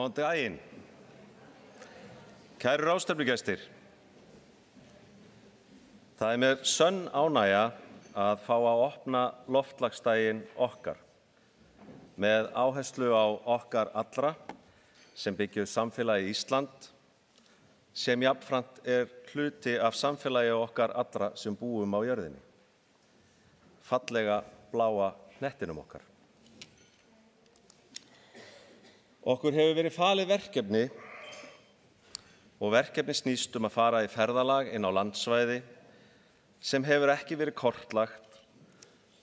Góðan daginn. Kæru ráðstefnugestir. Það mér sönn ánægja að fá að opna loftslagsdaginn okkar með áherslu á okkar allra sem byggjum samfélagi Ísland sem jafnframt hluti af samfélagi okkar allra sem búum á jörðinni. Fallega bláa hnettinum okkar. Okkur hefur verið falið verkefni og verkefni snýst að fara í ferðalag inn á landsvæði sem hefur ekki verið kortlagt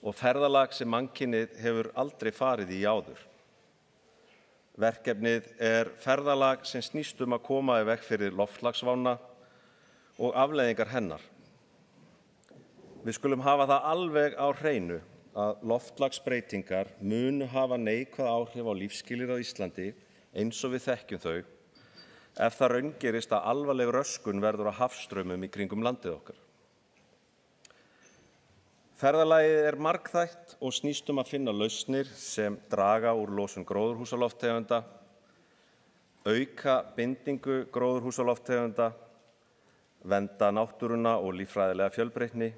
og ferðalag sem mannkynið hefur aldrei farið í áður. Verkefnið ferðalag sem snýst að koma í veg fyrir loftslagsvána og afleiðingar hennar. Við skulum hafa það alveg á hreinu að loftslagsbreytingar munu hafa neikvæð áhrif á lífsskilyrði á Íslandi eins og við þekkjum þau ef það raungerist að alvarleg röskun verður á hafstraumum í kringum landið okkar. Ferðalagið margþætt og snýst að finna lausnir sem draga úr losun gróðurhúsalofttegunda, auka bindingu gróðurhúsalofttegunda, vernda náttúruna og líffræðilega fjölbreytni,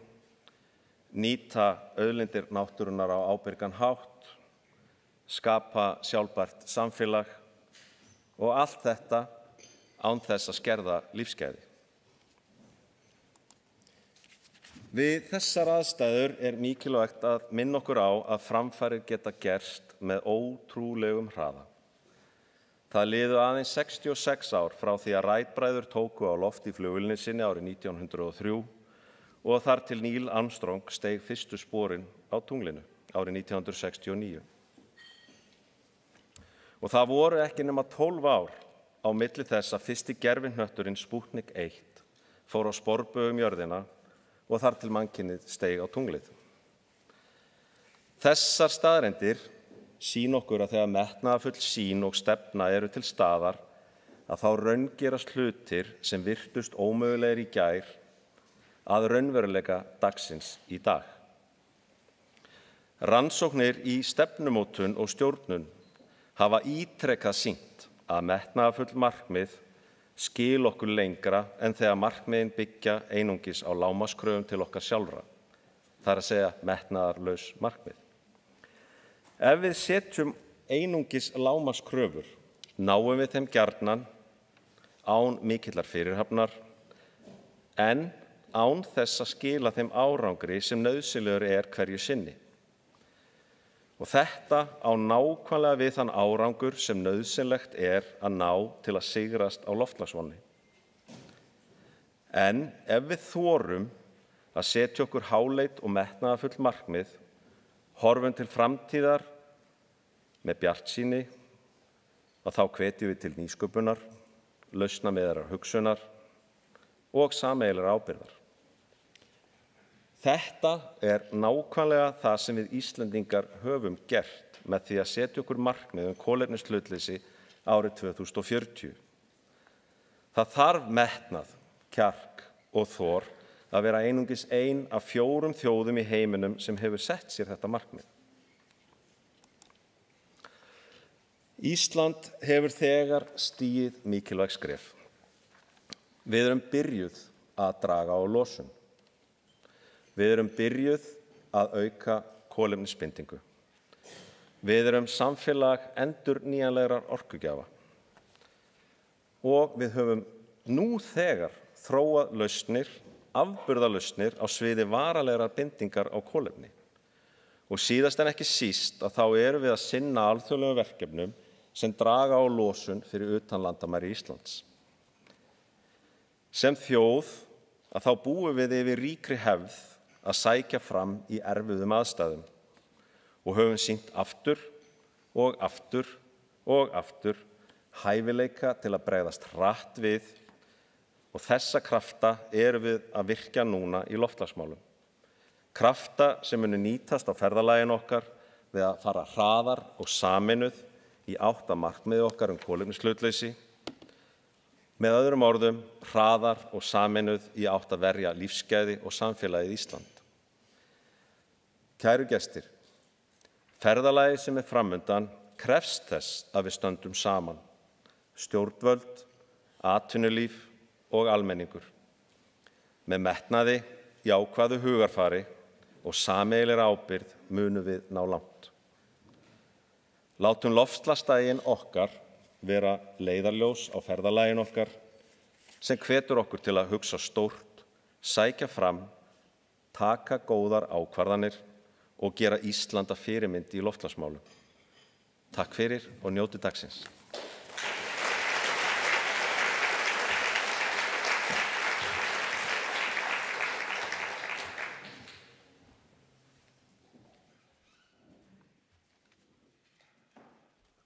nýta auðlindir náttúrunnar á ábyrgan hátt, skapa sjálfbært samfélag og allt þetta án þess að skerða lífsgæði. Við þessar aðstæður mikilvægt að minna okkur á að framfarir geta gerst með ótrúlegum hraða. Það liðu aðeins 66 ár frá því að Wright-bræður tóku á loft í flugvélinni sinni árið 1903 og þar til Neil Armstrong steig fyrstu sporin á tunglinu árið 1969. Og það voru ekki nema 12 ár á milli þess að fyrsti gervihnötturinn Sputnik 1 fór á sporbaug jörðina og þar til mannkynið steig á tunglið. Þessar staðreyndir sýna okkur að þegar metnaðarfull sýn og stefna eru til staðar að þá raungerast hlutir sem virtust ómögulegir í gær að raunveruleika dagsins í dag. Rannsóknir í stefnumótun og stjórnun hafa ítrekað sýnt að metnaðarfull markmið skil okkur lengra en þegar markmiðin byggja einungis á lágmarkskröfum til okkar sjálfra. Það að segja metnaðarlaus markmið. Ef við setjum einungis lágmarkskröfur, náum við þeim gjarnan án mikillar fyrirhafnar en án þess að skila þeim árangri sem nauðsynlegur hverju sinni. Og þetta á nákvæmlega við þann árangur sem nauðsynlegt að ná til að sigrast á loftslagsvánni. En ef við þorum að setja okkur háleit og metnaðarfull markmið, horfum til framtíðar með bjartsýni, að þá hvetjum við til nýsköpunar, lausnamiðaðrar hugsunar og sameiginlegrar ábyrgðar. Þetta nákvæmlega það sem við Íslendingar höfum gert með því að setja okkur markmið kolefnishlutleysi árið 2040. Það þarf metnað, kjark og þor að vera einungis ein af 4 þjóðum í heiminum sem hefur sett sér þetta markmið. Ísland hefur þegar stigið mikilvæg skref. Við erum byrjuð að draga á losun. Við erum byrjuð að auka kolefnisbindingu. Við erum samfélag endurnýjanlegrar orkugjafa. Og við höfum nú þegar þróað lausnir, afburðalausnir á sviði varanlegrar bindingar á kolefni. Og síðast en ekki síst að þá erum við að sinna alþjóðlegum verkefnum sem draga á losun fyrir utan landamæri Íslands. Sem þjóð að þá búum við yfir ríkri hefð að sækja fram í erfiðum aðstæðum og höfum sýnt aftur og aftur og aftur hæfileika til að bregðast hratt við og þessa krafta erum við að virkja núna í loftslagsmálum. Krafta sem munu nýtast á ferðalaginu okkar við að fara hraðar og sameinuð í átt að markmiði okkar kolefnishlutleysi. Með öðrum orðum, hraðar og sameinuð í átt að verja lífsgæði og samfélagið Ísland. Kæru gestir, ferðalagið sem framundan krefst þess að við stöndum saman, stjórnvöld, atvinnulíf og almenningur. Með metnaði, jákvæðu hugarfari og sameiginlegri ábyrgð munum við ná langt. Látum loftslagsdaginn okkar vera leiðarljós á ferðalaginu okkar sem hvetur okkur til að hugsa stórt, sækja fram, taka góðar ákvarðanir og gera Ísland að fyrirmynd í loftslagsmálum. Takk fyrir og njótið dagsins.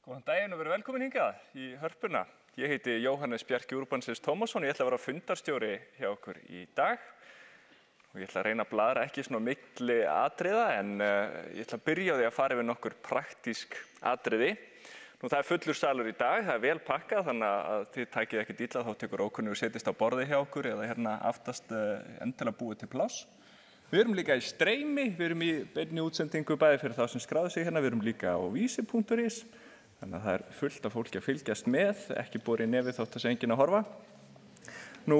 Góðan daginn og verið velkomin hingað í Hörpuna. Ég heiti Jóhannes Bjarki Urbansins Tómasson og ég ætla að vera fundarstjóri hjá okkur í dag. Og ég ætla að reyna að bladra ekki svona milli atriða en ég ætla að byrja á því að fara yfir nokkur praktísk atriði. Nú það er fullur salur í dag, það er vel pakkað þannig að þið takið ekkert illa þá tekur ókunnugur setjast á borði hjá okkur eða hérna aftast endilega búið til pláss. Við erum líka í streymi, við erum í beinni útsendingu bæði fyrir þá sem skráðu sig hérna, við erum líka á vísi.is. Þannig að það er fullt af fólki að fylgjast með, ekki borið í nefið þótt að sé enginn að horfa. Nú,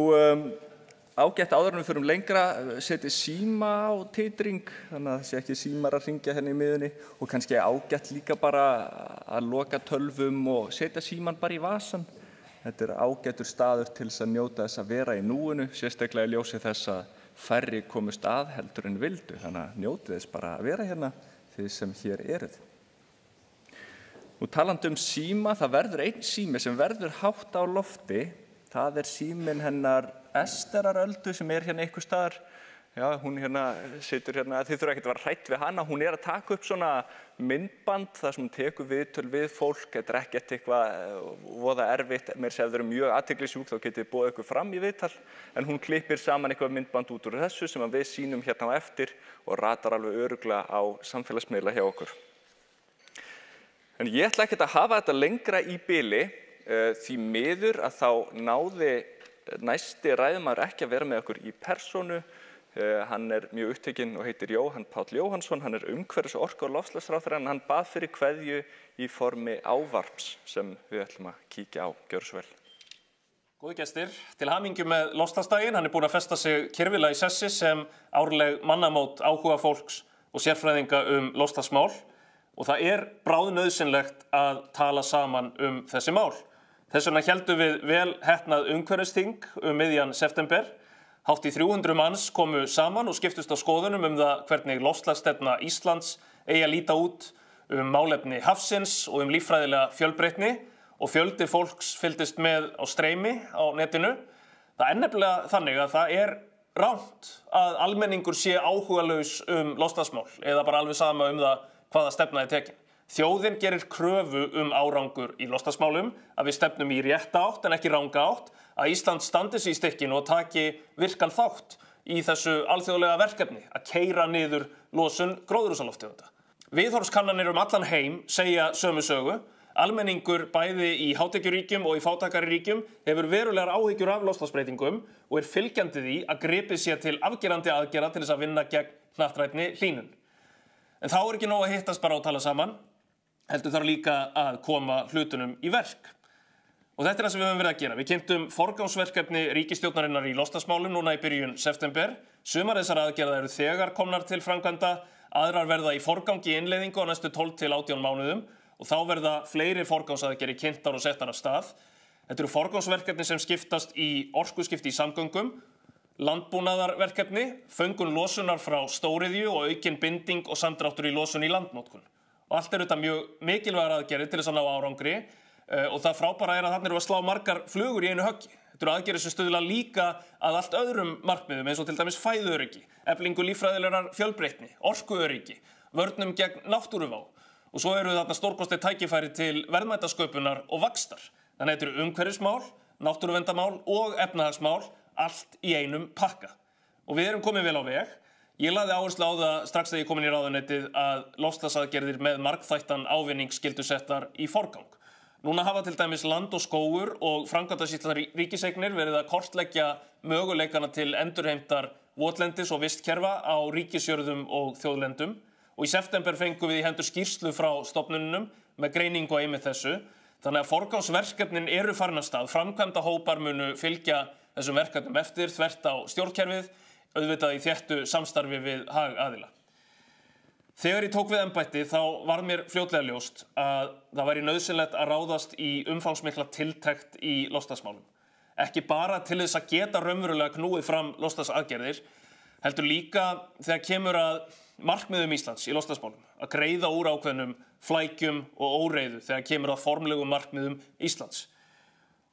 ágætt áður en við förum lengra, setið síma á titring, þannig að það sé ekki símar að hringja henni í miðunni og kannski ágætt líka bara að loka tölvum og setja síman bara í vasan. Þetta er ágættur staður til þess að njóta þess að vera í núinu, sérstaklega í ljósi þess að færri komust að heldur en vildu, þannig að njótið þess bara að vera hérna þið sem hér eruð. Nú talandi síma, það verður einn sími sem verður hátt á lofti. Það er síminn hennar Esterar Öldu sem er hérna einhvers staðar. Já, hún hérna situr hérna, þið þurfa ekkert að vera hrætt við hana. Hún er að taka upp svona myndband þar sem hún tekur viðtöl við fólk. Þetta er ekkert eitthvað voða erfitt. Meira segja ef þau eru mjög athyglisjúk þá getið þið boðið ykkur fram í viðtal. En hún klippir saman eitthvað myndband út úr þessu sem við sýnum hérna á eftir og ratar alveg örugglega á samfélagsmiðla hjá okkur. En ég ætla ekkert að hafa þetta lengra í bili, því miður að þá náði næsti ræðumaður ekki að vera með okkur í persónu. Hann er mjög upptekinn og heitir Jóhann Páll Jóhannsson, hann er umhverfis-, orku- og loftslagsráðherra en hann bað fyrir kveðju í formi ávarps sem við ætlum að kíkja á. Gjörðu svo vel. Góði gestir, til hamingju með loftslagsdaginn. Hann er búinn að festa sig kyrfilega í sessi sem árleg mannamót áhuga fólks og sérfræðinga loftslagsmál. Og það er bráðnauðsynlegt að tala saman þessi mál. Þess vegna héldum við vel heppnað umhverfisþing miðjan september. Hátt í 300 manns komu saman og skiptust á skoðunum það hvernig loftslagsstefna Íslands eigi að líta út, málefni hafsins og líffræðilega fjölbreytni og fjöldi fólks fylgdist með á streymi á netinu. Það er nefnilega þannig að það er rangt að almenningur sé áhugalaus loftslagsmál eða bara alveg sama það hvaða stefna er tekin. Þjóðin gerir kröfu árangur í loftslagsmálum, að við stefnum í rétta átt en ekki ranga átt, að Ísland standi sig í stykkinu og taki virkan þátt í þessu alþjóðlega verkefni, að keyra niður losun gróðurhúsalofttegunda. Viðhorfskannanir allan heim segja sömu sögu. Almenningur bæði í hátekjuríkjum og í fátækari ríkjum hefur verulegar áhyggjur af loftslagsbreytingum og er fylgjandi því að gripið sé til afgerandi aðgerða til þess að vinna gegn hnattrænni hlýnun. En þá er ekki nóg að hittast bara og tala saman, heldur þarf líka að koma hlutunum í verk. Og þetta er það sem við höfum verið að gera. Við kynntum forgangsverkefni ríkisstjórnarinnar í loftslagsmálum núna í byrjun september. Sumar þessar aðgerða eru þegar komnar til framkvæmda, aðrar verða í forgangi í innleiðingu á næstu 12 til 18 mánuðum og þá verða fleiri forgangsaðgerðir kynntar og settar af stað. Þetta eru forgangsverkefni sem skiptast í orkuskipti í samgöngum, landbúnaðarverkefni, föngun losunar frá stóriðju og aukin binding og samdráttur í losun í landnotkun. Og allt eru þetta mjög mikilvægar aðgerðir til þess að ná árangri og það frábæra er að þarna eru að slá margar flugur í einu höggi. Þetta eru aðgerðir sem stuðla líka að allt öðrum markmiðum eins og til dæmis fæðuöryggi, eflingu líffræðilegrar fjölbreytni, orkuöryggi, vörnum gegn náttúruvá. Og svo eru þarna stórkostleg tækifæri til verðmætasköpunar og vaxtar. Þannig að þetta eru umhverfismál, náttúruverndarmál og efnahagsmál, allt í einum pakka. Og við erum komin vel á veg. Ég lagði áherslu á það strax þegar ég kom inn í ráðuneytið að loftslagsaðgerðir með margþættan ávinning skyldu settar í forgang. Núna hafa til dæmis Land og skógur og framkvæmdasýslan ríkiseignir verið að kortleggja möguleikana til endurheimtar votlendis og vistkerfa á ríkisjörðum og þjóðlendum. Og í september fengum við í hendur skýrslu frá stofnununum með greiningu á einmitt þessu. Þannig að forgangsverkefnin eru farin af stað, framkvæmdahópar munu fylgja þessum verkefnum eftir, þvert á stjórnkerfið, auðvitað í þéttu samstarfi við hagaðila. Þegar ég tók við embætti þá var mér fljótlega ljóst að það væri nauðsynlegt að ráðast í umfangsmikla tiltekt í loftslagsmálum. Ekki bara til þess að geta raunverulega knúið fram loftslagsaðgerðir, heldur líka þegar kemur að markmiðum Íslands í loftslagsmálum, að greiða úr ákveðnum flækjum og óreiðu þegar kemur að formlegum markmiðum Íslands.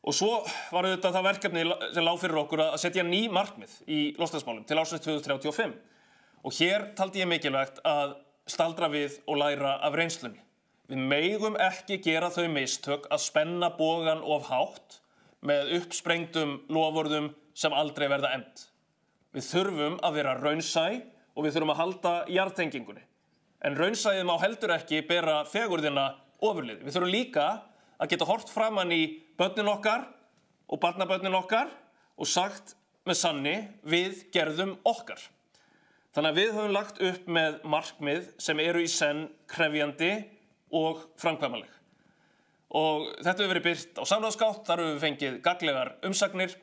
Og svo var þetta það verkefni sem lá fyrir okkur að setja ný markmið í loftslagsmálum til ársins 2035. Og hér taldi ég mikilvægt að staldra við og læra af reynslunni. Við megum ekki gera þau mistök að spenna bogann of hátt með uppsprengdum loforðum sem aldrei verða efnd. Við þurfum að vera raunsæ og við þurfum að halda jarðtengingunni. En raunsæið má heldur ekki bera fegurðina ofurliði. Við þurfum líka að geta hort framan í börnin okkar og barnabörnin okkar og sagt með sanni við gerðum okkar. Þannig að við höfum lagt upp með markmið sem eru í senn krefjandi og framkvæmanleg. Og þetta hefur verið birt á samráðsgátt, þar höfum við fengið gagnlegar umsagnir.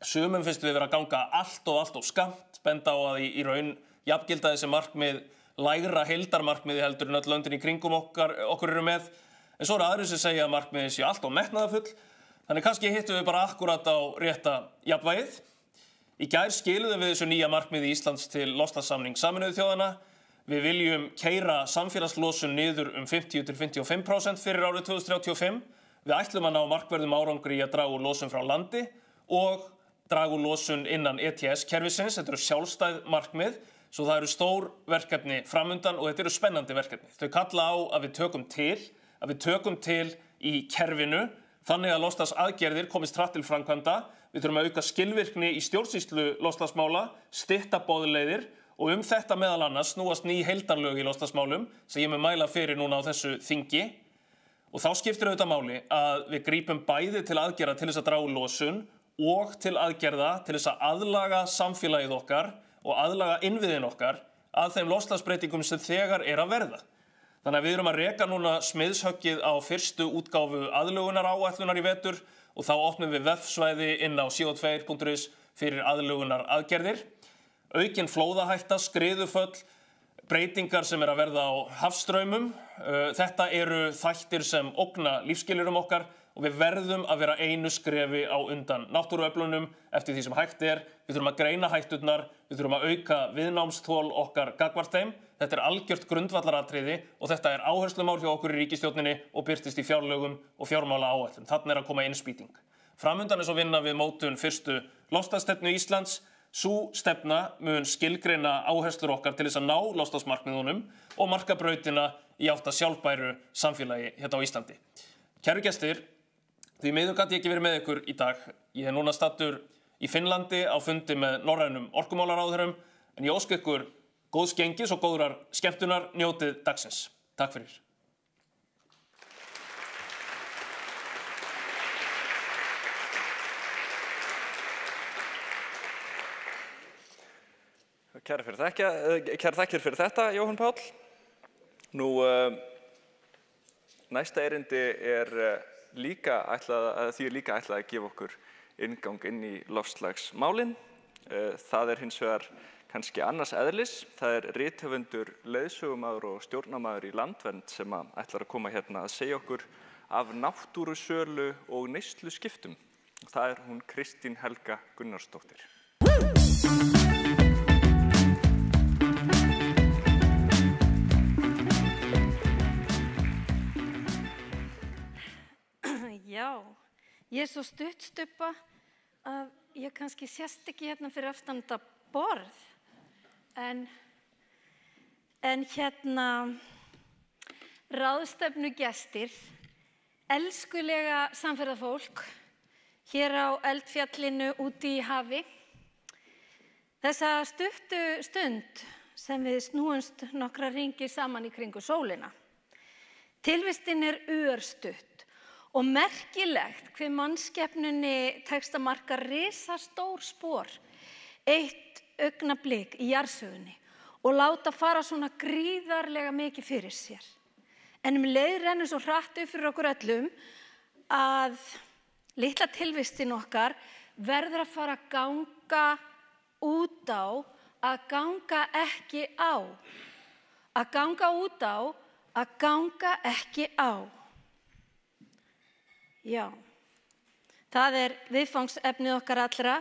Sumum finnst við vera að ganga allt of skammt, benda á að í raun jafngilda þessi markmið lægra heildarmarkmiði heldur en öll löndin í kringum okkur eru með. En svo eru aðrir sem segja að markmiðin séu allt of metnaðarfull. Þannig kannski hittum við bara akkurat á rétta jafnvægið. Í gær skiluðum við þessu nýja markmiði Íslands til loftslagssamnings Sameinuðu þjóðanna. Við viljum keyra samfélagslosun niður 50–55% fyrir árið 2035. Við ætlum að ná markverðum árangri í að draga úr losun frá landi og draga úr losun innan ETS-kerfisins. Þetta eru sjálfstæð markmið, svo það eru stór verkefni framundan og þetta eru spennandi verkefni. Þau kalla á að við tökum til í kerfinu þannig að loftslagsaðgerðir komist hratt til framkvæmda. Við þurfum að auka skilvirkni í stjórnsýslu loftslagsmála, stytta boðleiðir og þetta meðal annars snúast ný heildarlög í loftslagsmálum sem ég mun mæla fyrir núna á þessu þingi. Og þá skiptir auðvitað máli að við grípum bæði til aðgerða til þess að draga úr losun og til aðgerða til þess að aðlaga samfélagið okkar og aðlaga innviðin okkar að þeim loftslagsbreytingum sem þegar er að verða. Þannig að við erum að reka núna smiðshöggið á fyrstu útgáfu aðlögunaráætlunar í vetur og þá opnum við vefsvæði inn á co2.is fyrir aðlögunaraðgerðir. Aukin flóðahætta, skriðuföll, breytingar sem er að verða á hafstraumum. Þetta eru þættir sem ógna lífsskilyrðum okkar og við verðum að vera einu skrefi á undan náttúruöflunum eftir því sem hægt er. Við þurfum að greina hætturnar, við þurfum að auka viðnámsþol okkar gagnvart þeim. Þetta er algjört grundvallaratriði og þetta er áherslumál hjá okkur í ríkisstjórninni og birtist í fjárlögum og fjármálaáætlun. Þarna er að koma innspýting. Framundan er svo vinna við mótun fyrstu loftslagsstefnu Íslands. Sú stefna mun skilgreina áherslur okkar til þess að ná loftslagsmarkmiðunum og marka brautina í átt að sjálfbæru samfélagi hérna á Íslandi. Kæru gestir, því miður gat ég ekki verið með ykkur í dag. Ég er núna staddur í Finnlandi á fundi með norrænum orkumálaráðherrum en ég óska ykkur góðs gengis og góðrar skemmtunar, njótið dagsins. Takk fyrir. Kærar þakkir fyrir þetta, Jóhann Páll. Næsta erindi er líka ætlað að gefa okkur inngang inn í loftslagsmálin. Það er hins vegar kannski annars eðlis. Það er rithöfundur, leiðsögumaður og stjórnarmaður í Landvernd sem ætlar að koma hérna að segja okkur af náttúrusölu og neysluskiptum. Það er hún Kristín Helga Gunnarsdóttir. Já, ég er svo stuttstubba að ég kannski sést ekki hérna fyrir aftan þetta borð. En hérna ráðstefnu gestir, elskulega samferðafólk hér á eldfjallinu úti í hafi. Þessa stuttu stund sem við snúumst nokkra hringi saman í kringu sólina. Tilvistin er örstutt. Og merkilegt hve mannskepnunni tekst að marka risastór spor, eitt augnablik í jarðsögunni og láta fara svona gríðarlega mikið fyrir sér. En leið rennur svo hratt upp fyrir okkur öllum að litla tilvistin okkar verður að fara að ganga út á að ganga ekki á. Að ganga út á að ganga ekki á. Já, það viðfangsefnið okkar allra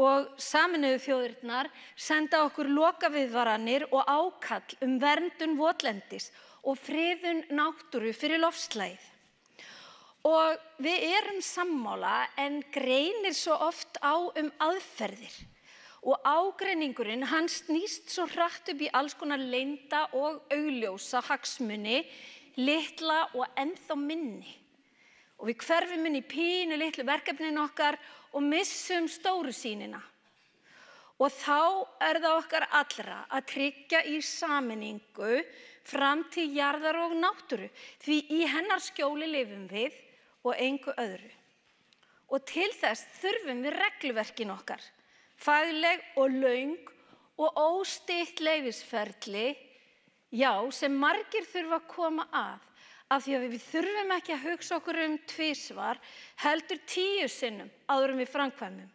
og Sameinuðu þjóðirnar senda okkur lokaviðvaranir og ákall verndun votlendis og friðun náttúru fyrir loftslagið. Og við erum sammála en greinir svo oft á aðferðir. Og ágreiningurinn, hann snýst svo hratt upp í alls konar leynda og augljósa hagsmuni, litla og ennþá minni. Og við hverfum inn í pínu litlu verkefnin okkar og missum stóru sýnina. Og þá það okkar allra að tryggja í sameiningu framtíð jarðar og náttúru, því í hennar skjóli lifum við og engu öðru. Og til þess þurfum við regluverkin okkar, fagleg og löng og óstytt leyfisferli, já, sem margir þurfa að koma af því að við þurfum ekki að hugsa okkur tvisvar, heldur 10 sinnum áður en við framkvæmum.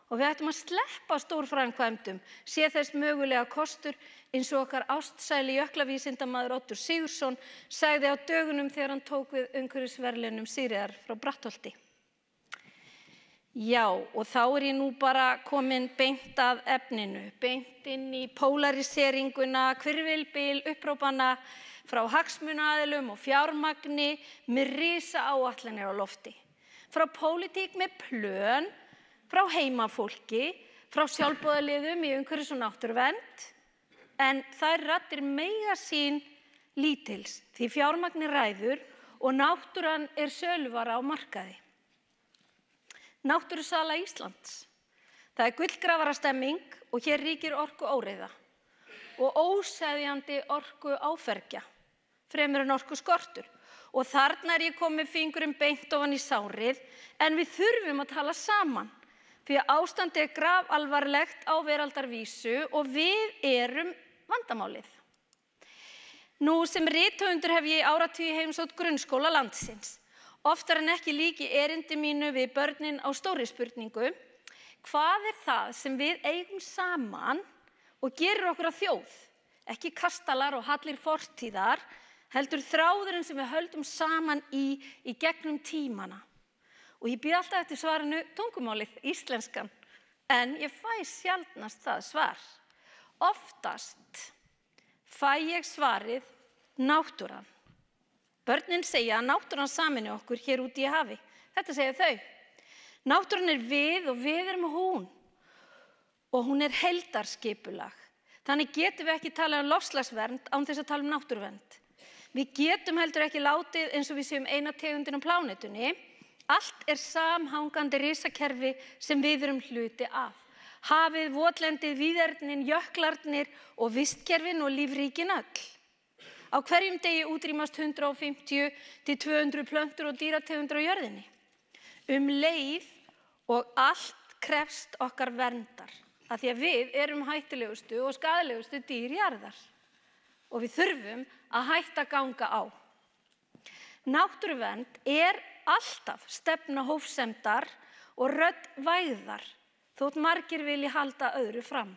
Og við ættum að sleppa stórframkvæmdum, sé þess mögulega kostur, eins og okkar ástsæli jöklavísindamaður Oddur Sigurðsson sagði á dögunum þegar hann tók við umhverfisverðlaunum Sigríðar frá Brattholti. Já, og þá ég nú bara komin beint að efninu, beint inn í pólariseringuna, hvirfilbyl, upprópana frá hagsmunaaðilum og fjármagni með risaáætlanir á lofti. Frá pólitík með plön, frá heimafólki, frá sjálfboðaliðum í umhverfis- og náttúruvernd, en þær raddir mega sín lítils því fjármagni ræður og náttúran söluvara á markaði. Náttúrusala Íslands. Það gullgrafarastemming og hér ríkir orkuóreiða og óseðjandi orkuáfergja, fremur en orkuskortur. Og þarna ég komið fingurinn beint ofan í sárið, en við þurfum að tala saman. Því að ástandið grafalvarlegt á veraldarvísu og við erum vandamálið. Nú sem rithöfundur hef ég í áratugi heimsótt grunnskóla landsins. Oftar en ekki líki erindi mínu við börnin á stórri spurningu: hvað það sem við eigum saman og gerir okkur að þjóð? Ekki kastalar og hallir fortíðar, heldur þráðurinn sem við höldum saman í gegnum tímana. Og ég bíð alltaf eftir svarinu tungumálið, íslenskan, en ég fæ sjaldnast það svar. Oftast fæ ég svarið náttúran. Börnin segja að náttúran sameini okkur hér úti í hafi. Þetta segja þau. Náttúran við og við erum hún. Og hún heildarskipulag. Þannig getum við ekki talað loftslagsvernd án þess að tala náttúruvernd. Við getum heldur ekki látið eins og við séum eina tegundin á plánetunni. Allt samhangandi risakerfi sem við erum hluti af. Hafið, votlendið, víðernin, jöklarnir og vistkerfin og lífríkin öll. Á hverjum degi útrýmast 150 til 200 plöntur og dýrategundir á jörðinni. Leið og allt krefst okkar verndar, af því að við erum hættulegustu og skaðlegustu dýr jarðar. Og við þurfum að hætta að ganga á. Náttúruvernd alltaf stefna hófsemdar og rödd vægðar, þótt margir vilji halda öðru fram.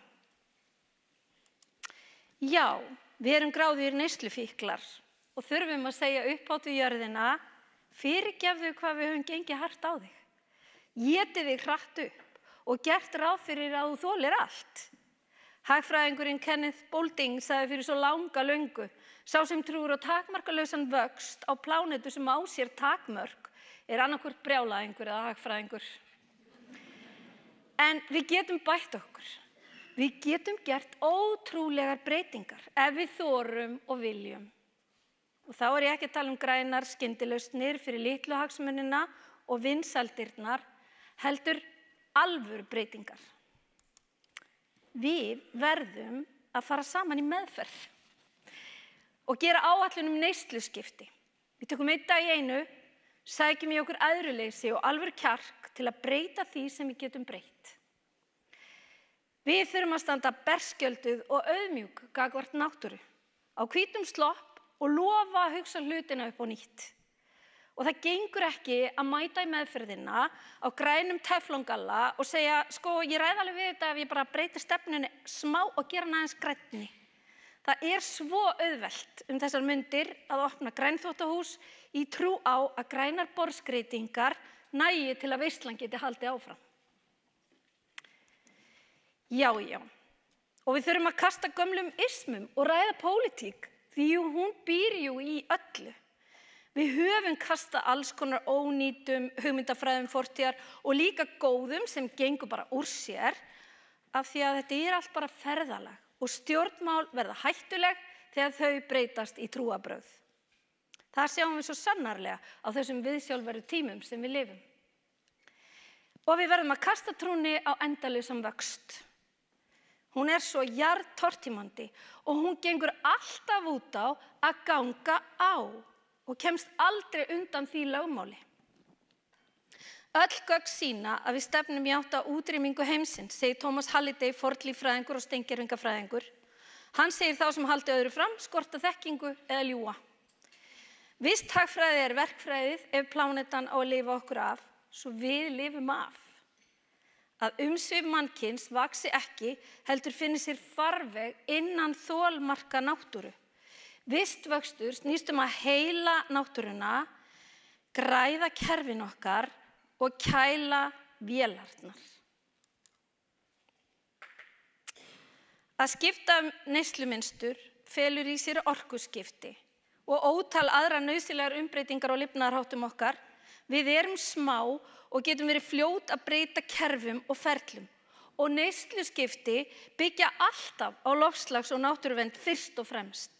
Já, við erum gráðugir neyslufíklar og þurfum að segja upphátt við jörðina: fyrirgefðu hvað við höfum gengið hart á þig. Étið þig hratt upp og gert ráð fyrir að þú þolir allt. Hagfræðingurinn Kenneth Boulding sagði fyrir svo langa löngu: sá sem trúir á takmarkalausan vöxt á plánetu sem á sér takmörk annarkvort brjálæðingur eða hagfræðingur. En við getum bætt okkur. Við getum gert ótrúlegar breytingar ef við þorum og viljum. Og þá ég ekki að tala grænar skyndilausnir fyrir litlu hagsmunina og vinsældirnar, heldur alvöru breytingar. Við verðum að fara saman í meðferð og gera áætlun neysluskipti. Við tökum einn dag í einu, sækjum í okkur æðruleysi og alvöru kjark til að breyta því sem við getum breytt. Við þurfum að standa berskjölduð og auðmjúk gagnvart náttúru, á hvítum slopp og lofa að hugsa hlutina upp á nýtt. Og það gengur ekki að mæta í meðferðina á grænum teflongalla og segja, sko, ég ræði alveg við þetta ef ég bara breyti stefnunni smá og gera hana aðeins grænni. Það er svo auðvelt þessar mundir að opna grænþvottahús í trú á að grænar borðskreytingar nægi til að veislan geti haldið áfram. Já. Og við þurfum að kasta gömlum ismum og ræða pólitík því hún býr í öllu. Við höfum kastað alls konar ónýtum hugmyndafræðum fortíðar og líka góðum sem gengur bara úr sér af því að þetta er allt bara ferðalag og stjórnmál verða hættuleg þegar þau breytast í trúarbrögð. Það sjáum við svo sannarlega á þessum viðsjálfverðu tímum sem við lifum. Og við verðum að kasta trúnni á endalausan vöxt. Hún er svo jarðtortímandi og hún gengur alltaf út á að ganga á og kemst aldrei undan því lögmáli. Öll gögn sýna að við stefnum í átt að útrýmingu heimsins, segir Thomas Halliday, fornlíffræðingur og steingervingafræðingur. Hann segir þá sem haldi öðru fram, skorta þekkingu eða ljúga. Vist hagfræði er verkfræðið ef plánetan á að lifa okkur af, svo við lifum af. Að umsvif mannkyns vaxi ekki, heldur finni sér farveg innan þolmarka náttúru. Vistvöxtur snýst að heila náttúruna, græða kerfin okkar og kæla vélarnar. Að skipta neyslumynstur felur í sér orkuskipti og ótal aðra nauðsynlegar umbreytingar á lifnaðarháttum okkar. Við erum smá og getum verið fljót að breyta kerfum og ferlum. Og neysluskipti byggja alltaf á loftslags- og náttúruvernd fyrst og fremst.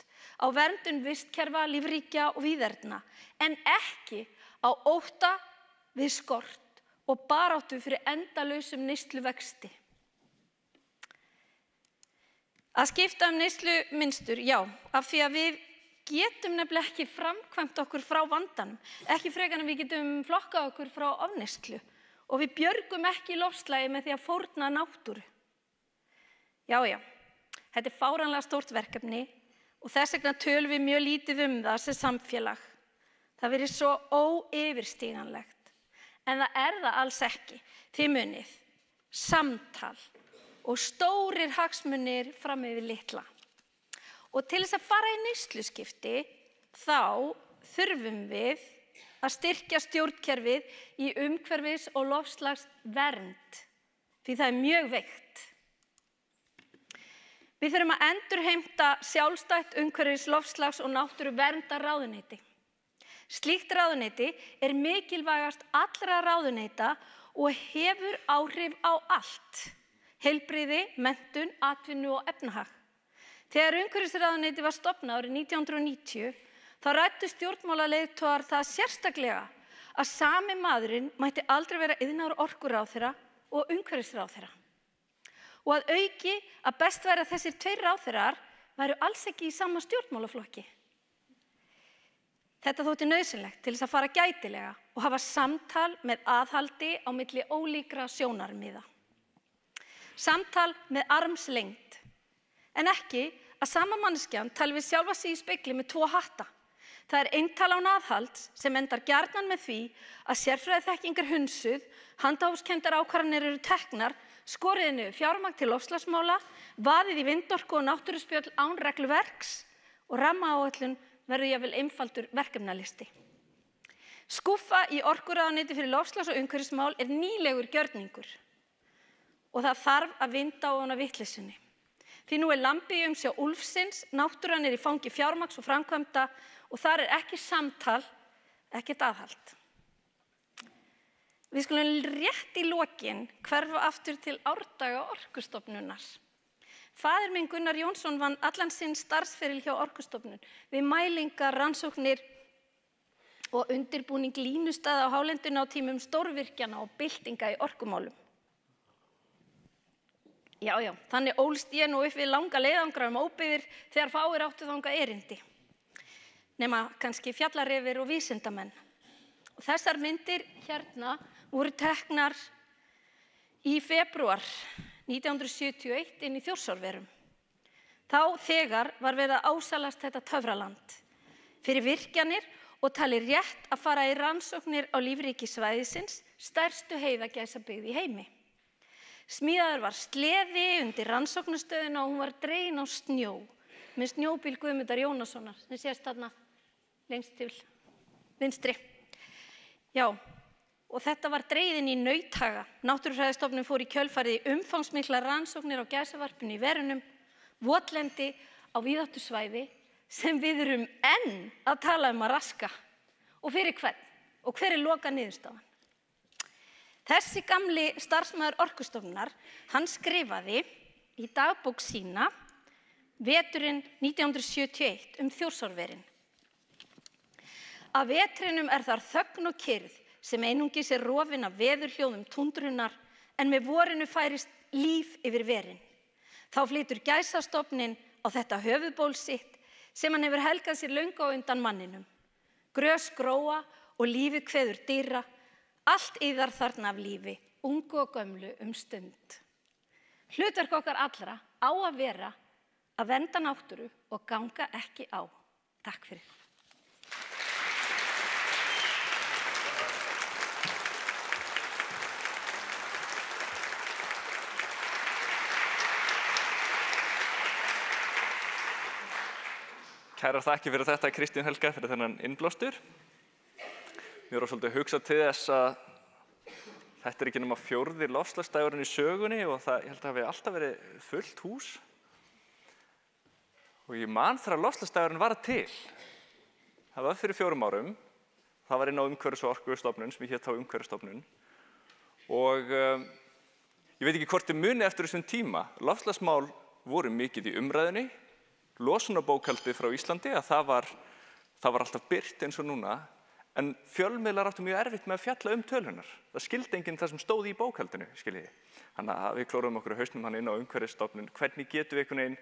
Á verndun vistkerfa, lífríkja og víðerna, en ekki á ótta við skort og baráttu fyrir endalausum neysluvexti. Að skipta neyslumynstur, já, af því að við getum nefnilega ekki framkvæmt okkur frá vandanum, ekki frekar en við getum flokkað okkur frá ofneyslu og við björgum ekki loftslagið með því að fórna náttúru. Já, þetta er fáránlega stórt verkefni og þess vegna tölum við mjög lítið það sem samfélag. Það verið svo óyfirstíganlegt. En það er það alls ekki. Þið munið, samtal og stórir hagsmunir fram yfir litla. Og til þess að fara í neysluskipti, þá þurfum við að styrkja stjórnkerfið í umhverfis- og loftslagsvernd, því það er mjög veikt. Við þurfum að endurheimta sjálfstætt umhverfis-, loftslags- og náttúruverndarráðuneyti. Slíkt ráðuneyti er mikilvægast allra ráðuneyta og hefur áhrif á allt, heilbrigði, menntun, atvinnu og efnahag. Þegar umhverfisráðuneyti var stofnað árið 1990, þá ræddu stjórnmálaleiðtogar það sérstaklega að sami maðurinn mætti aldrei vera iðnaðar- og orkuráðherra og umhverfisráðherra. Og að auki að best væri að þessir tveir ráðherrar væru alls ekki í sama stjórnmálaflokki. Þetta þótti nauðsynlegt til þess að fara gætilega og hafa samtal með aðhaldi á milli ólíkra sjónarmiða. Samtal með armslengd, en ekki að sama manneskjan tali við sjálfa sig í spegli með 2 hatta. Það er eintal án aðhalds sem endar gjarnan með því að sérfræðiþekking er hunsuð, handahófskenndar ákvarðanir eru teknar, skorið niður fjármagn til loftslagsmála, vaðið í vindorku og náttúruspjöll án regluverks og rammaáætlun verður jafnvel einfaldur verkefnalisti. Skúffa í orkuráðuneyti fyrir loftslags- og umhverfismál er nýlegur gjörningur og það þarf að vinda ofan af vitleysunni. Því nú er lambið í umsjá úlfsins, náttúran er í fangi fjármagns og framkvæmda og þar er ekki samtal, ekkert aðhald. Við skulum rétt í lokin hverfa aftur til árdaga Orkustofnunar. Faðir minn Gunnar Jónsson vann allan sinn starfsferil hjá Orkustofnun við mælingar, rannsóknir og undirbúning línustaða á hálendinu á tímum stórvirkjana og byltinga í orkumálum. Já, þannig ólst ég nú upp við langa leiðangra óbyggðir þegar fáir áttu þangað erindi. Nema kannski fjallarifir og vísindamenn. Og þessar myndir hérna voru teknar í febrúar 1971 inn í Þjórsárverum. Þá þegar var verið að ásælast þetta töfraland fyrir virkjanir og talið rétt að fara í rannsóknir á lífríki svæðisins, stærstu heiðagæsabyggð í heimi. Smíðaður var sleði undir rannsóknastöðina og hún var dregin á snjó með snjóbíl Guðmundar Jónassonar sem sést þarna lengst til vinstri. Já, og þetta var dregið inn í Nauthaga. Náttúrufræðistofnun fór í kjölfarið í umfangsmiklar rannsóknir á gæsavarpinu í Verunum, votlendi á víðáttu svæði sem við erum enn að tala að raska. Og fyrir hvern? Og hver loka niðurstaðan? Þessi gamli starfsmaður Orkustofnunar, hann skrifaði í dagbók sína veturinn 1971 Þjórsárverin. Að vetrinum þar þögn og kyrrð sem einungis rofin af veðurhljóðum túndrunar en með vorinu færist líf yfir verin. Þá flytur gæsastofninn á þetta höfuðból sitt sem hann hefur helgað sér löngu á undan manninum. Grös gróa og lífið kveður dýra, allt yðar þarna af lífi, ungu og gömlu stund. Hlutverk okkar allra á að vera að vernda náttúru og ganga ekki á. Takk fyrir. Kærar þakkir fyrir þetta, Kristín Helga, fyrir þennan innblástur. Mér var svolítið hugsað til þess að þetta ekki nema 4. loftslagsdagurinn í sögunni og ég held að það hafi alltaf verið fullt hús. Og ég man þegar loftslagsdagurinn var til. Það var fyrir 4 árum. Það var inn á Umhverfis- og orkustofnun sem ég hét þá Umhverfisstofnun. Og ég veit ekki hvort þið muni eftir þessum tíma. Loftslagsmál voru mikið í umræðunni. Losunarbókhaldið frá Íslandi, að það var alltaf birt eins og núna, en fjölmiðlar áttu mjög erfitt með að fjalla tölunar. Það skildi enginn það sem stóð í bókhaldinu, skiljiði. Þannig að við klóruðum okkur á hausnum hann inn á Umhverfisstofnun. Hvernig getum við einhvern veginn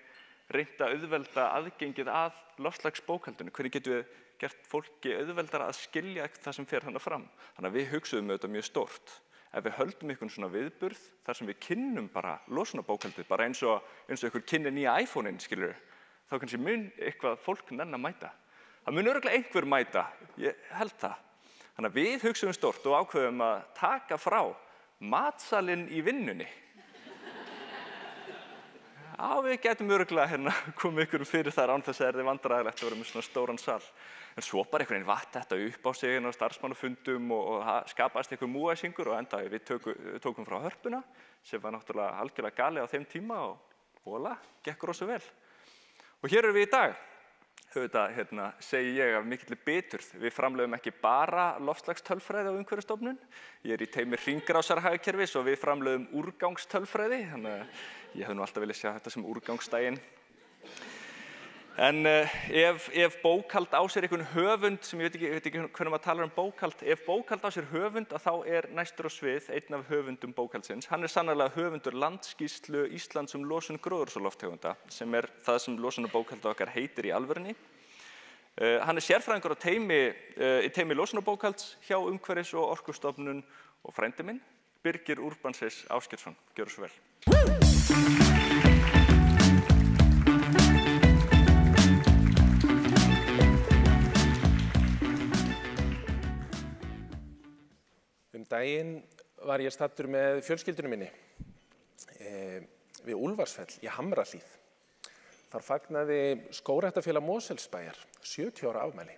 reynt að auðvelda aðgengið að loftslagsbókhaldinu? Hvernig getum við gert fólki auðveldara að skilja það sem fer þarna fram? Þannig að við hugsuðum þetta mjög stórt. Ef við höldum einhvern svona viðburð þar sem við kynnum bara losunarbókhaldið, bara eins og einhver kynni nýja iPhone-in, skilurðu, þá kannski mun eitthvað fólk nenn að mæta. Það mun örugglega einhver mæta, ég held það. Þannig að við hugsaum stórt og ákveðum að taka frá matsalinn í vinnunni. Já, við getum örugglega komið ykkur fyrir þar án þess að þið vandræðilegt að vera með svona stóran sal. En svo bara einhvern veginn vatt þetta upp á sig á starfsmannafundum og skapaðist einhver múæsingur og endaði við tókum frá hörpuna sem var náttúrulega algjörlega galið á þeim tíma og vola, gekk rosa vel. Og hér erum við í dag. Auðvitað segi ég af mikilli biturð. Við framleiðum ekki bara loftslagstölfræði á Umhverfisstofnun. Ég í teymi hringrásarhagkerfis og við framleiðum úrgangstölfræði. Þannig að ég hef nú alltaf viljað sjá þetta sem úrgangsdaginn. En ef bókhald á sér einhvern höfund, sem ég veit ekki hvernig maður talar bókhald, ef bókhald á sér höfund, þá næstur á svið einn af höfundum bókhaldsins. Hann sannarlega höfundur Landsskýrslu Íslands losun gróðurhúsalofttegunda, sem það sem losunarbókhald okkar heitir í alvörunni. Hann sérfræðingur í teymi losunarbókhalds hjá Umhverfis- og orkustofnun og frændi minn, Birgir Urbanses Ásgeirsson. Gjörðu svo vel. Daginn var ég staddur með fjölskyldunum minni við Úlfarsfell í Hamrahlíð. Þar fagnaði Skógræktarfélag Mosfellsbæjar 70 ára afmæli.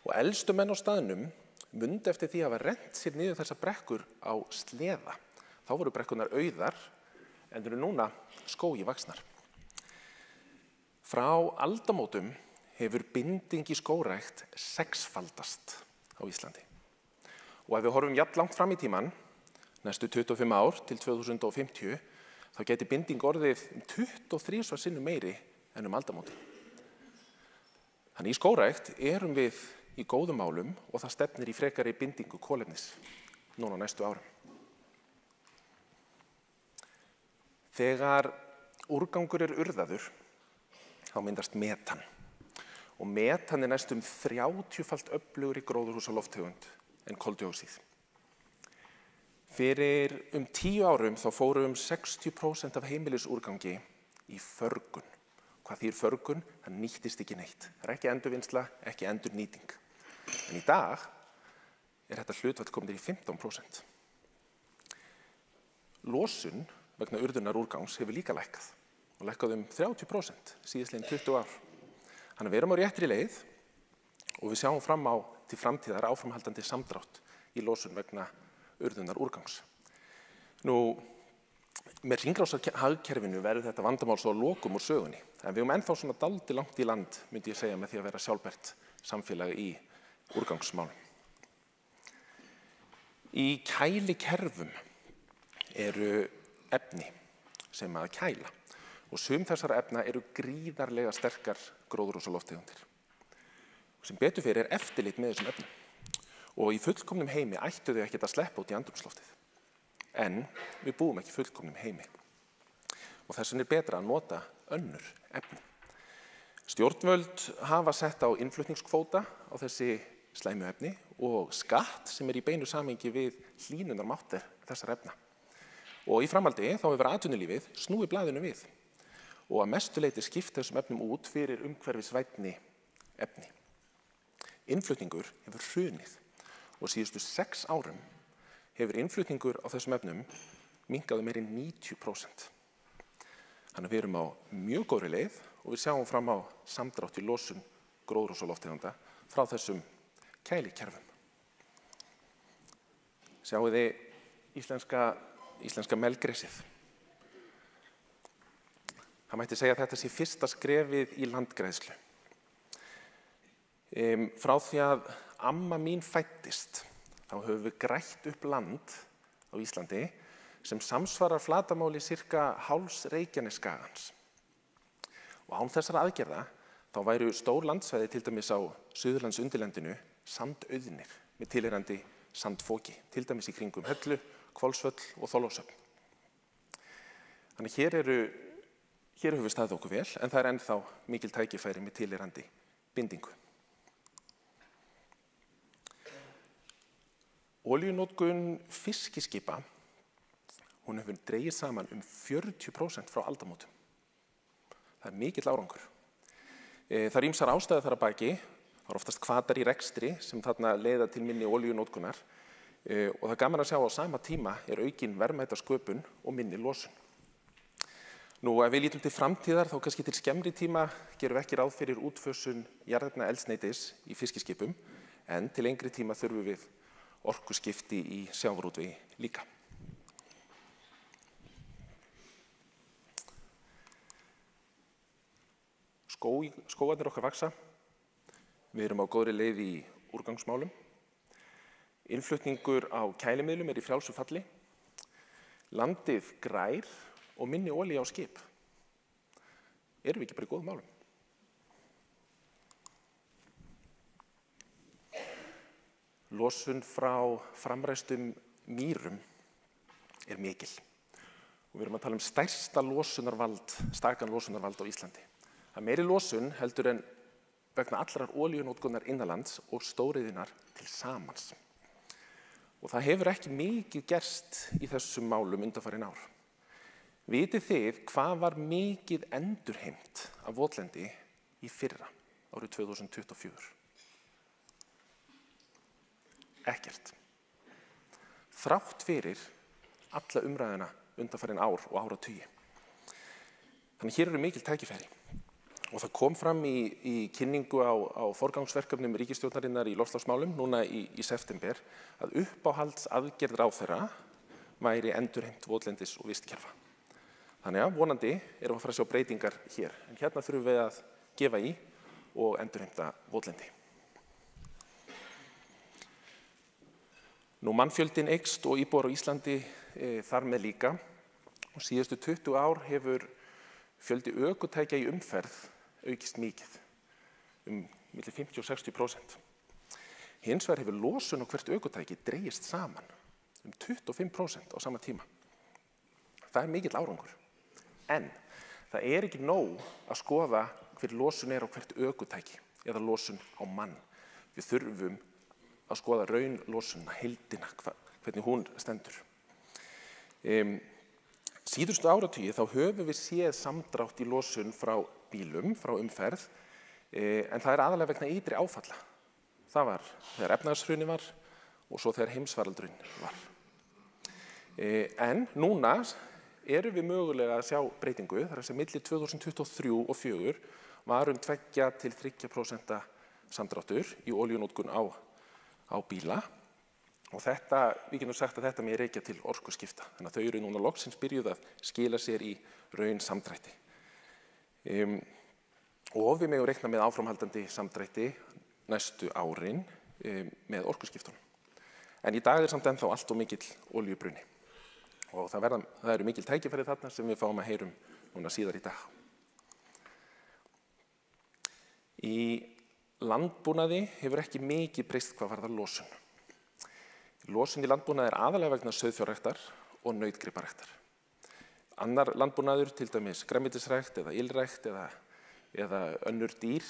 Og elstu menn á staðnum mundu eftir því að hafa rennt sér niður þessar brekkur á sleða. Þá voru brekkurnar auðar, en eru núna skógi vaxnar. Frá aldamótum hefur binding í skógrækt 6-faldast á Íslandi. Og ef við horfum jafn langt fram í tíman, næstu 25 ár til 2050, þá geti binding orðið 23 sinnum meiri en aldamótin. Þannig í skógrækt erum við í góðum málum og það stefnir í frekari bindingu kolefnis núna á næstu árum. Þegar úrgangur urðaður, þá myndast metan. Og metan næstum 30-falt öflugri gróðurhúsalofttegund en koldíoxíð. Fyrir 10 árum þá fóru 60% af heimilisúrgangi í förgun. Hvað þýðir förgun? Það nýttist ekki neitt. Það ekki endurvinnsla, ekki endurnýting. En í dag þetta hlutfall komið í 15%. Losun vegna urðunar úrgangs hefur líka lækkað og lækkað 30% síðastliðin 20 ár. Þannig að við erum á réttri leið og við sjáum fram á til framtíðar áframhaldandi samdrátt í losun vegna urðunar úrgangs. Nú, með hringrásarhagkerfinu verður þetta vandamál svo að lokum úr sögunni. En við ennþá svona dálítið langt í land, myndi ég segja, með því að vera sjálfbært samfélag í úrgangsmálum. Í kælikerfum eru efni sem að kæla og sum þessara efna eru gríðarlega sterkar gróðurhúsalofttegundir. Sem betur fyrir eftirlit með þessum efnum. Og í fullkomnum heimi ættu þau ekkert að sleppa út í andrúmsloftið. En við búum ekki í fullkomnum heimi. Og þess vegna betra að nota önnur efni. Stjórnvöld hafa sett á innflutningskvóta á þessi slæmu efni og skatt sem í beinu samhengi við hlýnunarmátt þessara efna. Og í framhaldi þá hefur atvinnulífið snúið blaðinu við og að mestu leyti skipt þessum efnum út fyrir umhverfisvænni efni. Innflutningur hefur hrunið og síðustu 6 árum hefur innflutningur á þessum efnum minnkað meira en 90%. Þannig að við erum á mjög góðri leið og við sjáum fram á samdrátt í losun gróðurhúsalofttegunda frá þessum kælikerfum. Sjáið þið íslenska melgresið. Það mætti segja að þetta sé fyrsta skrefið í landgræðslu. Frá því að amma mín fæddist, þá höfum við grætt upp land á Íslandi sem samsvarar flatamáli sirka hálfs Reykjanesskagans. Og án þessara aðgerða þá væru stór landsvæði til dæmis á Suðurlandsundirlendinu sandauðnir með tilheyrandi sandfoki, til dæmis í kringum Höllu, Hvolsvöll og Þorlákshöfn. Þannig hér höfum við staðið okkur vel, en það ennþá mikil tækifæri með tilheyrandi bindingu. Olíunotkun fiskiskipa, hún hefur dregið saman 40% frá aldamótum. Það mikill árangur. Það eru ýmsar ástæður þar að baki, það eru oftast hvatar í rekstri sem þarna leiða til minni olíunotkunar og það er gaman að sjá á sama tíma aukin verðmætasköpun og minni losun. Nú, ef við lítum til framtíðar, þá kannski til skemmri tíma gerum við ekki ráð fyrir útfösun jarðefnaeldsneytis í fiskiskipum, en til lengri tíma þurfum við orkuskipti í sjávarútvegi líka. Skógarnir okkar vaxa. Við erum á góðri leið í úrgangsmálum. Innflutningur á kælimiðlum í frjálsu falli. Landið grær og minni olía á skip. Erum við ekki bara í góðum málum? Losun frá framræstum mýrum mikil. Og við erum að tala stærsta stakan losunarvald á Íslandi. Það meiri losun heldur en vegna allrar olíunotkunar innanlands og stóriðjunnar til samans. Og það hefur ekki mikið gerst í þessum málum undanfarin ár. Vitið þið hvað var mikið endurheimt af votlendi í fyrra, árið 2024? Ekkert. Þrátt fyrir alla umræðuna undanfarin ár og áratugi. Þannig hér eru mikil tækifæri. Og það kom fram í kynningu á forgangsverkefnum ríkisstjórnarinnar í loftslagsmálum núna í september að uppáhaldsaðgerð ráðherra væri endurheimt votlendis og vistkerfa. Þannig að vonandi erum við að fara að sjá breytingar hér. En hérna þurfum við að gefa í og endurheimta votlendi. Nú, mannfjöldinn eykst og íbúar á Íslandi þar með líka. Og síðustu 20 ár hefur fjöldi ökutækja í umferð aukist mikið, milli 50 og 60%. Hins vegar hefur losun á hvert ökutæki dregist saman 25% á sama tíma. Það er mikill árangur. En það er ekki nóg að skoða hver losun er á hvert ökutæki eða losun á mann. Við þurfum að skoða raunlosunna, heildina, hvernig hún stendur. Síðustu áratugi þá höfum við séð samdrátt í losun frá bílum, frá umferð, en það er aðalega vegna ytri áfalla. Það var þegar efnahagshrunið var og svo þegar heimsfaraldurinn var. En núna erum við mögulega að sjá breytingu, þar sem milli 2023 og 2024 var 2–3% samdráttur í olíunotkun á bíla. Og þetta, við getum sagt að þetta með rekja til orkuskipta. Þannig að þau eru núna loksins byrjuð að skila sér í raun samdrætti. Og við megum reikna með áframhaldandi samdrætti næstu árin með orkuskiptunum. En í dag samt ennþá allt og mikill olíubruni. Og það eru mikil tækifæri þarna sem við fáum að heyrum núna síðar í dag. Í landbúnaði hefur ekki mikið breyst hvað varðar losun. Losun í landbúnaði aðalega vegna sauðfjárræktar og nautgriparæktar. Annar landbúnaður, til dæmis grænmetisrækt eða ylrækt eða önnur dýr,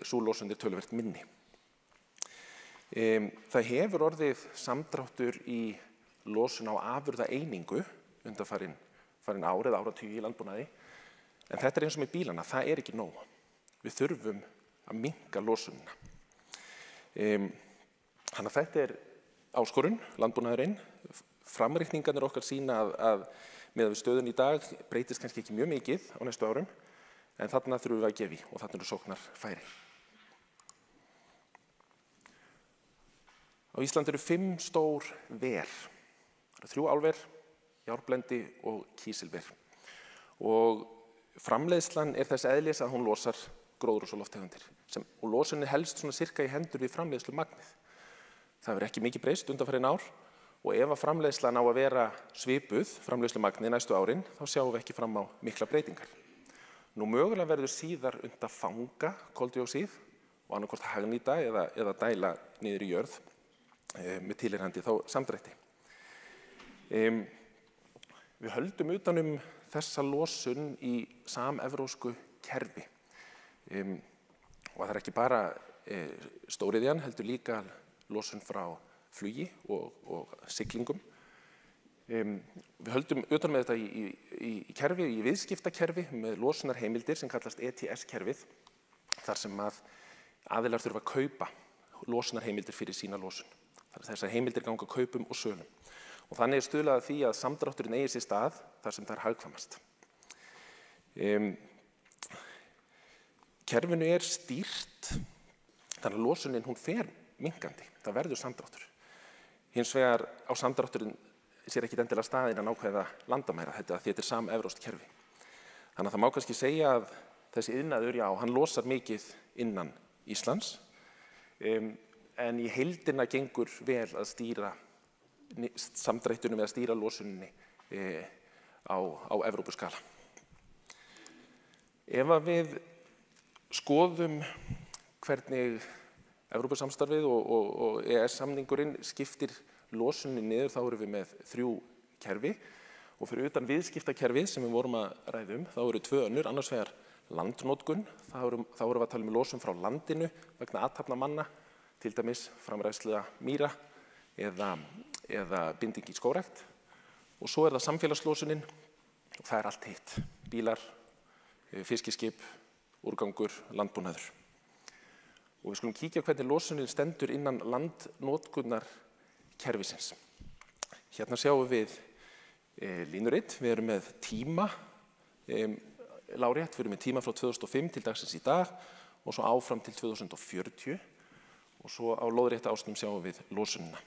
sú losun töluvert minni. Það hefur orðið samdráttur í losun á afurðaeiningu undanfarin ár eða áratugi í landbúnaði, en þetta eins og með bílana, það ekki nóg. Við þurfum að minnka losunina. Þannig að þetta áskorun, landbúnaðurinn. Framreikningarnir okkar sýna að með stöðun í dag breytist kannski ekki mjög mikið á næstu árum, en þarna þurfum við að gefa í og þarna eru sóknarfæri. Á Íslandi eru 5 stór ver. Það eru 3 álver, Járblendi og Kísilver. Og framleiðslan þess eðlis að hún losar gróðurhúsalofttegundir. Og losunin helst svona sirka í hendur við framleiðslumagnið. Það hefur ekki mikið breyst undanfarin ár. Og ef að framleiðslan á að vera svipuð framleiðslumagnið næstu árin, þá sjáum við ekki fram á mikla breytingar. Nú mögulega verður síðar unnt að fanga koldíoxíð og annaðhvort hagnýta eða dæla niður í jörð með tilheyrandi þá samdrætti. Við höldum utan þessa losun í samevrópsku kerfi. Og það ekki bara stóriðjan, heldur líka losun frá flugi og siglingum. Við höldum utan með þetta í kerfi, í viðskiptakerfi með losunarheimildir sem kallast ETS-kerfið, þar sem að aðilar þurfa að kaupa losunarheimildir fyrir sína losun. Þessar heimildir ganga kaupum og sölum. Og þannig stuðlað að því að samdrátturinn eigi sér stað þar sem það hagkvæmast. Kerfinu stýrt, þannig að losunin hún fer minnkandi, það verður samdráttur. Hins vegar á samdrátturinn sér ekki endilega staðinn að ákveða landamæra, þetta samevrópskt kerfi. Þannig að það má kannski segja að þessi iðnaður, hann losar mikið innan Íslands, en í heildina gengur vel að stýra samdrættunum eða stýra losuninni á Evrópuskala. Ef að við skoðum hvernig Evrópusamstarfið og EES-samningurinn skiptir losuninni niður, þá erum við með 3 kerfi og fyrir utan viðskiptakerfið sem við vorum að ræða þá eru 2 önnur, annars vegar landnotkun, þá erum við að tala losun frá landinu vegna athafna manna, til dæmis framræsla mýra eða binding í skógrækt, og svo það samfélagslosunin og það allt hitt, bílar, fiskiskip, úrgangur, landbúnaður. Og við skulum kíkja hvernig losunin stendur innan landnotkunnar kerfisins. Hérna sjáum við línuritt, við erum með tíma, lárétt, við erum með tíma frá 2005 til dagsins í dag og svo áfram til 2040 og svo á lóðrétta ásnum sjáum við losunina.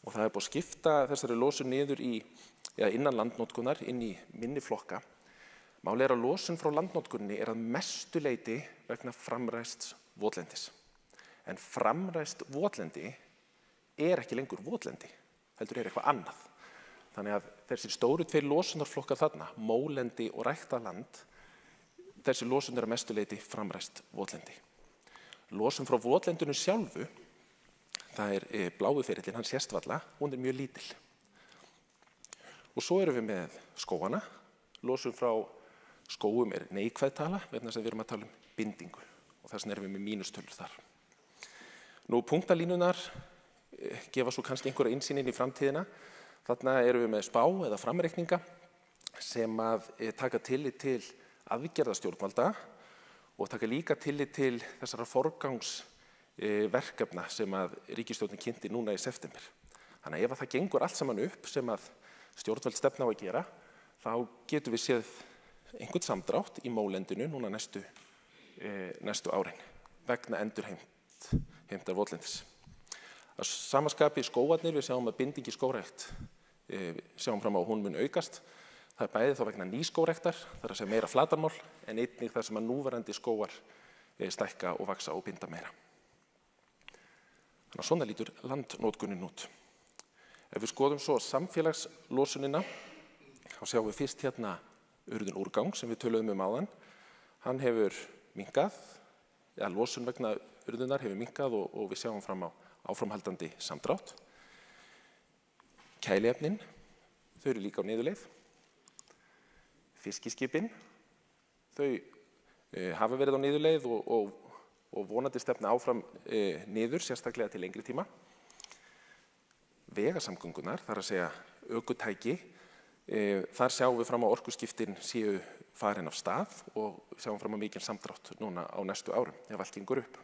Og það búið að skipta þessari losun niður innan landnotkunnar inn í minni flokka. Málið að losun frá landnotkunni að mestu leyti vegna framræsts votlendis. En framræst votlendi ekki lengur votlendi, heldur eitthvað annað. Þannig að þessir stóru 2 losunarflokkar þarna, mólendi og ræktarland, þessi losun að mestu leyti framræst votlendi. Losun frá votlendinu sjálfu, það blái ferillinn, hann sést varla, hún mjög lítil. Og svo erum við með skógana. Losun frá skógum neikvæð tala, vegna þess að við erum að tala bindingu og þess vegna erum við með mínustölur þar. Nú, punktalínunar gefa svo kannski einhverja innsýn inn í framtíðina. Þarna erum við með spá eða framreikninga sem að taka tillit til aðgerða stjórnvalda og taka líka tillit til þessara forgangs verkefna sem að ríkisstjórnin kynnti núna í september. Þannig að ef það gengur allt saman upp sem að stjórnvöld stefna á að gera, þá getum við séð einhvern samdrátt í mólendinu núna næstu árin vegna endurheimtar votlendis. Að sama skapi skógarnir, við sjáum að binding í skógrækt, sjáum fram á að hún mun aukast. Það er bæði þá vegna nýskógræktar, það er að segja meira flatarmál, en einnig þar sem að núverandi skógar stækka og vaxa og binda meira. Þannig að svona lítur landnotkunin út. Ef við skoðum svo samfélagslosunina, þá sjáum við fyrst hérna urðun úrgang sem við töluðum áðan. Hann hefur minnkað, losun vegna urðunar hefur minnkað og við sjáum fram á áframhaldandi samdrátt. Kæliefnin, þau eru líka á niðurleið. Fiskiskipin, þau hafa verið á niðurleið og vonandi stefna áfram niður, sérstaklega til lengri tíma. Vegasamgöngunar, þar að segja ökutæki, þar sjáum við fram á orkuskiptin séu farin af stað og sjáum fram á mikinn samdrátt núna á næstu árum, ef allt gengur upp.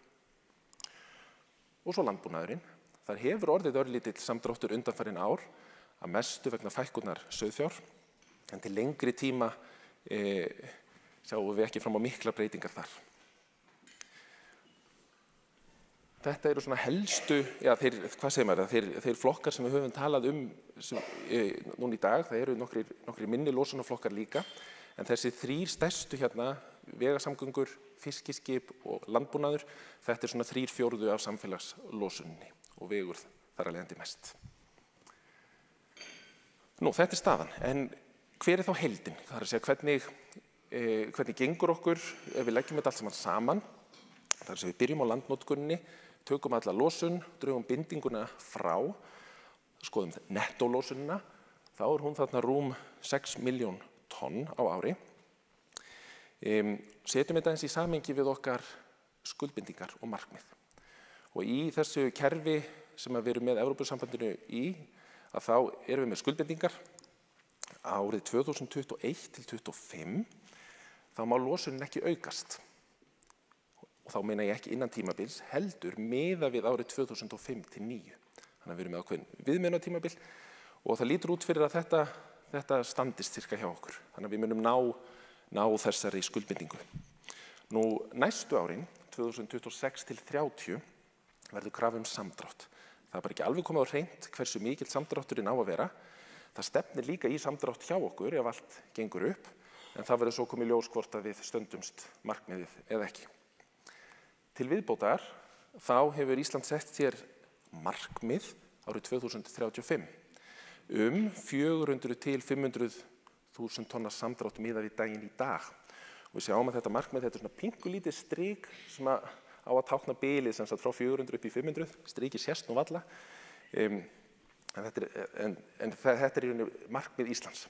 Og svo landbúnaðurinn, þar hefur orðið örlítill samdráttur undanfarin ár, að mestu vegna fækkunar sauðfjár, en til lengri tíma sjáum við ekki fram á miklar breytingar þar. Þetta eru svona helstu, þeir flokkar sem við höfum talað núna í dag, það eru nokkrir minni losunarflokkar líka, en þessi þrír stærstu hérna, vegasamgöngur, fiskiskip og landbúnaður, þetta er svona 3/4 af samfélagslosuninni og vegur þar að leiðandi mest. Nú, þetta er staðan, en hver er þá heildin? Það er að segja hvernig gengur okkur ef við leggjum þetta allt saman. Það er að segja við byrjum á landnotkuninni, tökum alla losun, drögum bindinguna frá, skoðum nettólósunina, þá er hún þarna rúm 6 milljón tonn á ári. Setjum þetta eins í samhengi við okkar skuldbindingar og markmið. Og í þessu kerfi sem við erum með Evrópusambandinu í, að þá erum við með skuldbindingar árið 2021 til 2025, þá má losunin ekki aukast. Og þá meina ég ekki innan tímabils, heldur miðað við árið 2005 til 2009. Þannig að við erum með ákveðin viðmiðunartímabil og það lítur út fyrir að þetta standist cirka hjá okkur. Þannig að við munum ná þessari skuldbindingu. Nú næstu árin, 2026 til 2030, verður krafa samdrátt. Það er bara ekki alveg komið á hreint hversu mikill samdrátturinn á að vera. Það stefnir líka í samdrátt hjá okkur ef allt gengur upp, en það verður svo komið ljós hvort að við stöndumst markmiðið eða ekki. Til viðbótar þá hefur Ísland sett sér markmið árið 2035 400 til 500.000 tonna samdrátt miðað við daginn í dag. Og við sjáum að þetta markmið, þetta er svona pingulítið strik sem á að tákna bilið sem sagt frá 400 upp í 500, strikið sést nú varla. En þetta er í rauninni markmið Íslands.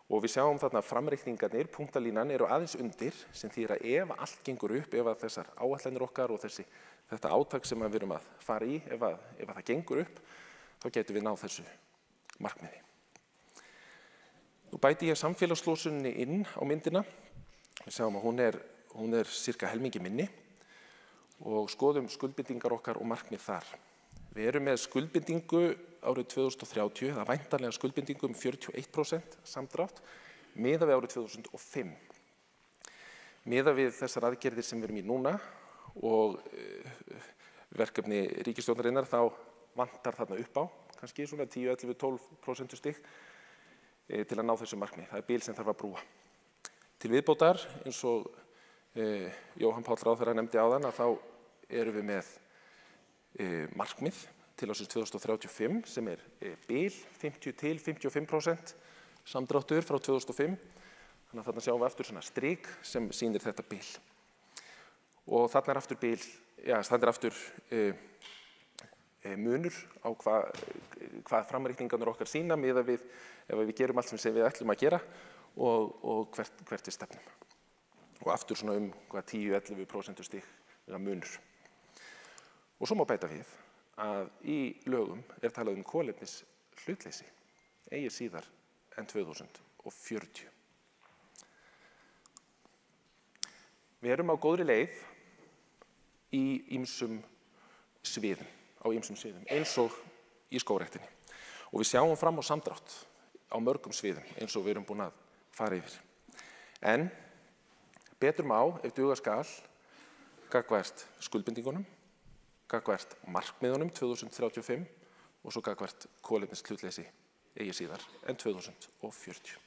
Og við sjáum þarna framreikningarnir, punktalínan eru aðeins undir, sem þýðir að ef allt gengur upp, ef að þessar áætlanir okkar og þetta átak sem við erum að fara í, ef að það gengur upp, þá getum við náð þessu markmiði. Nú bæti ég samfélagslosuninni inn á myndina. Við sjáum að hún er cirka helmingi minni og skoðum skuldbindingar okkar og markmið þar. Við erum með skuldbindingu árið 2030, það væntanlega skuldbindingu 41% samdrátt, miðað við árið 2005. Miðað við þessar aðgerðir sem við erum í núna og verkefni ríkisstjórnarinnar, þá vantar þarna upp á, kannski svona 10, 11, 12% stig til að ná þessu markmið. Það er bil sem þarf að brúa. Til viðbótar, eins og Jóhann Páll ráðherra nefndi áðan, að þá erum við með markmið til ársins 2035 sem er bil 50 til 55% samdráttur frá 2005. Þannig að þarna sjáum við aftur svona strik sem sýnir þetta bil. Og þarna er aftur bil, þarna er aftur munur á hvað framreikningarnir okkar sýna miðað við ef við gerum allt sem við ætlum að gera og hvert við stefnum. Og aftur svona 10-11% stig munur. Og svo má bæta við að í lögum er talað kolefnishlutleysi eigi síðar en 2040. Við erum á góðri leið í ýmsum sviðum, á ýmsum sviðum, eins og í skógræktinni. Og við sjáum fram á samdrátt á mörgum sviðum, eins og við erum búin að fara yfir. En betur má ef duga skal gagnvart skuldbindingunum, gagnvart markmiðunum 2035 og svo gagnvart kolefnishlutleysi eigi síðar en 2040.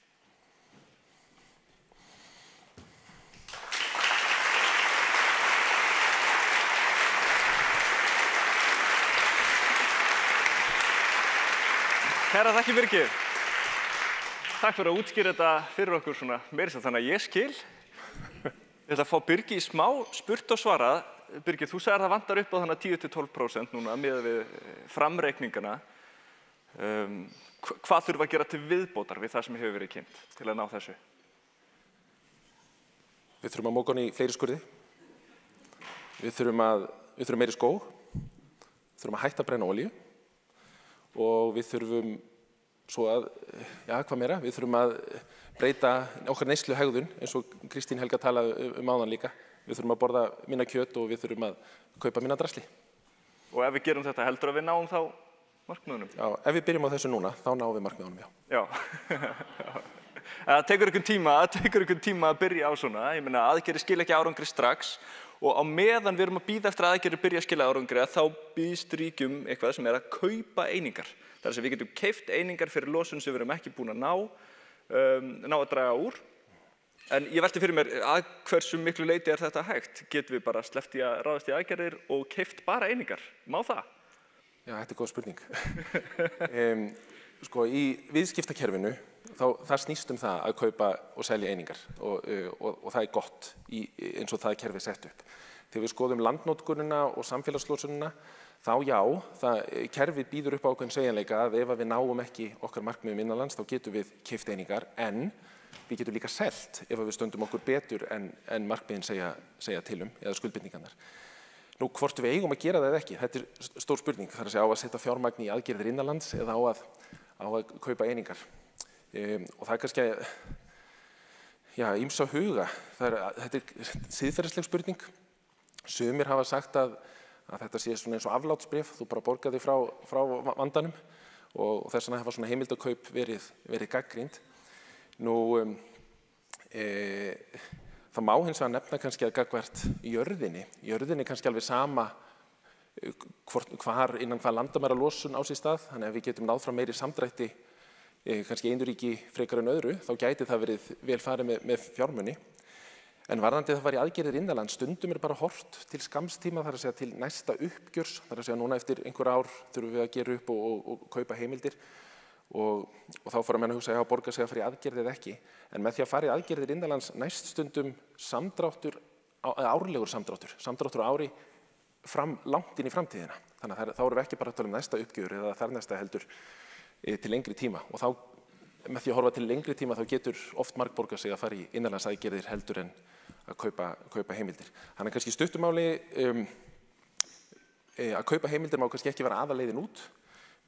Kæra þakki Birgir. Takk fyrir að útskýra þetta fyrir okkur svona meira sem þannig að ég skil. Ég ætla að fá Birgi í smá spurt og svarað. Birgir, þú sagðir að það vantar upp á þannig 10–12% núna miðað við framreikningana. Hvað þurfa að gera til viðbótar við það sem hefur verið kynnt til að ná þessu? Við þurfum að móka hann í fleiri skurði. Við þurfum meiri skóg. Við þurfum að hætta að brenna olíu. Og við þurfum svo að, hvað meira, við þurfum að breyta okkar neysluhegðun eins og Kristín Helga talaði áðan líka. Við þurfum að borða minna kjöt og við þurfum að kaupa minna drasli. Og ef við gerum þetta, heldur að við náum þá markmiðunum? Já, ef við byrjum á þessu núna, þá náum við markmiðunum, já. Já. Það tekur einhvern tíma að byrja á svona. Ég meina, aðgerðir skila ekki árangri strax. Og á meðan við erum að bíða eftir aðgerðir byrja að skila árangri, þá býðst ríkjum eitthvað sem að kaupa einingar. Það að við getum keypt einingar fyrir losun sem við erum ekki búin að ná að draga úr. En ég velti fyrir mér, að hversu miklu leyti er þetta hægt? Getum við bara sleppt í að ráðast í aðgerðir og keypt bara einingar? Má það? Já, þetta er góð spurning. Sko, í viðskiptakerfinu, það snýst það að kaupa og selja einingar og það er gott eins og það er kerfið sett upp. Þegar við skoðum landnotkunina og samfélagslosunina, þá já, kerfið býður upp á ákveðinn sveigjanleika að ef við náum ekki okkar markmiðum innanlands, þá getum við keypt einingar, en við getum líka selt ef við stöndum okkur betur en markmiðin segja til eða skuldbindingarnar. Nú, hvort við eigum að gera það eða ekki, þetta er stór spurning. Það er að segja á að setja fjármagn í aðgerðir innanlands eða á að kaupa einingar. Og það er kannski ýmsa huga. Þetta er siðferðisleg spurning. Sumir hafa sagt að þetta sé svona eins og aflátsbréf, þú bara borgar þig frá vandanum og þess vegna hafa svona heimildakaup verið gagnrýnd. Nú, það má hins vegar nefna kannski að gagnvart jörðinni kannski alveg sama innan hvað landamæra losun á sér stað, þannig að við getum náð fram meiri samdrætti kannski einu ríki frekar en öðru, þá gæti það verið vel farið með fjármuni. En varðandi það var í aðgerðir innanlands, stundum er bara horft til skamstíma, það er að segja til næsta uppgjörs, það er að segja núna eftir einhver ár þurfum við að gera upp og kaupa heimildir og þá fór að menna að hugsa að borga sig að fara í aðgerðir eða ekki. En með því að fara í aðgerðir innanlands næst stundum árlegur samdráttur á ári langt inn í framtíðina. Þannig að þá erum við ekki bara að tala næsta uppgjör eða þar næsta heldur til lengri tíma og þá með því að horfa til lengri tíma þá getur oft margborgað sig að fara í innanlandsaðgerðir heldur en að kaupa heimildir. Þannig kannski stuttumáli að kaupa heimildir má kannski ekki vera aðaleiðin út.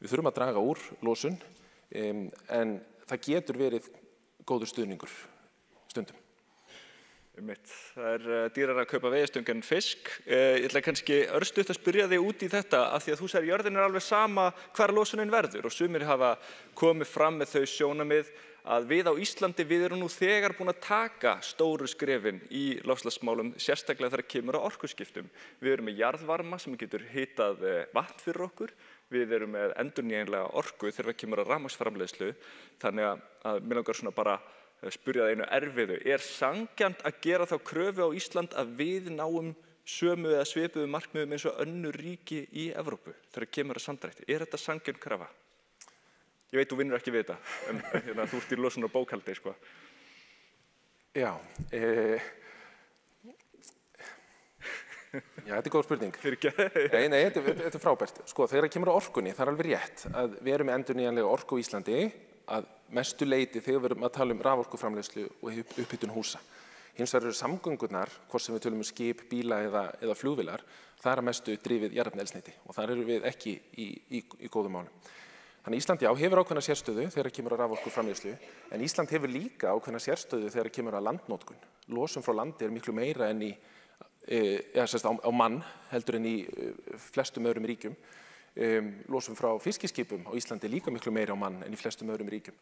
Við þurfum að draga úr losun en það getur verið góður stuðningur stundum. Það er dýrara að kaupa veiðistöng en fisk. Ég ætla kannski örstutt að spyrja þig út í þetta af því að þú segir að jörðin er alveg sama hvar losunin verður og sumir hafa komið fram með þau sjónarmið að við á Íslandi við erum nú þegar búin að taka stóru skrefin í loftslagsmálum, sérstaklega þegar kemur á orkuskiptum. Við erum með jarðvarma sem getur hitað vatn fyrir okkur. Við erum með endurnýjanlega orku þegar kemur á rafmagnsframleiðslu. Þannig að mig langar svona bara spyrja það einu erfiðu. Er sanngjarnt að gera þá kröfu á Ísland að við náum sömu eða svipuðu markmiðum eins og önnur ríki í Evrópu þegar kemur að samdrætti? Er þetta sanngjarn krafa? Ég veit þú vinnur ekki við þetta, en þú ert í losun og bókhaldi, sko. Já, þetta er góð spurning. Nei, þetta er frábært. Sko, þegar það kemur á orkunni, það er alveg rétt að við erum með endurnýjanlega orku í Íslandi að mestu leyti þegar við erum að tala raforkuframleiðslu og upphitun húsa. Hins vegar eru samgöngurnar, hvort sem við tölum skip, bíla eða flugvélar, það er að mestu drifið jarðefnaeldsneyti og þar eru við ekki í góðum málum. Þannig Ísland hefur ákveðna sérstöðu þegar kemur að raforkuframleiðslu, en Ísland hefur líka ákveðna sérstöðu þegar kemur að landnotkun. Losun frá landi er miklu meira en á mann heldur en í flestum öðrum ríkjum. Losun frá fiskiskipum á Íslandi er líka miklu meiri á mann en í flestum öðrum ríkjum.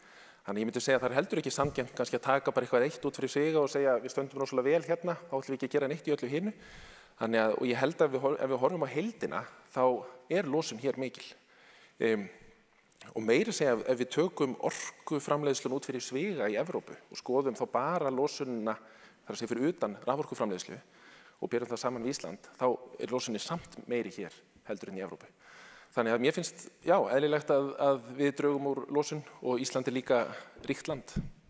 Þannig ég myndi segja að það er heldur ekki sanngjarnt kannski að taka bara eitthvað eitt út fyrir sig og segja við stöndum rosalega vel hérna, þá ætlum við ekki að gera neitt í öllu hinu. Þannig að, og ég held að ef við horfum á heildina, þá er losun hér mikil. Og meiri segja ef við tökum orkuframleiðslun út fyrir sviga í Evrópu og skoðum þá bara losunina, þar að segja fyrir utan raforkuframleiðslu og berum það saman við Ísland, þá er losunin samt meiri hér heldur en í Evrópu. Þannig að mér finnst, eðlilegt að við draugum úr losun og Ísland er líka ríkt land.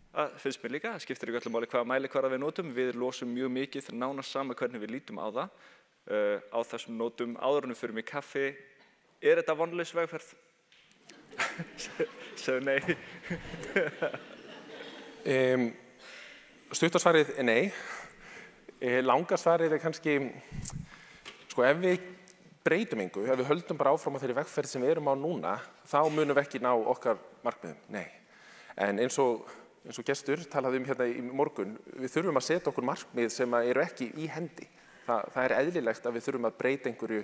Það finnst mér líka, það skiptir ekki öllu máli hvaða mælikvarða við notum. Við losum mjög mikið, nánast sama hvernig við lítum á það. Á þessum nótum, áður en við förum í kaffi, er þetta vonlaus vegferð? Segðu nei. Stutta svarið er nei. Langa svarið er kannski, ef við breytum engu, ef við höldum bara áfram á þeirri vegferð sem við erum á núna, þá munum við ekki ná okkar markmiðum, nei. En eins og gestur talaði hérna í morgun, við þurfum að setja okkur markmið sem eru ekki í hendi. Það er eðlilegt að við þurfum að breyta einhverju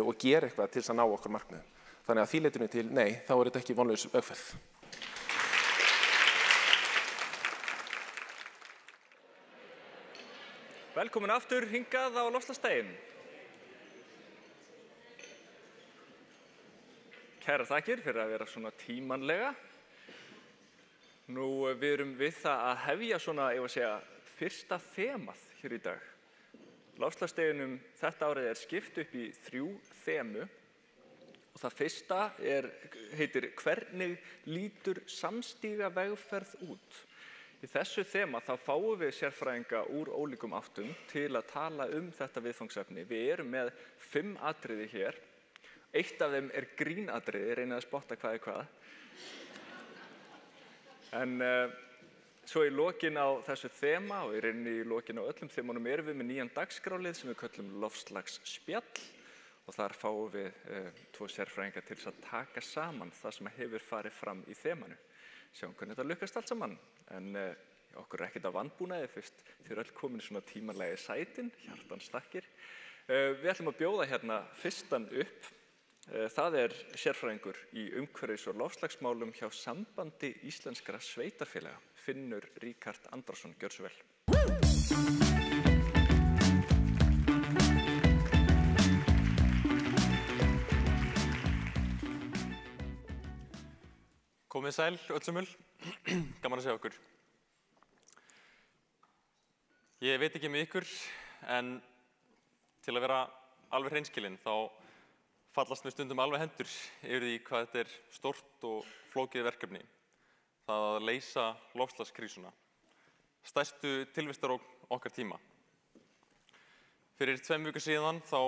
og gera eitthvað til þess að ná okkar markmiðum. Þannig að því leytinu til, nei, þá er þetta ekki vonlaus vegferð. Velkomin aftur hingað á Loftslagsdaginn. Kærar þakkir fyrir að vera svona tímanlega. Nú, við erum við það að hefja svona, fyrsta þemað hér í dag. Loftslagsdeginum þetta árið er skipt upp í 3 þemu og það fyrsta heitir Hvernig lítur samstíga vegferð út? Í þessu þema þá fáum við sérfræðinga úr ólíkum áttum til að tala þetta viðfangsefni. Við erum með 5 atriði hér. Eitt af þeim er grínatriði, reynið að spotta hvað er hvað. En svo í lokin á þessu þema og í rauninni í lokin á öllum þemunum erum við með nýjan dagskrálið sem við köllum loftslagsspjall og þar fáum við 2 sérfræðinga til þess að taka saman það sem hefur farið fram í þemanu. Sjáum hvernig þetta lukkast allt saman. En okkur er ekkert að vanbúnaði fyrst. Þið eru öll komin í svona tímanlega sætin, hjartans þakkir. Við ætlum að bjóða hérna fyrstan upp. Það er sérfræðingur í umhverfis- og loftslagsmálum hjá Sambandi íslenskra sveitarfélaga, Finnur Ríkharð Andrason. Gjörðu svo vel. Komið sæl, öllsumul. Gaman að sjá okkur. Ég veit ekki með ykkur, en til að vera alveg hreinskilinn, þá fallast mér stundum alveg hendur yfir því hvað þetta er stórt og flókið verkefni. Það að leysa loftslagskrísuna. Stærstu tilvistarógn okkar tíma. Fyrir 2 vikur síðan þá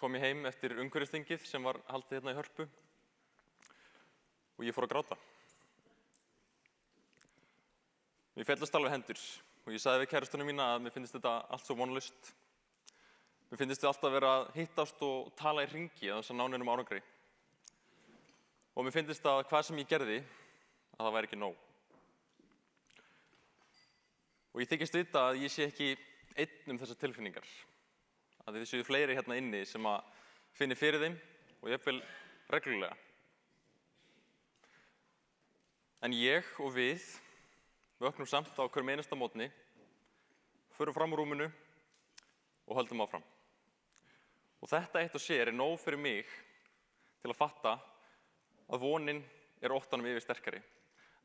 kom ég heim eftir umhverfisþingið sem var haldið hérna í Hörpu og ég fór að gráta. Mér féllust alveg hendur og ég sagði við kærustunum mína að mér finnst þetta allt svo vonlaust. Mér finnst við alltaf vera að hittast og tala í hringi að þess að ná neinum árangri. Og mér finnst að hvað sem ég gerði, að það væri ekki nóg. Og ég þykist vita að ég sé ekki einn þessar tilfinningar. Að þið séu fleiri hérna inni sem að finni fyrir þeim og jafnvel reglulega. En ég og við vöknum samt á hverjum einasta mótni, förum fram úr rúminu og höldum áfram. Og þetta eitt og sér er nóg fyrir mig til að fatta að vonin er óttanum yfir sterkari.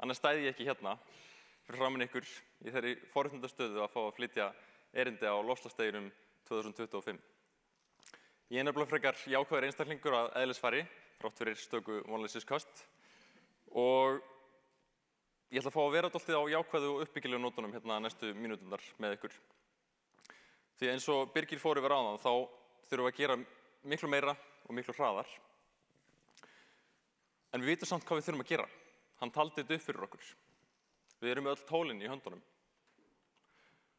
Annars stæði ég ekki hérna fyrir framan ykkur í þeirri forréttindastöðu að fá að flytja erindi á loftslagsdeginum 2025. Ég er nefnilega frekar jákvæður einstaklingur að eðlisfari, þrátt fyrir stöku vonleysiskost. Og ég ætla að fá að vera dálítið á jákvæðu og uppbyggilegu nótunum hérna næstu mínúturnar með ykkur. Því eins og Birgir fór yfir áðan þá þurfum við að gera miklu meira og miklu hraðar. En við vitum samt hvað við þurfum að gera. Hann taldi þetta upp fyrir okkur. Við erum með öll tólin í höndunum.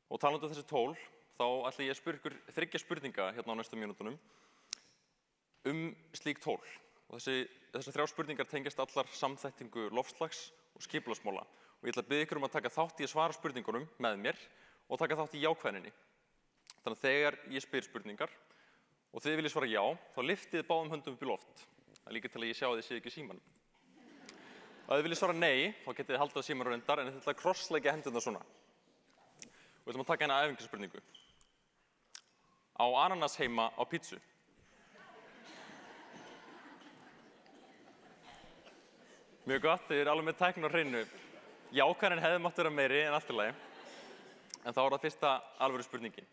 Og talandi þessi tól, þá ætla ég að spyrja ykkur 3 spurninga hérna á næstu mínútunum slík tól. Og þessar 3 spurningar tengjast allar samþættingu loftslags og skipulagsmála. Og ég ætla að biðja ykkur að taka þátt í að svara spurningunum með mér og taka þátt í jákvæðninni. Þannig að þegar ég spyr spurningar og þið viljið svara já, þá lyftið báðum höndum upp í loft. Það er líka til að ég sjá þið séu ekki í símanum. Ef þið viljið svara nei, þá getið þið haldið á símanum reyndar, en þið ætla að krossleggja hendurnar svona. Og við ætlum að taka hérna æfingarspurningu. Á ananas heima á pítsu? Mjög gott, þið eru alveg með tæknin á hreinu. Jákvæðnin hefði mátt vera meiri en allt í lagi. En þá er það fyrsta alvöru spurningin.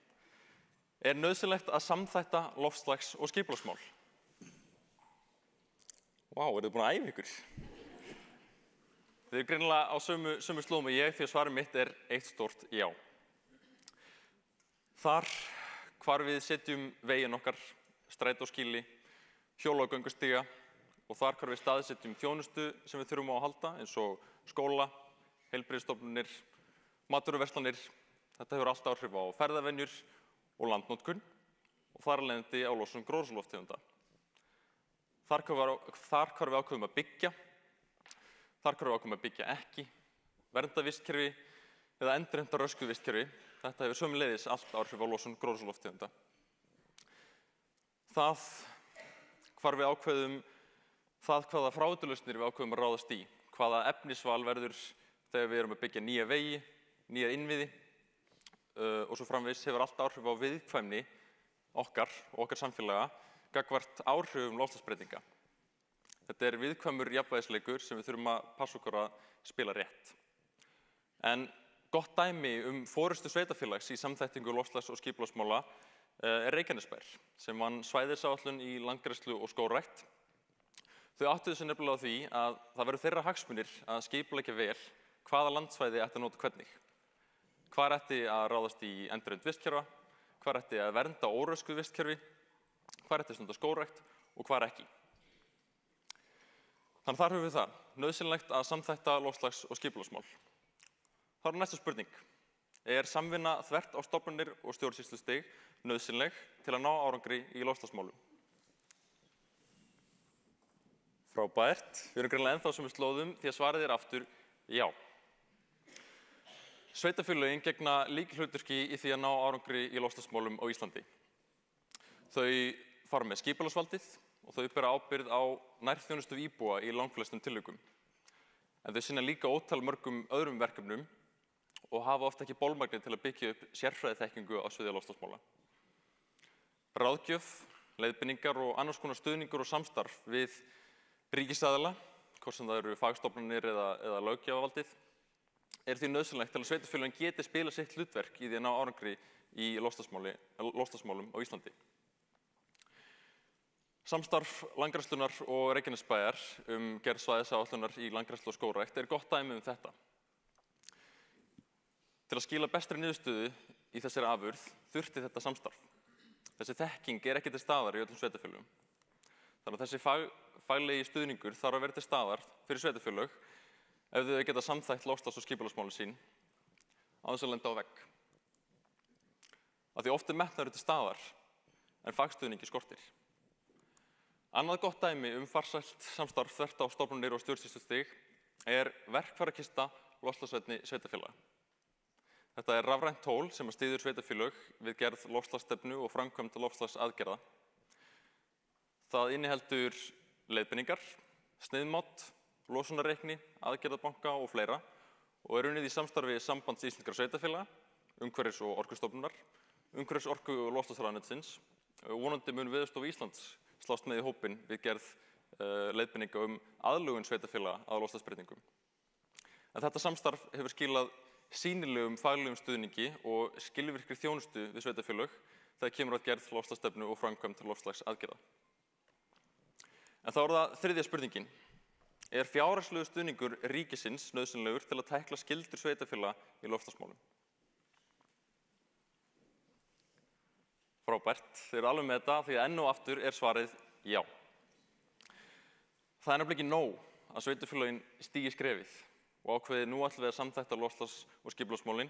Er nauðsynlegt að samþætta loftslags- og skipulagsmál? Vá, eru þið búin að æfa ykkur? Þið eru greinilega á sömu slóðum og ég, því að svarið mitt er eitt stórt já. Þar hvar við setjum veginn okkar, strætóskýli, hjóla- og göngustíga, og þar hvar við staðsetjum þjónustu sem við þurfum á að halda, eins og skóla, heilbrigðisstofnanir, matvöruverslanir. Þetta hefur allt áhrif á ferðavenjur og landnotkun og þar af leiðandi á losun gróðurhúsalofttegunda. Þar hvar við ákveðum að byggja, þar hvar við ákveðum að byggja ekki, vernda vistkerfi eða endurheimta röskuð vistkerfi. Þetta hefur sömuleiðis allt áhrif á losun gróðurhúsalofttegunda. Það hvar við ákveðum hvaða fráveiturlausnir við ákveðum að ráðast í, hvaða efnisval verður þegar við erum að byggja nýja vegi, nýja innviði og svo framvegis hefur allt áhrif á viðkvæmni okkar og okkar samfélaga gagnvart áhrifum loftslagsbreytinga. Þetta er viðkvæmur jafnvægisleikur sem við þurfum að passa okkur að spila rétt. En gott dæmi forystu sveitarfélags í samþættingu loftslags- og skipulagsmála er Reykjanesbær sem vann svæðisáætlun í landgræðslu og skógrækt. Þau áttuðu sig nefnilega á því að það verður þeirra hagsmunir að skipuleggja vel hvaða landsvæði ætti að nota hvernig. Hvar ætti að ráðast í endurheimt vistkerfa, hvar ætti að vernda óröskuð vistkerfi, hvar ætti að stunda skógrækt og hvar ekki. Þannig þar höfum við það, nauðsynlegt að samþætta loftslags- og skipulagsmál. Þá er næsta spurning. Er samvinna þvert á stofnanir og stjórnsýslustig nauðsynleg til að ná árangri í loftslagsmálum? Frábært. Við erum greinilega ennþá sömu slóðum því að svarið er aftur já. Sveitarfélögin gegna lykilhlutverki í því að ná árangri í loftslagsmálum á Íslandi. Þau fara með skipulagsvaldið og þau bera ábyrgð á nærþjónustu íbúa í langflestum tilvikum. En þau sinna líka ótal mörgum öðrum verkefnum og hafa oft ekki bolmagni til að byggja upp sérfræðiþekkingu á sviði loftslagsmála. Ráðgjöf, leiðbeiningar og annars konar stuðningur og samstarf við ríkisaðila, hvort sem það eru fagstofnanir eða löggjafavaldið, er því nauðsynlegt til að sveitarfélögin geti spila sitt hlutverk í því að ná árangri í loftslagsmálum á Íslandi. Samstarf Landgræðslunnar og Reykjanesbæjar gerð svæðisáætlunar í landgræðslu og skógrækt er gott dæmi þetta. Til að skila bestri niðurstöðu í þessari afurð þurfti þetta samstarf. Þessi þekking er ekki til staðar í öllum sveitarfélögum. Þannig að þessi faglegi stuðningur þarf að vera til staðar fyrir sveitarfélög ef þau geta samþætt loftslags- og skipulagsmálin sín á þess að lenda á vegg. Af því oft metnaður til staðar en fagstuðningi skortir. Annað gott dæmi farsælt samstarf þvert á stofnanir og stjórnsýslustig er verkfærakista loftslagsvænni sveitarfélaga. Þetta er rafrænt tól sem styður sveitarfélög við gerð loftslagsstefnu og framkvæmd loftslagsaðgerða. Það inniheldur leiðbeiningar, sniðmátt, losunarreikni, aðgerðabanka og fleira og er unnið í samstarfi Sambands íslenskra sveitarfélaga, Umhverfis- og orkustofnunar, Umhverfis-, orku- og loftslagsráðuneytisins. Vonandi mun Veðurstofa Íslands slást með í hópinn við gerð leiðbeininga aðlögun sveitarfélaga að loftslagsbreytingum. En þetta samstarf hefur skilað sýnilegum faglegum stuðningi og skilvirkri þjónustu við sveitarfélög þegar kemur að gerð loftslagsstefnu og framkvæmd loftslagsaðgerða. En þá er það þriðja spurningin. Er fjárhagslegur stuðningur ríkisins nauðsynlegur til að tækla skyldur sveitarfélaga í loftslagsmálum? Frábært. Þið eru alveg með þetta því að enn og aftur er svarið já. Það er nefnilega ekki nóg að sveitarfélögin stígi skrefið og ákveði nú ætlum við að samþætta loftslags- og skipulagsmálin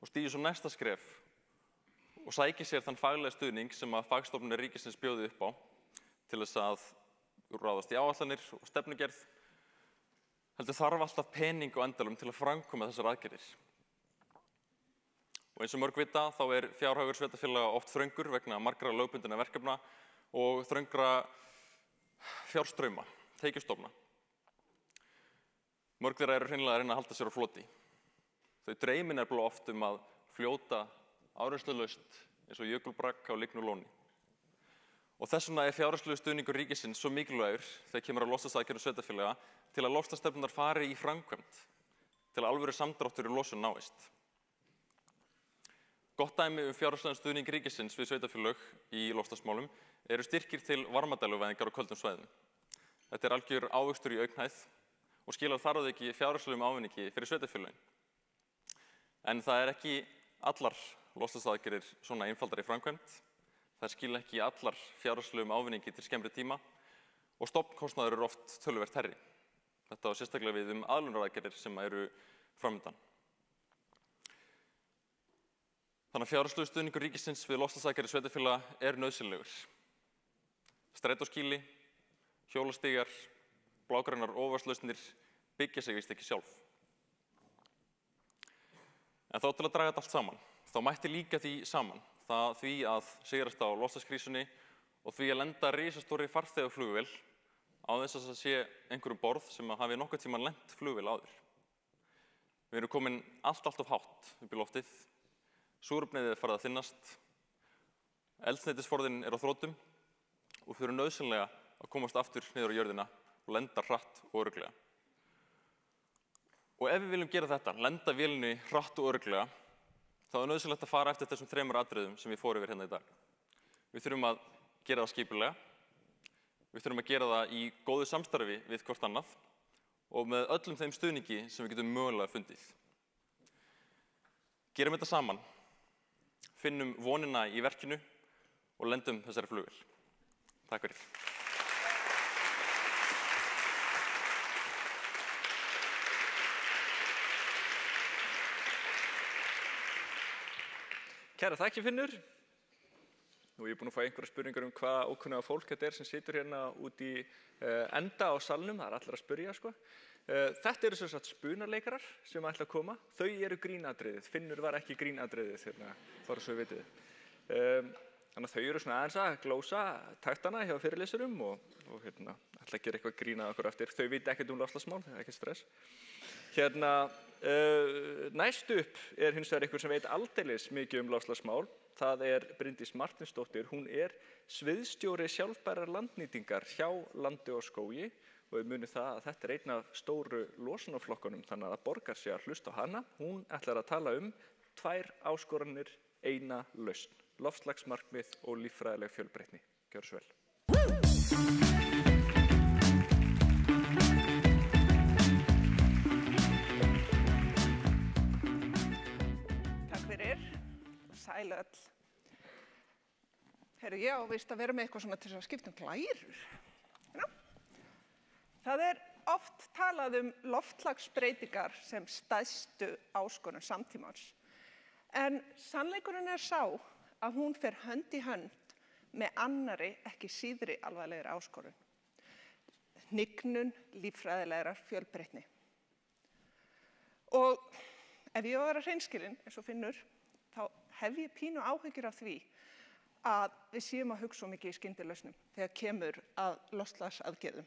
og stígi svo næsta skref og sæki sér þann faglega stuðning sem að fagstofnanir ríkisins bjóði upp á til þess að ráðast í áætlanir og stefnugerð. Heldur þarf alltaf pening á endalum til að framkvæma þessar aðgerðir. Og eins og mörg vita þá fjárhagur sveitarfélaga oft þröngur vegna margra lögbundinna verkefna og þröngra fjárstrauma, tekjustofna. Mörg þeirra hreinlega að reyna að halda sér á floti. Þau dreymi nefnilega oft að fljóta áreynslulaust eins og jökulbrakk á lygnu lóni. Og þess vegna fjárhagslegur stuðningur ríkisins svo mikilvægur þegar kemur að loftslagsaðgerðum sveitarfélaga til að loftslagsstefnurnar fari í framkvæmd, til að alvöru samdráttur í losun náist. Gott dæmi fjárhagslegan stuðning ríkisins við sveitarfélög í loftslagsmálum eru styrkir til varmadæluvæðingar á köldum svæðum. Þetta algjör ávöxtur í augnhæð og skilar þar að auki fjárhagslegum ávinningi fyrir sveitarfélögin. En það ekki allar loftslagsaðgerðir svona einfaldar í framkvæmd. Það skila ekki allar fjárhagslegum ávinningi til skemmri tíma og stofnkostnaður oft töluvert hærri. Þetta á sérstaklega við aðlögunaraðgerðir sem eru framundan. Þannig að fjárhagslegur stuðningur ríkisins við loftslagsaðgerðir sveitarfélaga nauðsynlegur. Strætóskýli, hjólastígar, blágrænar ofarslausnir byggja sig víst ekki sjálf. En þá til að draga þetta allt saman, þá mætti líka því saman því að sigrast á loftslagskrísunni og því að lenda risastóri farþegaflugvél á þess að það sé einhverjum borð sem hafi nokkuð tímann lent flugvél áður. Við erum komin allt of hátt upp í loftið, súrefnið farið að þynnast, eldsneytisforðinn á þrotum og við þurfum nauðsynlega að komast aftur niður á jörðina og lenda hratt og örugglega. Og ef við viljum gera þetta, lenda vélinni hratt og örugglega, þá nauðsynlegt að fara eftir þessum 3 atriðum sem ég fór yfir hérna í dag. Við þurfum að gera það skipulega, við þurfum að gera það í góðu samstarfi við hvort annað og með öllum þeim stuðningi sem við getum mögulega fundið. Gerum þetta saman, finnum vonina í verkinu og lendum þessari flugvél. Takk fyrir. Kæra þakki, Finnur. Nú ég búinn að fá einhverja spurningar hvað ókunnuga fólk þetta sem situr hérna út í enda á salnum. Það allir að spyrja, sko. Þetta eru sem sagt spunarleikarar sem ætla að koma. Þau eru grínatriðið. Finnur var ekki grínatriðið, bara svo við vitið. Þannig að þau eru svona aðeins að glósa taktana hjá fyrirlesurum og ætla að gera eitthvað grín að okkur eftir. Þau vita ekkert loftslagsmál, það ekkert stress. Næst upp hins vegar einhver sem veit aldeilis mikið loftslagsmál. Það Bryndís Martinsdóttir. Hún sviðsstjóri sjálfbærrar landnýtingar hjá Landi og skógi og við munum það að þetta einn af stóru losunarflokkunum þannig að það borgar sig að hlusta á hana. Hún ætlar að tala 2 áskoranir, 1 lausn. Loftslagsmarkmið og líffræðileg fjölbreytni. Gjörðu svo vel. Sæl öll. Heyrðu, ég á víst að vera með eitthvað svona til að skipta glærur. Það oft talað loftslagsbreytingar sem stærstu áskorun samtímans. En sannleikurinn sá að hún fer hönd í hönd með annarri ekki síðri alvarlegri áskorun. Hnignun líffræðilegrar fjölbreytni. Og ef ég á að vera hreinskilin, eins og Finnur, þá hef ég pínu áhyggjur af því að við séum að hugsa mikið í skyndilausnum þegar kemur að loftslagsaðgerðum.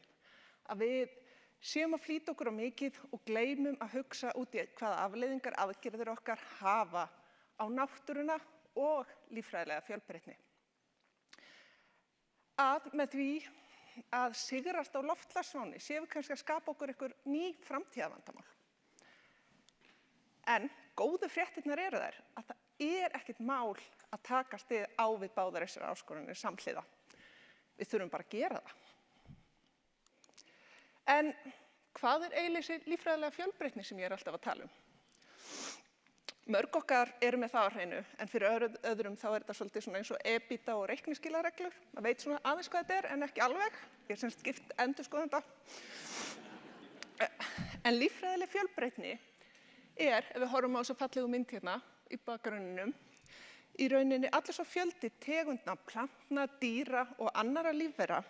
Að við séum að flýta okkur á mikið og gleymum að hugsa út í hvaða afleiðingar aðgerðir okkar hafa á náttúruna og líffræðilega fjölbreytni. Að með því að sigrast á loftslagsváni séum við kannski að skapa okkur einhver ný framtíðarvandamál. En góðu fréttirnar eru þær að það ekkert mál að takast á við báðar þessar áskorunir samhliða. Við þurfum bara að gera það. En hvað eiginlega þessi líffræðilega fjölbreytni sem ég alltaf að tala Mörg okkar eru með það á hreinu, en fyrir öðrum þá þetta svolítið svona eins og EBITDA og reikningsskilareglur. Það veit svona aðeins hvað þetta en ekki alveg. Ég sem skipt endurskoðanda. En líffræðileg fjölbreytni ef við horfum á þessa fallegu mynd hérna í bakgrunninum, í rauninni allir svo fjöldi tegundna, plantna, dýra og annarra lífvera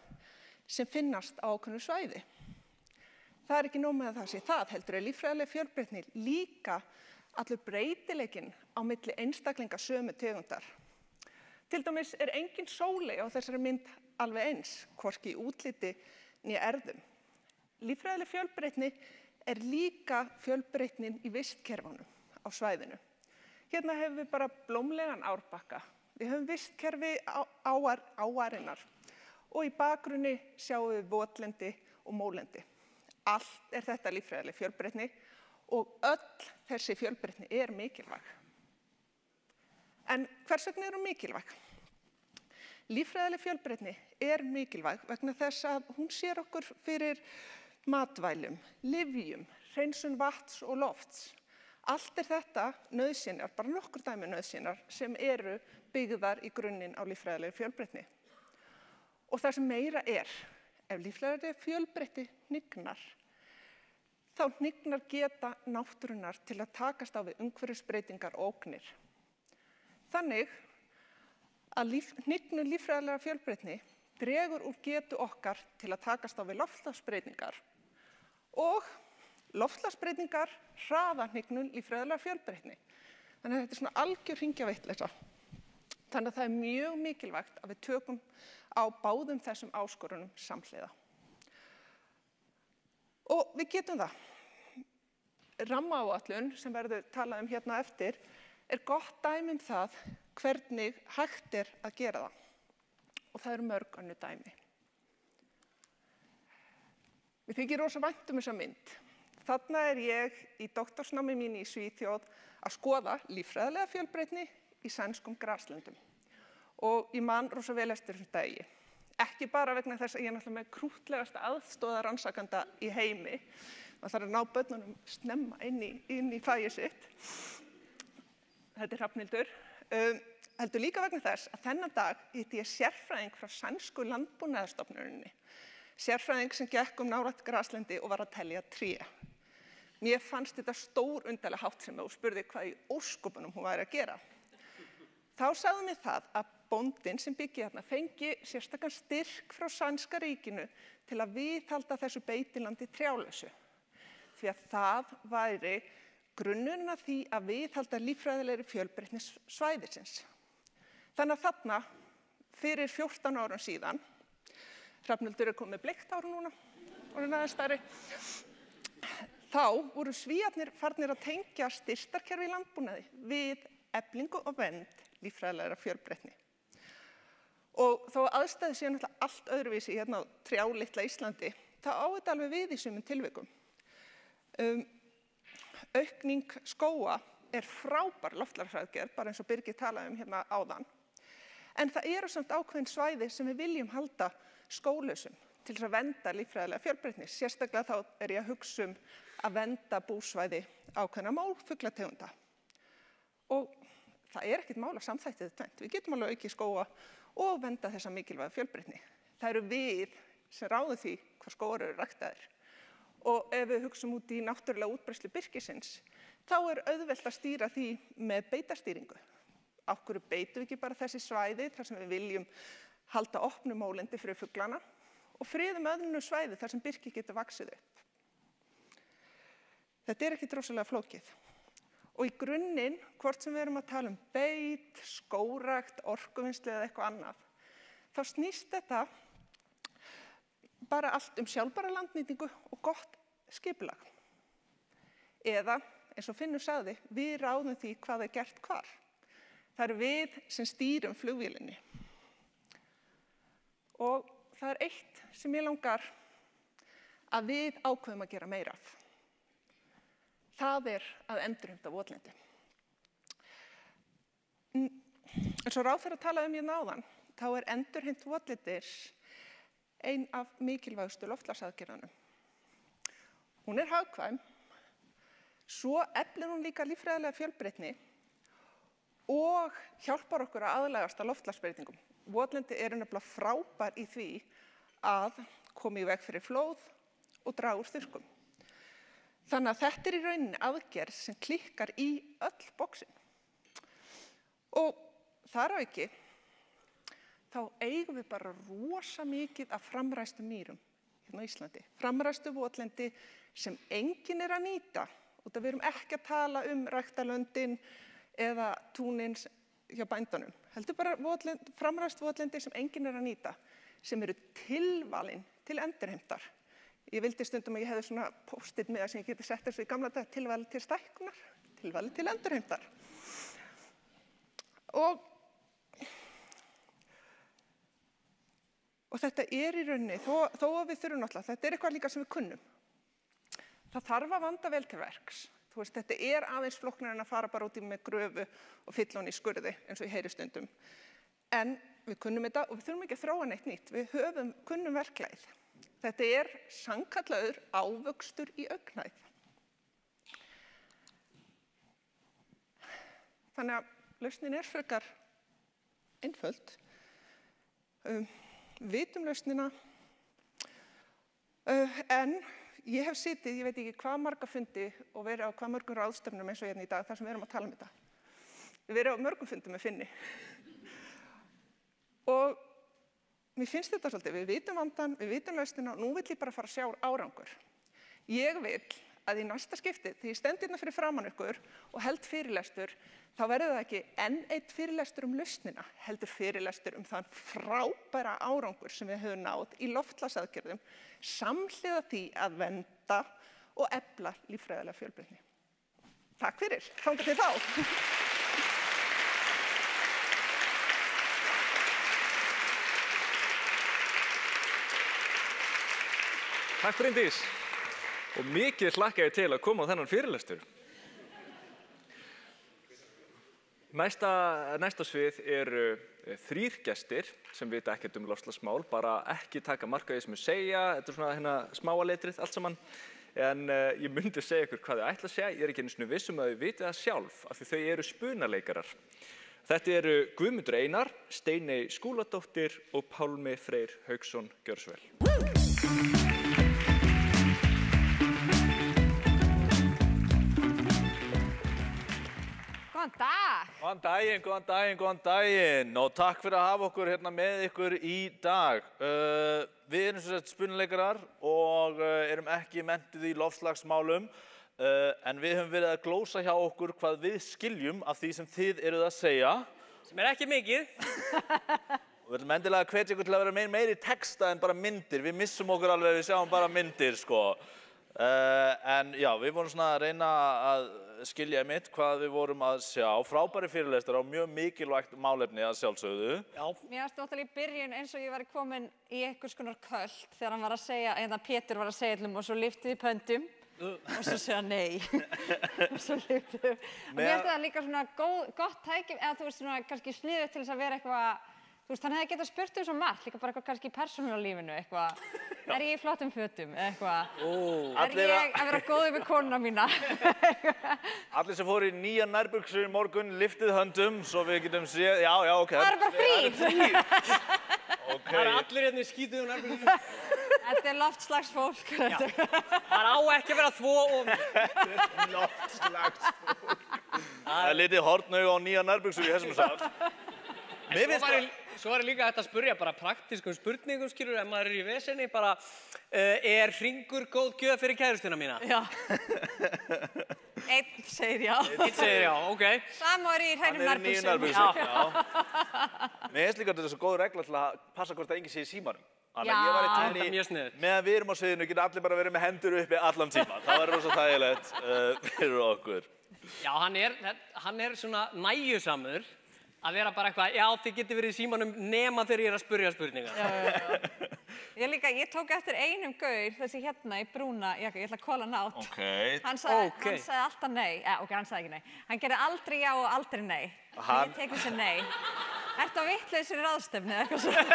sem finnast á ákveðnu svæði. Það ekki nóg með að það sé það, heldur líffræðileg fjölbreytni líka allur breytileikinn á milli einstaklinga sömu tegundar. Til dæmis engin Sóley á þessari mynd alveg eins, hvorki í útliti né erfðum. Líffræðileg fjölbreytni líka fjölbreytnin í vistkerfunum á svæðinu. Hérna hefur við bara blómlegan árbakka. Við höfum vistkerfi áarinnar og í bakgrunni sjáum við votlendi og mólendi. Allt þetta líffræðileg fjölbreytni og öll þessi fjölbreytni mikilvæg. En hvers vegna hún mikilvæg? Líffræðileg fjölbreytni mikilvæg vegna þess að hún sér okkur fyrir matvælum, lyfjum, hreinsun vatns og lofts. Allt þetta nauðsynjar, bara nokkur dæmi nauðsynjar, sem byggðar í grunninn á líffræðilegri fjölbreytni. Og það sem meira ef líffræðileg fjölbreytni hnignar, þá hnignar geta náttúrunnar til að takast á við umhverfisbreytingar og ógnir. Þannig að hnignun líffræðilegrar fjölbreytni dregur úr getu okkar til að takast á við loftslagsbreytingar og loftslagsbreytingar hraða hnignun líffræðilegrar fjölbreytni. Þannig að þetta svona algjör hringjavitleysa. Þannig að það mjög mikilvægt að við tökum á báðum þessum áskorunum samhliða. Og við getum það. Rammaáætlun sem verður talað hérna eftir gott dæmi það hvernig hægt að gera það. Og það mörg önnur dæmi. Mér þykir rosa vænt þessa mynd. Þarna ég í doktorsnámi mínu í Svíþjóð að skoða líffræðilega fjölbreytni í sænskum graslöndum. Og ég man rosa vel eftir þessum degi. Ekki bara vegna þess að ég náttúrulega með krúttlegasta aðstoðarrannsakanda í heimi. Maður þarf að ná börnunum snemma inn í fagið sitt. Þetta Hrafnhildur. Heldur líka vegna þess að þennan dag hitti ég sérfræðing frá sænsku landbúnaðarstofnuninni. Sérfræðing sem gekk nálægt graslendi og var að telja tré. Mér fannst þetta stórundarlega háttsemi og spurði hvað í ósköpunum hún væri að gera. Þá sagði mér það að bóndinn sem byggi þarna fengi sérstakan styrk frá sænska ríkinu til að viðhalda þessu beitilandi trjálausu. Því að það væri grunnurinn að því að viðhalda líffræðilegri fjölbreytni svæðisins. Þannig að þarna fyrir 14 árum síðan, Hrafnhildur komið bleikt hár núna, og aðeins stærri, þá voru Svíarnir farnir að tengja styrktarkerfi í landbúnaði við eflingu og vernd líffræðilegra fjölbreytni. Og þó að aðstæður séu náttúrulega allt öðruvísi hérna á trjálitla Íslandi, þá á þetta alveg við í sumum tilvikum. Aukning skóga frábær loftslagsaðgerð, bara eins og Birgir talaði hérna áðan. En það eru samt ákveðin svæði sem við viljum halda skólausum til þess að vernda líffræðilega fjölbreytni. Sérstaklega þá ég að hugsa að vernda búsvæði ákveðna málfuglategunda. Og það ekkert mál að samþætta þetta tvennt. Við getum alveg aukið skóga og vernda þessa mikilvæga fjölbreytni. Það eru við sem ráðum því hvað skógar eru ræktaðir. Og ef við hugsum út í náttúrulega útbreiðslu birkisins, þá auðvelt að stýra því með beitastýringu. Af hverju beitum við ekki bara þessi svæði þar sem við viljum halda opnu mólendi fyrir fuglana og friðum öðru svæði þar sem birki getur vaxið upp. Þetta ekkert rosalega flókið. Og í grunninn, hvort sem við erum að tala beit, skógrækt, orkuvinnslu eða eitthvað annað, þá snýst þetta bara allt sjálfbæra landnýtingu og gott skipulag. Eða, eins og Finnur sagði, við ráðum því hvað gert hvar. Það við sem stýrum flugvélinni. Og það eitt sem ég langar að við ákveðum að gera meira af. Það að endurheimta votlendi. Eins og ráðherra talaði hérna áðan, þá endurheimt votlendis ein af mikilvægustu loftslagsaðgerðunum. Hún hagkvæm, svo eflir hún líka líffræðilega fjölbreytni og hjálpar okkur að aðlagast að loftslagsbreytingum. Votlendi nefnilega frábær í því að koma í veg fyrir flóð og draga úr þurrkum. Þannig að þetta í rauninni aðgerð sem klikkar í öll boxin. Og þar á ekki, þá eigum við bara rosa mikið af framræstu mýrum hérna á Íslandi. Framræstu votlendi sem enginn að nýta og Út af við erum ekki að tala ræktarlöndin eða túnin hjá bændunum. Heldur bara framræst votlendi sem enginn að nýta, sem eru tilvalin til endurheimtar. Ég vildi stundum að ég hefði svona post-it miða sem ég geti sett þessu í gamla dag, tilvalin til stækkunar, tilvalin til endurheimtar. Og þetta í rauninni, þó að við þurfum náttúrulega, þetta eitthvað líka sem við kunnum. Það þarf að vanda vel til verks. Þú veist, þetta aðeins flóknara en að fara bara út í með gröfu og fylla hún í skurði, eins og ég heyri stundum. En við kunnum þetta og við þurfum ekki að þróa neitt nýtt. Við kunnum verklagið. Þetta sannkallaður ávöxtur í augnhæð. Þannig að lausnin frekar einföld. Vitum lausnina, en ég hef sitið, ég veit ekki hvað marga fundi og verið á hvað mörgum ráðstefnum eins og hérna í dag þar sem við erum að tala þetta. Við verið á mörgum fundum með Finni. Og mér finnst þetta svolítið, við vitum vandann, við vitum lausnina og nú vill ég bara fara að sjá árangur. Ég vil að í næsta skipti, þegar ég stend hérna fyrir framan ykkur og held fyrirlestur, þá verður það ekki enn eitt fyrirlestur lausnina, heldur fyrirlestur þann frábæra árangur sem við höfum náð í loftslagsaðgerðum, samhliða því að vernda og efla líffræðilega fjölbreytni. Takk fyrir, þangað til þá. Takk Bryndís. Og mikið hlakka ég til að koma á þennan fyrirlestur. Næsta svið eru 3 gestir sem vita ekkert loftslagsmál, bara ekki taka mark á því sem ég segja, þetta svona smáaletrið allt saman. En ég myndi segja ykkur hvað þau ætla að segja, ég ekki einu sinni viss að þau viti það sjálf, af því þau eru spunaleikarar. Þetta eru Guðmundur Einar, Steiney Skúladóttir og Pálmi Freyr Hauksson. Gjörðu svo vel. Góðan dag! Góðan daginn og takk fyrir að hafa okkur hérna með ykkur í dag. Við erum sem sagt spunaleikarar og erum ekki menntuð í loftslagsmálum en við höfum verið að glósa hjá okkur hvað við skiljum af því sem þið eruð að segja. Sem ekki mikið. Og við ætlum endilega að hvetja ykkur til að vera meiri texta en bara myndir. Við missum okkur alveg, við sjáum bara myndir sko. En já, við vorum svona að reyna að skilja hvað við vorum að sjá. Frábæri fyrirlestur á mjög mikilvægt málefni að sjálfsögðu. Já. Mér varst náttúrulega í byrjun eins og ég væri komin í einhvers konar köld þegar hann var að segja, Pétur var að segja og svo lyftið í pöndum og svo segja nei. Og svo lyftið. Og mér finnst það líka svona gott tæki, eða þú veist svona kannski sniðugt til þess að vera eitthvað. Þú veist, hann hefði getað spurt svo margt, líka bara eitthvað kannski í persónulífinu, eitthvað. Er ég í flottum fötum, eitthvað. Er ég að vera góð með konuna mína? Allir sem fóru í nýjar nærbuxur í morgun, lyftið höndum, svo við getum séð, já, ok. Það bara þrír. Það allir hérna í skítuðum nærbuxum. Þetta loftslagsfólk. Það á ekki að vera þvo og... Loftslagsfólk. Það litið hortnauga á nýjar nærbuxur í þessum sal. Svo var líka hægt að spurja bara praktískum spurningum, skilur, ef maður í vesenni, bara, hringur góð gjöf fyrir kærustuna mína? Já. Einn segir já. Einn segir já, ok. Samar í hreinum nærbuxum. Já. Mér finnst líka þetta svo góð regla til að passa hvort það enginn sé í símanum. Já, þetta er mjög sniðugt. Meðan við erum á sviðinu geta allir bara verið með hendur uppi allan tíma. Það var rosa þægilegt fyrir okkur. Já, hann er svona nægjusamur. Að vera bara eitthvað, já þið getur verið í símanum nema þegar ég er að spyrja spurningar. Ég tók eftir einum gaur, þessi hérna í brúna, ég ætla að kóla nátt. Ok. Hann sagði alltaf nei, hann sagði ekki nei. Hann gerði aldrei já og aldrei nei. Ég tek þessi nei. Ertu á vitlausri ráðstefnu eða eitthvað svona?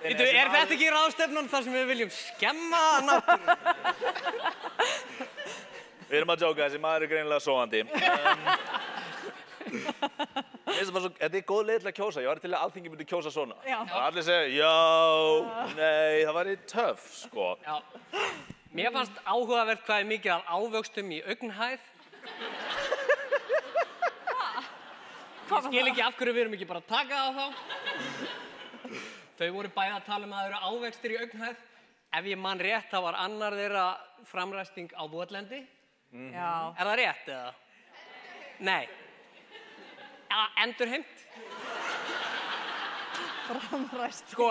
Er þetta ekki ráðstefnan þar sem við viljum skemma náttúruna? Við erum að djóka, þessi maður greinilega sofandi. Þetta góð leið til að kjósa, ég var til að Alþingi myndi kjósa svona. Allir segja, já, nei, það væri töff, sko. Já. Mér fannst áhugavert hvað mikið af ávöxtum í augnhæð. Ég skil ekki af hverju við erum ekki bara að taka það á þá. Þau voru bæði að tala að það eru ávextir í augnhæð. ef ég man rétt, þá var annar þeirra framræsting á votlendi. Já. Er það rétt eða? Nei. Endurheimt? Framræst. Sko,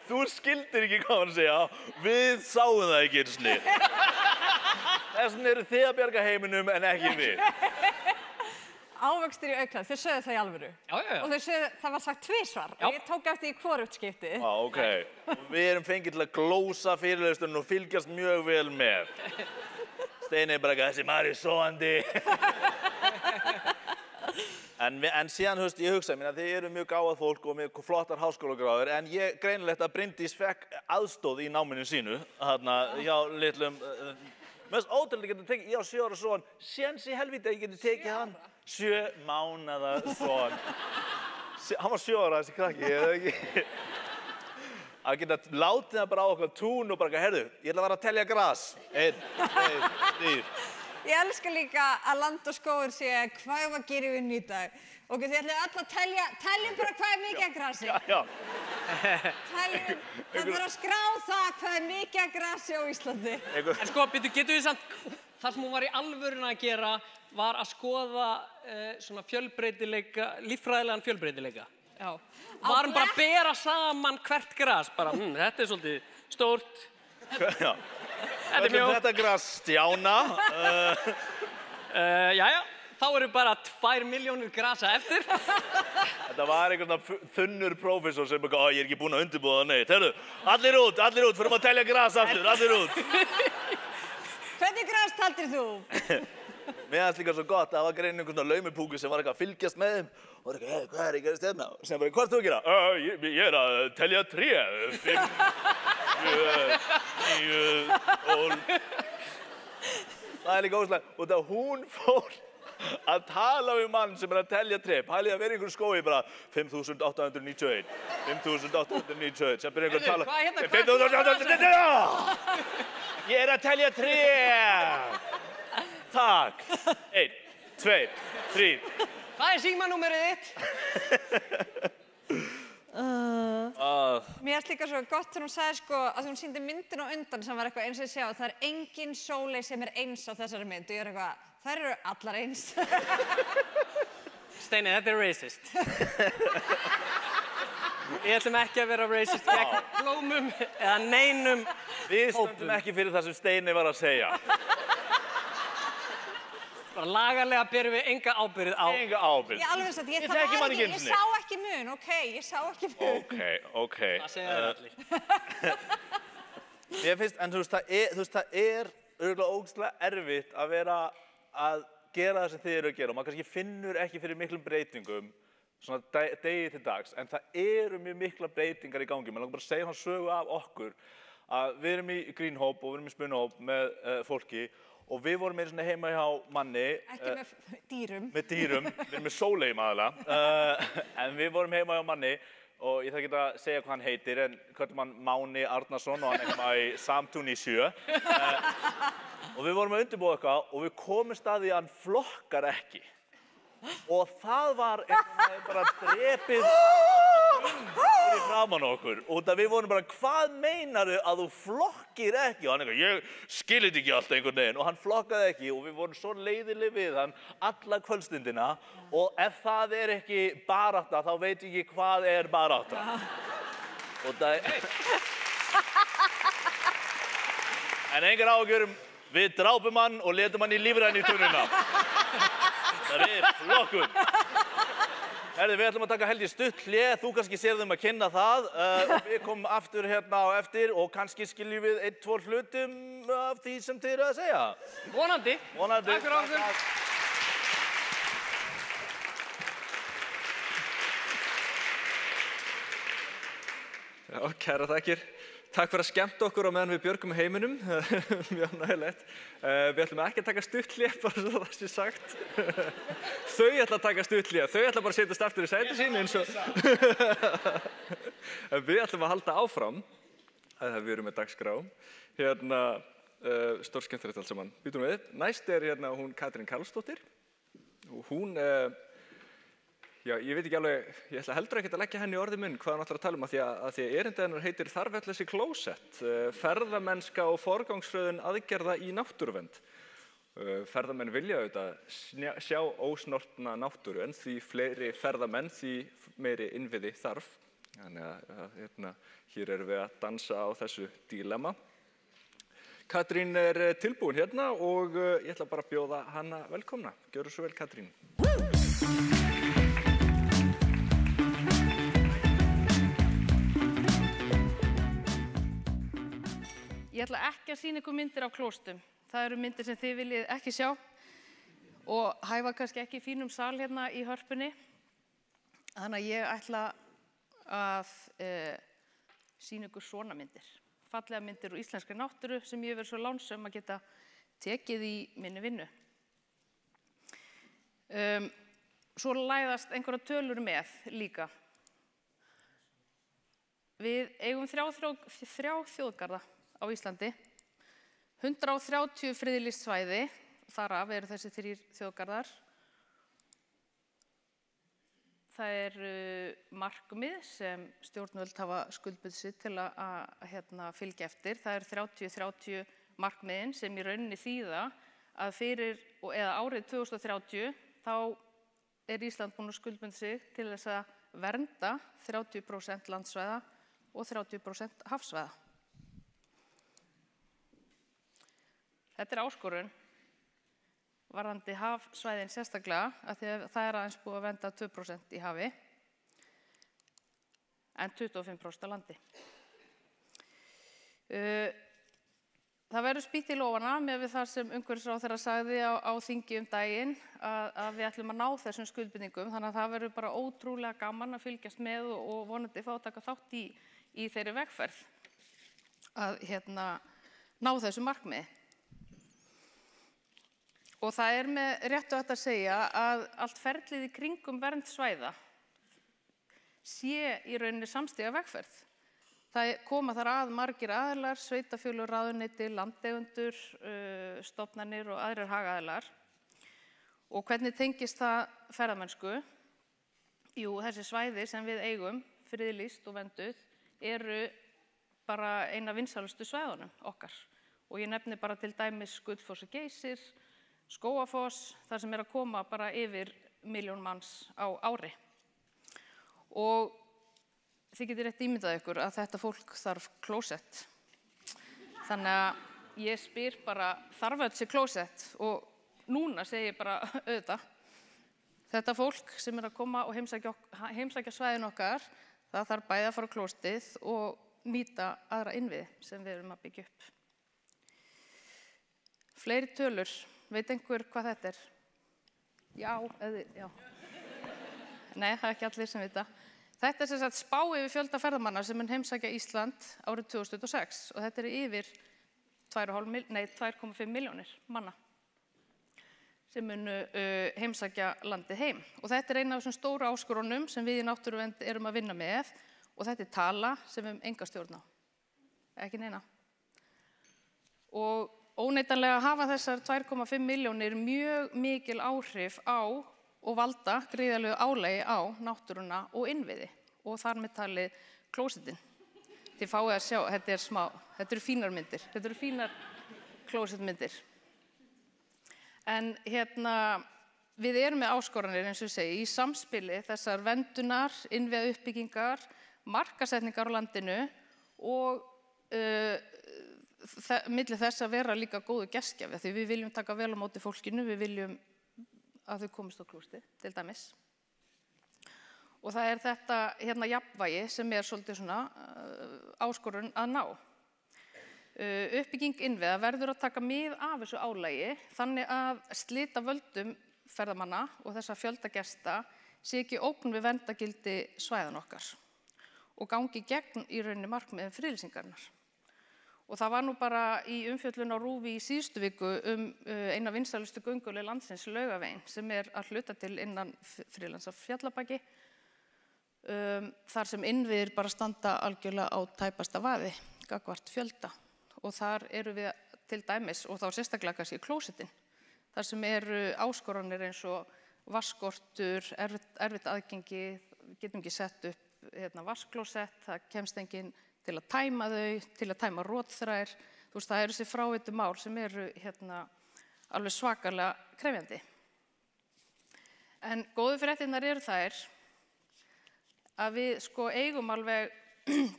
þú skildir ekki hvað hann segja. Við sáum það ekki einu sinni. Þess vegna eru þið að bjarga heiminum en ekki við. Ávöxtur í auklæð, þau sögðu það í alvöru. Já. Og þau sögðu, það var sagt 2 svar. Og ég tók eftir í hvorugt skipti. Ok. Við erum fengið til að glósa fyrirlesturinn og fylgjast mjög vel með. Steini bara ekki, þessi maður er sofandi. En síðan, ég hugsa, þið eru mjög gáðað fólk og mjög flottar háskólagráður, en ég greinilegt að Bryndís fekk aðstóð í náminu sínu, þarna hjá litlum, mest ótrúlega getur tekið, ég á 7 ára son, séns í helvíti að ég getur tekið hann 7 mánaða son. Hann var 7 ára þessi krakki, eða ekki? Að geta látið það bara á okkar tún og bara, herðu, ég ætla að fara að telja gras. 1, 2, 3. Ég elska líka að Land og skógur sé hvað gerum við í dag. Og þið ætlaðu öll að teljum bara hvað mikið af grasi. Já. Teljum, það bara að skrá það hvað mikið af grasi á Íslandi. En sko, getur við samt, það sem hún var í alvöruna að gera var að skoða svona fjölbreytileika, líffræðilegan fjölbreytileika. Já. Varum bara að bera saman hvert gras, bara, þetta svolítið stórt. Já. Þetta gras Stjána. Jæja, þá eru bara 2 milljónir grasa eftir. Þetta var einhvern þunnur prófessor sem bara, ég er ekki búinn að undirbúa það neitt. Herru, allir út, fyrir að telja gras aftur, allir út. Hvernig gras taldir þú? Mér fannst líka svo gott að það var greinin einhvern laumupúku sem var eitthvað að fylgjast með þeim. Og var eitthvað, hvað er ekki að stefna? Sem bara, hvað ert þú að gera? Ég er að telja 3, 5, 7, 9, 12. Það er líka óslega. Og þegar hún fór að tala við mann sem er að telja 3, pælið að vera einhverjum skói bara 5.891, 5.891, sem byrja einhver að tala. Hvað hérna? 5.891! Ég er að telja 3! Takk. 1, 2, 3. Hvað er símanúmerið þitt? Mér finnst líka svo gott þegar hún sagði sko að hún sýndi myndin á undan sem var eitthvað eins og ég sjá það er engin Sóley sem er eins á þessari mynd og ég er eitthvað, þær eru allar eins. Steini, þetta er racist. Ég ætlum ekki að vera racist gegn blómum eða neinum Við stöndum ekki fyrir það sem Steini var að segja. Bara lagalega berum við enga ábyrgð á. Enga ábyrgð. Ég alveg satt, ég sá ekki mun, ég sá ekki mun. Ok. Það segja þér allir. Mér finnst, en þú veist, það er örugglega ógeðslega erfitt að vera að gera það sem þið eru að gera og maður kannski finnur ekki fyrir miklum breytingum svona degi til dags, en það eru mjög mikla breytingar í gangi. Mér langar bara að segja hann sögu af okkur að við erum í grínhóp og við erum í spunahóp með fólki og við vorum með svona heima hjá manni. Ekki með dýrum. Með dýrum, við erum með Sóley aðalega, en við vorum heima hjá manni og ég þarf ekki að segja hvað hann heitir, en köllum hann Máni Arnarsson og hann er heima í Samtúni 7. Og við vorum að undirbúa eitthvað og við komumst að því að hann flokkar ekki. Og það var bara drepið fyrir framan okkur. Og við vorum bara, hvað meinaru að þú flokkir ekki? Og hann eitthvað, ég skil þetta ekki alltaf einhvern veginn. Og hann flokkaði ekki og við vorum svo leiðileg við hann alla kvöldstundina. Og ef það er ekki barátta, þá veit ég ekki hvað er barátta. Og það En engar áhugjum, við drápum hann og letum hann í lífræni tunnuna. Það er flokkun. Herði, við ætlum að taka held í stutt hlé, þú kannski sér þeim að kynna það. Við komum aftur hérna á eftir og kannski skiljum við 1-2 hlutum af því sem þið eru að segja. Vonandi. Vonandi. Takk fyrir okkur. Já, kæra þakkir. Takk fyrir að skemmta okkur á meðan við björgum heiminum. Mjög nægilegt. Við ætlum ekki að taka stutt hlé, bara svo það sé sagt. Þau ætla að taka stutt hlé. Þau ætla bara að setjast aftur í sæti sín eins og... Við ætlum að halda áfram. Við erum með dagskrá. Hérna, stórskemmtilegt allt saman. Býtum við. Næst er hérna hún Katrín Karlsdóttir. Og hún Já, ég veit ekki alveg, ég ætla heldur ekkert að leggja henni í orði munn hvað hann ætlar að tala um að því að erindið hennar heitir Þarfellesi klósett, ferðamennska og forgangsröðun aðgerða í náttúruvernd. Ferðamenn vilja auðvitað sjá ósnortna náttúru en því fleiri ferðamenn því meiri innviði þarf. Þannig að hér erum við að dansa á þessu dílemma. Katrín tilbúin hérna og ég ætla bara að bjóða hana velkomna. Gjörðu svo vel, Katrín. Ég ætla ekki að sýna ykkur myndir af klóstum. Það eru myndir sem þið viljið ekki sjá og hæfa kannski ekki í fínum sal hérna í Hörpunni. Þannig að ég ætla að sýna ykkur svona myndir. Fallega myndir úr íslenskri náttúru sem ég verið svo lánsöm að geta tekið í minni vinnu. Svo læðast einhverja tölur með líka. Við eigum þrjá þjóðgarða á Íslandi, 130 friðlýst svæði, þar af eru þessi 3 þjóðgarðar. Það eru markmið sem stjórnvöld hafa skuldbundið sig til að fylgja eftir. Það eru 30-30 markmiðin sem í rauninni þýða að eða árið 2030 þá er Ísland búin að skuldbundið sig til þess að vernda 30% landsvæða og 30% hafsvæða. Þetta er áskorun varðandi hafsvæðin sérstaklega af því að það er aðeins búið að vernda 2% í hafi en 25% á landi. Það verður spýtt í lófana með við það sem umhverfisráðherra sagði á þingi daginn að við ætlum að ná þessum skuldbindingum þannig að það verður bara ótrúlega gaman að fylgjast með og vonandi fá að taka þátt í þeirri vegferð að ná þessu markmiði. Og það er með réttu að segja að allt ferlið í kringum vernd svæða sé í rauninni samstiga vegferð. Það koma þar að margir aðilar, sveitarfélög, ráðuneyti, landeigendur, stofnanir og aðrir hagaðilar. Og hvernig tengist það ferðamennsku? Jú, þessi svæði sem við eigum, friðlýst og vernduð, eru bara eina vinsælustu svæðunum okkar. Og ég nefni bara til dæmis Gullfoss og Geysir, Skógafoss, þar sem er að koma bara yfir 1 milljón manns á ári. Og þið getur rétt ímyndað ykkur að þetta fólk þarf klósett. Þannig að ég spyr bara, þarf þetta klósett? Og núna segi ég bara auðvitað. Þetta fólk sem er að koma og heimsækja svæðin okkar, það þarf bæði að fara á klósettið og nýta aðra innviði sem við erum að byggja upp. Fleiri tölur. Veit einhver hvað þetta er? Já. Nei, það er ekki allir sem vita. Þetta er sem sagt spá yfir fjölda ferðamanna sem mun heimsækja Ísland árið 2026 og þetta er yfir 2,5 milljónir manna sem munu heimsækja landið heim. Og þetta er eina af þessum stóru áskorunum sem við í náttúruvernd erum að vinna með og þetta er tala sem við enga stjórn á. Ekki neina. Og óneitanlega hafa þessar 2,5 milljónir mjög mikil áhrif á og valda gríðarlegu álagi á náttúruna og innviði og þar með talið klósettin. Þið fáið að sjá, þetta eru fínar myndir, þetta eru fínar klósettmyndir. En við erum með áskoranir eins og ég segi í samspili þessar verndunar, innviða uppbyggingar, markasetningar á landinu og milli þess að vera líka góðu gestgjafi því við viljum taka vel á móti fólkinu, við viljum að þau komist á klósettið, til dæmis. Og það er þetta jafnvægi sem er svolítið svona áskorun að ná. Uppbygging innviða verður að taka mið af þessu álagi þannig að slita völdum ferðamanna og þessa fjölda gesta sé ekki ógn við verndargildi svæðan okkar og gangi gegn í rauninni markmiðum friðlýsingarinnar. Og það var nú bara í umfjöllun á RÚV í síðustu viku eina vinsælustu gönguleið landsins Laugaveginn sem er að hluta til innan Friðlands af Fjallabaki þar sem innviðir bara standa algjörlega á tæpasta vaði gagnvart fjölda. Og þar eru við til dæmis, og þá sérstaklega kannski klósettin, þar sem eru áskoranir eins og vasskortur, erfitt aðgengi, við getum ekki sett upp vassklósett, það kemst enginn til að tæma þau, til að tæma rotþrær. Þú veist, það eru þessi fráveitu mál sem eru alveg svakalega krefjandi. En góðu fréttirnar eru þær að við eigum alveg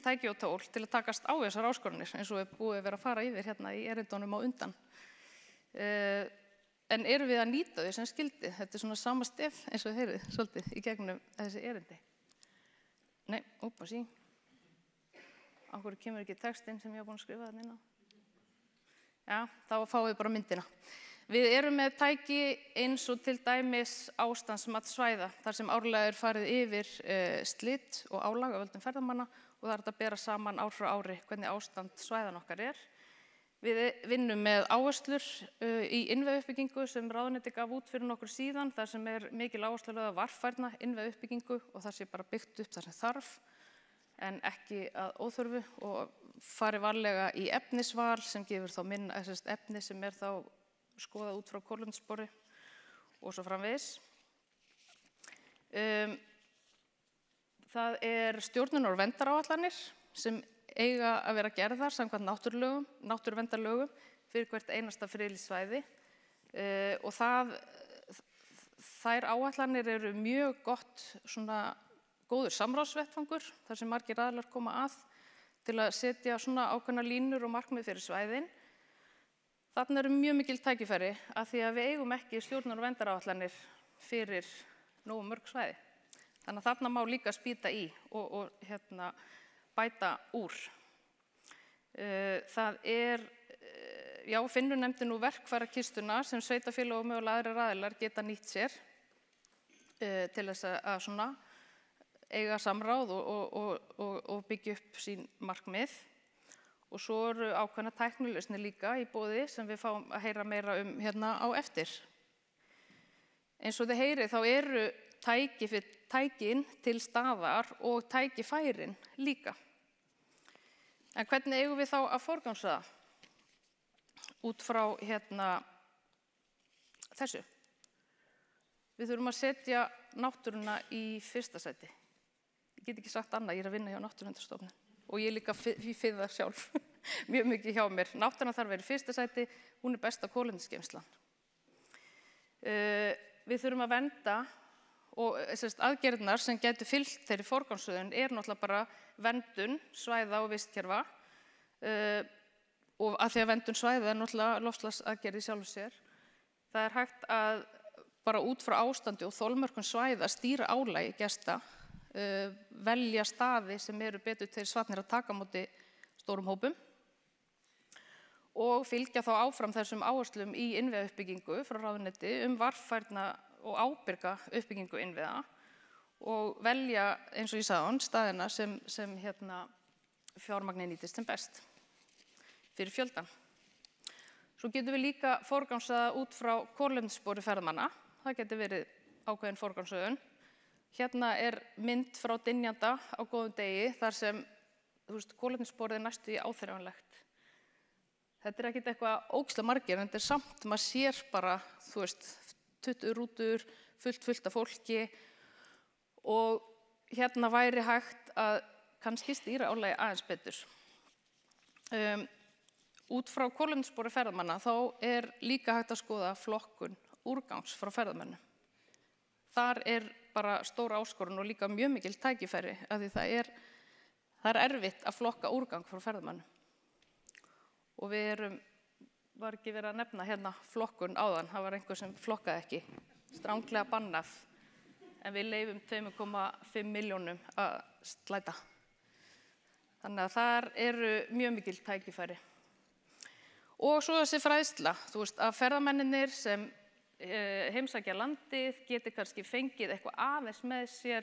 tæki og tól til að takast á þessar áskoranir eins og við búið að vera að fara yfir í erindunum á undan. En erum við að nýta þau sem skildi? Þetta er svona sama stef eins og þið heyrið svolítið í gegnum þessi erindi. Nei, sí. Á hverju kemur ekki textinn sem ég hef búin að skrifa þarna inn á? Já, þá fáum við bara myndina. Við erum með tæki eins og til dæmis ástandsmat svæða, þar sem árlega er farið yfir slit og álag af völdum ferðamanna og það er að bera saman ár frá ári hvernig ástand svæðan okkar er. Við vinnum með áherslur í innviðauppbyggingu sem ráðuneyti gaf út fyrir nokkur síðan, þar sem er mikil áhersla lögð á varfærna innviðauppbyggingu og það sé bara byggt upp þar sem þarf en ekki að óþörfu og fari varlega í efnisval sem gefur þá efni sem er þá skoðað út frá kolefnisspori og svo framvegis. Það er stjórnunar- og verndaráætlanir sem eiga að vera gerðar samkvæmt náttúruverndarlögum fyrir hvert einasta friðlýst svæði og þær áætlanir eru mjög góður samráðsvettvangur þar sem margir aðilar koma að til að setja svona ákveðnar línur og markmið fyrir svæðin. Þarna eru mjög mikil tækifæri af því að við eigum ekki stjórnunar- og verndaráætlanir fyrir nógu mörg svæði. Þannig að þarna má líka spýta í og bæta úr. Það finnur nefndi nú verkfærakistuna sem sveitarfélög og mögulega aðrir aðilar geta nýtt sér til þess að eiga samráð og byggja upp sín markmið. Og svo eru ákveðnar tæknilausnir líka í boði sem við fáum að heyra meira um á eftir. Eins og þið heyrið þá eru tækin til staðar og tækifærin líka. En hvernig eigum við þá að forgangsraða út frá þessu? Við þurfum að setja náttúruna í fyrsta sæti. Ég get ekki sagt annað, ég er að vinna hjá Náttúruverndarstofnun og ég líka finn það sjálf mjög mikið hjá mér. Náttúran þarf að vera í fyrsta sæti, hún er besta kolefnisgeymslan. Við þurfum að vernda og aðgerðirnar sem gætu fylgt þeirri forgangsröðun er náttúrulega bara verndun svæða og vistkerfa og að því að verndun svæða er náttúrulega loftslagsaðgerð í sjálfu sér. Það er hægt að bara út frá ástandi og þolmörkum svæða stýra álagi gesta, velja staði sem eru betur til svarnir að taka á móti stórum hópum og fylgja þá áfram þessum áherslum í innviðauppbyggingu frá ráðuneyti varfærna og ábyrga uppbyggingu innviða og velja, eins og ég sagði staðina sem fjármagni nýtist sem best fyrir fjöldan. Svo getum við líka forgangsraða út frá kolefnisspori ferðamanna. Það getur verið ákveðin forgangsröðun. Hérna er mynd frá dynjanda á góðum degi þar sem kolefnissporið er næstu í áþreifanlegt. Þetta er ekkert eitthvað ógeðslega margir en þetta er samt, maður sér bara 20 rútur, fullt af fólki og hérna væri hægt að kannski stýra álagi aðeins betur. Út frá kolefnisspori ferðamanna þá er líka hægt að skoða flokkun úrgangs frá ferðamönnum. Þar er bara stóra áskorun og líka mjög mikil tækifæri af því það er erfitt að flokka úrgang frá ferðamönnum. Og var ekki verið að nefna hérna flokkun áðan, það var einhver sem flokkaði ekki, stranglega bannað, en við leyfum 2,5 milljónum að slæta. Þannig að þar eru mjög mikil tækifæri. Og svo þessi fræðsla, að ferðamennirnir sem heimsækja landið geti kannski fengið eitthvað aðeins með sér,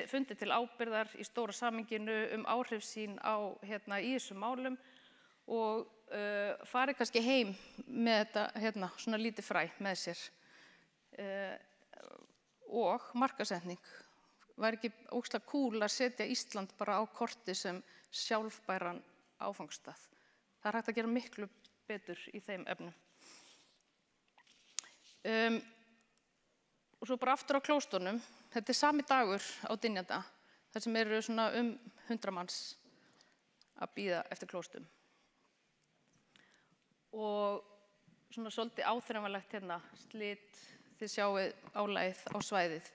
fundið til ábyrgðar í stóra samhenginu áhrif sín í þessum málum og farið kannski heim með þetta svona lítið fræ með sér. Og markaðssetning. Væri ekki ógeðslega kúl að setja Ísland bara á korti sem sjálfbæran áfangastað. Það er hægt að gera miklu betur í þeim efnum. og svo bara aftur á klóstunum. Þetta sami dagur á Dynjanda, þar sem eru svona 100 manns að bíða eftir klóstum. Og svona svolítið áþreifanlegt hérna, slit, þið sjáið álagið á svæðið.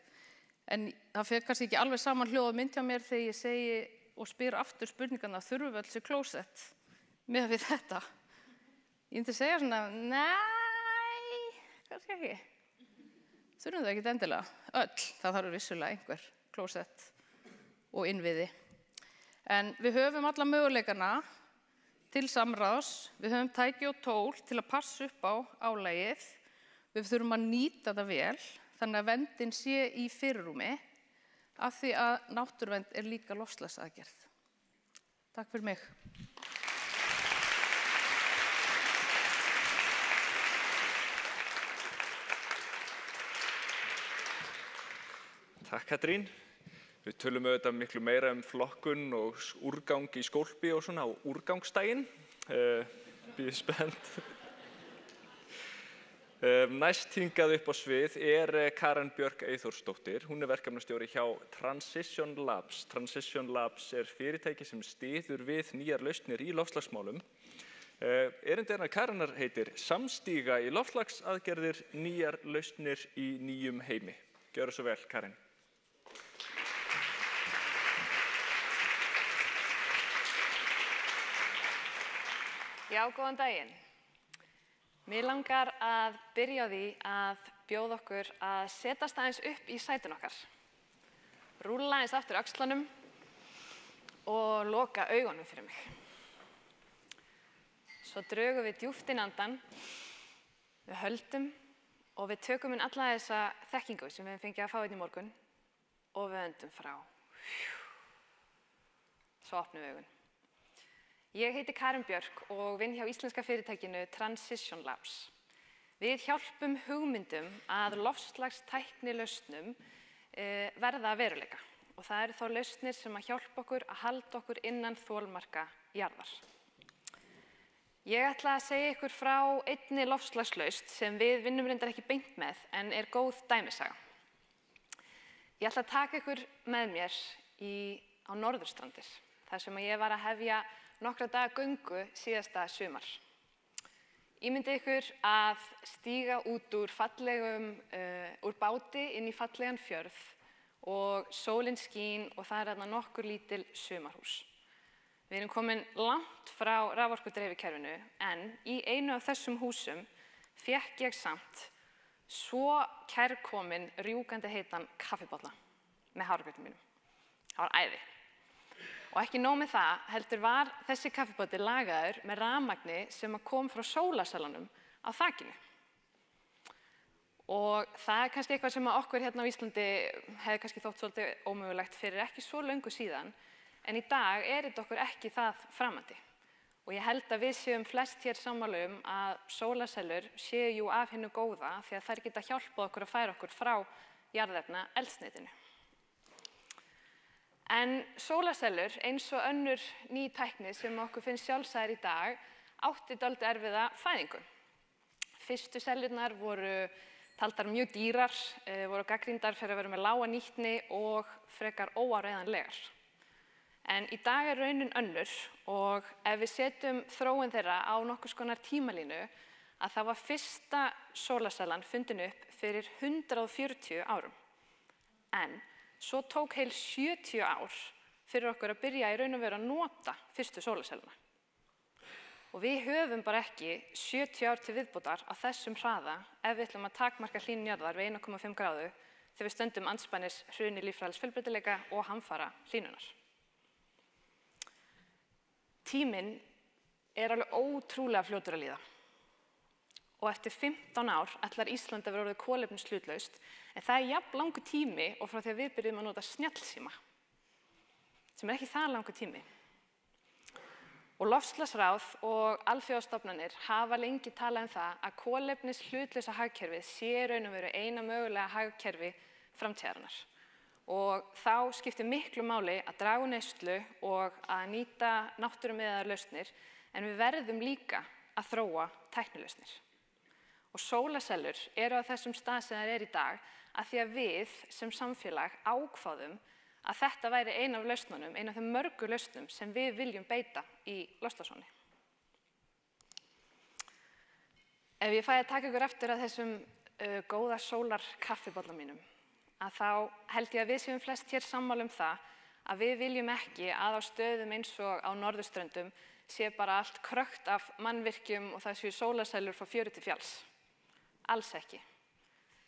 En það fer kannski ekki alveg saman hljóð og mynd hjá mér þegar ég segi og spyr aftur spurningarna, þurfum við öll sér klósett með við þetta? Ég myndi segja svona, nei, kannski ekki. Þurfum það ekki endilega. Öll, það þarf vissulega einhver klósett og innviði. En við höfum alla möguleikana til samráðs, við höfum tæki og tól til að passa upp á álagið. Við þurfum að nýta það vel, þannig að verndin sé í fyrirrúmi, af því að náttúruvernd er líka loftslagsaðgerð. Takk fyrir mig. Takk, Katrín. Við tölum auðvitað miklu meira flokkun og úrgang í skólpi og svona á úrgangsdaginn. Bíð spennt. Næst hingað upp á svið Karen Björk Eyþórsdóttir. Hún verkefnastjóri hjá Transition Labs. Transition Labs fyrirtæki sem styður við nýjar lausnir í loftslagsmálum. Erindi hennar Karenar heitir Samstíga í loftslagsaðgerðir, nýjar lausnir í nýjum heimi. Gjörðu svo vel, Karen. Já, góðan daginn. Mér langar að byrja á því að bjóða okkur að setjast aðeins upp í sætin okkar. Rúlla aðeins aftur öxlunum og loka augunum fyrir mig. Svo drögum við djúpt inn andann, við höldum og við tökum inn alla þessa þekkingu sem við fengið að fá inn í morgun og við öndum frá. Svo opnum við augun. Ég heiti Karen Björk og vinn hjá íslenska fyrirtækinu Transition Labs. Við hjálpum hugmyndum að loftslagstæknilausnum verða að veruleika. Og það eru þá lausnir sem að hjálpa okkur að halda okkur innan þolmarka jarðar. Ég ætla að segja ykkur frá einni loftslagslausn sem við vinnum reyndar ekki beint með en er góð dæmisaga. Ég ætla að taka ykkur með mér á Norðurstrandir, þar sem ég var að hefja nokkra daga göngu síðasta sumar. Ímyndið ykkur að stíga út úr báti inn í fallegan fjörð og sólin skín og það þarna nokkur lítil sumarhús. Við erum komin langt frá raforkudreifikerfinu en í einu af þessum húsum fékk ég samt svo kærkominn rjúkandi heitan kaffibolla með hárabjörnum mínum. Það var æði. Og ekki nóg með það, heldur var þessi kaffibolli lagaður með rafmagni sem kom frá sólarselunum á þakinu. Og það kannski eitthvað sem okkur hérna á Íslandi hefði kannski þótt svolítið ómögulegt fyrir ekki svo löngu síðan, en í dag þetta okkur ekki það framandi. Og ég held að við séum flest hér sammála að sólarsellur séu jú af hinu góða því að þær geta hjálpað okkur að færa okkur frá jarðefna eldsneytinu. En sólarsellur, eins og önnur ný tækni sem okkur finnst sjálfsagðar í dag, átti dálítið erfiða fæðingu. Fyrstu sellurnar voru taldar mjög dýrar, voru gagnrýndar fyrir að vera með lága nýtni og frekar óáreiðanlegar. En í dag er raunin önnur og ef við setjum þróun þeirra á nokkurs konar tímalínu að það var fyrsta sólarsellan fundin upp fyrir 140 árum. En svo tók heil 70 ár fyrir okkur að byrja í raun og veru að nota fyrstu sólarselluna. Og við höfum bara ekki 70 ár til viðbótar á þessum hraða ef við ætlum að takmarka hlýnun jarðar við 1,5 gráðu þegar við stöndum andspænis hruni líffræðilegs fjölbreytileika og hamfara hlýnunar. Tíminn er alveg ótrúlega fljótur að líða. Og eftir 15 ár ætlar Ísland að vera orðið kolefnishlutlaust, en það er jafn langur tími og frá því að við byrjum að nota snjallsíma, sem er ekki það langur tími. Og loftslagsráð og alþjóðastofnanir hafa lengi talað það að kolefnishlutlausa hagkerfið sé raun og veru eina mögulega hagkerfi framtíðarinnar. Og þá skiptir miklu máli að draga úr neyslu og að nýta náttúrumiðaðar lausnir, en við verðum líka að þróa tæknilausnir. Og sólarsellur eru á þessum stað sem þær eru í dag að því að við sem samfélag ákváðum að þetta væri ein af lausnunum, ein af þeim mörgu lausnum sem við viljum beita í loftslagsvánni. Ef ég fæ að taka ykkur eftir að þessum góða sólarkaffibolla mínum, að þá held ég að við séum flest hér sammála um það að við viljum ekki að á stöðum eins og á norðurströndum sé bara allt krökkt af mannvirkjum og það séu sólarsælur frá fjöru til fjalls. Alls ekki.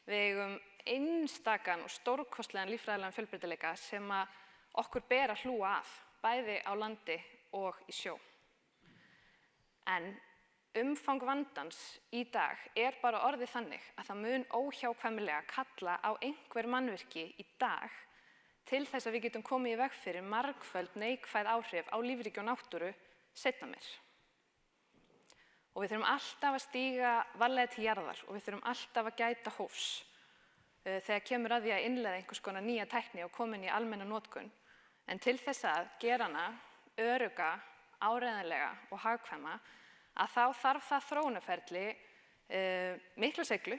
Við eigum einstakan og stórkostlegan líffræðilegan fjölbreytileika sem að okkur ber að hlúa að, bæði á landi og í sjó. En umfang vandans í dag bara orðið þannig að það mun óhjákvæmilega kalla á einhver mannvirki í dag til þess að við getum komið í veg fyrir margföld neikvæð áhrif á lífríki og náttúru seinna meir. Og við þurfum alltaf að stíga varlega til jarðar og við þurfum alltaf að gæta hófs þegar kemur að því að innleiða einhvers konar nýja tækni og komin í almenna notkun. En til þess að gera hana örugga, áreiðanlega og hagkvæma, að þá þarf það þróunarferli mikla seiglu,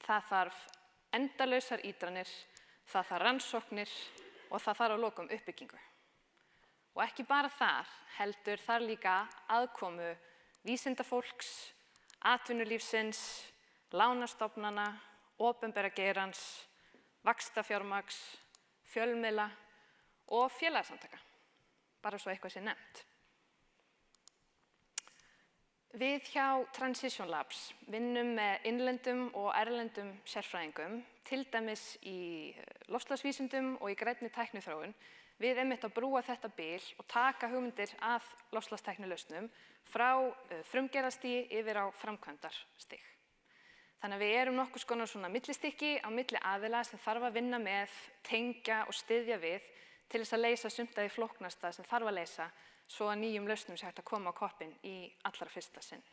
það þarf endalausar ítranir, það þarf rannsóknir og það þarf að lokum uppbyggingu. Og ekki bara þar, heldur þar líka aðkomu vísindafólks, atvinnulífsins, lánastofnana, opinbera geirans, vaxtafjármagns, fjölmiðla og félagasamtaka, bara svo eitthvað sé nefnt. Við hjá Transition Labs vinnum með innlendum og erlendum sérfræðingum, til dæmis í loftslagsvísindum og í grænni tækniþróun, við einmitt að brúa þetta bil og taka hugmyndir að loftslagstæknilausnum frá frumgerðarstigi yfir á framkvæmdarstig. Þannig að við erum nokkurs konar svona millistykki á milli aðila sem þarf að vinna með, tengja og styðja við til þess að leysa sumt af því flóknasta sem þarf að leysa svo að nýjum lausnum sé hægt að koma á koppinn í allra fyrsta sinn.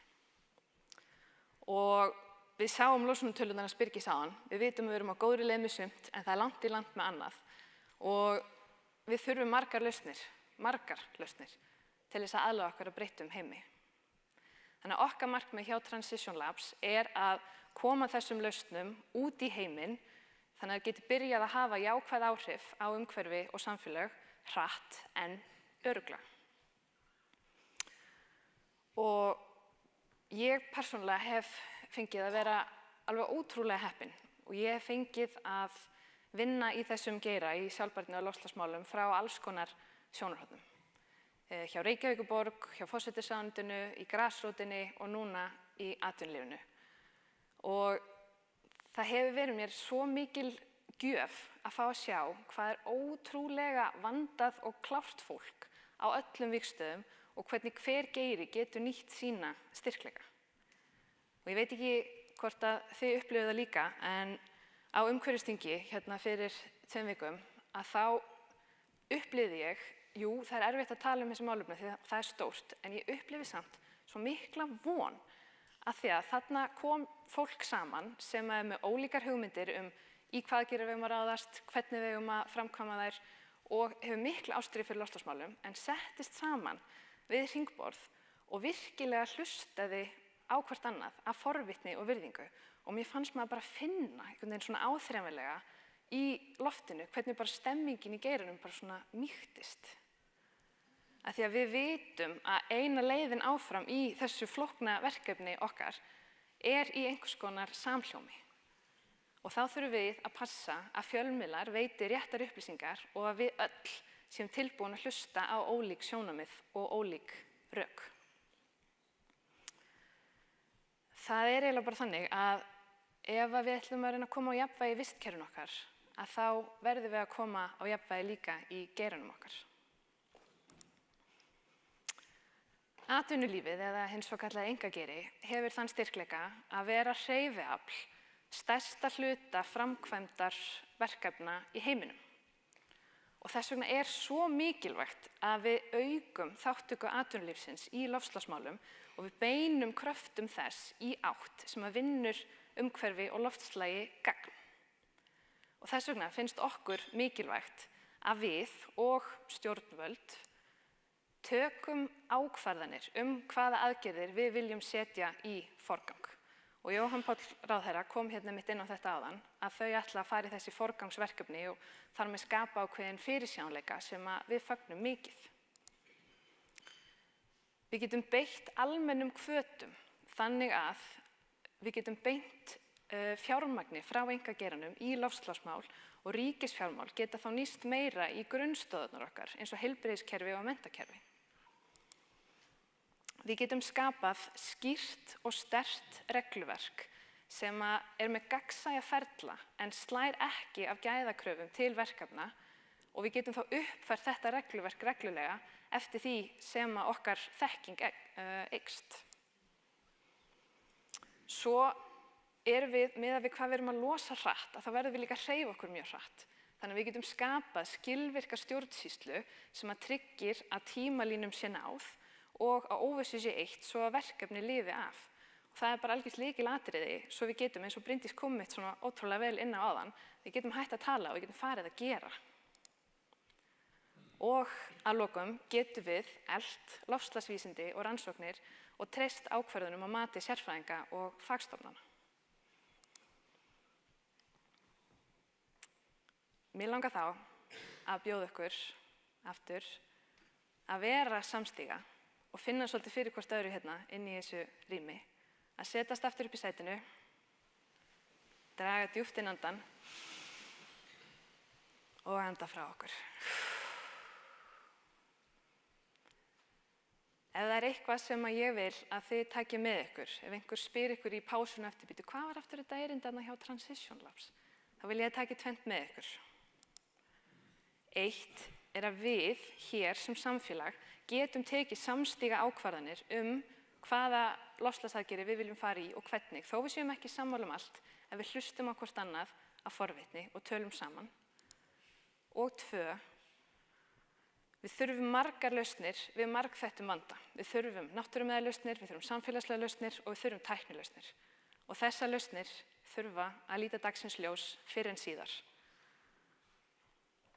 Og við sáum losunartölurnar Birgis áðan, við vitum að við erum á góðri leið með sumt en það er langt í land með annað og við þurfum margar lausnir til þess að aðlaga okkur að breyttum heimi. Þannig að okkar markmið hjá Transition Labs að koma þessum lausnum út í heiminn þannig að það geti byrjað að hafa jákvæð áhrif á umhverfi og samfélag hratt en örugglega. Og ég persónulega hef fengið að vera alveg ótrúlega heppin og ég hef fengið að vinna í þessum geira í sjálfbærni og loftslagsmálum frá alls konar sjónarhornum. Hjá Reykjavíkurborg, hjá forsætisráðuneytinu, í grasrótinni og núna í atvinnulífinu. Og það hefur verið mér svo mikil gjöf að fá að sjá hvað ótrúlega vandað og klárt fólk á öllum vígstöðum og hvernig hver geiri getur nýtt sína styrkleika. Og ég veit ekki hvort að þið upplifið það líka, en á umhverfisþingi hérna fyrir 2 vikum að þá upplifði ég, jú, það er erfitt að tala um þessi málefni því það er stórt, en ég upplifi samt svo mikla von að því að þarna kom fólk saman sem er með ólíkar hugmyndir í hvað gerir við að ráðast, hvernig við að framkvæma þær og hefur mikla ástríðu fyrir loftslagsmálum, en settist saman við hringborð og virkilega hlustaði á hvert annað af forvitni og virðingu. Og mér fannst maður bara finna einhvern veginn svona áþreifanlega í loftinu hvernig bara stemmingin í geiranum bara svona mýktist. Af því að við vitum að eina leiðin áfram í þessu flókna verkefni okkar í einhvers konar samhljómi. Og þá þurfum við að passa að fjölmiðlar veiti réttar upplýsingar og að við öll séum tilbúin að hlusta á ólík sjónarmið og ólík rök. Það er eiginlega bara þannig að ef við ætlum að reyna að koma á jafnvægi í vistkerfinu okkar, að þá verðum við að koma á jafnvægi líka í geiranum okkar. Atvinnulífið eða hins svokallaða einkageiri hefur þann styrkleika að vera hreyfiafl stærsta hluta framkvæmdar verkefna í heiminum. Og þess vegna er svo mikilvægt að við aukum þátttöku atvinnulífsins í loftslagsmálum og við beinum kröftum þess í átt sem að vinnur umhverfi og loftslagi gagn. Og þess vegna finnst okkur mikilvægt að við og stjórnvöld tökum ákvarðanir hvaða aðgerðir við viljum setja í forgang. Og Jóhann Páll ráðherra kom hérna mitt inn á þetta áðan að þau ætla að fara í þessi forgangsverkefni og þar með skapa ákveðin fyrirsjáanleika sem við fögnum mikið. Við getum beitt almennum hvötum þannig að við getum beint fjármagni frá einkageiranum í loftslagsmál og ríkisfjármál geta þá nýst meira í grunnstoðarnar okkar eins og heilbrigðiskerfi og menntakerfi. Við getum skapað skýrt og sterkt regluverk sem með gagnsæja ferla en slær ekki af gæðakröfum til verkefna og við getum þá uppfært þetta regluverk reglulega eftir því sem okkar þekking eykst. Svo erum við, miðað við hvað við erum að losa hratt, að þá verðum við líka að hreyfa okkur mjög hratt. Þannig að við getum skapað skilvirka stjórnsýslu sem tryggir að tímalínum sé náð og að óvissu sé eytt svo að verkefni lifi af. Og það bara algjört lykilatriði svo við getum, eins og Bryndís kom mitt svona ótrúlega vel inn á áðan, við getum hætt að tala og við getum farið að gera. Og að lokum getum við eflt loftslagsvísindi og rannsóknir og treyst ákvörðunum á mati sérfræðinga og fagstofnana. Mér langar þá að bjóða ykkur aftur að vera samstíga og finna svolítið fyrir hvort öðru hérna inn í þessu rými. Að setjast aftur upp í sætinu, draga djúpt inn andann og anda frá okkur. Ef það eitthvað sem ég vil að þið takið með ykkur, ef einhver spyr ykkur í pásunum eftir býtu, hvað var aftur þetta erindi þarna hjá Transition Labs? Þá vil ég taka tvennt með ykkur. Eitt að við hér sem samfélag getum tekið samstíga ákvarðanir hvaða loftslagsaðgerðir við viljum fara í og hvernig, þó við séum ekki sammála allt, ef við hlustum á hvort annað af forvitni og tölum saman. Og tvö, við þurfum margar lausnir við margþættum vanda. Við þurfum náttúrumiðjalausnir, við þurfum samfélagslega lausnir og við þurfum tæknilausnir. Og þessar lausnir þurfa að líta dagsins ljós fyrr en síðar.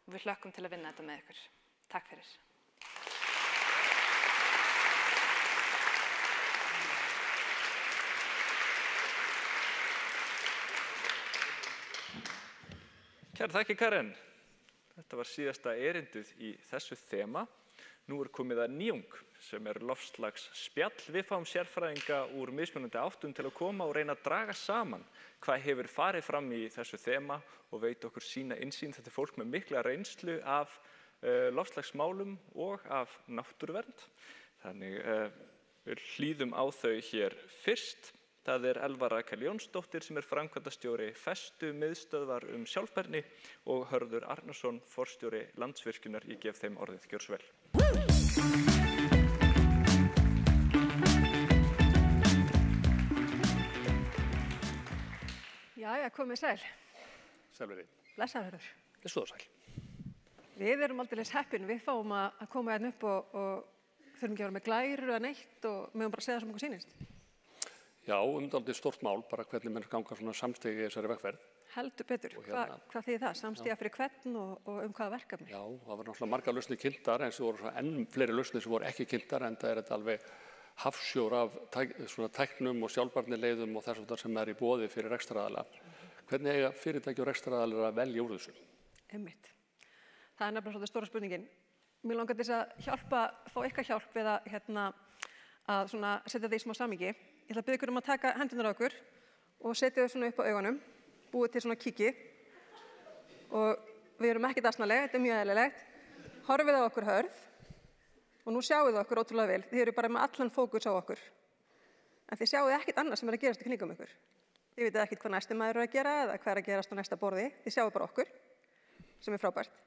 Við hlökkum til að vinna þetta með ykkur. Takk fyrir. Kærar þakkir, Karen. Þetta var síðasta erindið í þessu þema. Nú komið að nýjung sem loftslagsspjall. Við fáum sérfræðinga úr mismunandi áttum til að koma og reyna að draga saman hvað hefur farið fram í þessu þema og veita okkur sína innsýn. Þetta fólk með mikla reynslu af loftslagsmálum og af náttúruvernd. Þannig við hlýðum á þau hér fyrst. Það Elva Rakel Jónsdóttir sem framkvæmdastjóri Festu miðstöðvar sjálfbærni og Hörður Arnarsson, forstjóri Landsvirkjunar. Ég gef þeim orðið, gjörðu svo vel. Jæja, komið sæl. Sæl verið. Blessaður. Blessuð og sæl. Við erum aldeilis heppin, við fáum að koma hérna upp og þurfum ekki að vera með glæru eða neitt og mögum bara segja það sem okkur sýnist. Já, dálítið stórt mál, bara hvernig menn ganga svona samstigi í þessari vegferð. Heldur betur. Hvað þýðir það? Samstiga fyrir hvern og hvaða verkefni? Já, það var náttúrulega margar lausnir kynntar, en svo voru enn fleiri lausnir sem voru ekki kynntar, en það þetta alveg hafsjór af tæknum og sjálfbærnileiðum og þess sem í boði fyrir rekstraraðila. Hvernig eiga fyrirtæki og rekstraraðilar að velja úr þessu? Einmitt. Það nefnilega svolítið stóra spurningin. Mér langar til að fá ykkar hjálp við að setja því smá samhengi. Ég ætla að biðja ykkur að taka hendurnar á okkur og setja þau svona upp á augunum, búið til svona kíki og við erum ekkert asnaleg, þetta mjög eðlilegt. Horfið á okkur hörð og nú sjáu þið okkur ótrúlega vel, þið eru bara með allan fókus á okkur. En þið sjáu ekkert annað sem að gerast í kringum ykkur. Þið vitið ekkert hvað næsti maður að gera eða hvað að gerast á næsta borði, þið sjáu bara okkur, sem frábært.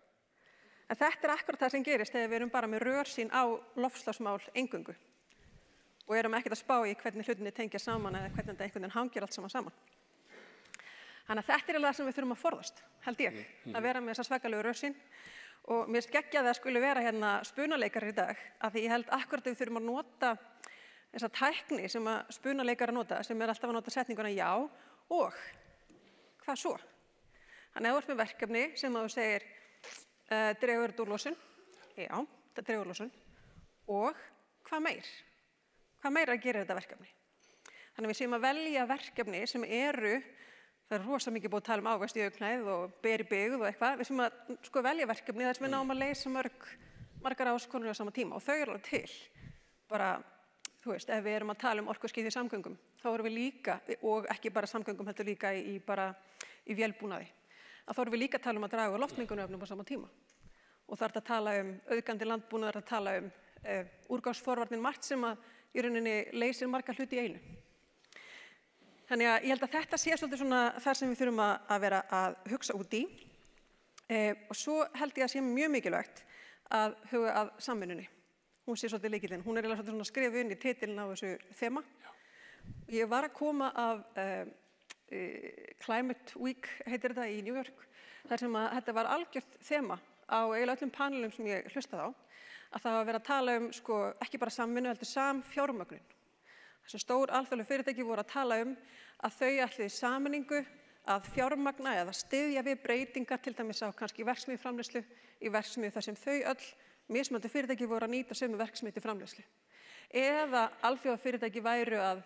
En þetta akkurat það sem gerist þegar við erum bara með rörsýn á loftslagsmál eingöngu. Og erum ekkert að spá í hvernig hlutinni tengja saman eða hvernig þetta einhvern veginn hangir allt saman. Þannig að þetta það sem við þurfum að forðast, held ég, að vera með þessa svakalegu rörsýn. Og mér geggjað að skuli vera hérna spunaleikarar í dag, af því ég held akkurat að við þurfum að nota þessa tækni sem að spunaleikarar nota, sem alltaf að nota setninguna já og hvað svo? Þannig að þú ert með verkefni sem að þú segir dregur úr losun, já, þetta dregur úr losun, og hvað meir? Hvað meira gerir þetta verkefni? Þannig að við séum að velja verkefni sem eru, það er rosa mikið búið að tala ávexti í augnhæð og beri byggð og eitthvað, við séum að velja verkefni þar sem við náum að leysa margar áskoranir á sama tíma og þau eru alveg til. Bara, þú veist, ef við erum að tala orkuskipti í samgöngum, þá erum við líka, og ekki bara samgöngum, heldur líka í vélbúnaði, þá erum við líka að tala að draga úr loftmengunarefnum á sama tíma. Og það er að tala auðgandi landbúnað, það er að tala úrgangsforvarnir, margt sem í rauninni leysir marga hluti í einu. Þannig að ég held að þetta sé svolítið svona þar sem við þurfum að vera að hugsa út í. Og svo held ég að sé mjög mikilvægt að huga að samvinnunni. Hún sé svolítið lykillinn. Hún eiginlega svolítið svona skrifuð inn í titilinn á þessu þema. Ég var að koma af Climate Week, heitir þetta, í New York, þar sem að þetta var algjört þema á eiginlega öllum panelum sem ég hlustaði á, að það var að vera að tala ekki bara samvinnu, heldur samfjármögnun. Þessi stór alþjóðleg fyrirtæki voru að tala að þau ætluðu sameiningu að fjármagna eða styðja við breytingar til dæmis á kannski verksmiðjuframleiðslu í verksmiðju þar sem þau öll mismunandi fyrirtæki voru að nýta sömu verksmiðju til framleiðslu. Eða alþjóðafyrirtæki væru að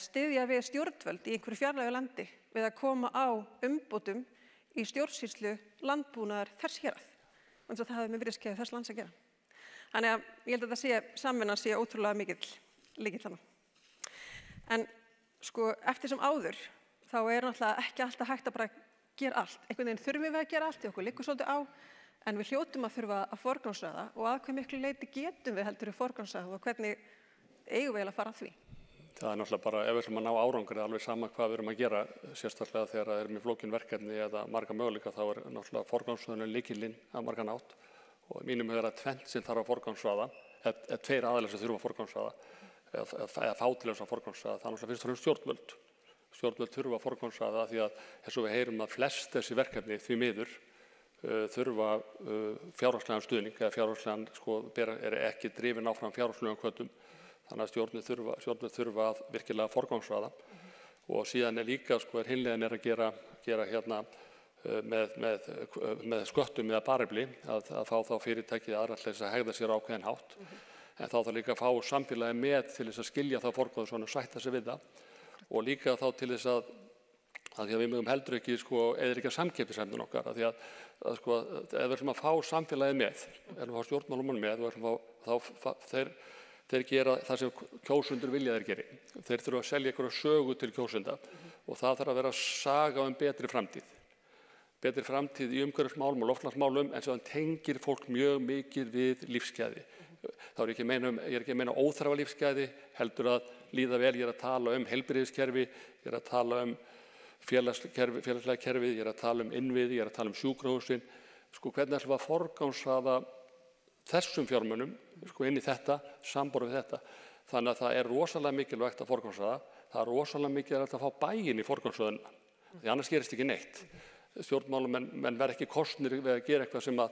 styðja við stjórnvöld í einhverju fjarlægu landi við að koma á umbótum í stjórnsýslu landbúnaðar þess hérað. Þannig að það hefði með virðiskeið þess lands að gera. Þannig að ég held að þetta samvinnan sé ótrúlega mikill lykill þarna. En sko eftir sem áður þá er náttúrulega ekki alltaf hægt að bara gera allt. Einhvern veginn þurfum við að gera allt, okkur liggur svolítið á, en við hljótum að þurfa að forgangsraða og að hve miklu leyti getum við heldur við forgangsraða og hvernig eigum við að fara að því. Það er náttúrulega bara, ef við ætlum að ná árangri, alveg sama hvað við erum að gera, sérstaklega þegar það er með flókin verkefni eða marga möguleika, þá er náttúrulega forgangsröðunin lykillinn af margan átt og mínum hefur að tvennt sem þarf að forgangsraða, eða tveir aðilar sem þurfa að forgangsraða, eða fá til þess að forgangsraða, það er náttúrulega fyrst og fremst stjórnvöld. Stjórnvöld þurfa að forgangsraða því að eins og við heyrum að flest þessi verkefni því miður þurfa fjárhagslegan stuðning eða fjárhagslegan er ekki drifin áfram fjárhagslegum hvötum. Þannig að stjórnvöld þurfa að virkilega forgangsraða og síðan líka hinlegin að gera hérna með sköttum eða barefli að fá þá fyrirtækið aðra til þess að hegða sér ákveðinn hátt. En þá þarf líka að fá samfélagið með til þess að skilja það forgáðu svona og sætta sig við það og líka þá til þess að því að við mögum heldur ekki eða ekki að samkeppnishæfnin okkar að því að ef við ætlum að fá samfélagið með, ef við fá stjórnmálamann með, þeir gera það sem kjósendur vilja þeir geri. Þeir þurfa að selja einhverja sögu til kjósenda og það þarf að vera saga betri framtíð. Betri framtíð í umhverfismálum og loftslagsmálum en sem tengir fólk mjög mikið við lífsgæði. Þá er ég ekki að meina óþarfa lífsgæði, heldur að líða vel, ég er að tala heilbrigðiskerfi, ég er að tala félagslega kerfið, ég er að tala innviði, ég er að tala sjúkrahúsin. Hvernig ætlum við að forgangsraða þessum fjármunum inn í þetta, samborið við þetta. Þannig að það er rosalega mikilvægt að forgangsraða, það er rosalega mikilvægt að fá bæinn í forgangsröðuna, því annars gerist ekki neitt. Stjórnmálamenn verða ekki kosnir við að gera eitthvað sem að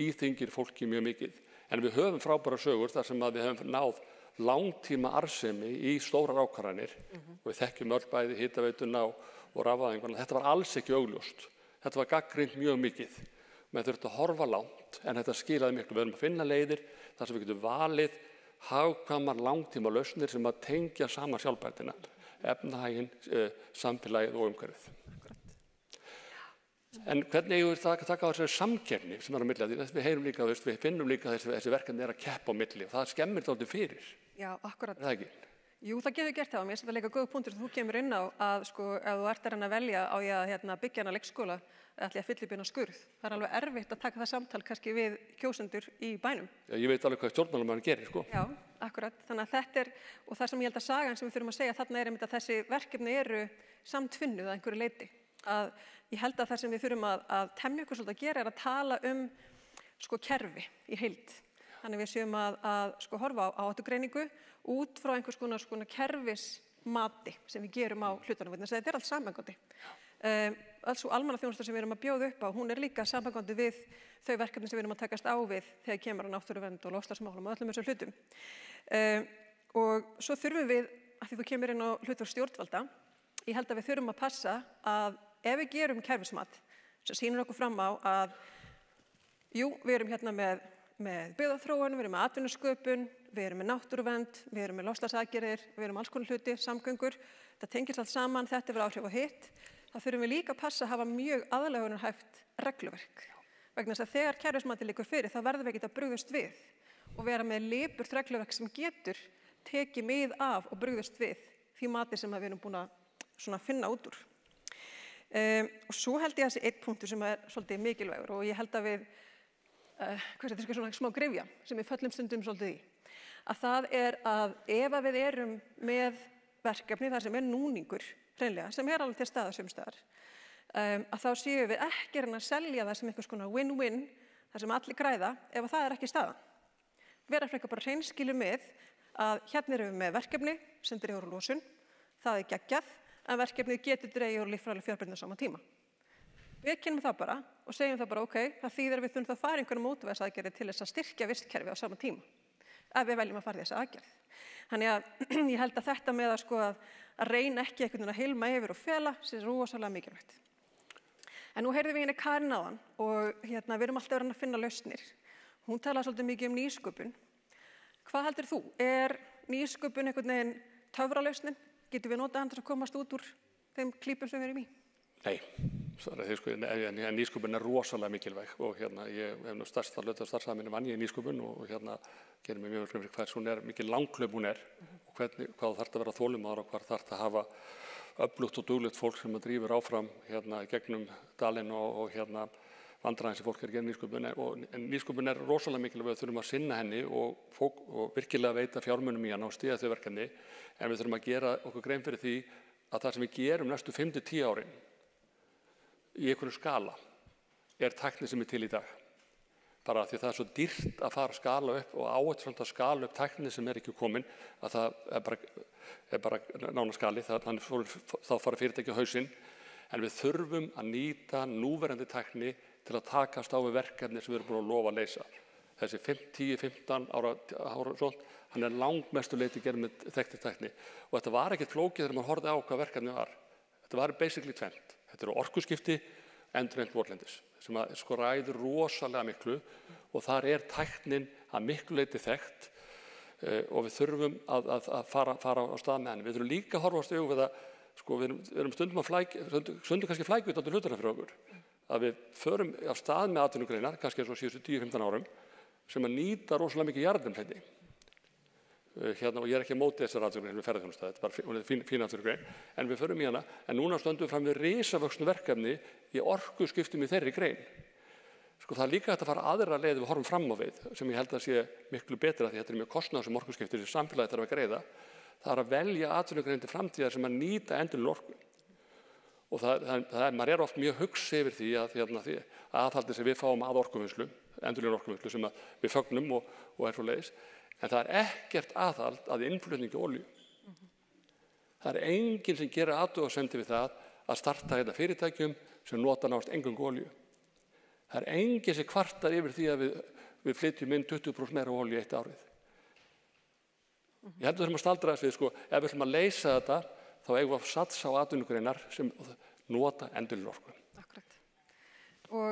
íþyngir fólki mjög mikið. En við höfum frábæra sögur þar sem að við höfum náð langtíma arðsemi í stórar ákvarðanir og við þekkjum öll bæði hitaveituna og rafvæðinguna. Þetta var alls ekki augljóst. Þetta var gagnrýnt mjög mikið. Menn þurfti að horfa langt en þetta skilaði miklu. Við höfum að finna leiðir þar sem við getum valið hagkvæmar langtíma lausnir sem að tengja saman sjálfbærnina, efnahaginn, samfélagið og umhverfið. En hvernig eigum við að taka á þessari samkeppni sem er á milli? Við heyrum líka, við finnum líka þessi verkefni er að keppa á milli og það skemmir dálítið fyrir. Já, akkurat. Er það ekki? Jú, það getur gert það og mér finnst þetta líka góð punktur sem þú kemur inn á að ef þú ert að velja á ég að byggja hana leikskóla eða ætla ég að fylla upp inn á skurð. Það er alveg erfitt að taka það samtal kannski við kjósendur í bænum. Já, ég veit alveg hvað stjórnmálamaðurinn gerir, Já, akkurat. Þannig að þetta er, og það sem ég held að sagan sem við þurfum að segja þarna er að þessi verkefni eru samtvinnuð að einhverju leyti. Að ég held að það sem við þurfum að temja okkur svolítið að gera er að tala kerfi í heild. Þannig við séum að horfa á áhættugreiningu út frá einhvers konar kerfismati sem við gerum á hlutunum. Þetta er allt samhangandi. Öll svo almannaþjónusta sem við erum að bjóða upp á, hún er líka samhangandi við þau verkefni sem við erum að takast á við þegar kemur á náttúruvernd og loftslagsmálum og öllum þessum hlutum. Og svo þurfum við, af því þú kemur inn á hlutverk stjórnvalda, ég held að við þurfum að passa að ef við gerum kerfismat sem sýnir okkur fram á að jú, við erum hérna með með byggðaþróun, við erum með atvinnusköpun, við erum með náttúruvernd, við erum með loftslagsaðgerðir, við erum alls konar hluti, samgöngur. Þetta tengist allt saman, þetta hefur áhrif á hitt. Það þurfum við líka að passa að hafa mjög aðlögunarhæft regluverk. Vegna þess að þegar kerfismatið liggur fyrir, þá verðum við að geta brugðist við og vera með lipurt regluverk sem getur tekið mið af og brugðist við því mati sem við erum búin að finna út úr. Og svo held ég að þessi einn punktur sem er svolítið mikilvægur og ég held að við, þetta er svona smá gryfja sem við föllum stundum svolítið í, að það er að ef að við erum með verkefni þar sem er núningur, hreinlega, sem er alveg til staðar sumstaðar, að þá séum við ekki að selja það sem einhvers konar win-win, þar sem allir græða, ef að það er ekki staðan. Vera frekar bara hreinskilu með að hérna erum við með verkefni sem dregur úr losun, það er geggjað, en verkefnið getur dregið úr líffræðileg fjölbreytni á sama tíma. Við kynnum það bara og segjum það bara, ok, það þýðir að við þurfum að fara einhverjum mótvægisaðgerðir til þess að styrkja vistkerfi á sama tíma, ef við veljum að fara í þessa aðgerð. Þannig að ég held að þetta með að reyna ekki einhvern veginn að hilma yfir og fela, sé rosalega mikilvægt. En nú heyrðum við hérna Karin áðan og við erum alltaf að finna lausnir. Hún talaði svolítið mikið um nýsköpun. Hvað heldur þú? Er nýsköpun einhvern veginn töfralausnin? Getum við notað hann til að komast út úr þeim klípum sem við erum í? Nei, en nýsköpun er rosalega mikilvæg og ég hef nú stærsta hluta af starfsæminu vann ég í nýsköpun og gerir mig mjög fyrir hvað hún er, mikið langhlaup hún er og hvað þarf að vera þolinmóður og hvað þarf að hafa öflugt og duglugt fólk sem drífur áfram gegnum dalinn og vandræðin sem fólk er að gera nýsköpun. En nýsköpun er rosalega mikilvæg, við þurfum að sinna henni og virkilega veita fjármunum í hana og styðja þau verkefni, en við þurfum að gera okkur grein fyrir því að það sem við gerum næstu 5-10 árin í einhverju skala er tækni sem er til í dag. Bara því það er svo dýrt að fara að skala upp og áhættusamt að skala upp tækni sem er ekki komin að það er bara nánaskali, þá fara fyrirtæki á hausinn, en við þurfum að nýta núverandi tækni til að takast á við verkefni sem við erum búin að lofa að leysa. Þessi 10-15 ára svona, hann er langmestu leyti gerð með þekkti tækni og þetta var ekkert flókið þegar maður horfði á hvað verkefni var. Þetta var basically tvennt. Þetta eru orkuskipti, endurheimt votlendis sem ræður rosalega miklu og þar er tæknin að miklu leyti þekkt og við þurfum að fara á stað með henni. Við þurfum líka að horfast augu við að við erum stundum kannski flækjut á hlutina fyrir okkur. Að við förum af stað með atvinnugreinar, kannski eins og síðustu 10-15 árum, sem að nýta rosalega mikið jarðefnaeldsneyti. Og ég er ekki á móti þessar atvinnugreinar við ferðaþjónustu, þetta er bara fín atvinnugrein, en við förum í hana, en núna stöndum við fram við risavöxnu verkefni í orkuskiptum í þeirri grein. Það er líka hægt að fara aðra leið við horfum fram á við, sem ég held að sé miklu betra því þetta er mjög kostnaðarsöm orkuskipti sem samfélagið þarf að greiða. Það er að velja atvinnugrein til framtíðar sem að nýta endurnýjanlega orku. Og maður er oft mjög hugsi yfir því að aðhaldið sem við fáum að orkuvinnslu, endurnýjanlega orkuvinnslu sem við fögnum og er svoleiðis, en það er ekkert aðhald að innflutningi olíu. Það er enginn sem gerir athugasemdir við það að starta fyrirtækjum sem nota nánast eingöngu olíu. Það er enginn sem kvartar yfir því að við flytjum inn 20% meira olíu eitt árið. Ég heldur þurfum að staldra þess við, ef við ætlum að leysa þetta, þá eigum við að satsa á atvinnugreinar sem nota endurnýjanlega orku. Akkurat. Og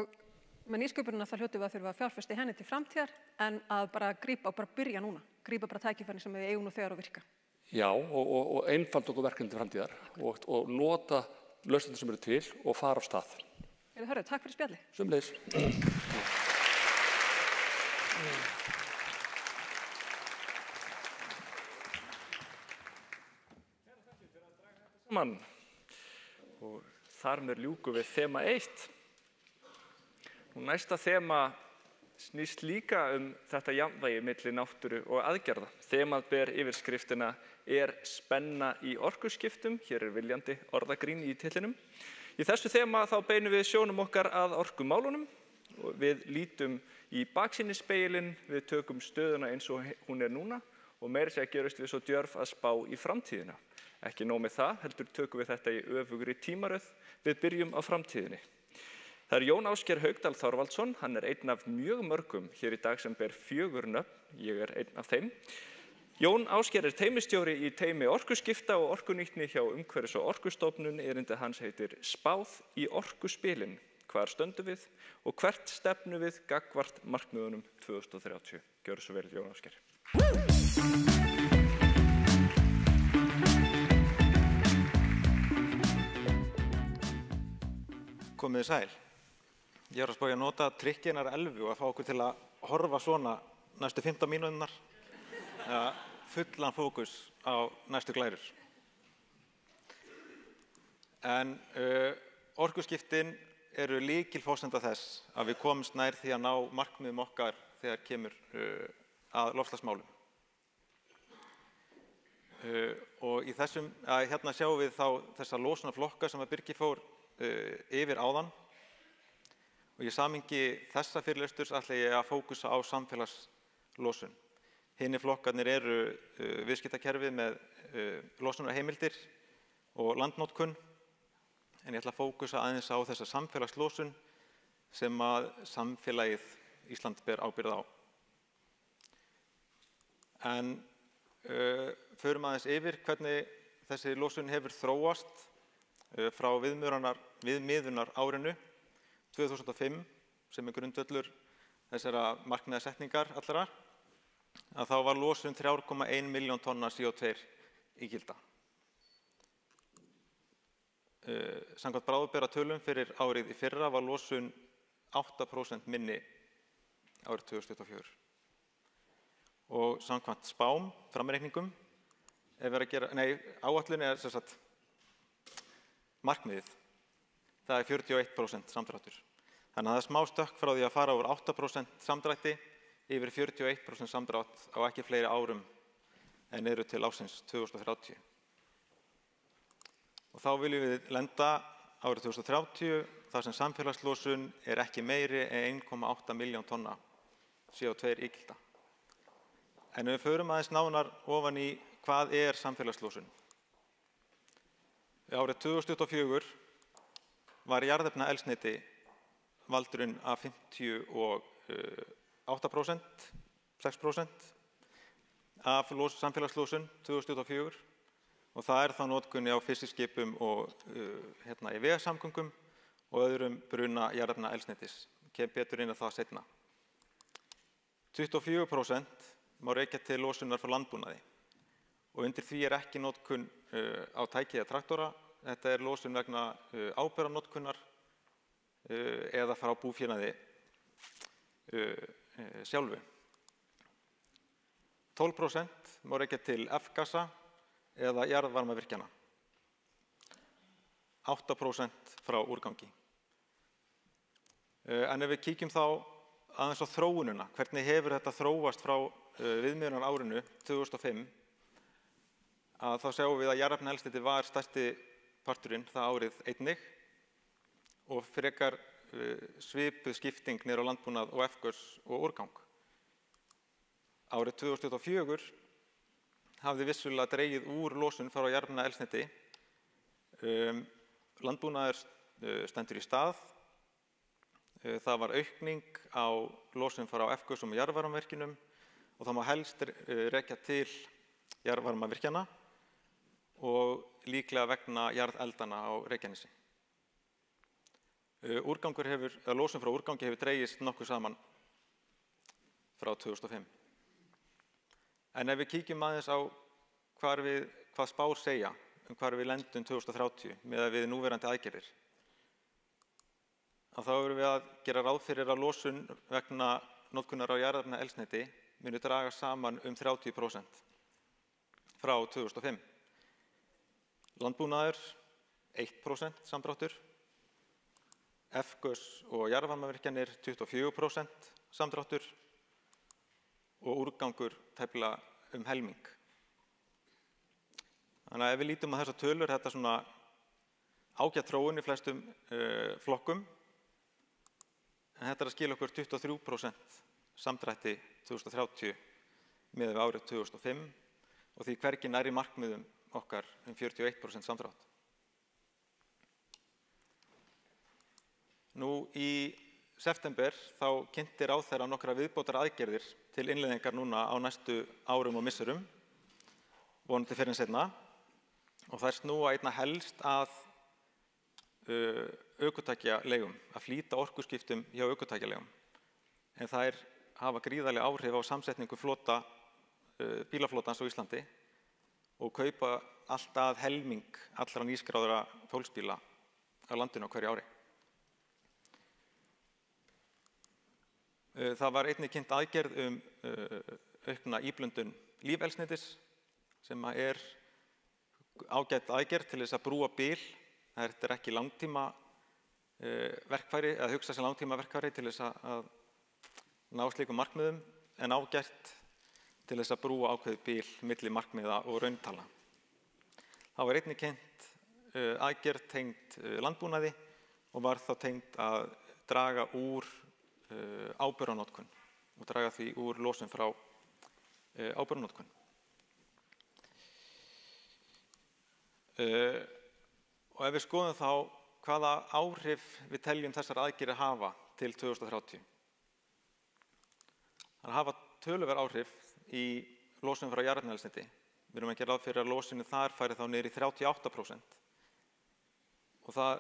með nýsköpunina þá hljótum við að þurfa að fjárfesta í henni til framtíðar en að bara grípa og bara byrja núna. Grípa bara tækifærin sem við eigum nú þegar að virka. Já, og einfalda okkur verkefni til framtíðar og nota lausnirnar sem eru til og fara á stað. Hörðu, takk fyrir spjalli. Sömuleiðis. Og þar með ljúkum við þema 1. Og næsta þema snýst líka þetta jafnvægi milli náttúru og aðgerða. Þemað ber yfirskriftina spenna í orkuskiptum. Hér viljandi orðagrín í titlinum. Í þessu þema þá beinum við sjónum okkar að orkumálunum. Og við lítum í baksýnisspegilinn, við tökum stöðuna eins og hún núna og meira segja gerast við svo djörf að spá í framtíðina. Ekki nóg með það, heldur tökum við þetta í öfugri tímaröð. Við byrjum á framtíðinni. Það Jón Ásgeir Haukdal Þorvaldsson, hann einn af mjög mörgum hér í dag sem ber 4 nöfn, ég einn af þeim. Jón Ásgeir teymistjóri í teymi orkuskipta og orkunýtni hjá Umhverfis- og Orkustofnun, erindi hans heitir Spáð í orkuspilin. hvar stöndum við og hvert stefnum við gagnvart markmiðunum 2030. Gjörðu svo vel, Jón Ásgeir. Komið þið sæl. Ég að spá að nota trikkinar 11 og að fá okkur til að horfa svona næstu 15 mínúturnar. Fullan fókus á næstu glærur. En orkuskiptin eru lykilforsenda þess að við komumst nær því að ná markmiðum okkar þegar kemur að loftslagsmálum. Og í þessum, hérna sjáum við þá þessa losunarflokka sem að Birgir fór yfir áðan. Og í samhengi þessa fyrirlesturs ætla ég að fókusa á samfélagslosun. Hinir flokkarnir eru viðskiptakerfið með losunarheimildir og landnotkun. En ég ætla að fókusa aðeins á þessa samfélagslosun sem að samfélagið Ísland ber ábyrgð á. En förum aðeins yfir hvernig þessi losun hefur þróast frá viðmiðunar árinu 2005, sem grundvöllur þessara markmiðasetningar allra, að þá var losun 3,1 milljón tonna CO2 ígilda. Samkvæmt bráðabirgðatölum fyrir árið í fyrra var losun 8% minni árið 2024. Og samkvæmt spám, framreikningum, áætlun er sem sagt markmiðið. Það er 41% samdráttur. Þannig að það er smá stökk frá því að fara úr 8% samdrætti yfir 41% samdrátt á ekki fleiri árum en eru til ársins 2030. Og þá viljum við lenda árið 2030 þar sem samfélagslosun er ekki meiri en 1,8 milljón tonna CO2 ígilda. En við förum aðeins nánar ofan í hvað er samfélagslosun. Árið 2024 var jarðefnaeldsneyti valdurinn af 58%, 6% af samfélagslosun 2024 og það er þá notkun á fiskiskipum og í vegasamgöngum og öðrum bruna jarðefnaeldsneytis. Kem betur inn á það seinna. 24% má rekja til losunar frá landbúnaði og undir því er ekki notkun á tæki eða traktora. Þetta er losun vegna áburðarnotkunar eða frá búfénaði sjálfu. 12% má rekja til F-gasa eða jarðvarmavirkjana. 8% frá úrgangi. En ef við kíkjum þá aðeins á þróunina, hvernig hefur þetta þróast frá viðmiðunar árinu 2005, að þá sjáum við að jarðefnaeldsneyti var stærsti parturinn það árið einnig og frekar svipuð skipting niður á landbúnað og F-gas og úrgang. Árið 2024 hafði vissulega dregið úr losun frá jarðefnaeldsneyti. Landbúnaður stendur í stað. Það var aukning á losun frá F-gasum og jarðvarmavirkjunum og það má helst rekja til jarðvarmavirkjana og líklega vegna jarðeldana á Reykjanesi. Losun frá úrgangi hefur dregist nokkuð saman frá 2005. En ef við kíkjum aðeins á hvað spár segja hvar við lendum 2030 miðað við núverandi aðgerðir, þá erum við að gera ráð fyrir að losun vegna notkunar á jarðefnaeldsneyti muni draga saman 30% frá 2005. Landbúnaður 1% samdráttur, F-gas og jarðvarmavirkjanir 24% samdráttur og úrgangur tæplega helming. Þannig að ef við lítum á þessar tölur, þetta er svona ágætt þróun í flestum flokkum, en þetta er að skila okkur 23% samdrætti 2030 miðað við árið 2005 og því hvergi nærri markmiðum okkar 41% samdrátt. Nú í september þá kynnti ráðherra nokkra viðbótar aðgerðir til innleiðingar núna á næstu árum og misserum, vonandi fyrr en seinna, og þær snúa einna helst að ökutækjaleigum, að flýta orkuskiptum hjá ökutækjaleigum. En þær hafa gríðarleg áhrif á samsetningu bílaflotans á Íslandi og kaupa allt að helming allra nýskráðra fólksbíla á landinu á hverju ári. Það var einnig kynnt aðgerð aukna íblöndun lífeldsneytis sem er ágætt aðgerð til þess að brúa bil. Þetta ekki langtíma verkfæri, eða hugsa sem langtíma verkfæri til þess að ná slíkum markmiðum, en ágætt til þess að brúa ákveðið bil milli markmiða og rauntala. Það var einnig kynnt aðgerð tengd landbúnaði og var þá tengd að draga úr áburðarnotkun og draga því úr losun frá áburðarnotkun. Og ef við skoðum þá hvaða áhrif við teljum þessar aðgerðir hafa til 2030. Það hafa töluverð áhrif í losun frá jarðefnaeldsneyti. Við erum að gera ráð fyrir að losunin þar færi þá niður í 38%. Og það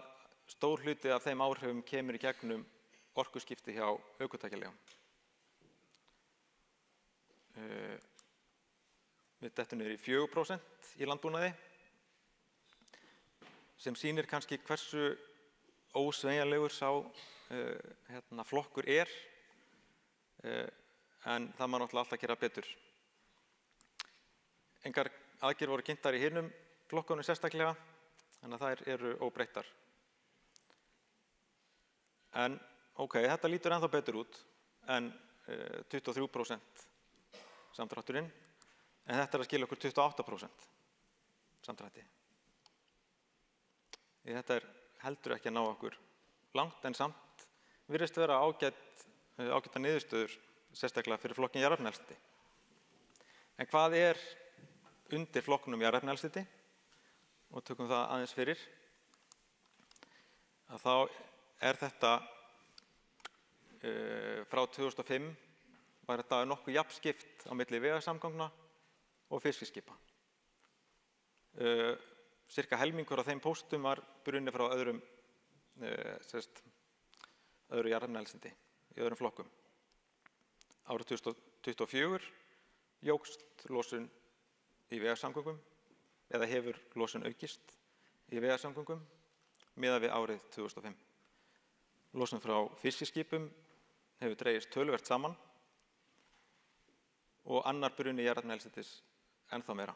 stór hluti af þeim áhrifum kemur í gegnum orkuskipti hjá ökutækjaleigum. Við dettum niður í 4% í landbúnaði, sem sýnir kannski hversu ósveigjanlegur sá flokkur en það má náttúrulega alltaf gera betur. Engar aðgerðir voru kynntar í hinum flokkunum sérstaklega, þannig að þær eru óbreyttar. En þetta lítur ennþá betur út en 23% samdrátturinn, en þetta að skila okkur 28% samdrætti. Þetta heldur ekki að ná okkur langt, en samt virðist vera ágæta niðurstöður, sérstaklega fyrir flokkinn jarðefnaeldsneyti. En hvað undir flokknum jarðefnaeldsneyti? Og tökum það aðeins fyrir. Að þá þetta frá 2005 var þetta nokkuð jafnskipt á milli vegasamgangna og fiskiskipa. Cirka helmingur af þeim póstum var brunnið frá öðru jarðefnaeldsneyti í öðrum flokkum. Árið 2024 jókst losun í vegasamgöngum, eða hefur losun aukist í vegasamgöngum miðað við árið 2005. Losun frá fiskiskipum hefur dregist töluvert saman og annar bruni jarðefnaeldsneytis ennþá meira.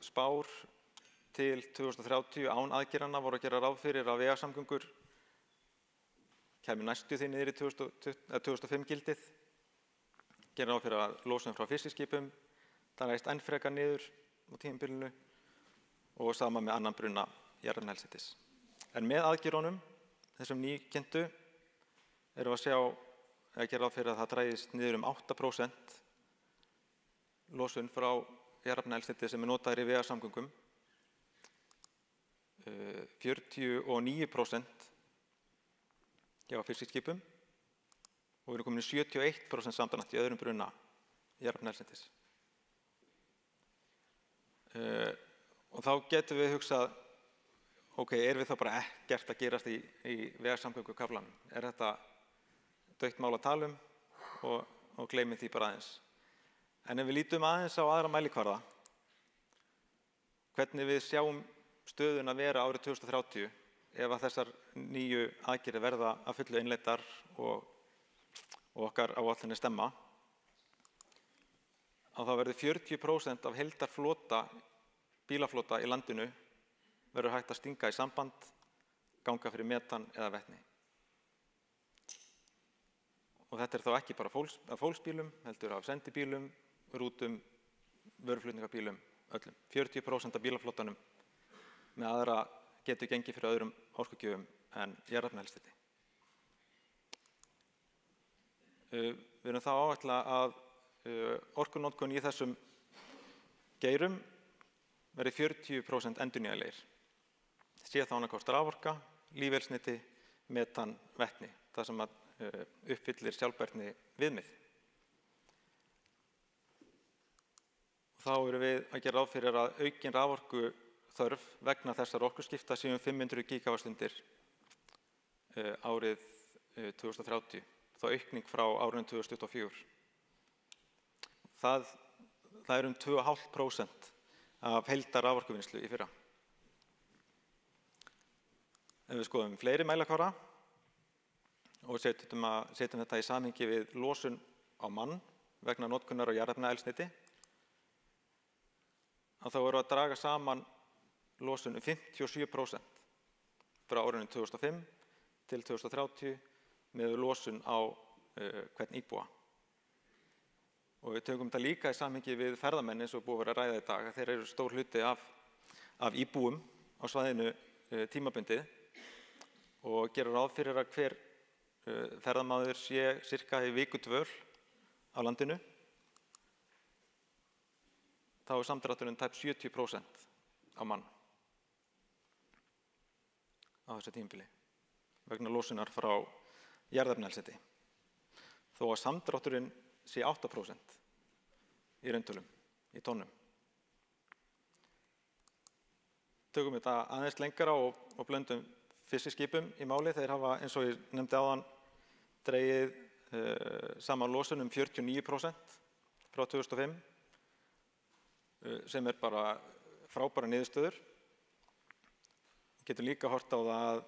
Spár til 2030 án aðgerðanna voru að gera ráð fyrir að vegasamgöngur kæmi næstu því niður í 2005 gildið, gera ráð fyrir að losun frá fiskiskipum dragist enn frekar niður á tímabilinu og sama með annan bruna jarðefnaeldsneytis. En með aðgerðunum, þessum nýkynntu, erum við að gera ráð fyrir að það dragist niður 8% losun frá jarðefnaeldsneyti sem notaður í vegasamgöngum, 49% hjá fiskiskipum og við erum komin í 71% samdrátt í öðrum bruna jarðefnaeldsneytis. Og þá getum við hugsað, við þá bara ekkert að gerast í vegasamgöngukaflanum? Þetta dautt mál að tala og gleymum því bara aðeins? En ef við lítum aðeins á aðra mælikvarða, hvernig við sjáum stöðuna vera árið 2030 ef að þessar nýju aðgerðir verða að fullu innleiddar og okkar áætlanir stemma, að það verður 40% af heildarflota, bílaflota í landinu verður hægt að stinga í samband, ganga fyrir metan eða vetni. Og þetta þá ekki bara af fólksbílum, heldur af sendibílum, rútum, vöruflutningabílum, öllum. 40% af bílaflotanum með aðra getur gengið fyrir öðrum orkugjöfum en jarðefnaeldsneyti. Við erum þá áætla að orkunotkun í þessum geirum verði 40% endurnýjanlegir. Sé þá annaðhvort raforka, lífeldsneyti, metan, vetni, það sem uppfyllir sjálfbærni viðmið. Þá erum við að gera ráð fyrir að aukin raforku þörf vegna þessar orkuskipta séu 500 gigawattstundir árið 2030, þá aukning frá árinu 2024. Það er 2,5% af heildarraforkuvinnslu í fyrra. Ef við skoðum fleiri mælikvarða og setjum þetta í samhengi við losun á mann vegna notkunar á jarðefnaeldsneyti, þá erum við að draga saman losun 57% frá árinu 2005 til 2030 með losun á hvern íbúa. Og við tökum þetta líka í samhengi við ferðamenn eins og búið að vera að ræða í dag, að þeir eru stór hluti af íbúum á svæðinu tímabundið og gera ráð fyrir að hver ferðamaður sé sirka í vikudvöl á landinu. Þá er samdrátturinn tæp 70% á mann á þessu tímabili vegna losunar frá jarðefnaeldsneyti. Þó að samdrátturinn sé 8% í rauntölum, í tonnum. Tökum þetta aðeins lengra og blöndum fiskiskipum í máli. Þeir hafa, eins og ég nefndi áðan, dregið saman losun 49% frá 2005, sem er bara frábæra niðurstöður. Getum líka horft á það að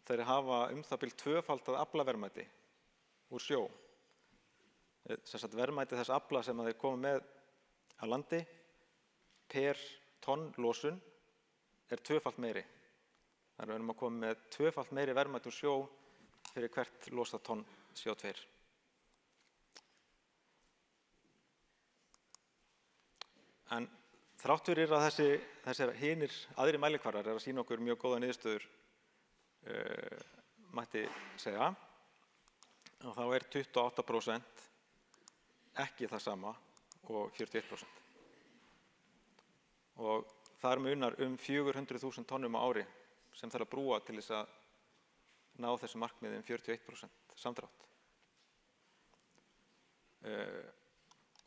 þeir hafa það bil tvöfaldað aflaverðmæti úr sjó. Verðmæti þess afla sem þeir koma með að landi per tonn losun er tvöfalt meiri. Þannig að við erum að koma með tvöfalt meiri verðmæti úr sjó fyrir hvert losað tonn CO2. En þrátt fyrir að þessir hinir aðrir mælikvarðar að sýna okkur mjög góða niðurstöður, mætti segja, og þá er 28% ekki það sama og 41%. Og þar munar 400.000 tonnum á ári sem þarf að brúa til þess að ná þessu markmiði 41% samdrátt.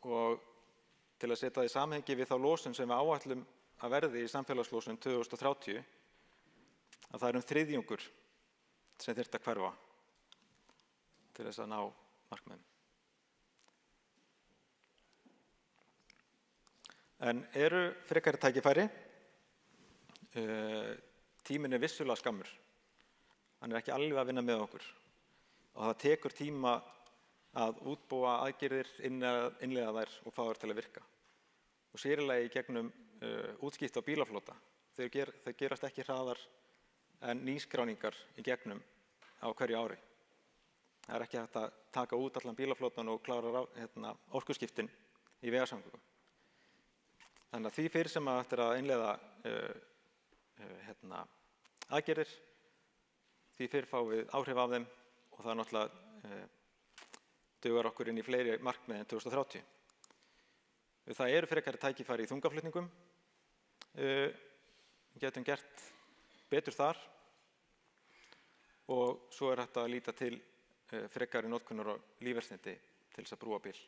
Og til að setja það í samhengi við þá losun sem við áætlum að verði í samfélagslosun 2030, að það er þriðjungur sem þyrfti að hverfa til þess að ná markmiðum. En eru frekari tækifæri. Tíminn er vissulega skammur. Hann er ekki alveg að vinna með okkur. Og það tekur tíma að útbúa aðgerðir, innleiða þær og fá þær til að virka. Og sérílagi í gegnum útskipti á bílaflota. Þau gerast ekki hraðar en nýskráningar í gegnum á hverju ári. Það er ekki hægt að taka út allan bílaflotan og klára orkuskiptin í vegasamgöngum. Þannig að því fyrr sem að eftir að innleiða aðgerðir, því fyrr fáum við áhrif af þeim og það náttúrulega dugar okkur inn í fleiri markmið en 2030. Það eru frekari tækifæri í þungaflutningum. Við getum gert betur þar og svo er hægt að líta til frekari notkunar á lífeyrisneti til þess að brúa bil.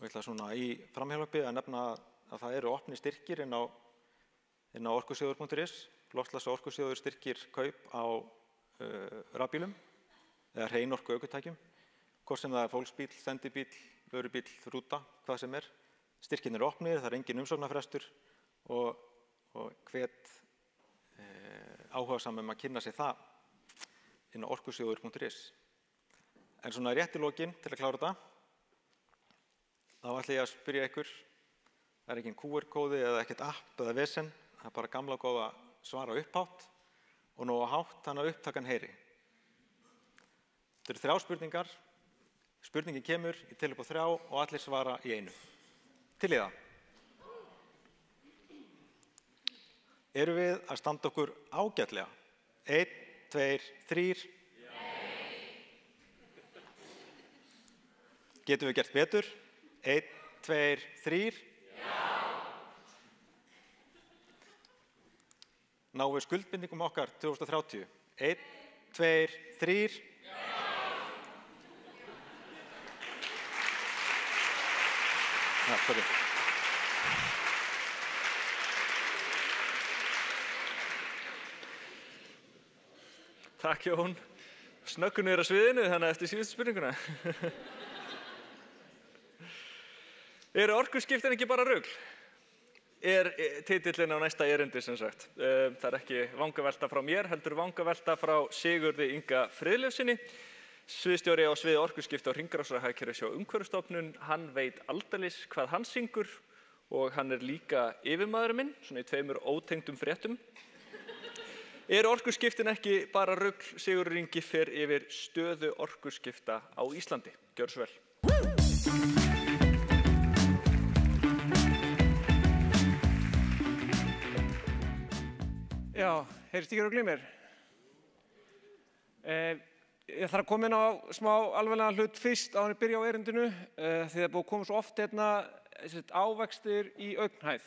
Og ég ætla svona í framhjálpi að nefna að það eru opnir styrkir inn á orkusjóður.is. Loftslags- og orkusjóður styrkir kaup á rafbílum eða hreinorku ökutækjum, hvort sem það er fólksbíll, sendibíll, vörubíll, rúta, hvað sem er. Styrkin eru opnir, það er engin umsóknarfrestur og hvet áhugasamum að kynna sér það inn á orkusjóður.is. En svona rétt í lokin til að klára þetta, þá ætla ég að spyrja ykkur, það er ekki QR-kóði eða ekkert app eða vesen, það er bara gamla góða svara upphátt og nógu hátt þannig að upptakan heyri. Þetta eru 3 spurningar, spurningin kemur, ég tel upp á 3 og allir svara í einu. Til í það. Erum við að standa okkur ágætlega? 1, 2, 3. Getum við gert betur? 1, 2, 3. Náum við skuldbindingum okkar 2030? 1, 2, 3. Sorry. Takk Jón. Snöggunni á sviðinu þannig eftir síðustu spurninguna. Eru orkuskiptin ekki bara rugl? Titillinn á næsta erindi sem sagt. Það ekki vangavelta frá mér, heldur vangavelta frá Sigurði Inga Friðleifssyni, sviðstjóri á sviði orkuskipta og hringrásarhagkerfis hjá Umhverfisstofnun. Hann veit aldeilis hvað hann syngur og hann líka yfirmaðurinn minn, svona í 2 ótengdum fréttum. Eru orkuskiptin ekki bara rugl? Sigurður Ingi fer yfir stöðu orkuskipta á Íslandi. Gjörðu svo vel. Já, heyrist ekki rugl í mér? Ég þarf að koma inn á smá alvarlegan hlut fyrst á hann byrja á erindinu því það er búið að koma svo oft hérna ávextir í augnhæð.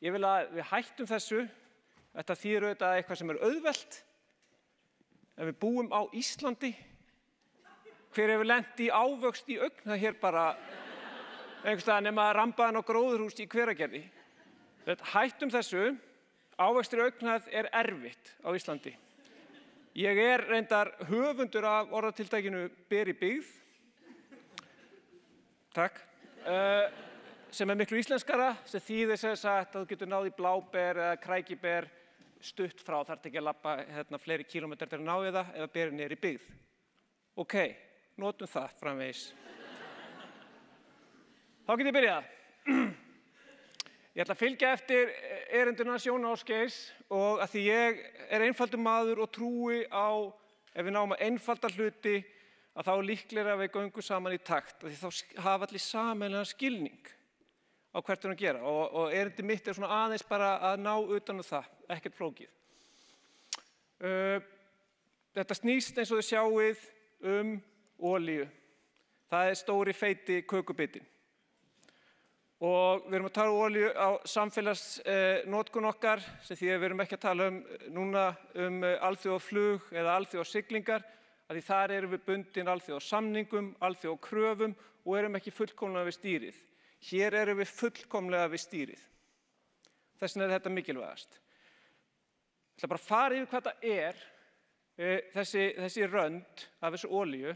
Ég vil að við hættum þessu. Þetta þýðir auðvitað eitthvað sem auðvelt. En við búum á Íslandi. Hver hefur lent í ávöxt í augnhæð hér bara einhvers staðar nema rambaðan á gróðurhús í Hveragerði? Hættum þessu. Ávextir í augnhæð erfitt á Íslandi. Ég reyndar höfundur af orðatiltækinu ber í byggð. Takk. Sem miklu íslenskara, sem þýðir sem sagt að þú getur náð í bláber eða krækiber stutt frá, þarf ekki að labba fleiri kílómetrar til að ná í það eða berið niður í byggð. Ok, notum það framvegis. Þá get ég byrjað. Ég ætla að fylgja eftir erindinu hans Jóns Ásgeirs og að því ég einfaldur maður og trúi á ef við náum að einfalda hluti að þá líklega við göngum saman í takt. Því þá hafa allir sameiginlegan skilning á hvert við erum að gera og erindi mitt svona aðeins bara að ná utan það, ekkert flókið. Þetta snýst eins og þið sjáið olíu. Það stóri feiti kökubitinn. Og við erum að tala olíu á samfélagsnotkun okkar, sem því að við erum ekki að tala núna alþjóðaflug eða alþjóðasiglingar, að því þar erum við bundin alþjóðasamningum, alþjóðakröfum og erum ekki fullkomlega við stýrið. Hér erum við fullkomlega við stýrið. Þess vegna þetta mikilvægast. Ég ætla bara að fara yfir hvað þetta þessi rönd af þessu olíu,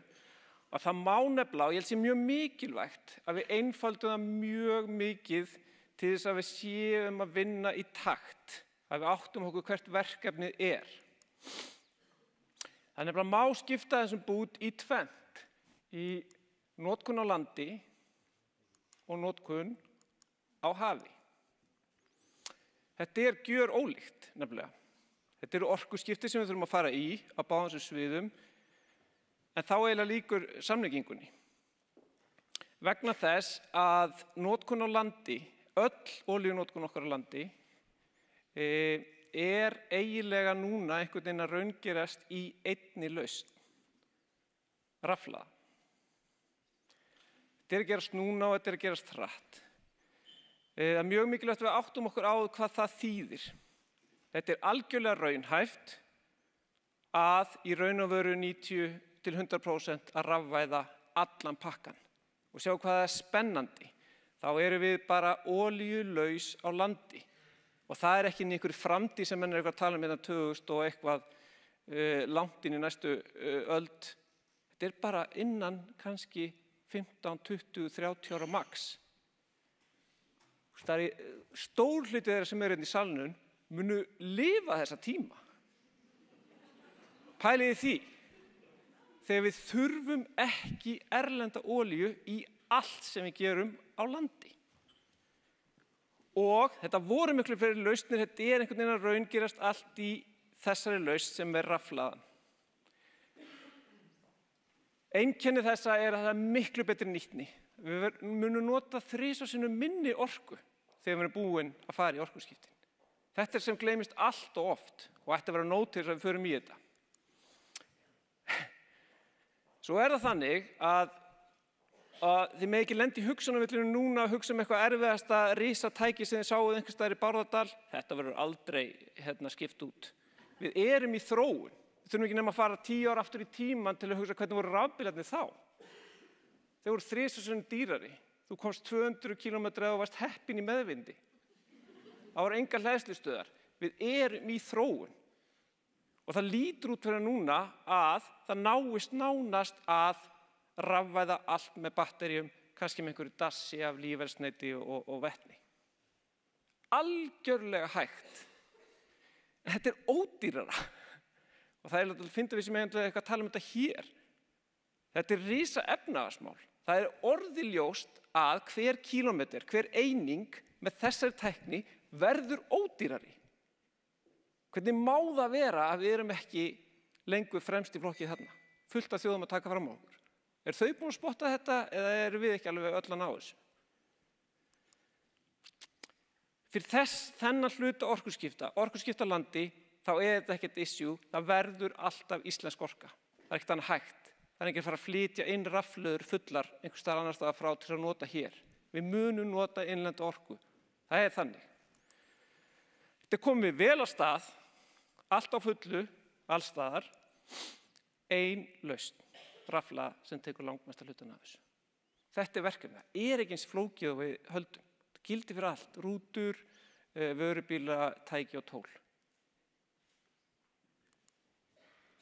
að það má nefnilega, og ég held sé mjög mikilvægt, að við einfaldum það mjög mikið til þess að við séum að vinna í takt, að við áttum okkur hvert verkefnið Það nefnilega má skipta þessum bút í tvennt, í notkun á landi og notkun á hafi. Þetta gjörólíkt nefnilega. Þetta eru orkuskipti sem við þurfum að fara í á báðum þessum sviðum, en þá eiginlega lýkur samlíkingunni. Vegna þess að notkun á landi, öll olíunotkun okkar á landi, eiginlega núna einhvern veginn að raungerast í einni lausn. Rafhlaða. Þetta að gerast núna og þetta að gerast hratt. Það mjög mikilvægt að við áttum okkur á hvað það þýðir. Þetta algjörlega raunhæft að í raun og veru 90 til 100% að rafvæða allan pakkan. Og sjá hvað það spennandi. Þá erum við bara olíulaus á landi. Og það ekki einhver framtíð sem menn eitthvað að tala hérna 2000 og eitthvað langt inn í næstu öld. Þetta bara innan kannski 15, 20, 30 ára max. Það stór hluti þeirra sem hérna í salnum munu lifa þessa tíma. Pæliði því. Þegar við þurfum ekki erlenda olíu í allt sem við gerum á landi. Og þetta voru miklu fleiri lausnir, þetta einhvern veginn að raungerast allt í þessari lausn sem rafhlaðan. Einkenni þessa að það miklu betri nýtni. Við munum nota 3 sinnum minni orku þegar við erum búin að fara í orkuskiptin. Þetta sem gleymist allt og oft og ætti að vera nóg til þess að við förum í þetta. Svo það þannig að þið með ekki lenda í hugsunarvillinu núna að hugsa eitthvað erfiðasta risatæki sem þið sáuð einhvers staðar í Bárðardal. Þetta verður aldrei skipt út. Við erum í þróun. Við þurfum ekki nema að fara 10 ár aftur í tímann til að hugsa hvernig voru rafbílarnir þá. Þeir voru 3 sinnum dýrari. Þú komst 200 kílómetra og varst heppinn í meðvindi. Það voru engar hleðslustöðar. Við erum í þróun. Og það lítur út fyrir núna að það náist nánast að rafvæða allt með batteríum, kannski með einhverju dassi af lífelsneyti og vetni. Algjörlega hægt. En þetta er ódýrara. Og það er fyndið við sem eitthvað að tala um þetta hér. Þetta er risa efnahagsmál. Það er orðið ljóst að hver kílómetr, hver eining með þessari tækni verður ódýrari. Hvernig má það vera að við erum ekki lengur fremst í flokkið þarna? Fullt af þjóðum að taka fram á okkur. Er þau búin að spotta þetta eða eru við ekki alveg öll að ná þessu? Fyrir þennan hluta orkuskiptalandi, þá er þetta ekkert issue, það verður alltaf íslensk orka. Það er ekkert annað hægt. Það er ekki að fara að flytja inn rafhlöður fullar einhvers staðar annars staðar frá til að nota hér. Við munum nota innlenda orku. Það er þannig. Þetta komið vel á stað, allt á fullu, alls staðar, ein lausn. Rafla sem tekur langmesta hlutan af þessu. Þetta er verkefni. Það er ekki eins flókið og við höldum. Það gildir fyrir allt. Rútur, vörubíla, tæki og tól.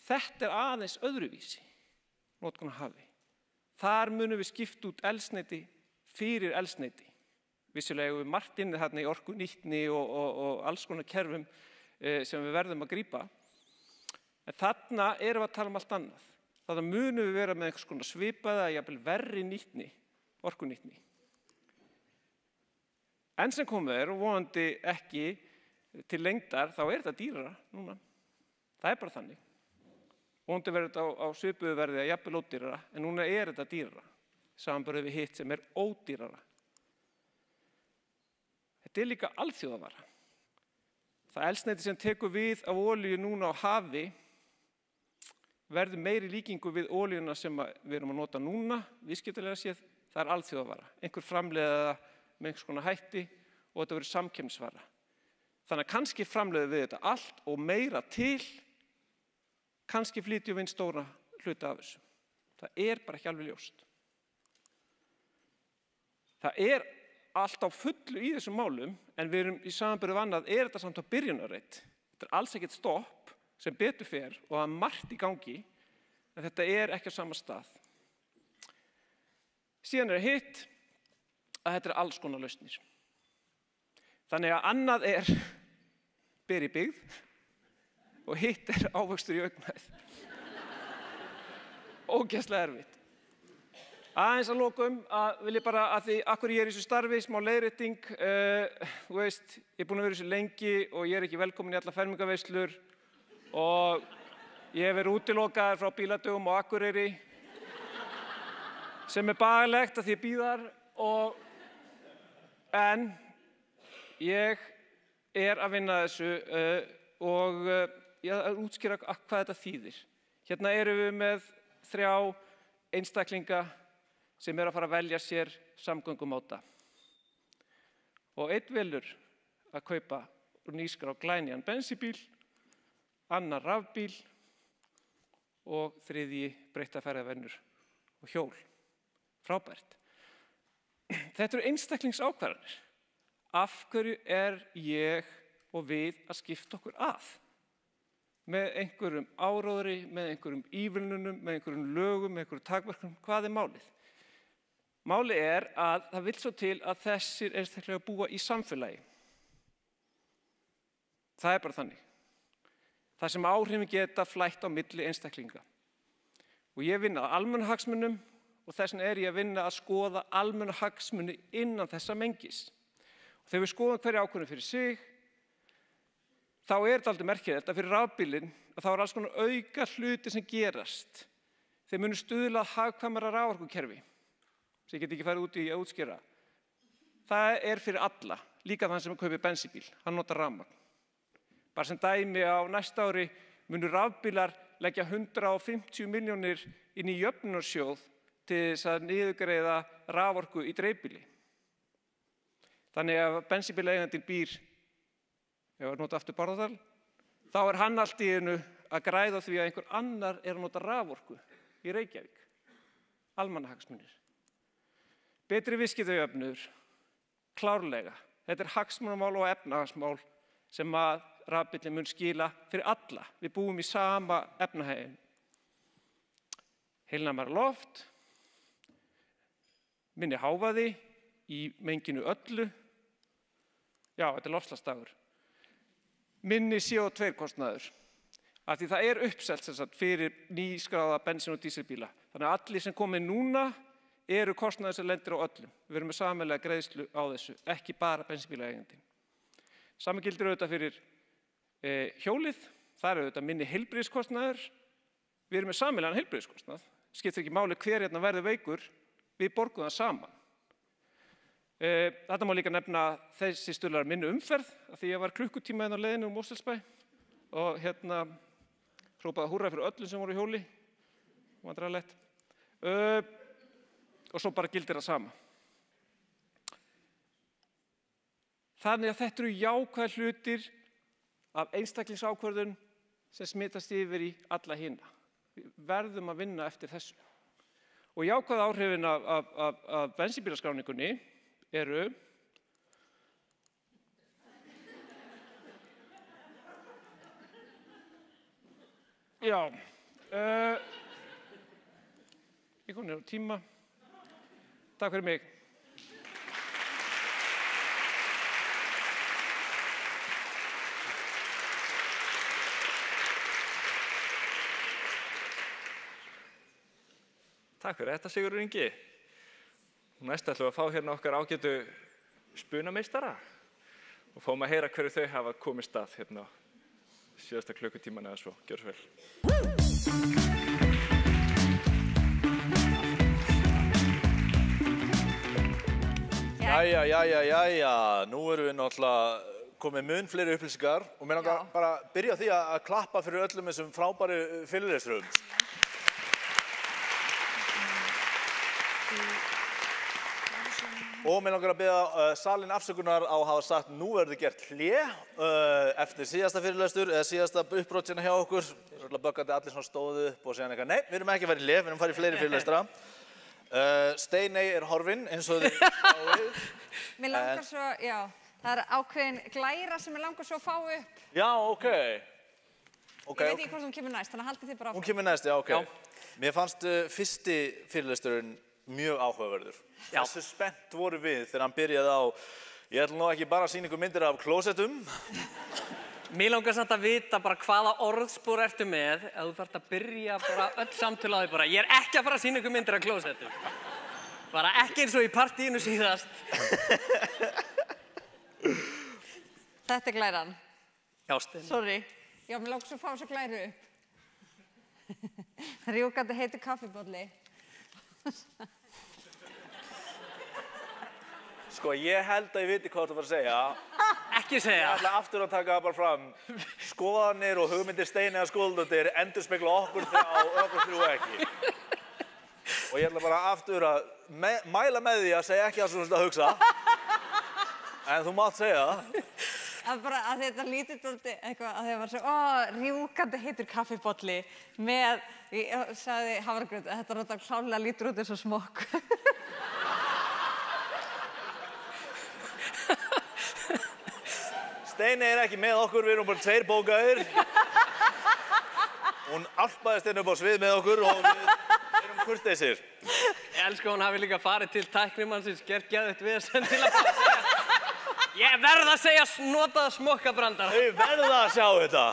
Þetta er aðeins öðruvísi. Notkun á hafi. Þar munum við skipta út eldsneyti fyrir eldsneyti. Vissulega við margt inni þarna í orkunýtni og alls konar kerfum sem við verðum að grípa. En þarna erum við að tala um allt annað. Þannig munum við vera með einhvers konar svipaða, jafnvel verri nýtni, orkunýtni. En sem komið og vonandi ekki til lengdar, þá er þetta dýrara núna. Það er bara þannig. Vonandi verður þetta á svipuðu verði að jafnvel ódýrara, en núna er þetta dýrara, samanborið við hitt sem er ódýrara. Þetta er líka alþjóðavara. Það eldsneyti sem tekur við af olíu núna á hafi, verður meiri líkingu við olíuna sem við erum að nota núna, viðskiptalega séð, það er alþjóðavara. Einhver framleiða með einhvers konar hætti og þetta verður samkeppnisvara. Þannig að kannski framleiðum við þetta allt og meira til, kannski flytjum við inn stóra hluta af þessu. Það er bara ekki alveg ljóst. Það er allt á fullu í þessum málum, en við erum í samanburði annað, er þetta samt á byrjunarreit. Þetta er alls ekkert stopp sem betur fer og það er margt í gangi, en þetta er ekki á sama stað. Síðan er hitt að þetta er alls konar lausnir. Þannig að annað er ber í byggð og hitt er ávöxtur í augnhæð. Ógeðslega erfitt. Aðeins að lokum vil ég bara að því akkur ég er í þessu starfi, smá leiðrétting, þú veist, ég er búin að vera í þessu lengi og ég er ekki velkomin í alla fermingarveislur og ég hef verið útilokaður frá bíladögum á Akureyri sem er bagalegt að því ég bíð þar en ég er að vinna þessu og ég er að útskýra hvað þetta þýðir. Hérna erum við með 3 einstaklinga sem er að fara að velja sér samgöngumáta. Og einn velur að kaupa úr nýskrá glænýjan bensínbíl, annar rafbíl og þriðji breytta ferðavenjur og hjól. Frábært. Þetta eru einstaklingsákvarðanir. Af hverju er ég og við að skipta okkur að? Með einhverjum áróðri, með einhverjum ívilnunum, með einhverjum lögum, með einhverjum takmörkunum, hvað er málið? Málið er að það vill svo til að þessir einstaklega búa í samfélagi. Það er bara þannig. Það sem áhrifin geta flætt á milli einstaklinga. Og ég vinna að almannahagsmunum og þess vegna er ég að vinna að skoða almannahagsmuni innan þessa mengis. Og þegar við skoðum hverja ákvörðun fyrir sig, þá er þetta aldrei merkilegt að fyrir rafbílinn að þá er alls konar auka hluti sem gerast. Þeir munu stuðla að hagkvæmara raforkukerfi, sem ég get ekki farið út í að útskýra. Það er fyrir alla, líka þann sem kaupir bensínbíl, hann notar rafmagn. Bara sem dæmi á næsta ári munu rafbílar leggja 150 milljónir inn í jöfnunarsjóð til þess að niðurgreiða raforku í dreifbýli. Þannig að bensínbílaeigandinn býr, ef að nota aftur Bárðardal, þá er hann allt í einu að græða því að einhver annar er að nota raforku í Reykjavík. Almannahagsmunir. Betri viðskiptajöfnuður, klárlega. Þetta er hagsmunamál og efnahagsmál sem að rafbíllinn mun skila fyrir alla. Við búum í sama efnahægin. Heilnæmara loft, minni hávaði í menginu öllu. Já, þetta er loftslagsdagur. Minni CO2 kostnaður. Af því það er uppselt sem sagt fyrir nýskráða bensín- og dísilbíla. Þannig að allir sem komið núna eru kostnaður sem lendir á öllum. Við erum með sameiginlega greiðslu á þessu, ekki bara bensínbílaeigandinn. Sama gildir auðvitað fyrir hjólið, það er auðvitað minni heilbrigðiskostnaður. Við erum með sameiginlegan heilbrigðiskostnað. Skiptir ekki máli hver hérna verður veikur, við borgum það saman. Þetta má líka nefna þessi stuðlar minni umferð, af því ég var klukkutíma hérna á leiðinu Mosfellsbæ og hérna hrópaði húrra fyrir öllum sem voru í hjóli, vandræðalegt. Og svo bara gildir það sama. Þannig að þetta eru jákvæðir hlutir af einstaklingsákvörðun sem smitast yfir í alla hina. Við verðum að vinna eftir þessu. Og jákvæð áhrifin af bensínbílaskráningunni eru já, ég kom niður á tíma. Takk fyrir mig. Takk fyrir þetta, Sigurður Ingi. Næst ætlum við að fá hérna okkar ágætu spunameistara og fáum að heyra hverju þau hafa komist að hérna síðasta klukkutíman eða svo. Gjörðu svo vel. Jæja, nú erum við náttúrulega komið mun fleiri upplýsingar og mér langar bara að byrja á því að klappa fyrir öllum þessum frábæru fyrirlesturum. Og mér langar að biðja salinn afsökunar á að hafa sagt nú verður gert hlé eftir síðasta fyrirlestur eða síðasta uppbrot hérna hjá okkur. Svolítið böggandi allir svona stóðu upp og segja eitthvað, nei, við erum ekki að fara í hlé, við erum að fara í fleiri fyrirlestra. Steiney er horfin eins og þið sjáið. Mér langar svo, já, það er ákveðin glæra sem mér langar svo að fá upp. Já, ok. Ég veit ekki hvort hún kemur næst, þannig að haldið þið bara áfram. Hún kemur næst, já, ok. Mér fannst fyrsti fyrirlesturinn mjög áhugaverður. Þessu spennt voru við þegar hann byrjaði á, ég ætla nú ekki bara að sýna ykkur myndir af klósettum. Mér langar samt að vita bara hvaða orðspor ertu með ef þú þarft að byrja bara öll samtöl á því bara ég er ekki að fara að sýna ykkur myndir af klósettum. Bara ekki eins og í partíinu síðast. Þetta er glæran. Já, Steini. Sorry. Já, mér langar svo að fá þessa glæru upp. Rjúkandi heitur kaffibolli. Sko, ég held að ég viti hvað þú var að segja. Ekki segja. Ég ætla aftur að taka það bara fram. Skoðanir og hugmyndir Steiney að Skúladóttir endurspegla okkur þrjú ekki. Og ég ætla bara aftur að mæla með því að segja ekki það sem þú að hugsa. En þú mátt segja það. Að bara að þetta lítið dálítið eitthvað að það var svo, rjúkandi heitur kaffibolli með, ég sagði hafragraut, þetta er klálega lítur út eins og smokk. Steiney er ekki með okkur, við erum bara tveir bókaðir. Hún alpaðist inn upp á svið með okkur og við erum kurteisir. Ég elska hún hafi líka farið til tæknimannsins, gert geðveikt vesen til að fara að segja ég verð að segja notaða smokkabrandara. Þau verða að sjá þetta.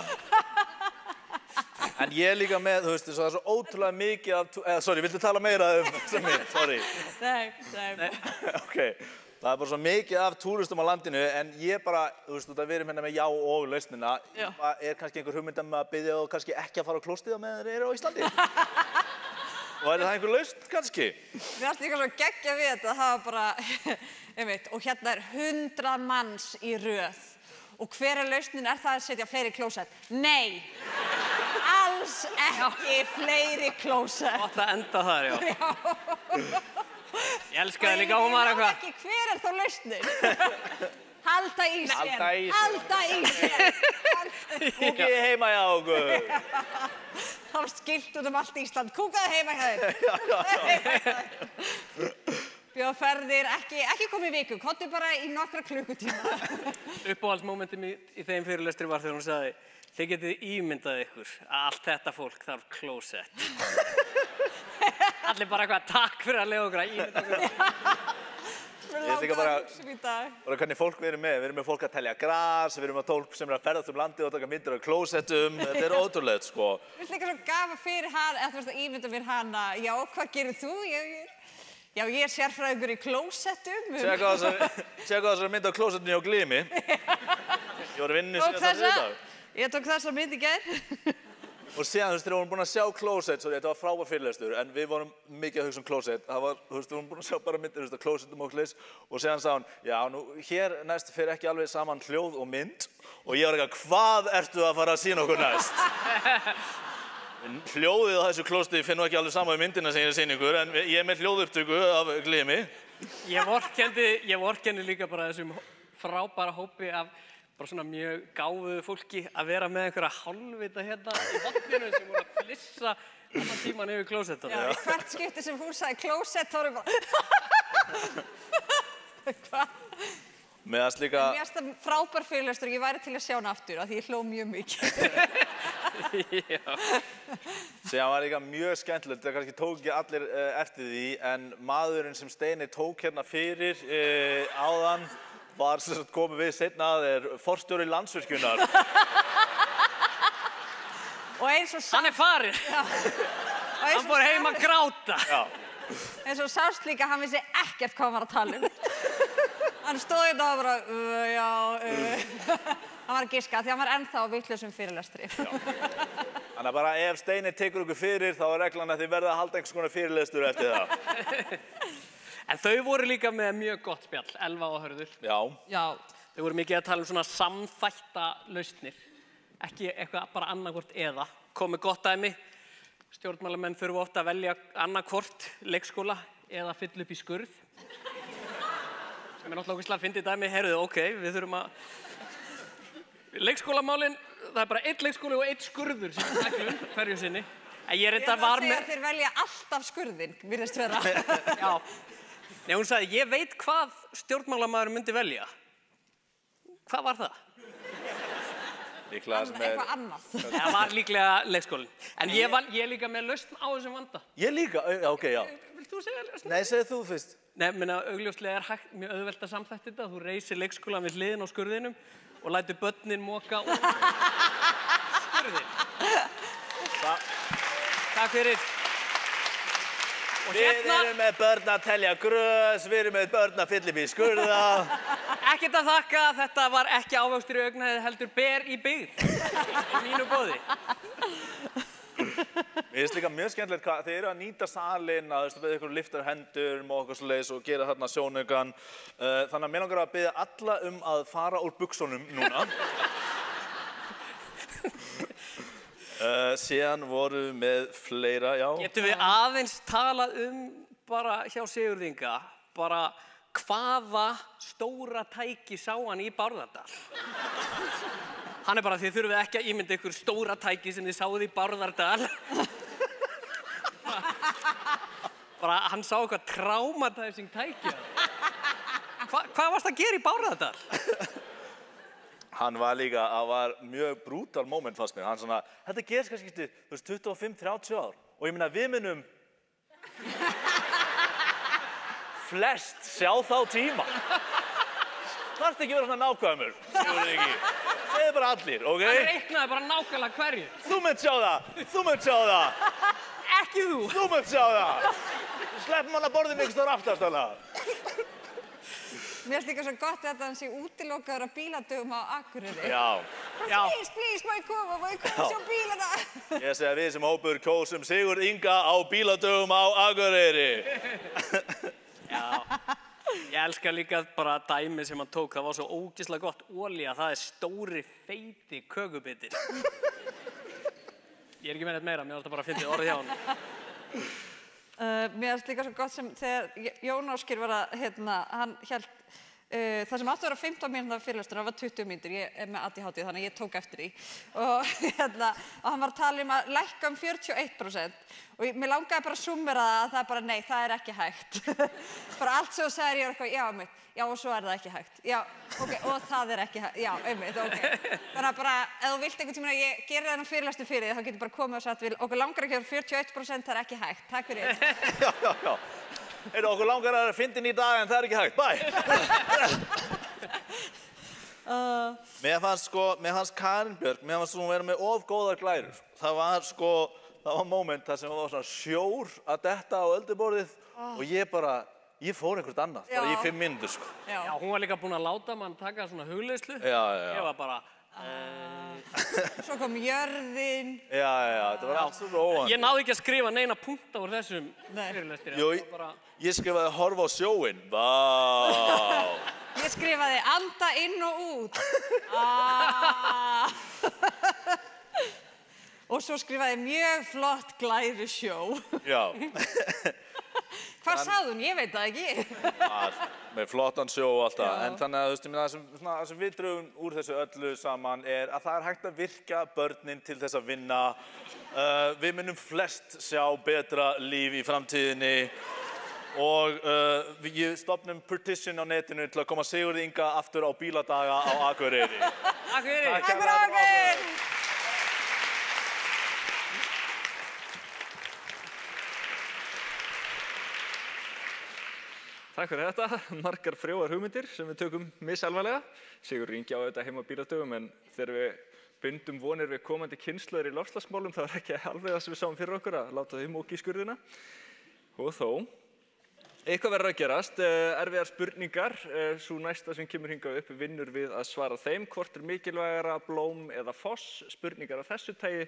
En ég er líka með, þú veist, það er svo ótrúlega mikið af, sorry, viltu tala meira sem mér? Sorry. Nei. Ok, það er bara svo mikið af túristum á landinu, en ég bara, þú veist, við erum hérna með já og lausnina. Er kannski einhver hugmynd að byrja og kannski ekki að fara á klóstið á meðan þeir eru á Íslandi? Og er það einhver lausn, kannski? Mér fannst líka svo geggja við þetta, það var bara, einmitt, og hérna er 100 manns í röð. Og hver er lausnin? Er það að setja fleiri klósett? Nei, alls ekki fleiri klósett. Gott að enda þar, já. Ég elskaði líka hún var eitthvað. Ekki, hver er þá lausnin? Halda í sér. Halda í sér. Kúkið heima hjá okkur. Það var skilt út allt Ísland. Kúkaði heima hjá þér. bjóða ferðir, ekki koma í viku, komdu bara í nokkra klukkutíma. Uppáhaldsmómenti í þeim fyrirlestri var þegar hún sagði, þið getið ímyndað ykkur að allt þetta fólk þarf klósett. Allir bara eitthvað, takk fyrir að lega okkur að ímynda okkur. Mér langar að hugsa í dag. Bara hvernig fólk við erum með fólk að telja gras, við erum með fólk sem að ferðast landið og taka myndir af klósettum, þetta ótrúlegt, sko. Mér finnst líka svo gaman fyrir hana, eða þú veist að ímynda mér hana, já, hvað gerir þú? Já, ég er sérfræðingur í klósettum. Tjekka þessari mynd af klósettinni á Glimi. Ég var að vinna síðan það í dag. Ég tók þessa mynd í gær. Og síðan, þú veist, þegar við vorum búin að sjá klósett, þetta var frábær fyrirlestur, en við vorum mikið að hugsa klósett. Það var, þú veist, við vorum búin að sjá bara myndir, þú veist, klósettum og hlis. Og síðan sagði hún, já, nú, hér næst fer ekki alveg saman hljóð og mynd. Og ég var eitthvað, hvað ertu að fara að sýna okkur næst? Hljóðið á þessu klósetti finn nú ekki alveg saman við myndina sem ég er að sýna ykkur, en ég er með hljóðupptöku af Glimi. Ég vorkenni líka bara þessum frábæra hópi af bara svona mjög gáfuðu fólki að vera með einhverja hálfvita hérna í vatninu sem voru að flissa allan tíman yfir klósettunum. Já, í hvert skipti sem hún sagði klósett, þá erum bara... Hvað? Mér finnst það frábær fyrirlestur, ég væri til að sjá hana aftur, af því ég hló mjög mikið. Síðan var líka mjög skemmtilegt, það kannski tók ekki allir eftir því, en maðurinn sem Steini tók hérna fyrir áðan, var sem sagt komið við seinna að forstjóri Landsvirkjunar. Og eins og hann er farinn. Hann fór heim að gráta. Já. Eins og sást líka, hann vissi ekkert hvað hann var að tala Hann stóð hérna og bara, hann var að giska, því hann var ennþá á vitlausum fyrirlestri. Þannig að bara ef Steini tekur okkur fyrir, þá er reglan að þið verða að halda einhvers konar fyrirlestur eftir það. En þau voru líka með mjög gott spjall, Elva og Hörður. Já. Þau voru mikið að tala svona samþætta lausnir. Ekki eitthvað bara annarkvort eða. Komið gott dæmi. Stjórnmálamenn þurfa ofta að velja annarkvort leikskóla eða fylla upp í skurð. Sem er náttúrulega ógeðslega fyndið dæmi. Heyrðu, ok, við þurfum að... Leikskólamálin, það er bara einn leikskóli og einn skurður sem er reglun hverju sinni. En ég reyndar var með... Ég ætla að segja að þeir velja alltaf skurðinn, virðist vera. Já. Nei, hún sagði, ég veit hvað stjórnmálamaður myndi velja. Hvað var það? Líklega sem er... Eitthvað annað. Það var líklega leikskólinn. En ég er líka með lausn á þessum vanda. Ég líka? Ok, já. Vilt þú segja lausn? Nei, segðu þú fyrst. Nei, minna, augljóslega er mjög auðvelt að samþætta þetta. Þú reisir leikskólan við hliðin á skurðinum og lætur börnin moka út skurðin. Takk fyrir. Við erum með börn að telja grös, við erum með börn að fylla upp í skurða. Ekkert að þakka, þetta var ekki ávöxtur í augnahæð, heldur ber í byggð. Í mínu boði. Mér finnst líka mjög skemmtilegt hvað þeir eru að nýta salinn, að þú veist, ykkur lyftar hendur og okkur svoleiðis og gera þarna sjónaukan. Þannig að mér langar að biðja alla að fara úr buxunum núna. Síðan voru með fleira, já. Getum við aðeins talað bara hjá Sigurðinga, bara hvaða stóra tæki sá hann í Bárðardal? Hann er bara, þið þurfið ekki að ímynda ykkur stóra tæki sem þið sáuð í Bárðardal. Bara, hann sá eitthvað traumatizing tæki. Hvað varst að gera í Bárðardal? Hann var líka, það var mjög brútal moment fannst mér. Hann svona, þetta gerist kannski, þú veist, 25-30 ár. Og ég meina, við munum flest sjá þá tíma. Þarfst ekki vera svona nákvæmur, Sigurður Ingi. Segðu bara allir, ok? Hann reiknaði bara nákvæmlega hverju. Þú munt sjá það, þú munt sjá það. Ekki þú. Þú munt sjá það. Sleppum hann að borðinu einhvers staðar aftast hana. Mér finnst líka svo gott þetta hann sé útilokaður á bíladögum á Akureyri. Já. Please, má ég koma sjá bílana? Ég segi að við sem hópur kjósum Sigurð Inga á bíladögum á Akureyri. Já. Ég elska líka bara dæmi sem hann tók, það var svo ógeðslega gott. Olía, það er stóri, feiti kökubitir. Ég er ekki með neitt meira, mér var þetta bara að fyndið orðið hjá hann. Mér finnst líka svo gott sem þegar Jón Ásgeir var að, hann hélt það sem átti að vera 15 mínútna fyrirlestur, það var 20 mínútur, ég er með ADHD þannig að ég tók eftir því og hann var að tala um að lækka 41% og mér langaði bara að summera það að það nei, það er ekki hægt. Bara allt sem þú sagðir, ég var eitthvað, já, einmitt, já og svo er það ekki hægt, já, ok, og það er ekki hægt, já, einmitt, ok. Þannig að bara, ef þú vilt einhvern tímann að ég geri þennan fyrirlestur fyrir þig, þá getur bara komið og sagt, okkur langar ekki að 41%, það er ekki hægt, takk fyrir. Já. Okkur langar að fyndin í dag en það er ekki hægt, bæ! Mér fannst Karin Björk, mér fannst hún vera með of góðar glærur. Það var moment þar sem það var svona sjór að detta á ölduborðið og ég fór einhvert annað, bara í 5 mínútur, sko. Já, hún var líka búin að láta mann taka svona hugleiðslu. Já. Ég var bara... Svo kom jörðin. Já, þetta var allt svo róandi. Ég náði ekki að skrifa neina punkta úr þessum fyrirlestri. Jú, ég skrifaði horfa á sjóinn. Vá! Ég skrifaði anda inn og út. Og svo skrifaði mjög flott glærusjó. Já. Hvað sagði hún? Ég veit það ekki. Með flottan sjó og allt það. En þannig að það sem við drögum úr þessu öllu saman er að það er hægt að virkja börnin til þess að vinna. Við munum flest sjá betra líf í framtíðinni. Og við stofnum petition á netinu til að koma Sigurði Inga aftur á bíladaga á Akureyri. Akureyri! Takk fyrir okkur! Takk fyrir þetta, margar frjóar hugmyndir sem við tökum misalvarlega. Sigurður Ingi á þetta heima á bíladögum en þegar við bundum vonir við komandi kynslóðir í loftslagsmálum þá er ekki alveg það sem við sáum fyrir okkur að láta þau móka í skurðina. Og þó, eitthvað verður að gerast, erfiðar spurningar, svo næsta sem kemur hingað upp vinnur við að svara þeim, hvort er mikilvægara blóm eða foss, spurningar af þessu tagi.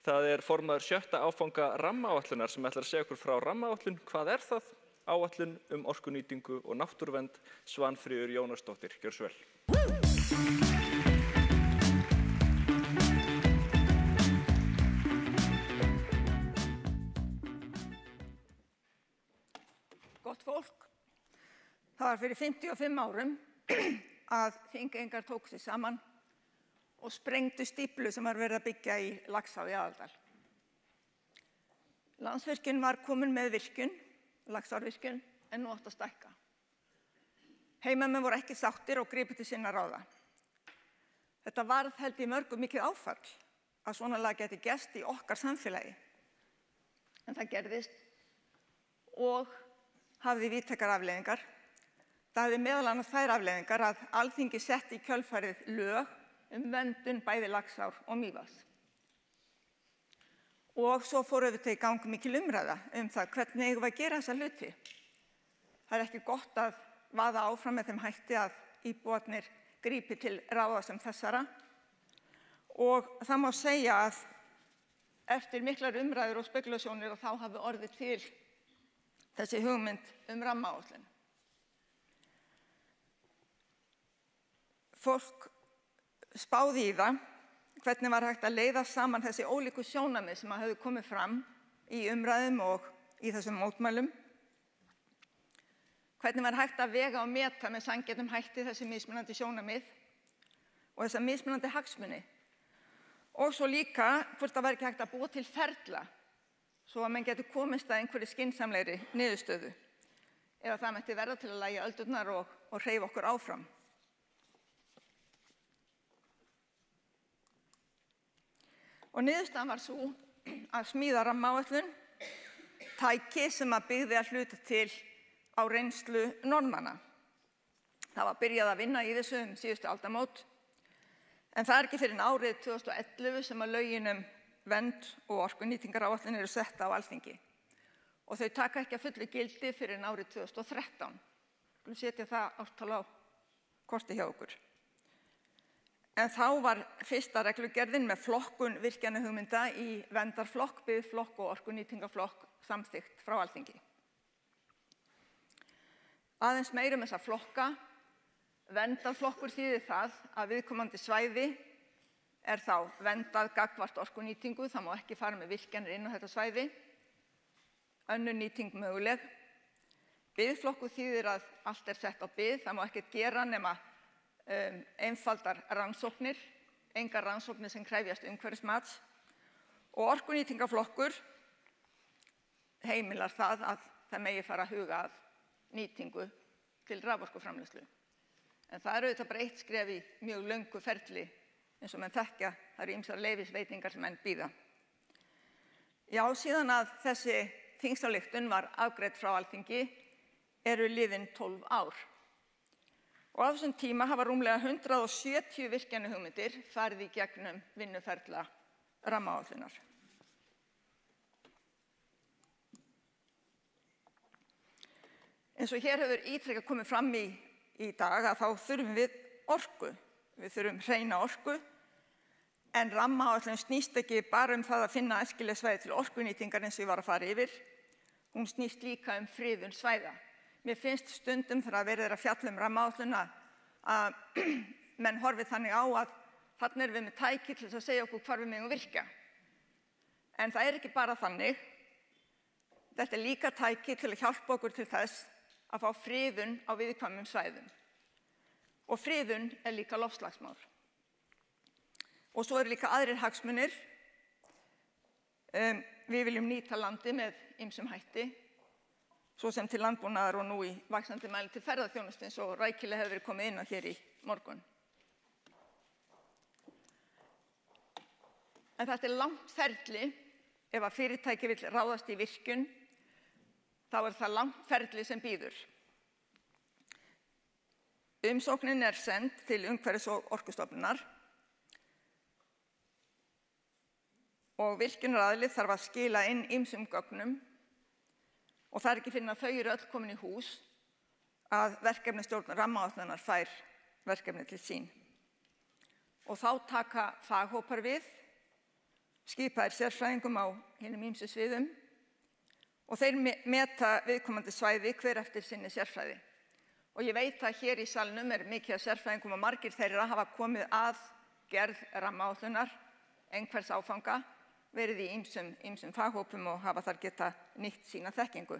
Það er formaður 7. áfanga rammaáætlunar sem ætlar að segja okkur frá rammaáætlun, hvað er það? Áætlun orkunýtingu og náttúruvernd, Svanfríður Jónasdóttir. Gjörðu svo vel. Gott fólk, það var fyrir 55 árum að Þingeyingar tóku sig saman og sprengdu stíflu sem var verið að byggja í Laxá í Aðaldal. Landsvirkjun var komin með virkjun, Laxárvirkjun, en nú átti að stækka. Heimamenn voru ekki sáttir og gripu til sinna ráða. Þetta varð held í mörgum mikið áfall að svona lag geti gerst í okkar samfélagi. En það gerðist og hafði víðtækar afleiðingar. Það hafði meðal annars þær afleiðingar að Alþingi setti í kjölfarið lög verndun bæði Laxár og Mývatns. Og svo fór auðvitað í gang mikil umræða það hvernig eigum við að gera þessa hluti. Það er ekki gott að vaða áfram með þeim hætti að íbúarnir grípi til ráða sem þessara. Og það má segja að eftir miklar umræður og spekulasjónir þá hafi orðið til þessi hugmynd rammaáætlun. Fólk spáði í það hvernig var hægt að leiða saman þessi ólíku sjónarmið sem höfðu komið fram í umræðum og í þessum mótmælum. Hvernig var hægt að vega og meta með sanngjörnum hætti þessi mismunandi sjónarmið og þessa mismunandi hagsmuni. Og svo líka hvort það var ekki hægt að búa til ferla svo að menn getur komist að einhverju skynsamlegri niðurstöðu eða það mætti verða til að lægja öldurnar og hreyfa okkur áfram. Og niðurstaðan var svo að smíða rammaáætlun, tæki sem að byggði að hluta til á reynslu Norðmanna. Það var byrjað að vinna í þessu síðustu aldamót, en það er ekki fyrir árið 2011 sem að lögin vernd og orkunýtingaráætlun eru sett á Alþingi. Og þau taka ekki að fullu gildi fyrir árið 2013. Við setja það ártal á korti hjá okkur. En þá var fyrsta reglugerðin með flokkun virkjanahugmynda í verndarflokk, biðflokk og orkunýtingarflokk samþykkt frá Alþingi. Aðeins meirum þessa flokka, verndarflokkur þýðir það að viðkomandi svæði er þá verndað gagnvart orkunýtingu, það má ekki fara með virkjanir inn á þetta svæði, önnur nýting möguleg. Biðflokkur þýðir að allt sett á bið, það má ekkert gera nema einfaldar rannsóknir, engar rannsóknir sem krefjast umhverfismats. Og orkunýtingarflokkur heimilar það að það megi fara að huga að nýtingu til raforkuframleiðslu. En það auðvitað bara eitt skref í mjög löngu ferli, eins og menn þekkja, það eru ýmsar leyfisveitingar sem menn bíða. Já, síðan að þessi þingsályktun var afgreidd frá Alþingi eru liðin 12 ár. Og á þessum tíma hafa rúmlega 170 virkjanahugmyndir farið í gegnum vinnuferla rammaáætlunar. Eins og hér hefur ítrekað komið fram í dag að þá þurfum við orku. Við þurfum hreina orku, en rammaáætlun snýst ekki bara það að finna æskileg svæði til orkunýtingar eins og ég var að fara yfir. Hún snýst líka friðun svæða. Mér finnst stundum þegar verið að fjalla rammaáætlun að menn horfi þannig á að þarna erum við með tæki til að segja okkur hvar við megum virkja. En það ekki bara þannig. Þetta líka tæki til að hjálpa okkur til þess að fá friðun á viðkvæmum svæðum. Og friðun líka loftslagsmál. Og svo líka aðrir hagsmunir. Við viljum nýta landi með ýmsum hætti, svo sem til landbúnaðar og nú í vaxandi mæli til ferðaþjónustu eins og rækilega hefur verið komið inn á hér í morgun. En þetta langt ferli, ef að fyrirtæki vill ráðast í virkjun, þá það langt ferli sem bíður. Umsóknin send til Umhverfis- og Orkustofnunar og virkjunaraðili þarf að skila inn ýmsum gögnum og það ekki fyrr en að þau eru öll komin í hús að verkefnisstjórn rammaáætlunar fær verkefni til sín. Og þá taka faghópar við, skipaðir sérfræðingum á hinum ýmsu sviðum og þeir meta viðkomandi svæði hver eftir sinni sérfræði. Og ég veit að hér í salnum mikið af sérfræðingum og margir þeirra hafa komið að gerð rammaáætlunar, einhvers áfanga, verið í ýmsum faghópum og hafa þar geta nýtt sína þekkingu.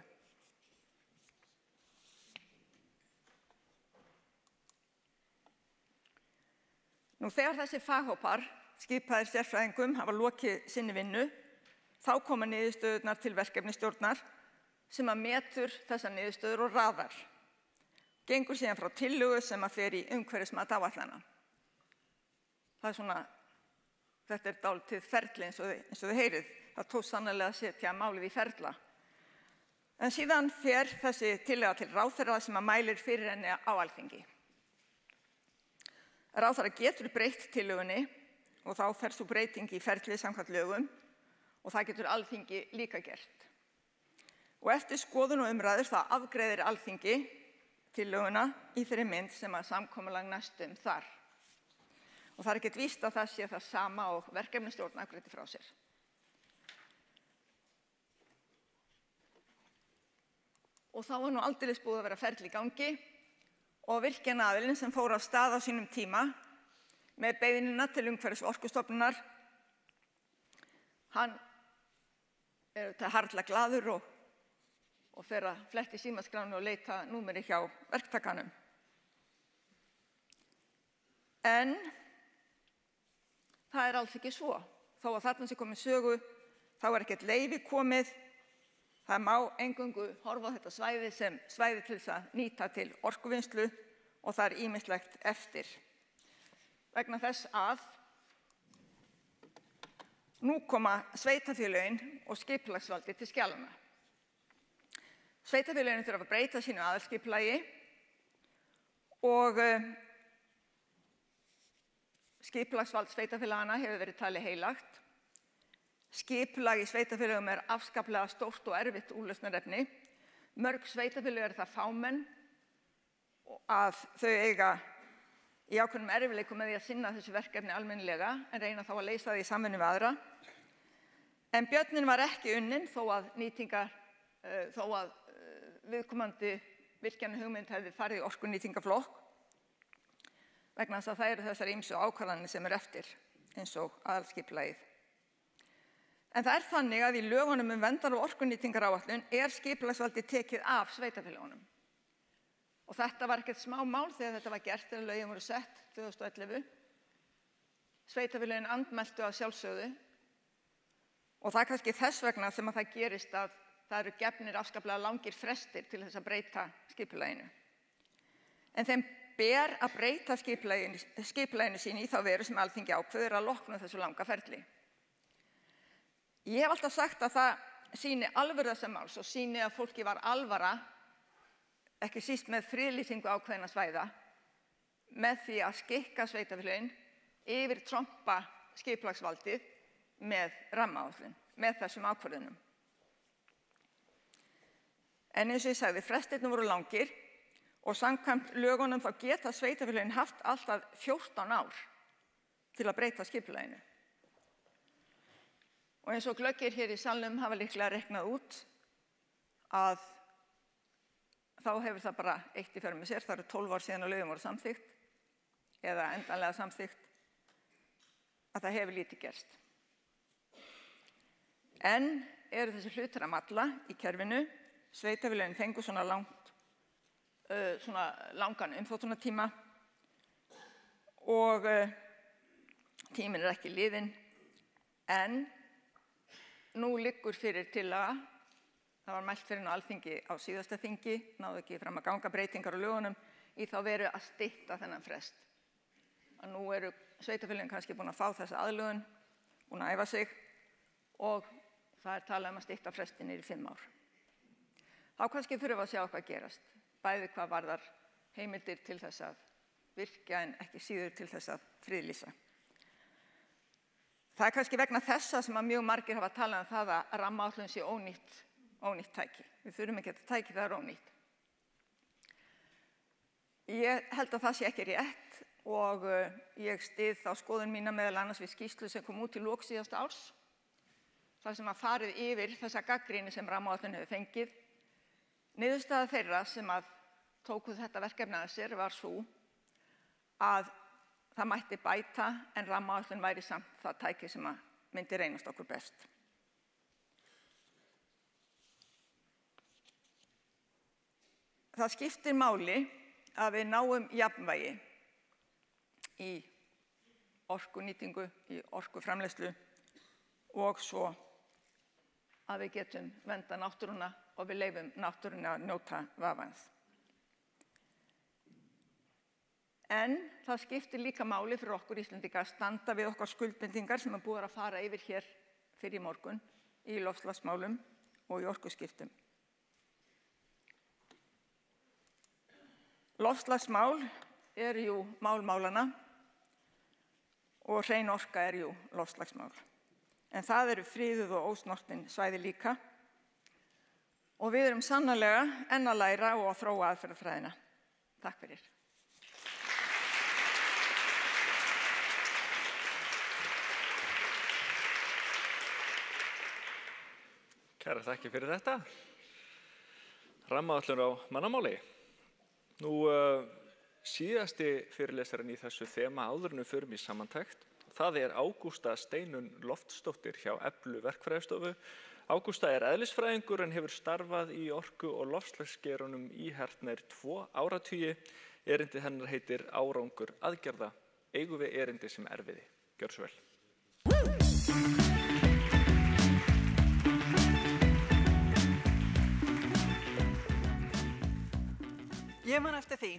Nú þegar þessi faghópar, skipaðir sérfræðingum, hafa lokið sinni vinnu, þá koma niðurstöðurnar til verkefnisstjórnar sem að metur þessar niðurstöður og raðar. Gengur síðan frá tillögu sem að fer í umhverfismat áætlana. Þetta dálítið ferli eins og þið heyrið. Það tókst sannarlega að setja málið í ferla. En síðan fer þessi tillaga til ráðherra sem að mælir fyrir henni á Alþingi. Ráðherra getur breytt tillögunni og þá fer sú breyting í ferli samkvæmt lögum og það getur Alþingi líka gert. Og eftir skoðun og umræður það afgreiðir Alþingi tillöguna í þeirri mynd sem að samkomulag næstum þar. Og það ekkert víst að það sé það sama og verkefnisstjórn afgreiddi frá sér. Og þá nú aldeilis búið að vera ferli í gangi og virkjunaraðilinn sem fór af stað á sínum tíma með beiðnina til Umhverfis- og Orkustofnunar, hann þetta harla glaður og fer að fletta í símaskránu og leita númeri hjá verktakanum. En það alls ekki svo. Þó að þarna sé komið sögu, þá ekkert leyfi komið. Það má eingöngu horfa á þetta svæði sem svæði til þess að nýta til orkuvinnslu og það ýmislegt eftir. Vegna þess að nú koma sveitarfélögin og skipulagsvaldi til skjalanna. Sveitarfélögin þurfa að breyta sínu aðalskipulagi og skipulagsvald sveitarfélaganna hefur verið talið heilagt. Skipulag í sveitarfélögum afskaplega stórt og erfitt úrlausnarefni. Mörg sveitarfélög það fámenn að þau eiga í ákveðnum erfiðleikum með því að sinna þessu verkefni almennilega en reyna þá að leysa því í samvinnu við aðra. En björnin var ekki unnin þó að viðkomandi virkjanahugmynd hefði farið í orkunýtingarflokk vegna þess að það eru þessar ýmsu ákvarðanir sem eftir eins og aðalskipulagið. En það þannig að í lögunum verndar- og orkunýtingaráætlun skipulagsvaldið tekið af sveitarfélögunum. Og þetta var ekkert smá mál þegar þetta var gert þegar lögin voru sett 2011. Sveitarfélögin andmæltu að sjálfsögðu og það er kannski þess vegna sem að það gerist að það eru gefnir afskaplega langir frestir til þess að breyta skipulaginu. En þeim ber að breyta skipulaginu sínu í þá veru sem Alþingi ákveður að loknu þessu langa ferli. Ég hef alltaf sagt að það sýni alvöru þessa máls og sýni að fólki var alvara, ekki síst með friðlýsingu ákveðinna svæða, með því að skikka sveitarfélögin yfir trompa skipulagsvaldið með rammaáætlun, með þessum ákvörðunum. En eins og ég sagði, frestirnir voru langir og samkvæmt lögunum þá geta sveitarfélögin haft alltaf 14 ár til að breyta skipulaginu. Og eins og glöggir hér í salnum hafa líklega reiknað út að þá hefur það bara eitt í för með sér, það eru 12 ár síðan að lögin voru samþykkt, eða endanlega samþykkt, að það hefur lítið gerst. En eru þessi hlutir að malla í kerfinu, sveitarfélögin fengu svona langan umþóttunartíma og tíminn er ekki liðinn, en nú liggur fyrir tillaga, það var mælt fyrir á Alþingi á síðasta þingi, náðu ekki fram að ganga breytingar á lögunum, í þá veru að stytta þennan frest. Að nú eru sveitarfélögin kannski búin að fá þessa aðlögun, búin að æfa sig og það er talað að stytta frestin niður í 5 ár. Þá kannski þurfum við að sjá hvað gerast, bæði hvað varðar heimildir til þess að virkja en ekki síður til þess að friðlýsa. Það er kannski vegna þessa sem að mjög margir hafa talað það að rammaáætlun sé ónýtt tæki. Við þurfum ekki að tæki það er ónýtt. Ég held að það sé ekki rétt og ég styð þá skoðun mína meðal annars við skýrslu sem kom út í lok síðasta árs. Það sem að farið yfir þessa gagnrýni sem rammaáætlun hefur fengið. Niðurstaða þeirra sem að tóku þetta verkefni að sér var svo að það mætti bæta en rammaáætlun væri samt það tæki sem að myndi reynast okkur best. Það skiptir máli að við náum jafnvægi í orkunýtingu, í orkuframleiðslu og svo að við getum vernda náttúruna og við leyfum náttúrunni að njóta vafans. En það skiptir líka máli fyrir okkur Íslendinga að standa við okkar skuldbindingar sem er búið að fara yfir hér fyrir í morgun í loftslagsmálum og í orkuskiptum. Loftslagsmál eru jú mál málanna og hrein orka er jú loftslagsmál. En það eru friðuð og ósnortin svæði líka og við erum sannarlega enn að læra og að þróa aðferðafræðina. Takk fyrir. Kærar þakkir fyrir þetta. Rammaáætlun á mannamáli. Nú, síðasti fyrirlesarinn í þessu þema áður en við förum í samantekt. Það er Ágústa Steinunn Loftsdóttir hjá Eflu verkfræðistofu. Ágústa er eðlisfræðingur en hefur starfað í orku- og loftslagsgerunum í hartnær 2 áratugi. Erindi hennar heitir Árangur aðgerða. Eigum við erindi sem erfiði. Gjörðu svo vel. Ég man eftir því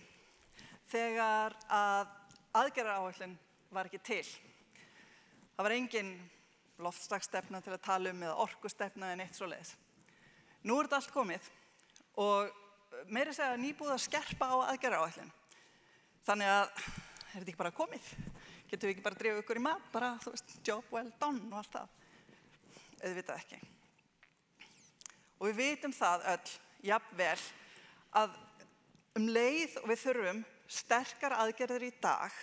þegar að aðgerðaáætlun var ekki til. Það var engin loftslagsstefna til að tala eða orkustefna en eitt svoleiðis. Nú er þetta allt komið og meira að segja nýbúið að skerpa á aðgerðaáætlun. Þannig að er þetta ekki bara komið? Getum við ekki bara að drífa ykkur í mat? Bara, þú veist, job well done og allt það. Auðvitað ekki. Og við vitum það öll, jafnvel, að leið og við þurfum sterkar aðgerðir í dag,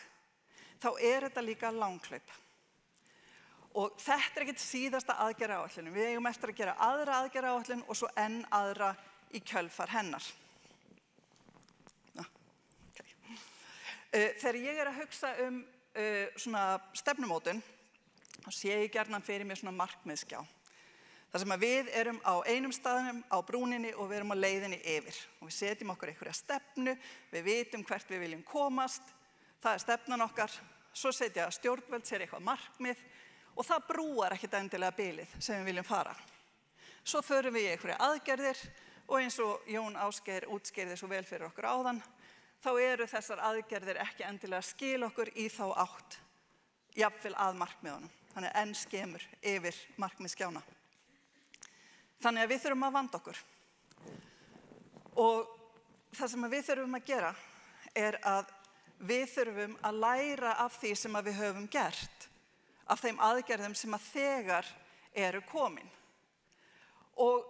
þá er þetta líka langhlaup. Og þetta er ekkert síðasta aðgerðaáætlunin. Við eigum eftir að gera aðra aðgerðaáætlun og svo enn aðra í kjölfar hennar. Okay. Þegar ég er að hugsa svona stefnumótun, þá sé ég gjarnan fyrir mér svona markmiðsskjá. þar sem að við erum á einum staðnum á brúninni og við erum á leiðinni yfir. Og við setjum okkur einhverja stefnu, við vitum hvert við viljum komast, það er stefnan okkar, svo setja stjórnvöld sér eitthvað markmið og það brúar ekkert endilega bilið sem við viljum fara. Svo förum við í einhverja aðgerðir og eins og Jón Ásgeir útskýrði svo vel fyrir okkur áðan, þá eru þessar aðgerðir ekki endilega skil okkur í þá átt, jafnvel að markmiðunum. Þannig enn skemur yfir markmiðskjána. Þannig að við þurfum að vanda okkur. Og það sem við þurfum að gera er að við þurfum að læra af því sem við höfum gert, af þeim aðgerðum sem að þegar eru komin. Og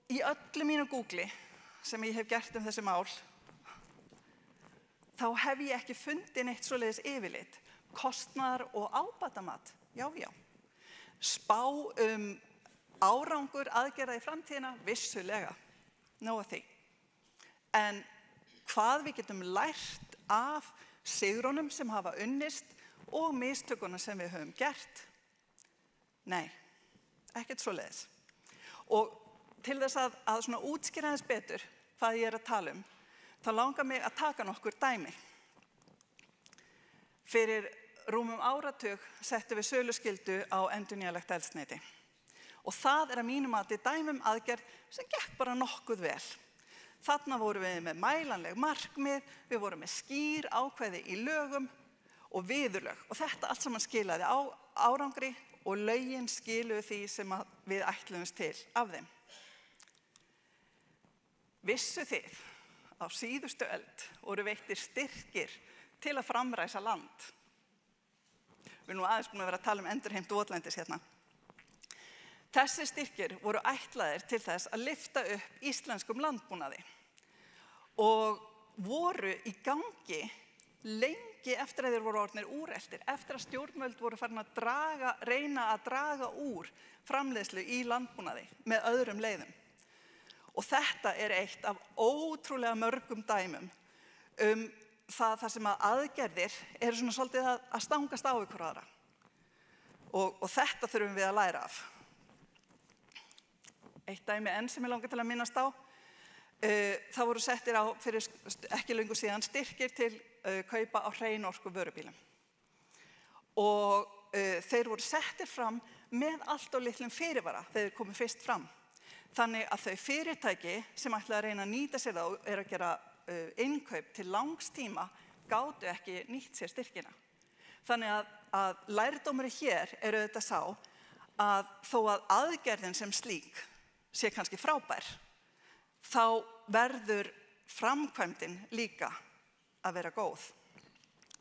í öllu mínu Google sem ég hef gert þessi mál, þá hef ég ekki fundið neitt svoleiðis yfirlit, kostnaðar og ábatamat, já. Spá árangur aðgerða í framtíðina, vissulega, nóg að því. En hvað við getum lært af sigrunum sem hafa unnist og mistökunum sem við höfum gert? Nei, ekkert svoleiðis. Og til þess að svona útskýra aðeins betur hvað ég er að tala þá langar mig að taka nokkur dæmi. Fyrir rúmum áratug settum við söluskyldu á endurnýjanlegt eldsneyti. Og það er að mínu mati dæmi aðgerð sem gekk bara nokkuð vel. Þarna vorum við með mælanleg markmið, við vorum með skýr ákvæði í lögum og viðurlög. Og þetta allt saman skilaði árangri og lögin skiluðu því sem við ætluðumst til af þeim. Vissu þið, á síðustu öld voru veittir styrkir til að framræsa land. Við erum nú aðeins búin að vera að tala endurheimt votlendis hérna. Þessi styrkir voru ætlaðir til þess að lyfta upp íslenskum landbúnaði og voru í gangi lengi eftir að þeir voru orðnir úreltir, eftir að stjórnvöld voru farin að reyna að draga úr framleiðslu í landbúnaði með öðrum leiðum. Og þetta er eitt af ótrúlega mörgum dæmum það sem að aðgerðir eru svona svolítið að stangast á ykkur aðra. Og þetta þurfum við að læra af. Eitt dæmi enn sem ég langar til að minnast á. Það voru settir á fyrir ekki löngu síðan styrkir til kaupa á hreinorku vörubílum. Og þeir voru settir fram með allt og litlum fyrirvara þegar þeir komu fyrst fram. Þannig að þau fyrirtæki sem ætla að reyna að nýta sér það og eru að gera innkaup til langs tíma gátu ekki nýtt sér styrkina. Þannig að lærdómurinn hér eru þetta sá að þó að aðgerðin sem slík sé kannski frábær, þá verður framkvæmdin líka að vera góð.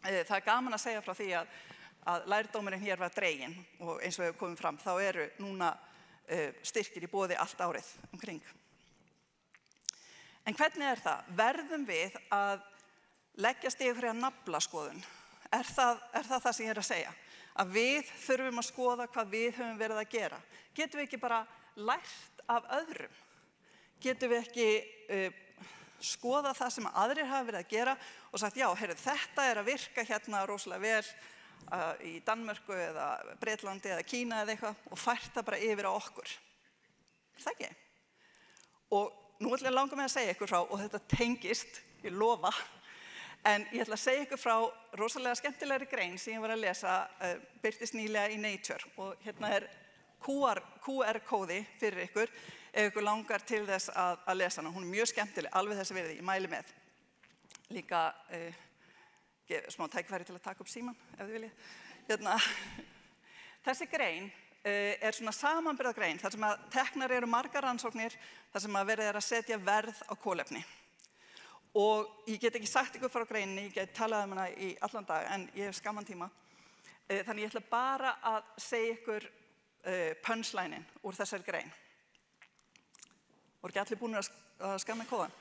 Það er gaman að segja frá því að lærdómurinn hér var dreginn og eins og hefur komið fram, þá eru núna styrkir í boði allt árið umkring. En hvernig er það? Verðum við að leggjast í einhverja naflaskoðun? Er það sem ég er að segja? Að við þurfum að skoða hvað við höfum verið að gera? Getum við ekki bara lært af öðrum? Getum við ekki skoða það sem aðrir hafa verið að gera og sagt, já, heyrðu, þetta er að virka hérna rosalega vel í Danmörku eða Bretlandi eða Kína eða eitthvað og fært það bara yfir á okkur. Er það ekki? Og nú ætla ég að langa mig að segja ykkur frá, og þetta tengist, ég lofa, en ég ætla að segja ykkur frá rosalega skemmtilegri grein sem ég var að lesa, birtist nýlega í Nature og hérna er QR-kóði fyrir ykkur ef ykkur langar til þess að lesa hana. Hún er mjög skemmtileg, alveg þessi virði, ég mæli með. Líka smá tækifæri til að taka upp síman, ef þið viljið. Hérna, þessi grein er svona samanburðargrein, þar sem að teknar eru margar rannsóknir, þar sem að verið er að setja verð á kolefni. Og ég get ekki sagt ykkur frá greininni, ég get talað hana í allan dag, en ég hef skamman tíma. Þannig ég ætla bara að segja ykkur punchline-in úr þessari grein. Voru ekki allir búin að skamma kóðan?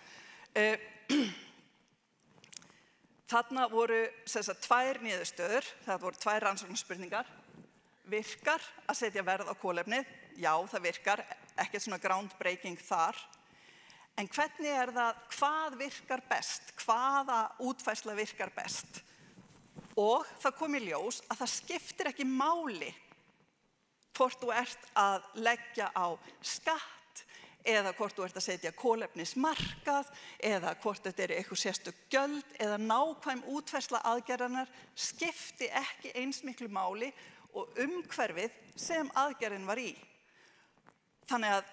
Þarna voru tvær niðurstöður, það voru tvær rannsóknarspurningar. Virkar að setja verð á kolefnið? Já, það virkar, ekkert svona groundbreaking þar. En hvernig er það, hvað virkar best? Hvaða útfærsla virkar best? Og það kom í ljós að það skiptir ekki máli hvort þú ert að leggja á skatt eða hvort þú ert að setja kolefnismarkað eða hvort þetta eru eitthvað sérstök gjöld eða nákvæm útfærsla aðgerðarinnar skipti ekki eins miklu máli og umhverfið sem aðgerðin var í. Þannig að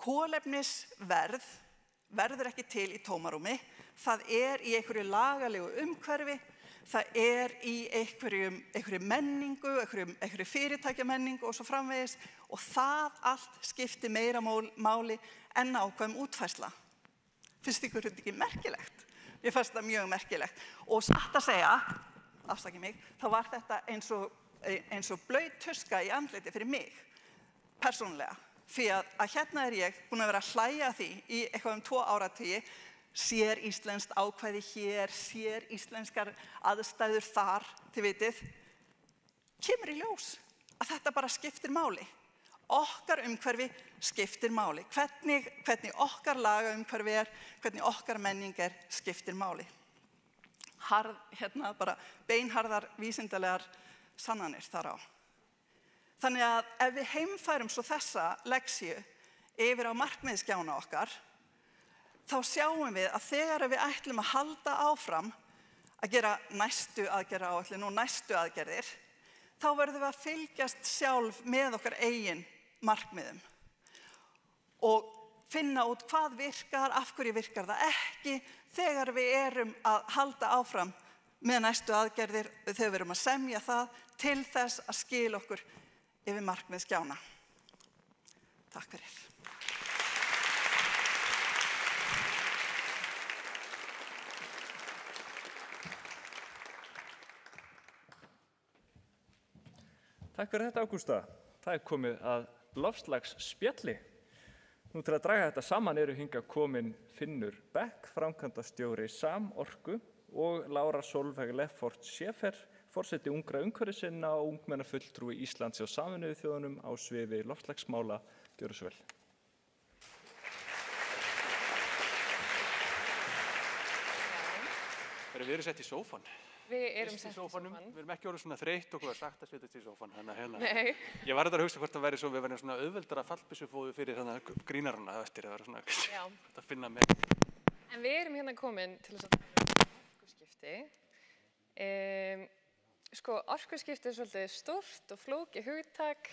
kolefnisverð verður ekki til í tómarúmi, það í einhverju lagalegu umhverfi, það í einhverju menningu, einhverju fyrirtækjamenningu og svo framvegis og það allt skiptir meira máli en nákvæm útfærsla. Finnst ykkur þetta ekki merkilegt? Ég fannst það mjög merkilegt og satt að segja, afsakið mig, þá var þetta eins og blaut tuska í andliti fyrir mig, persónulega. Fyrir að hérna ég búin að vera að hlæja því í eitthvað 2 áratugi, sér íslenskt ákvæði hér, sér íslenskar aðstæður þar, þið vitið, kemur í ljós að þetta bara skiptir máli. Okkar umhverfi skiptir máli. Hvernig okkar lagaumhverfi hvernig okkar menning skiptir máli. Bara beinharðar vísindalegar sannanir þar á. Þannig að ef við heimfærum svo þessa leksíu yfir á markmiðsskjána okkar, þá sjáum við að þegar við ætlum að halda áfram að gera næstu aðgerðaáætlun og næstu aðgerðir, þá verðum við að fylgjast sjálf með okkar eigin markmiðum og finna út hvað virkar, af hverju virkar það ekki, þegar við erum að halda áfram með næstu aðgerðir, þegar við erum að semja það til þess að skila okkur yfir markmiðsskjána. Takk fyrir. Takk fyrir þetta, Ágústa. Það komið að loftslagsspjalli. Nú til að draga þetta saman eru hingað komin Finnur Beck, framkvæmdastjóri Samorku og Lára Solveig Lefort Schäfer, forseti ungra umhverfissinna og ungmennafulltrúi Íslands hjá Sameinuðu þjóðunum á sviði loftslagsmála. Gjörðu svo vel. Við erum sett í sófann. Við erum sett í sófanum. Við erum ekki orðið svona þreytt og sagt að setjast í sófann. Nei. Ég var þetta að hugsa hvort það væri svo, við verðum svona auðveldara fallbyssufóðu fyrir grínarana eftir. Það var svona að finna með. En við erum hérna komin til þess að orkuskipti. Orkuskipti svolítið stórt og flókið hugtak.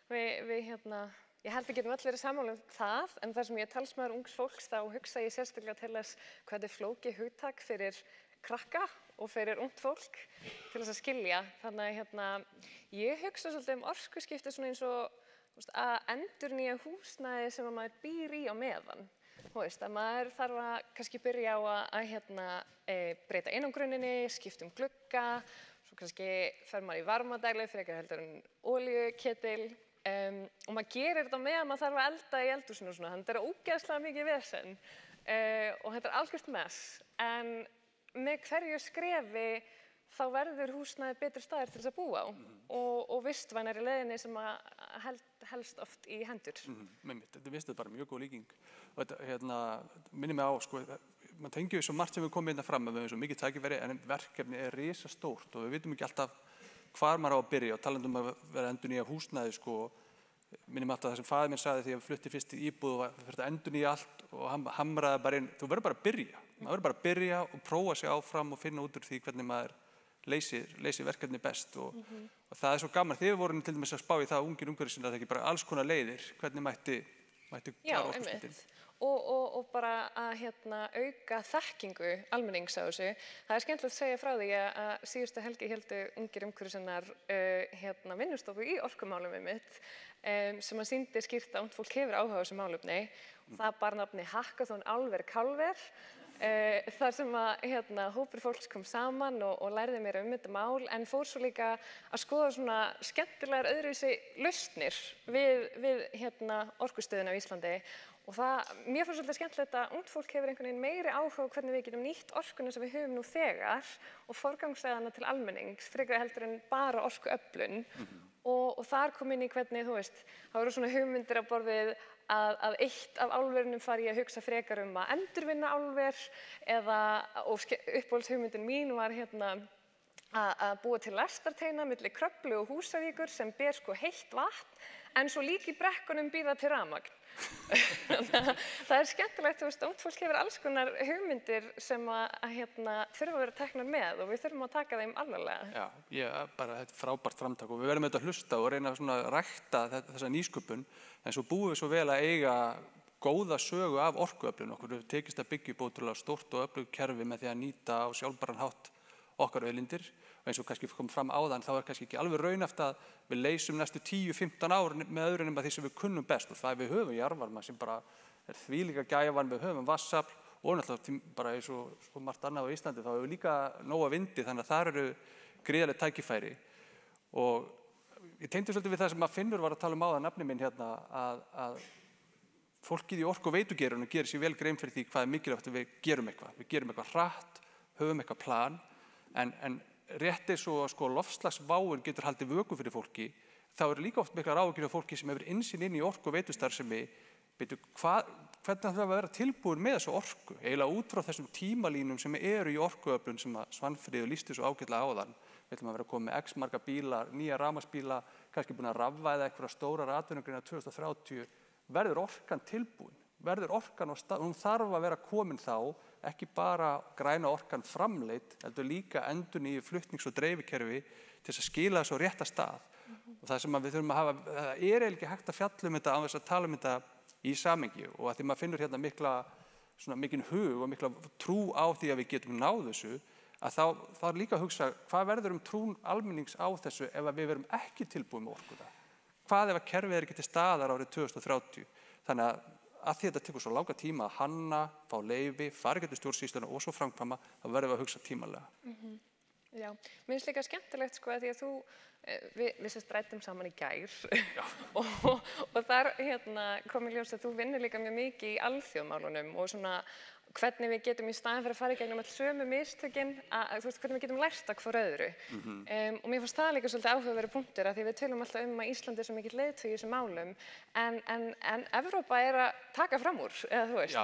Ég held við getum öll verið sammála það, en þar sem ég talsmaður ungs fólks þá hugsa ég sérstaklega til þess hvað þetta flókið hugtak fyrir krakka og fyrir ungt fólk til þess að skilja. Þannig að ég hugsa svolítið orkuskipti svona eins og að endurnýja húsnæði sem að maður býr í á meðan. Að maður þarf að kannski byrja á að breyta einangruninni, skipta glugga, svo kannski fer maður í varmadælu frekar heldur en olíuketil. Og maður gerir þetta meðan maður þarf að elda í eldhúsinu og svona, þannig að þetta ógeðslega mikið vesen og þetta algjört mess. En með hverju skrefi þá verður húsnæði betri staðir til þess að búa á og vistvænari leiðinni sem helst oft í hendur. Þetta vistið bara mjög góð líking. Og þetta minnir mig á, maður tengir svo margt sem við komum hérna fram að við höfum svo mikið tækifæri en verkefni risastórt og við vitum ekki alltaf hvar maður á að byrja og talandi að vera endurnýja húsnæði, minnum alltaf það sem faðir minn sagði því að flutti fyrst í íbúð og fyrir að endurnýja allt og hamraði bara inn, þú verður bara að byrja. Maður verður bara að byrja og prófa sig áfram og finna út úr því hvernig maður leysir verkefni best og það svo gaman. Þið vorum til dæmis að spá í það að ungir umhverfissinnar það ekki bara alls konar leiðir, hvernig mætti klára orkuskiptin. Og bara að auka þekkingu almennings á þessu. Það skemmtilegt að segja frá því að síðustu helgi héldu ungir umhverfissinnar vinnustofu í orkumálum sem að sýndi skýrt að ungt fólk hefur áhuga á þessu málefni. Það bar nafni Hackathon Álver Kálver, þar sem að hópur fólks kom saman og lærði mér þetta mál en fór svo líka að skoða svona skemmtilegar öðruvísi lausnir við orkustöðina á Íslandi. Og mér fannst svolítið skemmtilegt að ungt fólk hefur einhvern veginn meiri áhuga á hvernig við getum nýtt orkuna sem við höfum nú þegar og forgangsraða hana til almennings, frekar heldur en bara orkuöflun. Og þar kom inn í hvernig, það voru svona hugmyndir á borð við að eitt af álverunum fari ég að hugsa frekar að endurvinna álver og uppáhaldshugmyndin mín var að búa til lestarteina milli Kröflu og Húsavíkur sem ber sko heitt vatn, en svo líka í brekkunum býða til rafmagn. Það skemmtilegt, þú veist, ungt fólk hefur alls konar hugmyndir sem þurfa að vera teknar með og við þurfum að taka þeim alvarlega. Já, bara þetta frábært framtak og við verðum að hlusta og reyna að rækta þessa nýsköpun, en svo búum við svo vel að eiga góða sögu af orkuöflun. Okkur hefur tekist að byggja upp ótrúlega stórt og öflugt kerfi með því að nýta á sjálfbæran hátt okkar auðlindir. Og eins og kannski kom fram áðan, þá kannski ekki alveg raunhæft að við leysum næstu 10-15 ár með öðru nema því sem við kunnum best. Og það við höfum jarðvarma sem bara þvílíka gæfan, við höfum vatnsafl og náttúrulega bara eins og margt annað á Íslandi, þá höfum við líka nóga vindi, þannig að þar eru gríðarleg tækifæri. Og ég tengdi svolítið við það sem að Finnur var að tala áðan, nafni minn hérna, að fólkið í orku- og veitugeirunum gerir sér vel grein fyrir því hvað mikilvægt að við gerum eitthvað. Við gerum eitthvað hratt, höfum eitthvað plan, en rétt eins og sko loftslagsváin getur haldið vöku fyrir fólki, þá eru líka oft miklar áhyggjur af fólki sem hefur innsýn inn í orku- og veitustarfsemi, hvernig það að vera tilbúin með þessu orku, eiginlega út frá þessum tímalínum sem eru í orkuöflun sem að Svanfríður lýsti svo ágætlega áðan. Við ætlum að vera að koma með x marga bíla, nýja rafmagnsbíla, kannski búin að rafvæða einhverja stórar atvinnugreinar 2030, verður orkan tilbúin, verður orkan á stað, hún þarf að vera komin þá, ekki bara græna orkan framleidd, heldur líka endurnýju flutnings- og dreifikerfi til þess að skila þessu á rétta stað. Og það sem við þurfum að hafa, það er eiginlega ekki hægt að fjalla um þetta án þess að tala um þetta í samhengi, og að því maður finnur hérna mikinn hug og mikla trú á því að við getum náð þessu, að þá er líka að hugsa hvað verður trún almennings á þessu ef við verum ekki tilbúin með orkuna. Hvað ef að kerfið er ekki til staðar árið 2030? Þannig að því þetta tekur svo langa tíma að hanna, fá leyfi, fara ekki til stjórnsýsluna og svo framkvæma, þá verðum við að hugsa tímalega. Já, mér finnst líka skemmtilegt sko að því að við sérst ræddum saman í gær og þar kom í ljós að þú vinnur líka mjög mikið í alþjóðmálunum og svona hvernig við getum í staðinn fyrir að fara í gegnum all sömu mistökin, þú veist, hvernig við getum lært af hvor öðru. Og mér fannst það líka svolítið áhugaverður punktur að því við tölum alltaf að Ísland er svo mikill leiðtogi í þessum málum, en Evrópa er að taka fram úr, eða þú veist. Já,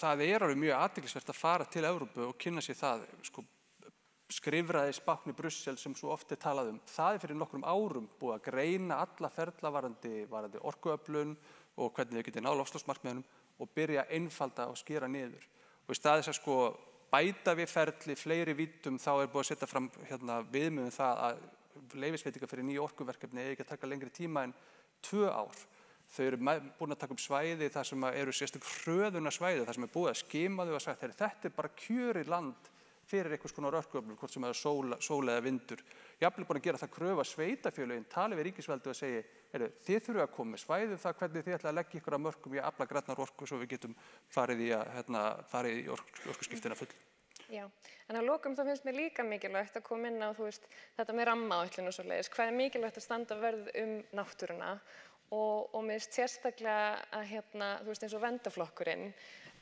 það er alveg mjög athyglisvert að fara til Evrópu og kynna sér það, sko, skrifræðisbákn í Brussel sem svo oft er talað um. Það er fyrir nokkrum árum búið að greina alla ferla varðandi orkuöflun og hvernig við getum náð loftslagsmarkmiðunum og byrja að einfalda og skera niður. Og í stað þess að sko bæta við ferli fleiri víddum, þá er búið að setja fram viðmið það að leyfisveitingar fyrir nýju orkuverkefni eigi ekki að taka lengri tíma en 2 ár. Þau eru búin að taka svæði þar sem eru sérstök hröðunarsvæði, þar sem er búið að skima þau og sagt þetta er bara kjörið land fyrir einhvers konar orkuöflun, hvort sem er sól eða vindur. Jafnvel búin að gera það kröfu að sveitarfélögin tali við ríkisvaldið og segi, þið þurfum að koma með svæðið það hvernig þið ætla að leggja ykkur að mörkum í að afla grænnar orku svo við getum farið í orkuskiptina full. Já, en að lokum þá finnst mér líka mikilvægt að koma inn á þetta með rammaáætlun og svoleiðis, hvað er mikilvægt að standa vörð náttúruna og mér finnst sérstaklega að þú veist eins og verndaflokkurinn,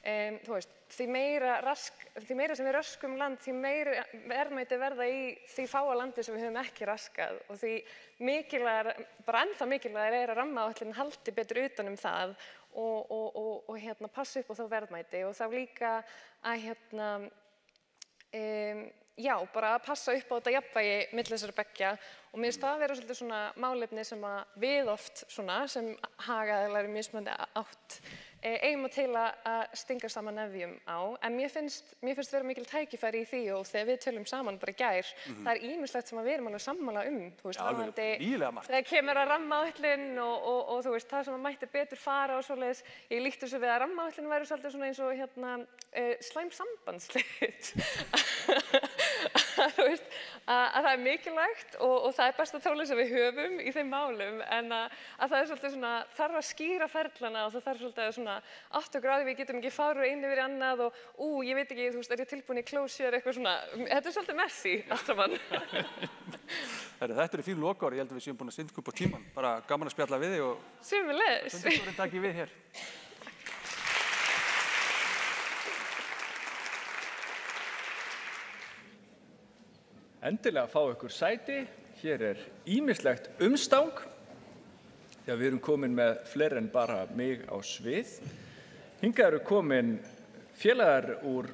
því meira sem við röskum land, því meira verðmæti verða í því fáa landi sem við höfum ekki raskað og því mikilvægara, bara ennþá mikilvægara er að rammaáætlunin haldi betur utan um það og passa upp á þá verðmæti og þá líka að bara að passa upp á þetta jafnvægi milli þessara beggja og mér finnst það að vera svolítið svona málefni sem að við oft sem hagaðilar í mismunandi átt eigum til að stinga saman nefjum á, en mér finnst vera mikil tækifæri í því og þegar við tölum saman bara í gær, það er ýmislegt sem við erum alveg sammála þú veist, þegar kemur að rammaáætlun og þú veist, það sem að mætti betur fara og svoleiðis, ég líkti þessu við að rammaáætlun væri svolítið svona eins og slæm sambandsslit þú veist, að það er mikilvægt og það er besta tólið sem við höfum í þeim málum, en að það er svolítið svona, þarf að skýra ferlana og það þarf svolítið að svona átt og gráði, við getum ekki farið einu yfir annað og ég veit ekki, þú veist, er ég tilbúin í closure, eitthvað svona, þetta er svolítið messy allt saman. Þetta eru fín lokaorð, ég held að við séum búin að synda upp á tíman, bara gaman að spjalla við þig og sömuleiðis. Takk við hér. Endilega fá ykkur sæti, hér er ýmislegt umstang, þegar við erum komin með fleiri en bara mig á svið. Hingað eru komin félagar úr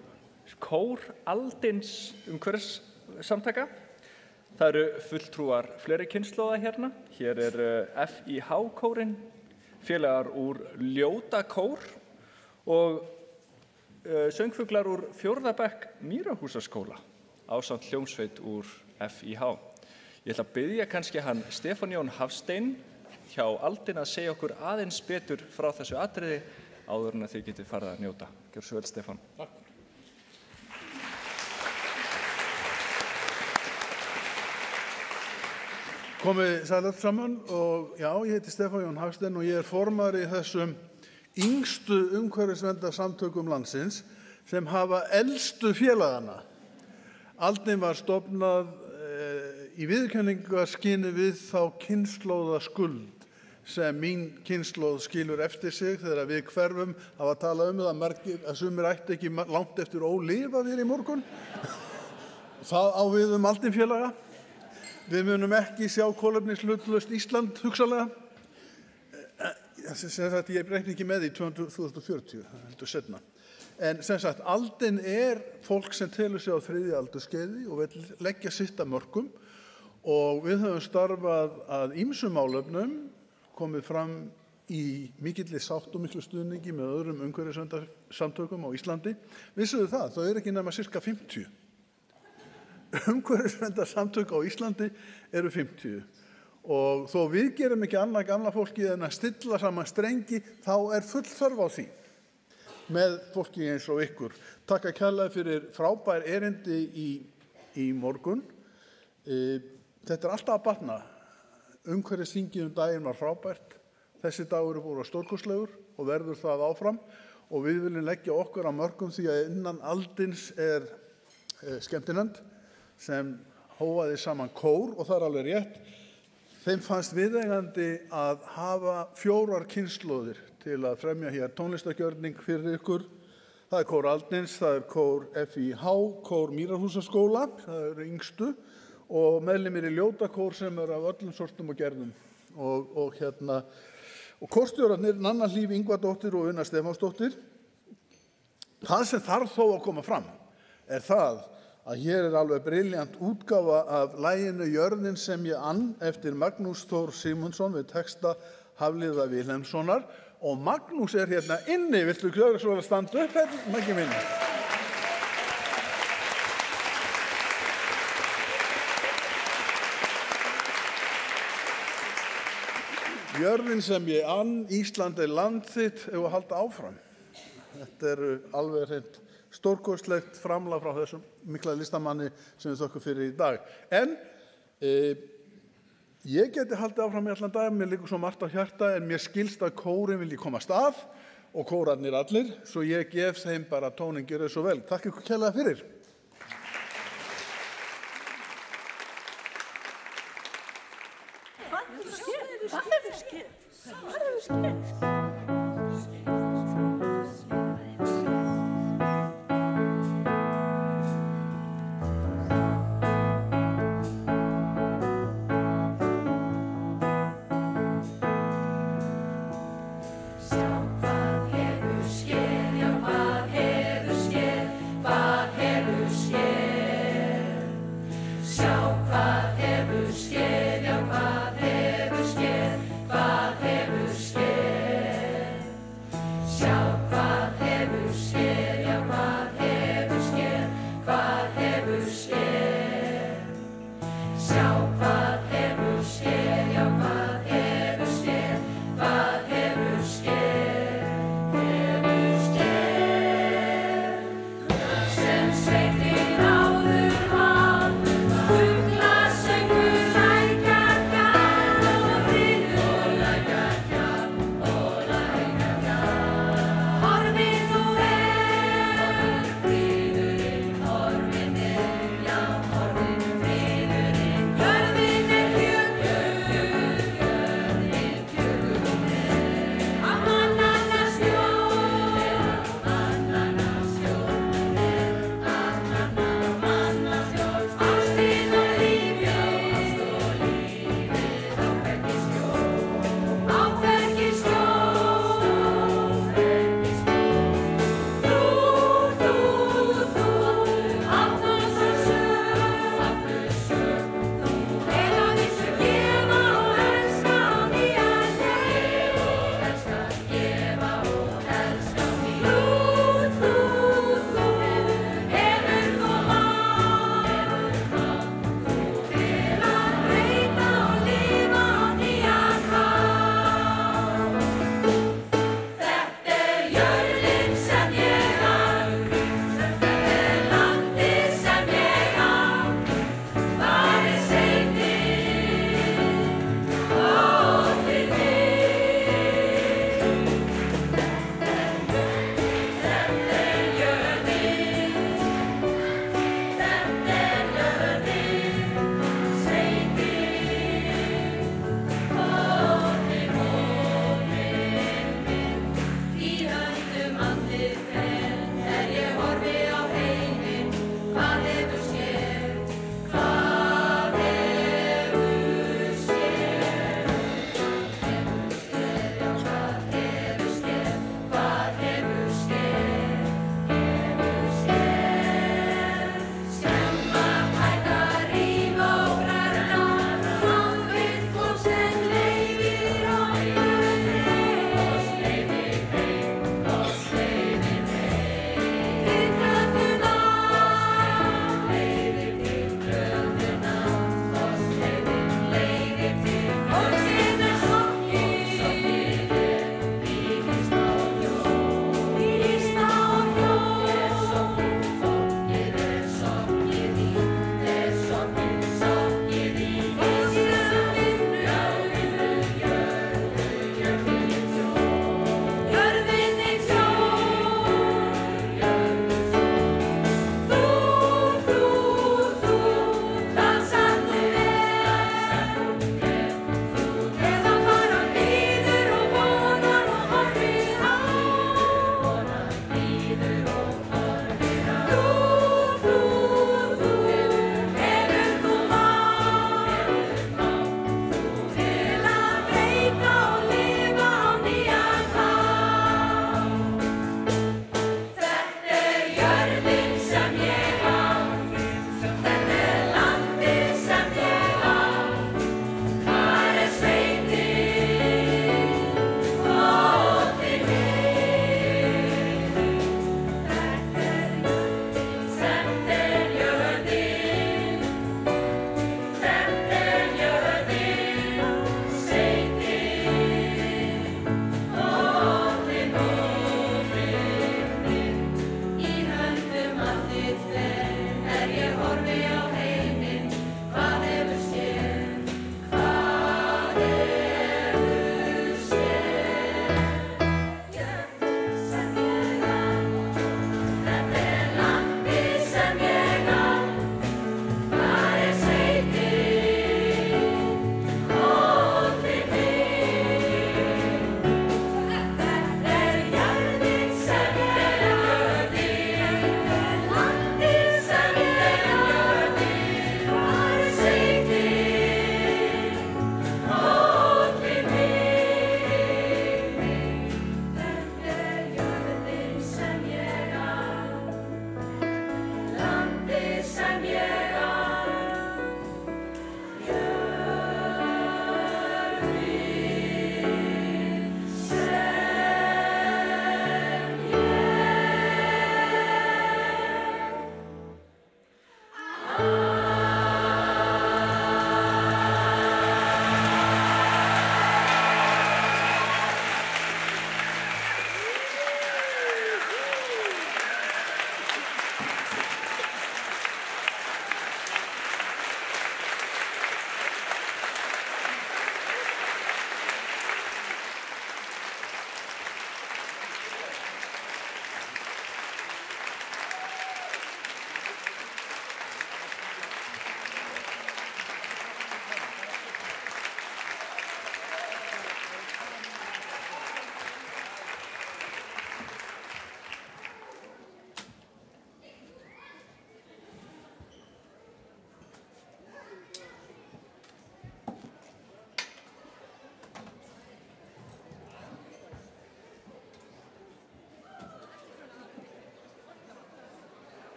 kór Aldins umhverfissamtaka Það eru fulltrúar fleiri kynslóða hérna. Hér FIH-kórinn, félagar úr Ljótakór og söngfuglar úr 4. bekk Mýrahúsaskóla ásamt hljómsveit úr FIH. Ég ætla að biðja kannski hann Stefán Jón Hafstein hjá Aldin að segja okkur aðeins betur frá þessu atriði áður en að þið getið farið að njóta. Gjörðu svo vel, Stefán. Takk. Komið sæl öll saman og já, ég heiti Stefán Jón Hafstein og ég formaður í þessum yngstu umhverfisverndarsamtökum landsins sem hafa elstu félagana. Aldin var stofnað í viðurkenningarskyni við þá kynslóðaskuld sem mín kynslóð skilur eftir sig þegar við hverfum hafa talað um það að sumir ætti ekki langt eftir ólifað hér í morgun. Það á við Aldin félaga. Við munum ekki sjá kolefnishlutlaust Ísland hugsanlega. Sem sagt, ég reikna ekki með því 2040, heldur seinna. En sem sagt, Aldin fólk sem telur sig á 3. aldurskeiði og vill leggja sitt af mörkum og við höfum starfað að ýmsum málefnum, komið fram í mikilli sátt og miklu stuðningi með öðrum umhverfisverndarsamtökum á Íslandi. Vissuðu það, þau ekki nema sirka 50. Umhverfisverndarsamtök á Íslandi eru 50 og þó við gerum ekki annað gamla fólki en að stilla saman strengi þá full þörf á því með fólki eins og ykkur. Takk kærlega fyrir frábær erindi í morgun. Þetta alltaf að batna. Umhverfisþingið daginn var frábært. Þessi dagur búið stórkostlegur og verður það áfram og við viljum leggja okkur á mörkum því að innan Aldins skemmtinefnd sem hófaði saman kór og það alveg rétt. Þeim fannst viðeigandi að hafa 4 kynslóðir til að fremja hér tónlistargjörning fyrir ykkur. Það kór Aldins, það kór FIH, kór Mýrahúsaskóla, það eru yngstu og meðlimir í Ljótakór sem af öllum sortum og gerðum. Og kórstjórarnir Nanna Hlíf Ingvadóttir og Una Stefánsdóttir. Það sem þarf þó að koma fram það að hér alveg brilljant útgáfa af laginu Jörðin sem ég ann eftir Magnús Þór Sigmundsson við texta Hafliða Vilhelmssonar og Magnús hérna inni. Viltu klöra svo að standa upp hérna, Maggi minn? Jörðin sem ég ann, Ísland land þitt, ef að halda áfram. Þetta alveg hreint stórkostlegt framlag frá þessum mikla listamanni sem við þökkum fyrir í dag. En ég geti haldið áfram í allan dag, mér liggur svo margt á hjarta en mér skilst að kórinn vilji komast af og kórarnir allir, svo ég gef þeim bara tónin, gjörðu svo vel. Takk ykkur kærlega fyrir. Hvað hefur skeð? Hvað hefur skeð?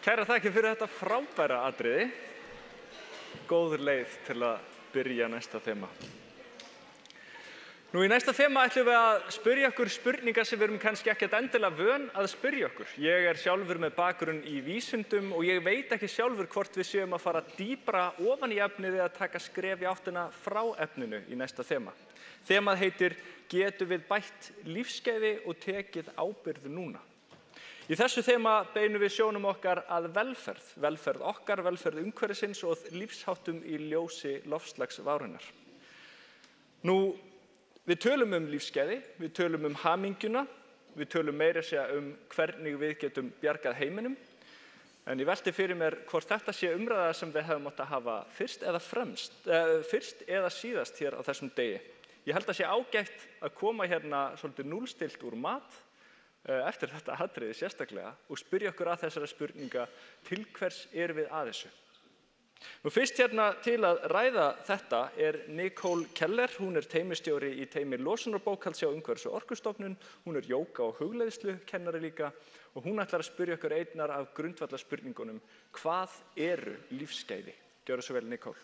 Kærar þakkir fyrir þetta frábæra atriði. Góður leið til að byrja næsta þema. Nú í næsta þema ætlum við að spyrja okkur spurningar sem við erum kannski ekkert endilega vön að spyrja okkur. Ég er sjálfur með bakgrunn í vísindum og ég veit ekki sjálfur hvort við séum að fara dýpra ofan í efnið eða taka skref í áttina frá efninu í næsta þema. Þemað heitir Getum við bætt lífsgæði og tekið ábyrgð núna? Í þessu þema beinum við sjónum okkar að velferð okkar, velferð umhverfisins og lífsháttum í ljósi loftslagsvárinnar. Nú, við tölum lífsgæði, við tölum hamingjuna, við tölum meira að segja hvernig við getum bjargað heiminum, en ég velti fyrir mér hvort þetta sé umræða sem við hefum átt að hafa fyrst eða síðast hér á þessum degi. Ég held að sé ágætt að koma hérna svolítið núllstilt úr mat eftir þetta atriði sérstaklega og spyrja okkur að þessara spurninga til hvers erum við að þessu. Nú fyrst hérna til að ræða þetta Nicole Keller, hún teymistjóri í teymi losunarbókhalds hjá Umhverfis- og orkustofnun, hún jóga- og hugleiðslukennari líka og hún ætlar að spyrja okkur einnar af grundvallarspurningunum, hvað eru lífsgæði? Gjörðu svo vel, Nicole.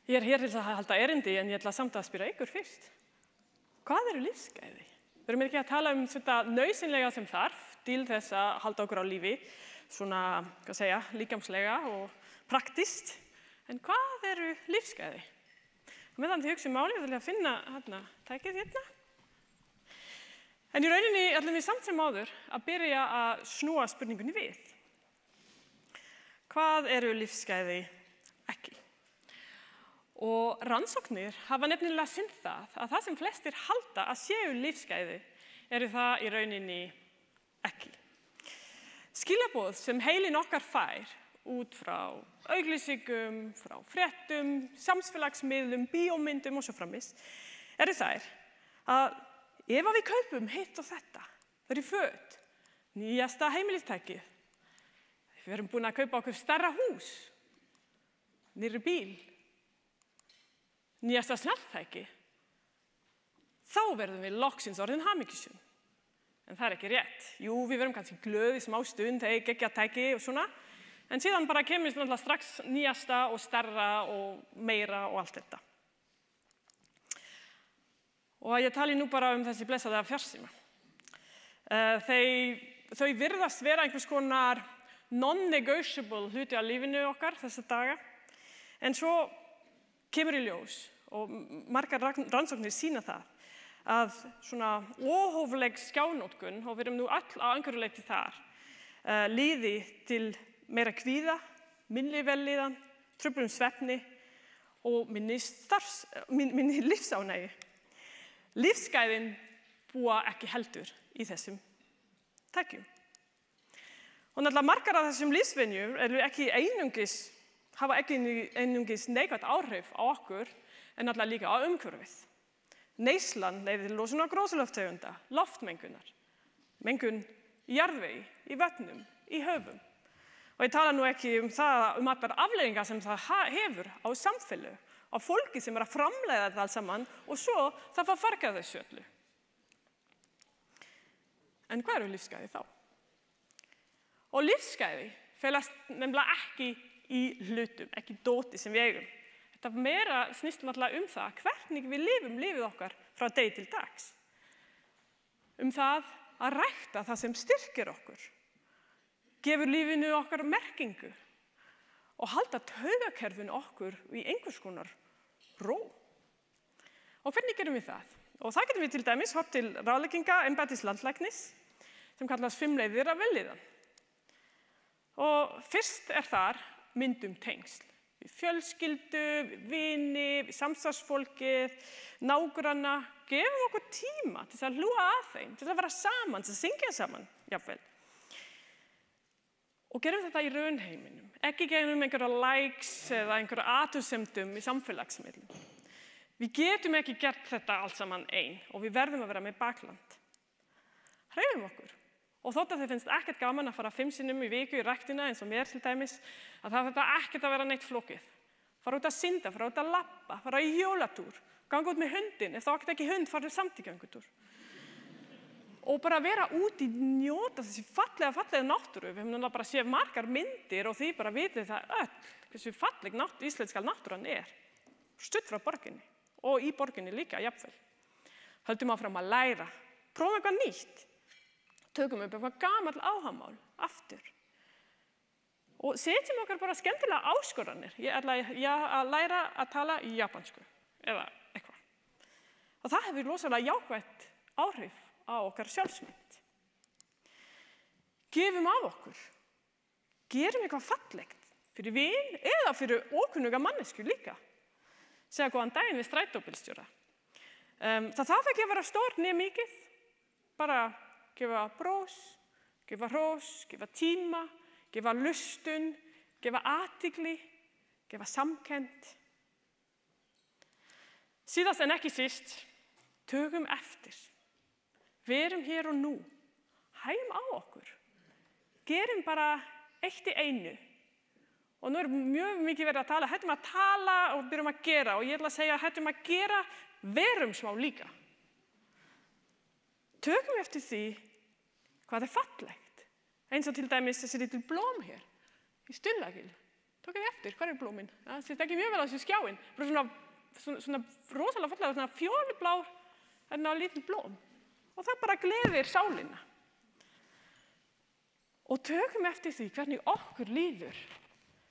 Ég hér til að halda erindi en ég ætla samt að spyrja ykkur fyrst. Hvað eru lífsgæði? Við erum ekki að tala þetta nauðsynlega sem þarf til þess að halda okkur á lífi, svona, líkamslega og praktist. En hvað eru lífsgæði? Meðan þið hugsa málið ætla ég að finna tækið hérna. En í rauninni ætlum við samt sem áður að byrja að snúa spurningunni við. Hvað eru lífsgæði ekki? Og rannsóknir hafa nefnilega sýnt það sem flestir halda að séu lífsgæði eru það í rauninni ekki. Skilaboð sem heilinn okkar fær út frá auglýsingum, frá fréttum, samfélagsmiðlum, bíómyndum og svo framvegis eru þær að ef við kaupum hitt og þetta, það eru föt, nýjasta heimilistækið, við erum búin að kaupa okkur stærra hús, nýrri bíl, nýjasta snjalltæki, þá verðum við loksins orðin hamingjusöm. En það ekki rétt. Jú, við verðum kannski glöð í smá stund, geggja tæki og svona, en síðan bara kemur strax nýjasta og stærra og meira og allt þetta. Og ég tali nú bara þessi blessaða fjarsíma. Þau virðast vera einhvers konar non-negotiable hluti af lífinu okkar þessa daga, en svo kemur í ljós og margar rannsóknir sýna það að svona óhófleg skjánótkun, og við erum nú öll á einhverju leyti þar, líði til meira kvíða, minni vellíðan, truflun svefni og minni lífsánægi. Lífsgæðin búa ekki heldur í þessum tækjum. Og náttúrulega margar af þessum lífsvenjum eru ekki hafa ekki einungis neikvætt áhrif á okkur, en náttúrulega líka á umhverfið. Neyslan leiðir til losunar gróðurhúsalofttegunda, loftmengunar, mengun í jarðvegi, í vötnum, í höfum. Og ég tala nú ekki allar afleiðingar sem það hefur á samfélög, á fólki sem að framleiða þetta alls saman og svo það að farga þessu öllu. En hvað eru lífsgæði þá? Og lífsgæði felast nefnilega ekki í hlutum, ekki dóti sem við eigum. Þetta meira snýst náttúrulega það hvernig við lifum lífið okkar frá degi til dags. Það að rækta það sem styrkir okkur, gefur lífinu okkar merkingu og halda taugakerfinu okkur í einhvers konar ró. Og hvernig gerum við það? Og það getum við til dæmis horft til ráðlegginga embættis landlæknis sem kallast 5 leiðir af vellíðan. Og fyrst þar myndum tengsl við fjölskyldu, við vini, við samstarfsfólkið, nágranna. Gefum okkur tíma til að hlúa að þeim, til að vera saman, til að syngja saman, jafnvel. Og gerum þetta í raunheiminum, ekki gerum einhverja likes eða einhverja athugasemdum í samfélagsmiðlum. Við getum ekki gert þetta allt saman ein og við verðum að vera með bakland. Hreyfum okkur. Og þótt að þið finnst ekkert gaman að fara 5 sinnum í viku í ræktina eins og mér til dæmis, að það þetta ekkert að vera neitt flókið. Fara út að synda, fara út að labba, fara í hjólatúr, Ganga út með hundin, ef þú átt ekki hund, farðu samt í göngutúr. Og bara vera úti, njóta þessi fallega náttúru. Við höfum bara séð margar myndir og því bara vitið það öll, hversu falleg íslenska náttúran er. Stutt frá borginni og í borginni líka, jafnvel. Höldum áfram að læra, prófum eitthvað nýtt. Tökum upp eitthvað gamall áhugamál, aftur. Og setjum okkar bara skemmtilega áskoranir. Ég ætla að læra að tala japansku, eða eitthvað. Og það hefur rosalega jákvætt áhrif á okkar sjálfsmynd. Gefum af okkur. Gerum eitthvað fallegt fyrir vin eða fyrir ókunnuga mannesku líka. Segja góðan daginn við strætóbílstjóra. Það þarf ekki að vera stórt né mikið. Bara gefa brós, gefa hrós, gefa tíma, gefa lustun, gefa athygli, gefa samkennd. Síðast en ekki síst, tökum eftir. Verum hér og nú. Hægum á okkur. Gerum bara eitt í einu. Og nú mjög mikið verið að tala. Hættum að tala og byrjum að gera. Og ég ætla að segja hættum að gera, verum smá líka. Tökum eftir því hvað fallegt. Eins og til dæmis þessi lítil blóm hér í Stullagil. Tókum eftir, hvað blómin? Það sést ekki mjög vel á þessu skjáin. Bara svona rosalega fallega, svona fjólublár lítil blóm. Og það bara gleðir sálina. Og tökum eftir því hvernig okkur líður.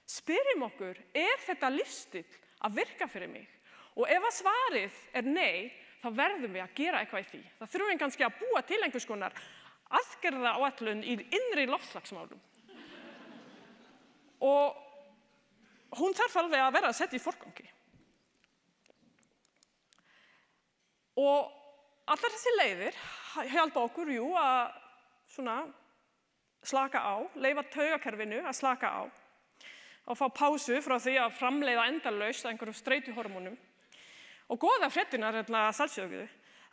Spyrjum okkur, þetta lífstíll að virka fyrir mig? Og ef að svarið nei, þá verðum við að gera eitthvað í því. Það þurfum við kannski að búa til einhvers konar aðgerðaáætlun í innri loftslagsmálum. Og hún þarf alveg að vera að setja í forgangi. Og allar þessi leiðir hjálpa okkur, að slaka á, leyfa taugakerfinu að slaka á og fá pásu frá því að framleiða endalaust einhverjum streituhormónum. Og góða fréttirnar sjálfsögðu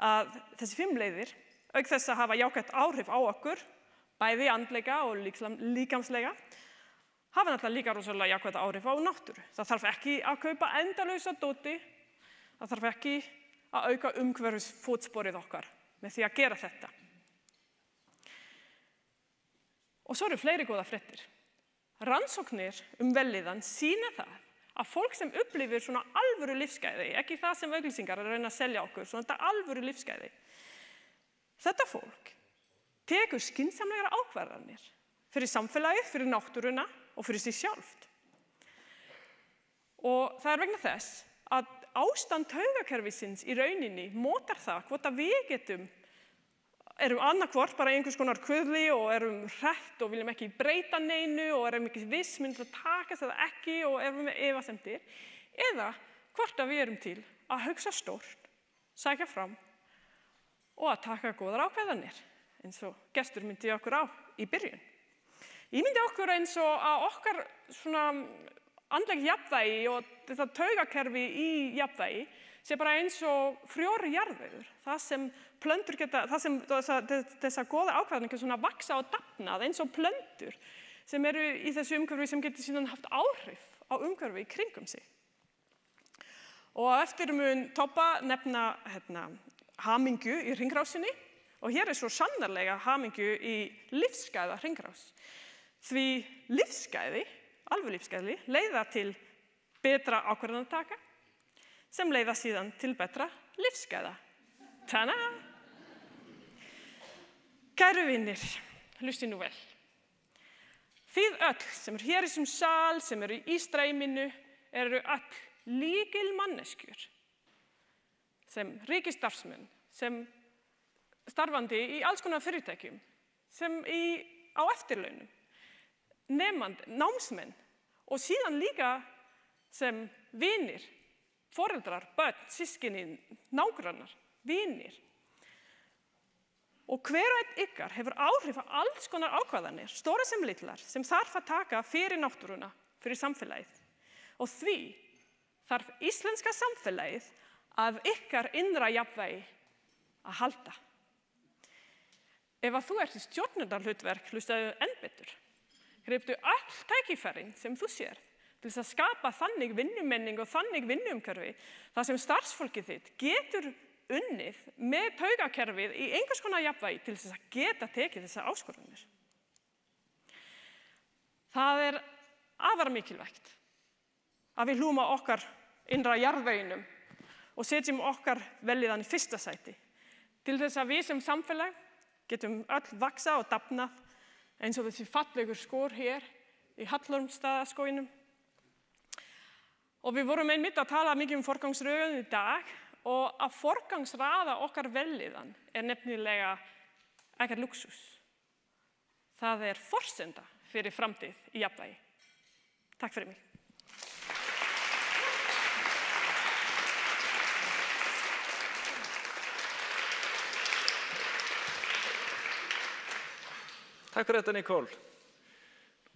að þessi 5 leiðir, auk þess að hafa jákvætt áhrif á okkur, bæði andlega og líkamslega, hafa náttúrulega líka rosalega jákvætt áhrif á náttúru. Það þarf ekki að kaupa endalausa dóti, það þarf ekki að auka umhverfisfótsporið okkar með því að gera þetta. Og svo eru fleiri góða fréttir. Rannsóknir vellíðan sýna það að fólk sem upplifir svona alvöru lífsgæði, ekki það sem auglýsingar að reyna að selja okkur, svona alvöru lífsgæði, þetta fólk tekur skynsamlegar ákvarðanir fyrir samfélagið, fyrir náttúruna og fyrir sig sjálft. Og það vegna þess að ástand taugakerfisins í rauninni mótar það hvort að við erum annarkvort bara einhvers konar kvöðli og erum hrætt og viljum ekki breyta neinu og erum ekki viss myndir að takast eða ekki og erum með efasemdir, eða hvort að við erum til að hugsa stórt, sækja fram og að taka góðar ákveðanir, eins og gestur myndi okkur á í byrjun. Ég myndi okkur eins og að okkar svona andleg jafnvægi og þetta taugakerfi í jafnvægi sé bara eins og frjór jarðvegur, það sem plöntur geta, það sem þessar góða ákvarðanir svona vaksa og dafna, eins og plöntur sem eru í þessu umhverfi sem getur síðan haft áhrif á umhverfi í kringum sig. Og eftir mun Tobba nefna hamingju í hringrásinni og hér svo sannarlega hamingju í lífsgæða hringrás. Því lífsgæði, alveg lífsgæði, leiða til betra ákvarðanataka sem leiða síðan til betra lífsgæða. Tada! Kæru vinir, hlustið nú vel. Þið öll sem hér í þessum sal, sem eru í streyminu, eru öll lykilmanneskjur, sem ríkisstarfsmenn, sem starfandi í alls konar fyrirtækjum, sem á eftirlaunum, námsmenn og síðan líka sem vinir, foreldrar, börn, systkini, nágrannar, vinir. Og hver og einn ykkar hefur áhrif á alls konar ákvarðanir, stóra sem litlar, sem þarf að taka fyrir náttúruna, fyrir samfélagið. Og því þarf íslenska samfélagið að ykkar innra jafnvægi að halda. Ef að þú ert í stjórnunarhlutverk, hlustaðu enn betur. Greiptu öll tækifærin sem þú sér til þess að skapa þannig vinnumenning og þannig vinnuumhverfi þar sem starfsfólkið þitt getur unnið með taugakerfið í einhvers konar jafnvægi til þess að geta tekið þessar áskorunir. Það afar mikilvægt að við hlúum að okkar innra jarðveginum og setjum okkar vellíðan í fyrsta sæti til þess að við sem samfélag getum öll vaksa og dafnað eins og þessi fallegur skór hér í Hallormsstaðaskóginum. Og við vorum einmitt að tala mikið forgangsröðun í dag og að forgangsraða okkar vellíðan nefnilega ekkert lúxus. Það forsenda fyrir framtíð í jafnvægi. Takk fyrir mig. Takk fyrir þetta, Nicole.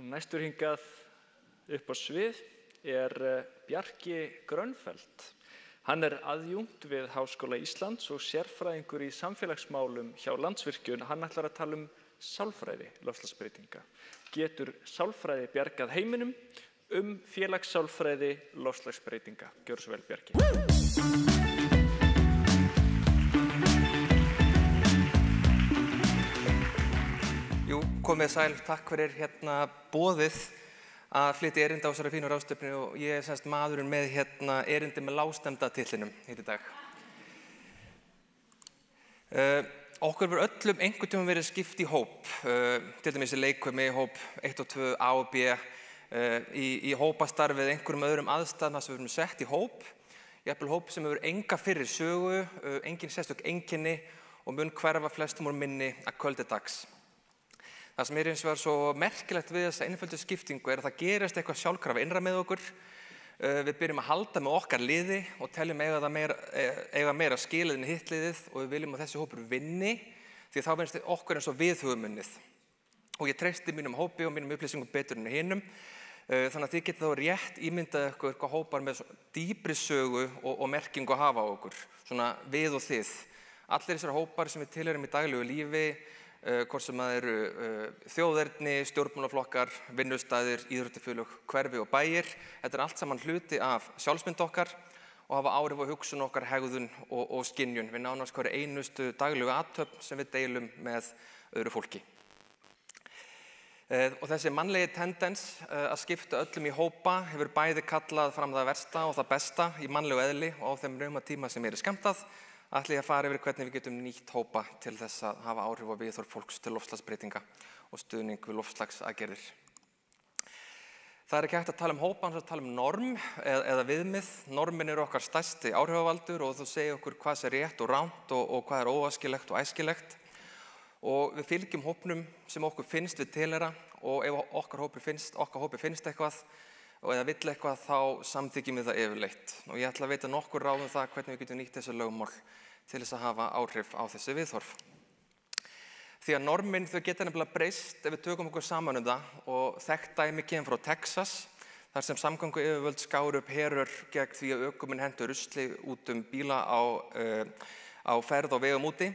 Næstur hingað upp á svið Bjarki Grönfeldt. Hann aðjúnkt við Háskóla Íslands og sérfræðingur í samfélagsmálum hjá Landsvirkjun. Hann ætlar að tala sálfræði loftslagsbreytinga. Getur sálfræði bjargað heiminum? Félagssálfræði loftslagsbreytinga. Gjörðu svo vel, Bjarki. Jú, komið sæl, takk fyrir boðið að flytja erindi á þessari fínu ráðstefnu og ég semst maðurinn með erindi með lágstemda titlinum í dag. Okkur hefur öllum einhvern tímann verið skipt í hóp, til dæmis í leikfimi, hóp 1 og 2, A og B, í hópastarfið einhverjum öðrum aðstæðum þar sem við erum sett í hóp, jafnvel hóp sem hefur enga fyrri sögu, engin sérstök einkenni og mun hverfa flestum úr minni að kvöldi dags. Það sem hins vegar svo merkilegt við þessa einföldu skiptingu að það gerist eitthvað sjálfkrafa innra með okkur. Við byrjum að halda með okkar liði og teljum eiga meira skilið en hitt liðið og við viljum að þessi hópur vinni því þá finnst okkur eins og við höfum unnið. Og ég treysti mínum hópi og mínum upplýsingum betur en hinum. Þannig að þið getið þá rétt ímyndað ykkur hvað hópar með dýpri sögu og merkingu hafa á okkur. Svona við og þið. Allir þessar hópar sem við tilheyrum í daglegu lífi, hvort sem það eru þjóðerni, stjórnmálaflokkar, vinnustæðir, íþróttafélög, hverfi og bæir. Þetta allt saman hluti af sjálfsmynd okkar og hafa áhrif á hugsun okkar, hegðun og skynjun við nánast hverju einustu daglegu athöfn sem við deilum með öðru fólki. Og þessi mannlegi tendens að skipta öllum í hópa hefur bæði kallað fram það versta og það besta í mannlegu eðli og á þeim rauma tíma sem skammtað ætla ég að fara yfir hvernig við getum nýtt hópa til þess að hafa áhrif á viðhorf fólks til loftslagsbreytinga og stuðning við loftslagsaðgerðir. Það ekki hægt að tala hópa, það að tala norm eða viðmið. Normin okkar stærsti áhrifavaldur og þú segir okkur hvað sem rétt og rangt og hvað óæskilegt og æskilegt. Og við fylgjum hópnum sem okkur finnst við tilheyra og ef okkar hópi finnst eitthvað eða vill eitthvað þá samþykjum við það yfirleitt. Og ég ætla að veita nokkur ráð það hvernig við getum nýtt þessi lögmál til þess að hafa áhrif á þessi viðhorf. Því að normin þau geta nefnilega breyst ef við tökum okkur saman það og þekkt dæmi kemur frá Texas þar sem samgönguyfirvöld skáru upp herör gegn því að ökumenn hentu rusli út bíla á ferð og vegum úti.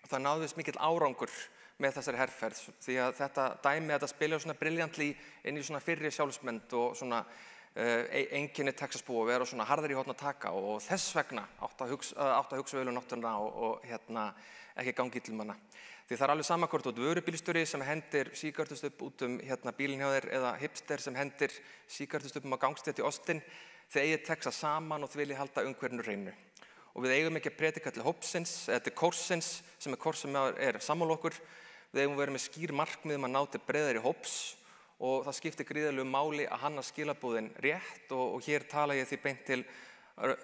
Það náðist mikill árangur með þessari herferð því að þetta spila svona briljantli inn í svona fyrri sjálfsmynd og svona einkenni Texasbúa og vera svona harðir í horn að taka og þess vegna átt að hugsa vel náttúruna og ekki gangi illa hana. Því það alveg sama hvort þú ert vörubílstjóri sem hendir sígarettustubb út bílinn hjá þér eða hipster sem hendir sígarettustubbum á gangstétt í Austin, þið eigið Texas saman og þið viljið halda umhverfinu hreinu. Og við eigum ekki að predika til hópsins eða til kórsins sem kórs sem sammála okkur. Við eigum að vera með skýr markmið að ná til breiðari hóps og það skiptir gríðarlegu máli að hanna skilaboðin rétt og hér tala ég því beint til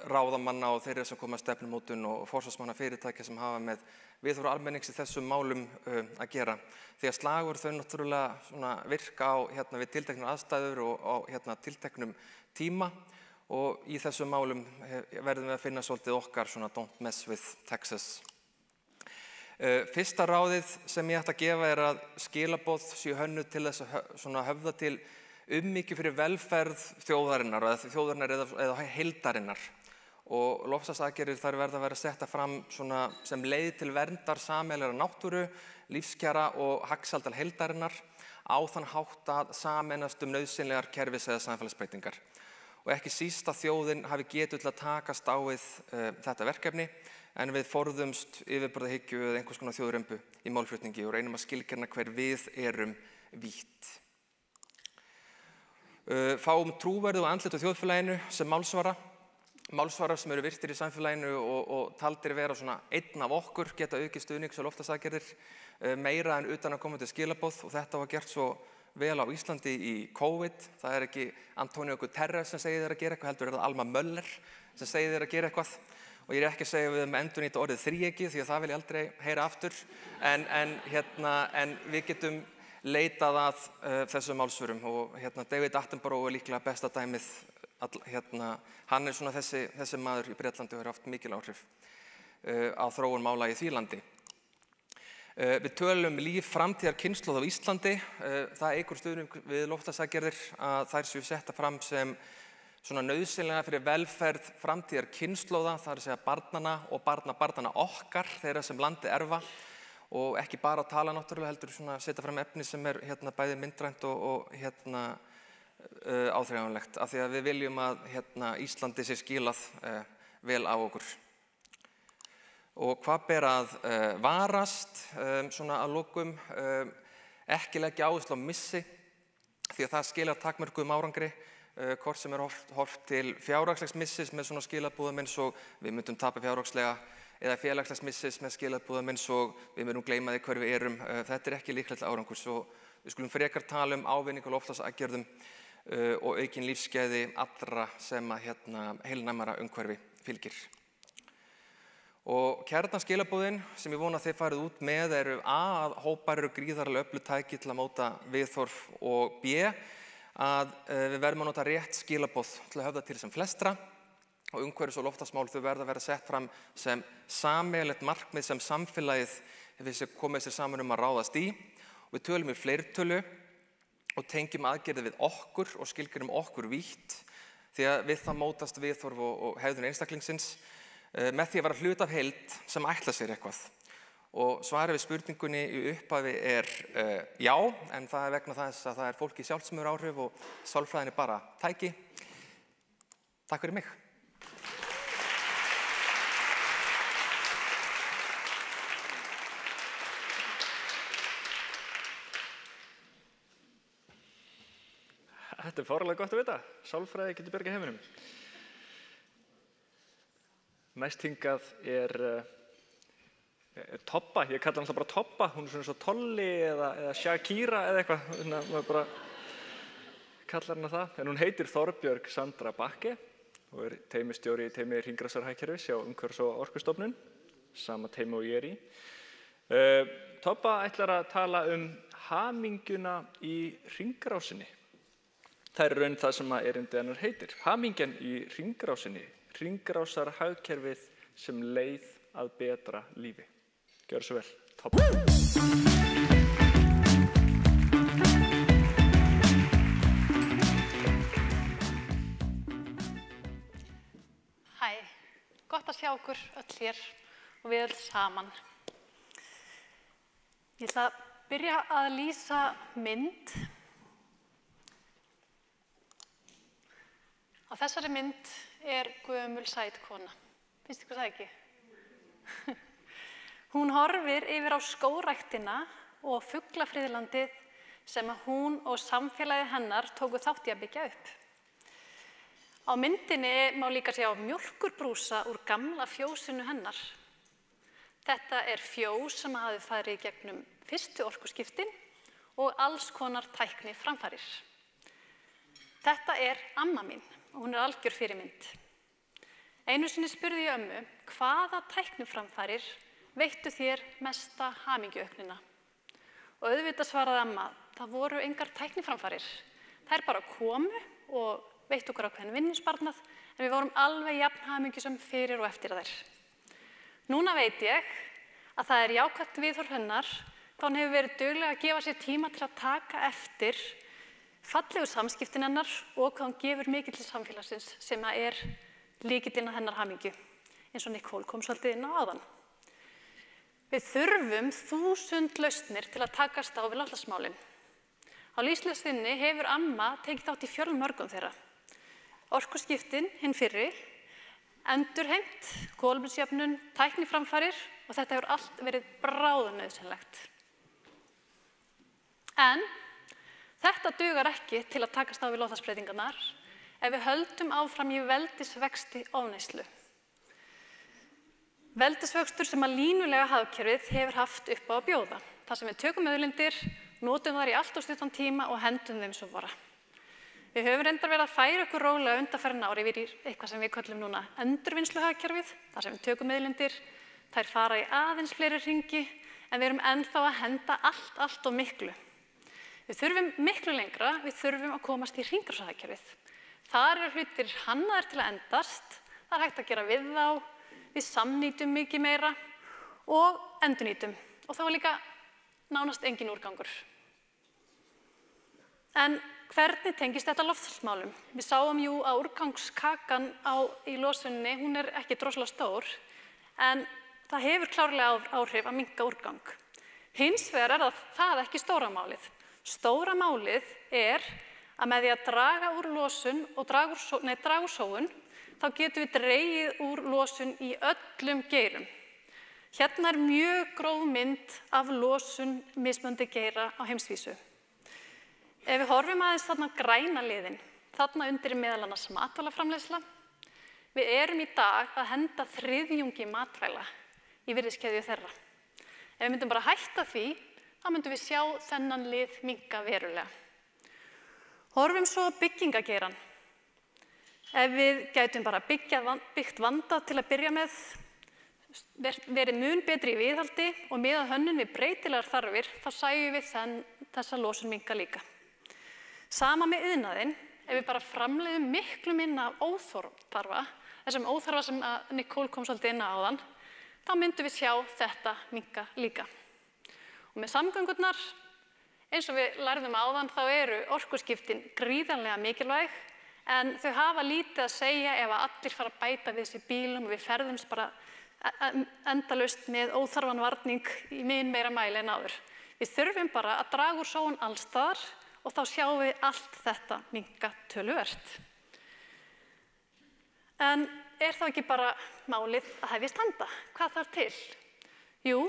ráðamanna og þeirra sem koma að stefnumótun og forsvarsmanna fyrirtækja sem hafa með viðhorf almennings í þessum málum að gera. Því að slagur þau náttúrulega virka á við tilteknar aðstæður og á tilteknum tíma og í þessum málum verðum við að finna svolítið okkar svona don't mess with Texas. Fyrsta ráðið sem ég ætla að gefa að skilaboð séu hönnuð til þess að höfða til umhyggju fyrir velferð þjóðarinnar eða heildarinnar. og loftslagsaðgerðir þær verða að vera setta fram svona sem leið til verndar sameiginlegrar náttúru, lífskjara og hagsældar heildarinnar á þann hátt að sameinast nauðsynlegar kerfis- eða samfélagsbreytingar. Og ekki síst að þjóðin hafi getu til að takast á við þetta verkefni en við forðumst yfirburðahyggju eða einhvers konar þjóðrembu í málflutningi og reynum að skilgreina hver við erum vítt. Fáum trúverðu og andlit á þjóðfélaginu sem málsvarar sem eru virtir í samfélaginu og taldir vera svona einn af okkur geta aukið stuðnings- og loftslagsaðgerðir meira en utanaðkomandi skilaboð og þetta var gert svo vel á Íslandi í COVID. Það er ekki Antonio Guterres sem segir þeir að gera eitthvað, heldur er það Alma Möller sem segir þeir að gera eitthvað. Og ég er ekki að segja við endurnýta orðið þríeyki því að það vil ég aldrei heyra aftur. En við getum leitað að þessum málsvörum og David Attenborough er líklega besta dæmið. Hann er svona þessi maður í Bretlandi og hefur haft mikil áhrif á þróun mála í því landi. Við tölum líf framtíðar kynslóð á Íslandi. Það eykur stuðning við loftslagsaðgerðir að þær séu setta fram sem svona nauðsynlega fyrir velferð framtíðar kynslóða, það er að segja barnana og barnabarnana okkar, þeirra sem landi erfa og ekki bara tala náttúrulega heldur svona setja fram efni sem er bæði myndrænt og áþreifanlegt af því að við viljum að Íslandi sé skilað vel á okkur. Og hvað ber að varast svona að lokum, ekki leggja áherslu á missi því að það skilar takmörkuðum árangri, hvort sem er horft til fjárhagslegs missis með svona skilabúðum eins og við myndum tapa fjárhagslega eða félagslegs missis með skilabúðum eins og við myndum gleyma því hver við erum. Þetta er ekki líklegt árangurs og við skulum frekar tala um ávinning og loftslagsaðgerðum og aukin lífsgæði allra sem að heilnæmara umhverfi fylgir. Og kjarnaskilabúðin sem ég vona að þið farið út með eru að hópar eru gríðarlega öflug tæki til að móta viðhorf og B að við verðum að nota rétt skilabúð til að höfða til sem flestra og umhverfis- og loftslagsmál þau verða að vera sett fram sem sameiginlegt markmið sem samfélagið hefur komið sér saman að ráðast í. Og við tölum í fleirtölu og tengjum aðgerðið við okkur og skilgreinum okkur vítt því að við það mótast viðhorf og hegðun einstaklingsins með því að vera hluti af heild sem ætla sér eitthvað. Og svarið við spurningunni í upphafi er já, en það er vegna þess að það er fólki sjálft sem hefur áhrif og sálfræðin er bara tæki. Takk fyrir mig. Þetta er fárlega gott að vita. Sálfræði getur bjargað heiminum. Næst hingað er Tobba. Ég kalla hann alltaf bara Tobba. Hún er svona svo Tolli eða Shakira eða eitthvað. Maður bara kallar hana það. En hún heitir Þorbjörg Sandra Bakke og er teymistjóri í teymi hringrásarhagkerfis hjá Umhverfis- og orkustofnun. Sama teymi og ég er í. Tobba ætlar að tala um hamingjuna í hringrásinni. Það er raun það sem að erindi hennar heitir. Hamingjan í hringrásinni, hringrásarhagkerfið sem leið að betra lífi. Gjörðu svo vel. Tobba. Hæ, gott að sjá okkur öll hér og við öll saman. Ég ætla að byrja að lýsa mynd. Á þessari mynd er gömul sæt kona. Finnst ykkur það ekki? Hún horfir yfir á skógræktina og fuglafriðlandið sem hún og samfélagið hennar tóku þátt í að byggja upp. Á myndinni má líka sjá mjólkurbrúsa úr gamla fjósinu hennar. Þetta er fjós sem hafði farið í gegnum fyrstu orkuskiptin og alls konar tækni framfarir. Þetta er amma mín. Hún er algjör fyrirmynd. Einu sinni spurði ég ömmu, hvaða tækniframfarir veittu þér mesta hamingjuauknina? Og auðvitað svaraði amma, það voru engar tækniframfarir. Þær bara komu og veittu okkur ákveðinn vinnusparnað, en við vorum alveg jafn hamingjusöm fyrir og eftir þær. Núna veit ég að það er jákvætt viðhorf hennar, þá hún hefur verið dugleg að gefa sér tíma til að taka eftir fallegu samskiptin hennar og hvað hún gefur mikið til samfélagsins sem er lykillinn að hennar hamingju, eins og Nicole kom svolítið inn á áðan. Við þurfum 1000 lausnir til að takast á við loftslagsmálin. Á lífsleiðinni hefur amma tekið þátt í fjölmörgum þeirra. Orkuskiptin, hinn fyrri, endurheimt, kolefnisjöfnun, tækniframfarir og þetta hefur allt verið bráðnauðsynlegt. En þetta dugar ekki til að takast á við loftslagsbreytingarnar ef við höldum áfram í veldisvexti ofneyslu. Veldisvöxtur sem að línulega hagkerfið hefur haft upp á að bjóða. Það sem við tökum auðlindir, notum þar í allt of stuttan tíma og hendum þeim svo bara. Við höfum reyndar verið að færa okkur rólega undanfarin ári yfir í eitthvað sem við köllum núna endurvinnsluhagkerfið, þar sem við tökum auðlindir, þær fara í aðeins fleiri hringi, en við erum ennþá að henda allt of miklu. Við þurfum miklu lengra, við þurfum að komast í hringrásarhagkerfið. Þar eru hlutir hannaðir til að endast, það er hægt að gera við þá, við samnýtum mikið meira og endurnýtum. Og þá er líka nánast engin úrgangur. En hvernig tengist þetta loftslagsmálum? Við sáum jú að úrgangskakan í losuninni, hún er ekki droslega stór, en það hefur klárlega áhrif að minnka úrgang. Hins vegar er það ekki stóra málið. Stóra málið er að með því að draga úr losun og draga úr sóun, þá getum við dregið úr losun í öllum geirum. Hérna er mjög gróf mynd af losun mismunandi geira á heimsvísu. Ef við horfum aðeins þarna á græna liðinn, þarna undir meðal annars matvælaframleiðsla, við erum í dag að henda þriðjungi matvæla í virðiskeðju þeirra. Ef við myndum bara hætta því, þá myndum við sjá þennan lið minnka verulega. Horfum svo á byggingageirann. Ef við gætum bara byggt vanda til að byrja með, verið mun betri í viðhaldi og miðað hönnun við breytilegar þarfir, þá sæjum við þessa losun minnka líka. Sama með iðnaðinn, ef við bara framleiðum miklu minna af óþarfa, þessum óþarfa sem Nicole kom svolítið inn á áðan, þá myndum við sjá þetta minnka líka. Og með samgöngurnar, eins og við lærðum áðan, þá eru orkuskiptin gríðarlega mikilvæg, en þau hafa lítið að segja ef að allir fara að bæta við þessi bílum og við ferðumst bara endalaust með óþarfan varning í mun meira mæli en áður. Við þurfum bara að draga úr sóun alls staðar og þá sjáum við allt þetta minnka töluvert. En er þá ekki bara málið að hefjast handa? Hvað þarf til? Jú,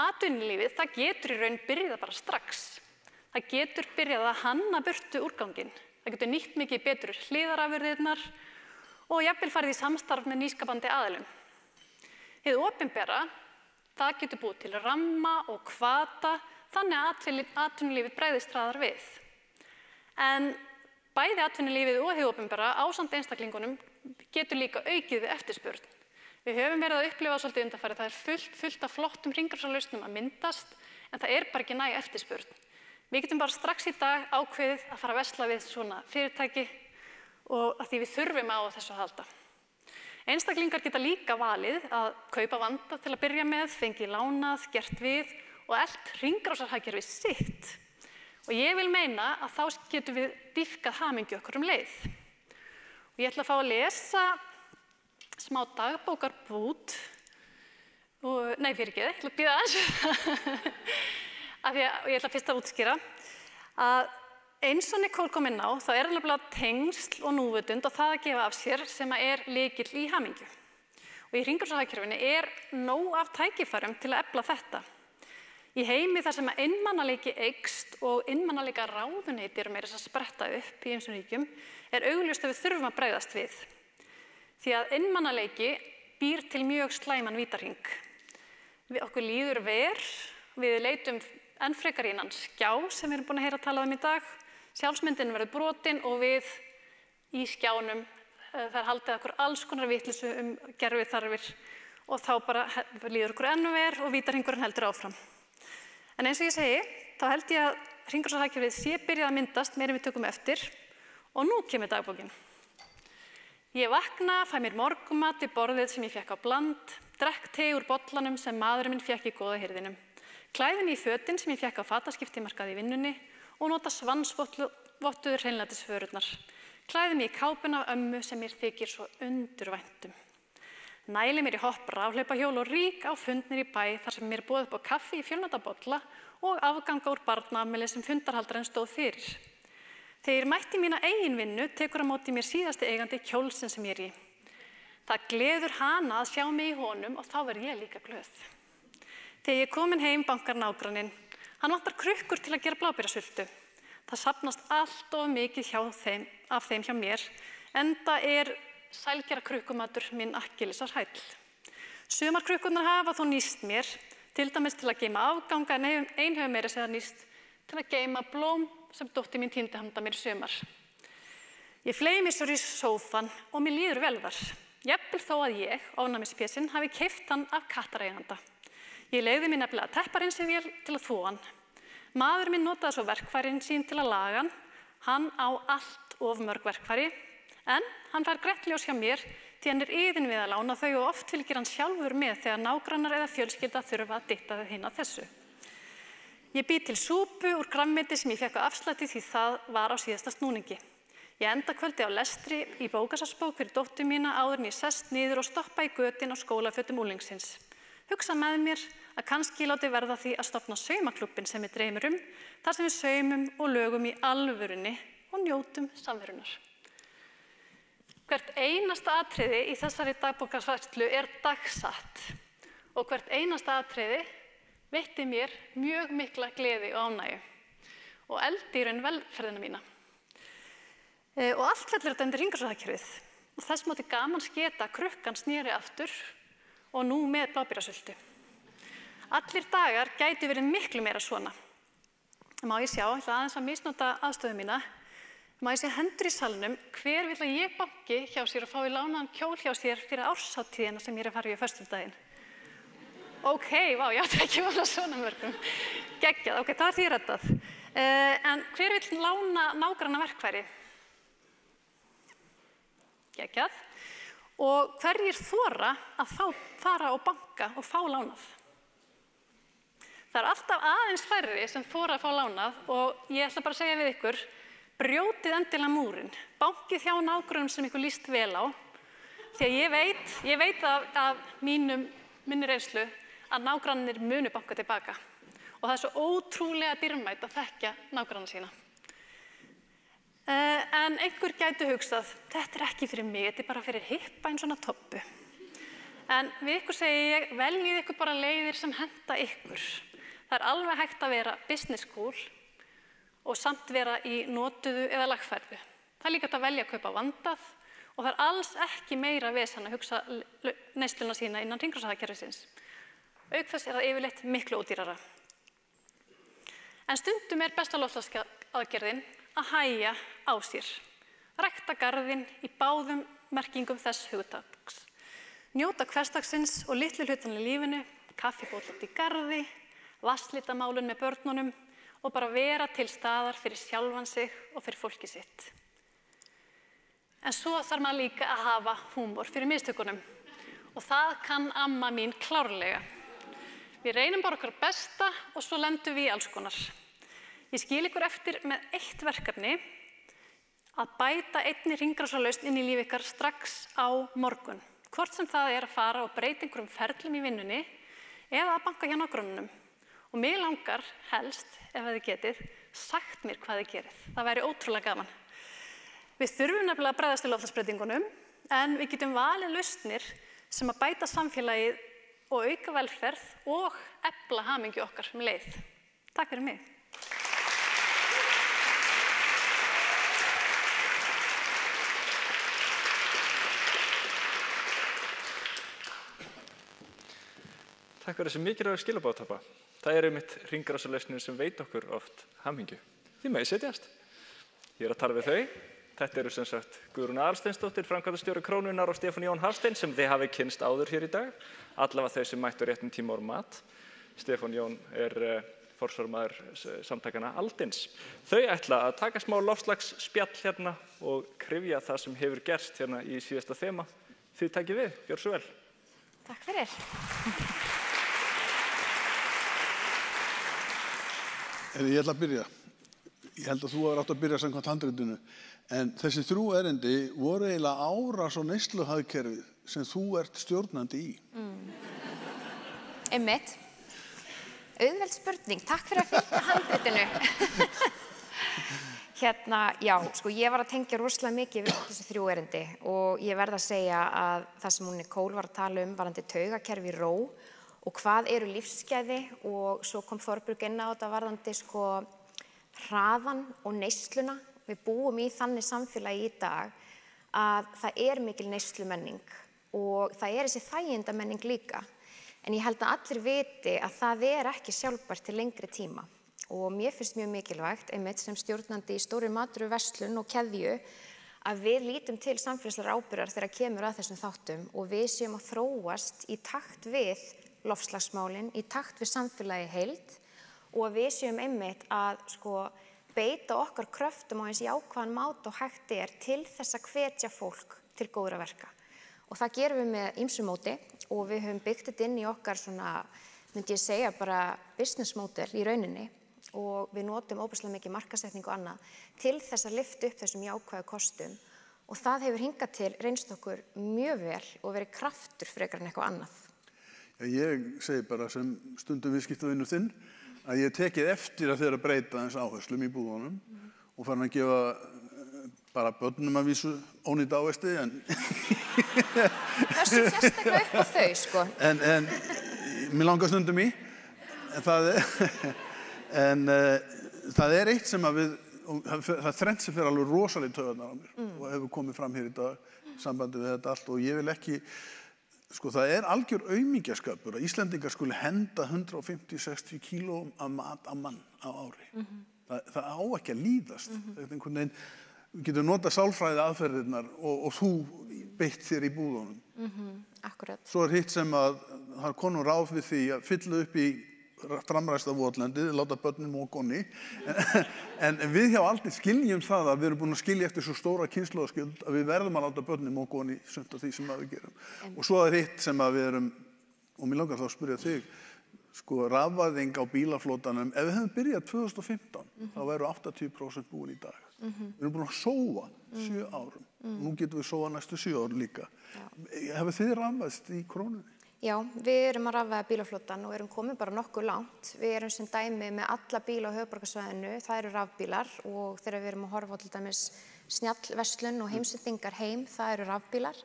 atvinnulífið, það getur í raun byrjað bara strax. Það getur byrjað að hanna burtu úrganginn. Það getur nýtt mikið betur hliðarafurðirnar og jafnvel farið í samstarf með nýskapandi aðilum. Hið opinbera, það getur búið til ramma og hvata þannig að atvinnulífið bregðist hraðar við. En bæði atvinnulífið og hið opinbera ásamt einstaklingunum getur líka aukið við eftirspurn. Við höfum verið að upplifa svolítið undanfarið, það er fullt af flottum hringrásarlausnum að myndast, en það er bara ekki næg eftirspurn. Við getum bara strax í dag ákveðið að fara að versla við svona fyrirtæki og að því við þurfum á þessu að halda. Einstaklingar geta líka valið að kaupa vanda til að byrja með, fengið lánað, gert við og elt hringrásarhagkerfið sitt. Og ég vil meina að þá getum við dýpkað hamingju okkur leið. Og ég ætla að fá að lesa smá dagbókarbút, nei fyrirgeðu, ég ætla að bíða aðeins. Og ég ætla fyrst að útskýra að eins og Nicole kom inn á, þá er nefnilega tengsl og núvitund og það að gefa af sér sem er lykill í hamingju. Og í hringrásarhagkerfinu er nóg af tækifærum til að efla þetta. Í heimi þar sem einmanaleiki eykst og einmanaleika ráðuneyti eru meira að spretta upp í ýmsum ríkjum, er augljóst að við þurfum að bregðast við. Því að einmanaleiki býr til mjög slæman vítahring. Okkur líður verr, við leitum enn frekar í innan skjá sem við erum búin að heyra talað í dag. Sjálfsmyndin verður brotin og við í skjánum þar haldið okkur alls konar vitleysu gerfið þarfir og þá bara líður okkur enn verr og vítahringurinn heldur áfram. En eins og ég segi, þá held ég að hringrásarhagkerfið sé byrjað að myndast meira en við tökum eftir og nú kemur dagbókin. Ég vakna, fæ mér morgunmat í borðið sem ég fékk á bland, drekk te úr bollanum sem maðurinn minn fékk í góða hirðinum. Klæði mig í fötin sem ég fékk á fataskiptimarkaði í vinnunni og nota svansvottuðu hreinlætisvörurnar. Klæði mig í kápuna af ömmu sem mér þykir svo undurvæntum. Næli mér í hopp rafhlaupahjól og rík á fundnir í bæ þar sem mér boðið upp á kaffi í fjölnóttabolla og afganga úr barnaafmæli sem fundarhaldarinn stóð fyrir. Þegar ég mætti mína eigin vinnu tekur á móti mér síðasti eigandi kjólsinn sem ég er í. Það gleður hana að sjá mig í honum og þá verð ég líka glöð. Þegar ég er komin heim bankar nágranninn. Hann vantar krukkur til að gera blábærasultu. Það safnast allt of mikið af þeim hjá mér, enda er sælgera krukkumatur minn Akkilesar hæll. Sumar krukkurnar hafa þó nýst mér, til dæmis til að geyma afganga en ein hefur meira segja nýst til að geyma blóm sem dóttir mín týndi handa mér í sumar. Ég fleygi mér svo í sófan og mér líður vel þar. Jafnvel þó að ég, ofnæmispésinn, hafi keypt hann af kattareiganda. Ég leigði mér nefnilega tepparinnsvél til að þvo hann. Maður minn notaði svo verkfærin sín til að laga hann. Hann á allt of mörg verkfæri, en hann fær grænt ljós hjá mér því hann er iðinn við að lána þau og oft fylgir hann sjálfur með þegar nágrannar eða fjölskylda þurfa að dytta þau hinn að þessu. Ég bý til súpu úr grænmeti sem ég fekk á afslætti því það var á síðasta snúningi. Ég enda kvöldi á lestri í bókasafnsbók fyrir dóttur mína áður en ég sest niður og stoppa í götin á skólafötum unglingsins. Hugsa með mér að kannski láti verða því að stofna saumaklubbin sem ég dreymir þar sem við saumum og lögum í alvörunni og njótum samverunar. Hvert einasta atriði í þessari dagbókarsvæslu er dagsatt og hvert einasta atriði veitti mér mjög mikla gleði og ánægju og eldi í raun velferðina mína. Og allt fellur þetta undir hringrásarhagkerfið og þess mátti gaman sketa krukkan sneri aftur og nú með blábærasultu. Allir dagar gætu verið miklu meira svona. Má ég sjá, ég ætla aðeins að misnota aðstöðu mína, má ég sjá hendur í salnum, hver vill að ég banki hjá sér og fái lánaðan kjól hjá sér fyrir árshátíðina sem ég er að fara í föstudaginn? Ok, vá, ég átti ekki vona svona mörgum. Geggjað, ok, það er því reddað. En hver vill lána nágranna verkfæri? Geggjað. Og hverjir þora að fara og banka og fá lánað? Það er alltaf aðeins færri sem þora að fá lánað og ég ætla bara að segja við ykkur, brjótið endilega múrinn, bankið hjá nágrönnum sem ykkur líst vel á, því að ég veit af minni reynslu að nágrannir munu banka tilbaka og það er svo ótrúlega dýrmætt að þekkja nágranna sína. En einhver gæti hugsað, þetta er ekki fyrir mig, þetta er bara fyrir hippa eins svona toppu. En við ykkur segi ég, veljið ykkur bara leiðir sem henta ykkur. Það er alveg hægt að vera business school og samt vera í notuðu eða lagfærðu. Það er líka hægt að velja að kaupa vandað og það er alls ekki meira vesen að hugsa neysluna sína innan hringrásarhagkerfisins. Auk þess er það yfirleitt miklu ódýrara. En stundum er besta loftslagsaðgerðin að hægja á sér. Rækta garðinn í báðum merkingum þess hugtaks. Njóta hversdagsins og litlu hlutanlega í lífinu, kaffibóllot í garði, vatnslitamálun með börnunum og bara vera til staðar fyrir sjálfan sig og fyrir fólki sitt. En svo þarf maður líka að hafa húmor fyrir mistökunum og það kann amma mín klárlega. Við reynum bara okkar besta og svo lendum við í alls konar. Ég skil ykkur eftir með eitt verkefni að bæta einni hringrásarlausn inn í líf ykkar strax á morgun. Hvort sem það er að fara og breyta einhverjum ferlum í vinnunni eða að banka hjá nágrönnunum. Og mig langar helst, ef þið getið, sagt mér hvað þið gerið. Það væri ótrúlega gaman. Við þurfum nefnilega að bregðast til loftslagsbreytingunum en við getum valið lausnir sem að bæta samfélagið og auka velferð og efla hamingju okkar leið. Takk fyrir mig. Takk fyrir þessi mikilvægu skilabóðtappa. Það eru einmitt hringrásarlausnir sem veit okkur oft hamingju. Þið megið setjast. Ég er að tala við þau. Þetta eru sem sagt Guðrún Aðalsteinsdóttir, framkvæmdastjóri Krónunnar og Stefán Jón Hafstein sem þið hafið kynnst áður hér í dag. Allavega þau sem mættu réttum tíma úr mat. Stefán Jón er forsvarsmaður samtakanna Aldins. Þau ætla að taka smá loftslagsspjall hérna og kryfja það sem hefur gerst hérna í síðasta þema. Þið takið við, gjör svo vel. Takk fyrir. Ég ætla að byrja. Ég held að þú hefur átt að byrja samkvæmt handritinu. En þessi 3 erindi voru eiginlega árás á neysluhagkerfið sem þú ert stjórnandi í. Einmitt. Auðveld spurning. Takk fyrir að fylgja handritinu. Já, sko ég var að tengja rosalega mikið við þessu 3 erindi og ég verð að segja að það sem hún Nicole var að tala varðandi taugakerfi ró og hvað eru lífsgæði og svo kom Þorbjörg inn á þetta varðandi sko hraðan og neysluna. Við búum í þannig samfélagi í dag að það mikil neyslumenning og það þessi þægindamenning líka. En ég held að allir viti að það ekki sjálfbært til lengri tíma. Og mér finnst mjög mikilvægt, einmitt sem stjórnandi í stórri matvöruverslun og keðju, að við lítum til samfélagslegar ábyrgðar þegar kemur að þessum þáttum og við séum að þróast í takt við loftslagsmálin, í takt við samfélagi heild og að við séum einmitt að beita okkar kröftum á eins jákvæðan máta og hægt til þess að hvetja fólk til góðra verka. Og það gerum við með ýmsu móti og við höfum byggt þetta inn í okkar svona, myndi ég segja, bara business model í rauninni. Og við notum óbærslega mikið markaðssetning og annað til þess að lyfta upp þessum jákvæðu kostum og það hefur hingað til reynst okkur mjög vel og verið kraftur frekar en eitthvað annað. Ég segi bara sem stundum viðskiptavinur þinn að ég tekið eftir að þeirra breyta eins áherslum í búðunum og farin að gefa bara börnum að vísu ónýtt ávexti en Þessu sérstaklega upp á þau sko. En mér langar stundum í en það eitt sem að við, það þrennt sem fyrir alveg rosalega taugarnar á mér og hefur komið fram hér í dag sambandi við þetta allt og ég vil ekki, sko það algjör aumingjaskapur að Íslendingar skuli henda 150-60 kílóum af mat á mann á ári. Það á ekki að líðast. Einhvern veginn, getur notað sálfræði aðferðirnar og þú beitt þér í búðunum. Akkurat. Svo hitt sem að það konur ráð við því að fylla upp í framræsta votlendið, láta börnin moka onni. En við hjá Aldi skiljum það að við erum búin að skilja eftir svo stóra kynslóðaskuld að við verðum að láta börnin moka onni sumt af því sem við gerum. Og svo hitt sem að við erum, og mér langar þá að spyrja þig, sko rafvæðing á bílaflotanum, ef við hefum byrjað 2015, þá væru 80% búin í dag. Við erum búin að sóa 7 árum. Nú getum við sóa næstu 7 árum líka. Hefur þið rafvæðst í krónunni? Já, við erum að rafvæða bílaflotan og erum komin bara nokkuð langt. Við erum sem dæmi með alla bíla á höfuðborgarsvæðinu, það eru rafbílar og þegar við erum að horfa á til dæmis snjallverslun og heimsendingar heim, það eru rafbílar.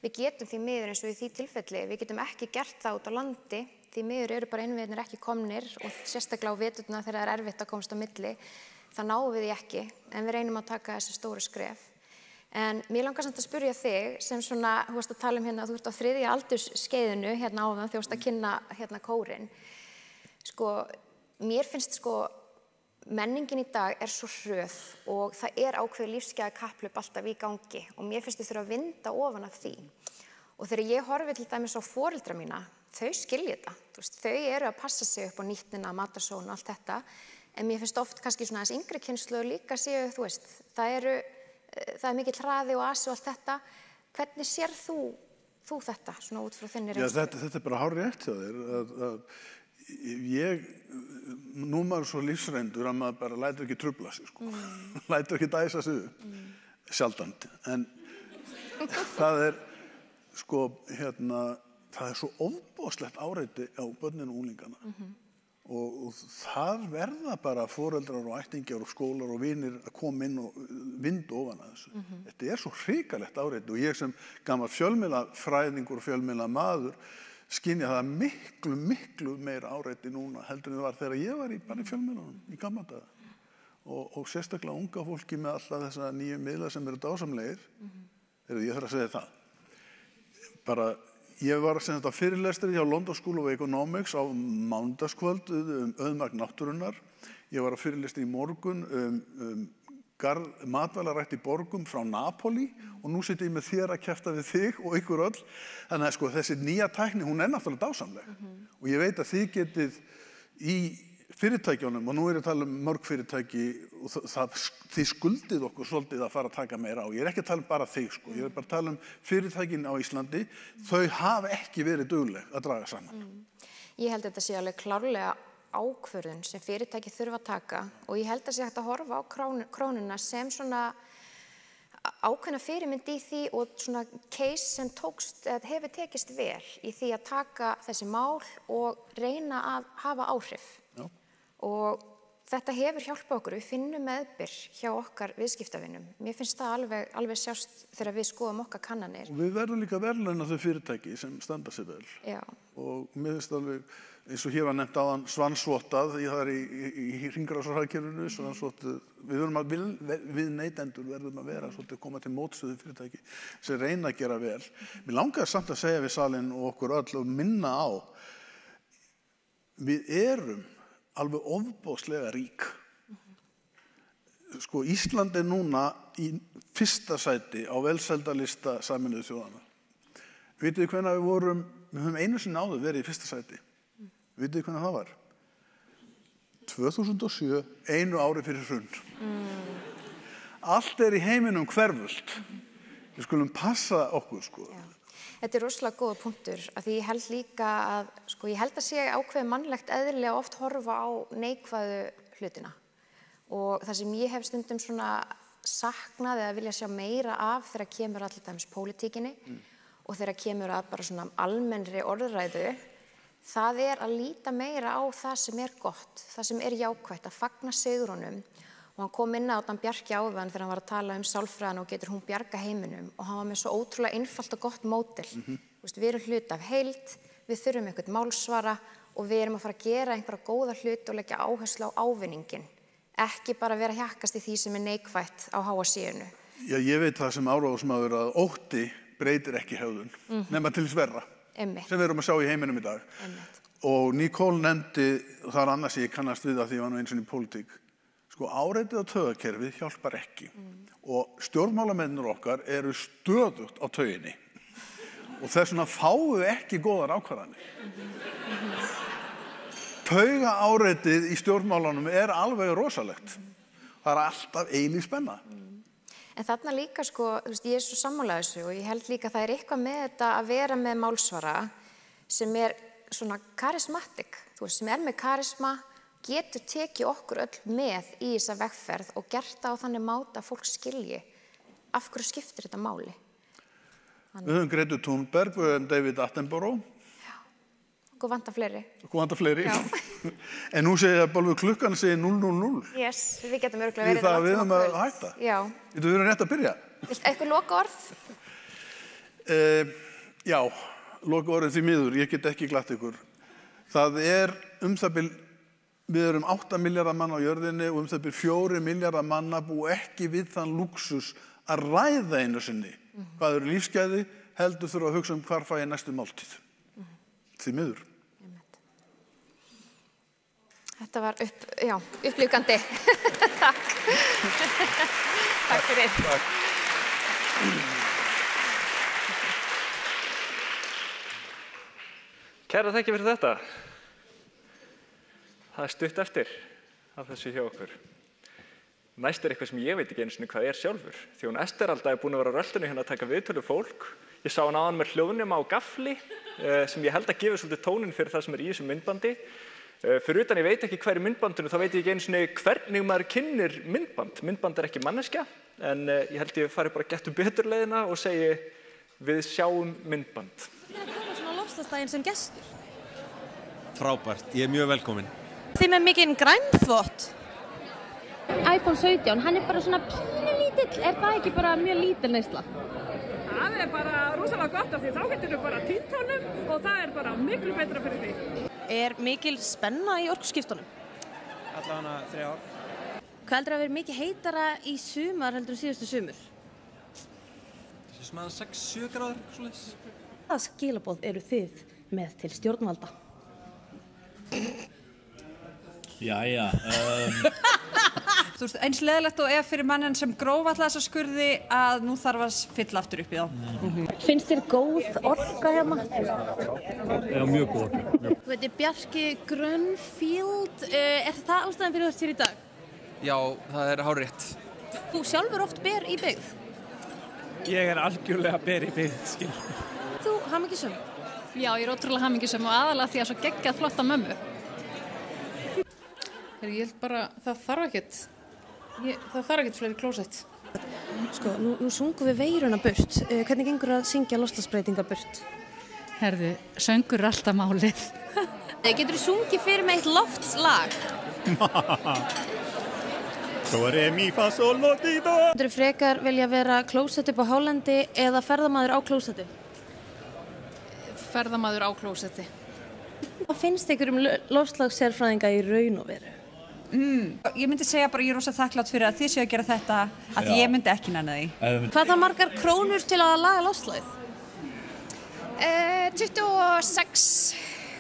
Við getum því miður eins og í því tilfelli, við getum ekki gert það út á landi, því miður eru bara innviðirnir ekki komnir og sérstaklega á veturna þegar það erfitt að komast á milli, það náum við því ekki, en við reynum að taka þessi stóru skref. En mér langar samt að spyrja þig sem svona, þú varst að tala hérna, þú ert á 3. aldursskeiðinu hérna áðan þegar þú varst að kynna hérna kórinn. Sko, mér finnst sko menningin í dag svo hröð og það ákveðið lífsgæða kapphlaup alltaf í gangi og mér finnst þið þurfa að vinda ofan af því. Og þegar ég horfi til dæmis á foreldra mína, þau skilja þetta, þú veist, þau eru að passa sig upp á nýtnina, matarsóun og allt þetta, en mér finnst oft kannski svona aðeins yngri kynslóð líka séu, þú veist, það mikill hraði og asi og allt þetta. Hvernig sér þú þetta svona út frá þinni reynslu? Þetta bara hárrétt hjá þér. Nú maður svo lífsreyndur að maður bara lætur ekki trufla sig, sko. Lætur ekki dæsa sig upp. Sjaldant. En það sko, það svo ofboðslegt áreiti á börnin og unglingana. Og þar verða bara foreldrar og ættingjar og skólar og vinir að koma inn og vinda ofan að þessu. Þetta svo hrikalegt áreiti og ég sem gamall fjölmiðlafræðingur og fjölmiðlamaður skynja það miklu meira áreiti núna heldur en það var þegar ég var bara í fjölmiðlunum í gamla daga. Og sérstaklega unga fólki með alltaf þessa nýju miðla sem eru dásamlegir. Ég þarf að segja það. Bara ég var á fyrirlestri hjá London School of Economics á mánudagskvöld auðmagn náttúrunnar. Ég var á fyrirlestri í morgun matvælarækt í borgum frá Napoli og nú sit ég með þér að kjafta við þig og ykkur öll. Þannig að sko þessi nýja tækni, hún náttúrulega dásamleg. Og ég veit að þið getið í fyrirtækjunum, og nú ég að tala mörg fyrirtæki og þið skuldið okkur svolítið að fara að taka meira á. Ég ekki að tala bara þig, sko. Ég bara að tala fyrirtækin á Íslandi. Þau hafa ekki verið dugleg að draga saman. Ég held að þetta sé alveg klárlega ákvörðun sem fyrirtæki þurfa að taka og ég held að sé hægt að horfa á krónuna sem svona ákveðna fyrirmynd í því og svona case sem hefur tekist vel í því að taka þessi mál og reyna að hafa áhrif. Já. Og þetta hefur hjálpað okkur, við finnum meðbyr hjá okkar viðskiptavinum. Mér finnst það alveg sjást þegar við skoðum okkar kannanir. Og við verðum líka verðlauna þau fyrirtæki sem standa sig vel. Já. Og mér finnst alveg, eins og hér var nefnt áðan svansvottað, það er í hringrásarhagkerfinu, svansvottað. Við neytendur verðum að vera svolítið koma til mótstöðu fyrirtæki sem reyna að gera vel. Mér langar samt að segja við salinn og okkur öll og minna á, við erum alveg ofboðslega rík. Sko, Ísland er núna í fyrsta sæti á velsældarlista Sameinuðu þjóðanna. Vitið þið hvenær við höfum einu sinni áður verið í fyrsta sæti. Vitið þið hvenær það var? 2007, einu ári fyrir hrun. Allt er í heiminum hverfult. Við skulum passa okkur, sko. Já. Þetta er rosalega góða punktur, af því ég held líka að, ég held að sé ákveðið mannlegt eðli að oft horfa á neikvæðu hlutina. Og það sem ég hef stundum svona saknað eða vilja sjá meira af þegar kemur að til dæmis pólitíkinni og þegar kemur að bara svona almennri orðræðu, það er að líta meira á það sem er gott, það sem er jákvætt, að fagna sigrunum. Og hann kom inn á þann Bjarki áðan þegar hann var að tala sálfræðina og getur hún bjarga heiminum og hann var með svo ótrúlega einfalt og gott módel. Við erum hluti af heild, við þurfum einhvern málsvara og við erum að fara að gera einhverja góða hluti og leggja áherslu á ávinningin. Ekki bara vera að hjakkast í því sem er neikvætt á háa síðunu. Já, ég veit það sem áráðsmaður að ótti breytir ekki hegðun, nema til verra, sem við erum að sjá í heiminum í dag. Og Nicole nefndi, það er annars ég kannast við að því ég var nú eins og í pólitík, áreitið á taugakerfið hjálpar ekki og stjórnmálamennir okkar eru stöðugt á tauginni og þess vegna fáum við ekki góðar ákvarðanir. Taugaáreitið í stjórnmálanum er alveg rosalegt. Það er alltaf eilíf spenna. En þarna líka, ég er svo sammála þessu og ég held líka að það er eitthvað með þetta að vera með málsvara sem er svona karismatik, sem er með karisma, getur tekið okkur öll með í þessa vegferð og gert það á þannig máta að fólk skilji af hverju skiptir þetta máli. Við höfum Greta Thunberg, við höfum David Attenborough. Já, okkur vantar fleiri. Okkur vantar fleiri. En nú segir að bara klukkan segir 000. Yes, við getum örgulega verið það. Við höfum að hætta. Já. Við höfum rétt að byrja. Eitthvað loka orð? Já, loka orðin því miður, ég get ekki glatt ykkur. Það er það bil Við erum 8 milljarðar manna á jörðinni og það bil 4 milljarðar manna búi ekki við þann lúxus að ræða einu sinni. Hvað eru lífsgæði, heldur þurfa að hugsa hvar fæ ég næstu máltíð. Því miður. Þetta var upplýfgandi. Takk. Takk fyrir. Takk. Kæra þakki fyrir þetta. Það er stutt eftir af þessu hjá okkur. Næst er eitthvað sem ég veit ekki einu sinni hvað er sjálfur. Því hún Esteralda er búin að vera á röltinu hérna að taka viðtölu fólk. Ég sá hann áðan með hljóðnum á gafli sem ég held að gefa svolítið tónin fyrir það sem er í þessu myndbandi. Fyrir utan ég veit ekki hver í myndbandinu, þá veit ég ekki einu sinni hvernig maður kynnir myndband. Myndband er ekki manneskja, en ég held ég fari bara gettu betur leiðina og segi við sjáum myndband. Það er komað svona lofslagsdaginn sem gestur. Frábært, ég er mjög velkominn. Þið með mikinn grænþvott? iPhone 17, hann er bara svona pínu lítill, er það ekki bara mjög lítil neysla? Það er bara rosalega gott af því þá getur við bara týnt honum og það er bara miklu betra fyrir því. Er mikil spenna í orkuskiptunum? Allavega 3 ár. Hvað heldur að vera mikið heitara í sumar heldur en síðustu sumur? Þessi sem að 6-7 gráður, svoleiðis. Hvaða skilaboð eru þið með til stjórnvalda? Jæja. Þú veist, eins leðilegt og ef fyrir mannin sem grófa alltaf þessa skurði að nú þarf að fylla aftur upp í þá. Finnst þér góð orka hérna? Já, mjög góð orka. Þú veitir Bjarki Grönfield, er það ástæðan fyrir þess hér í dag? Já, það er hárrétt. Þú sjálfur oft ber í byggð? Ég er algjörlega ber í byggð, skil. Þú hamingjusöm? Já, ég er ótrúlega hamingjusöm og aðalega því að svo geggjað flotta mömmu. Ég held bara, það þarf ekkert fleiri klósett. Sko, nú sungum við veiruna burt. Hvernig gengur að syngja loftslagsbreytingar burt? Herðu, söngur er alltaf málið. Getur þú sungið fyrir mig eitt loftslag? Do, re, mi, fa, sol, la, ti, do. Getur þú frekar vilja vera klósett upp á hálendi eða ferðamaður á klósetti? Ferðamaður á klósetti. Hvað finnst ykkur loftslagssérfræðinga í raun og veru? Ég myndi segja bara ég er rosa þakklátt fyrir að þið séu að gera þetta að því ég myndi ekki nenna því. Hvað það margar krónur til að laga loftslagið? 26.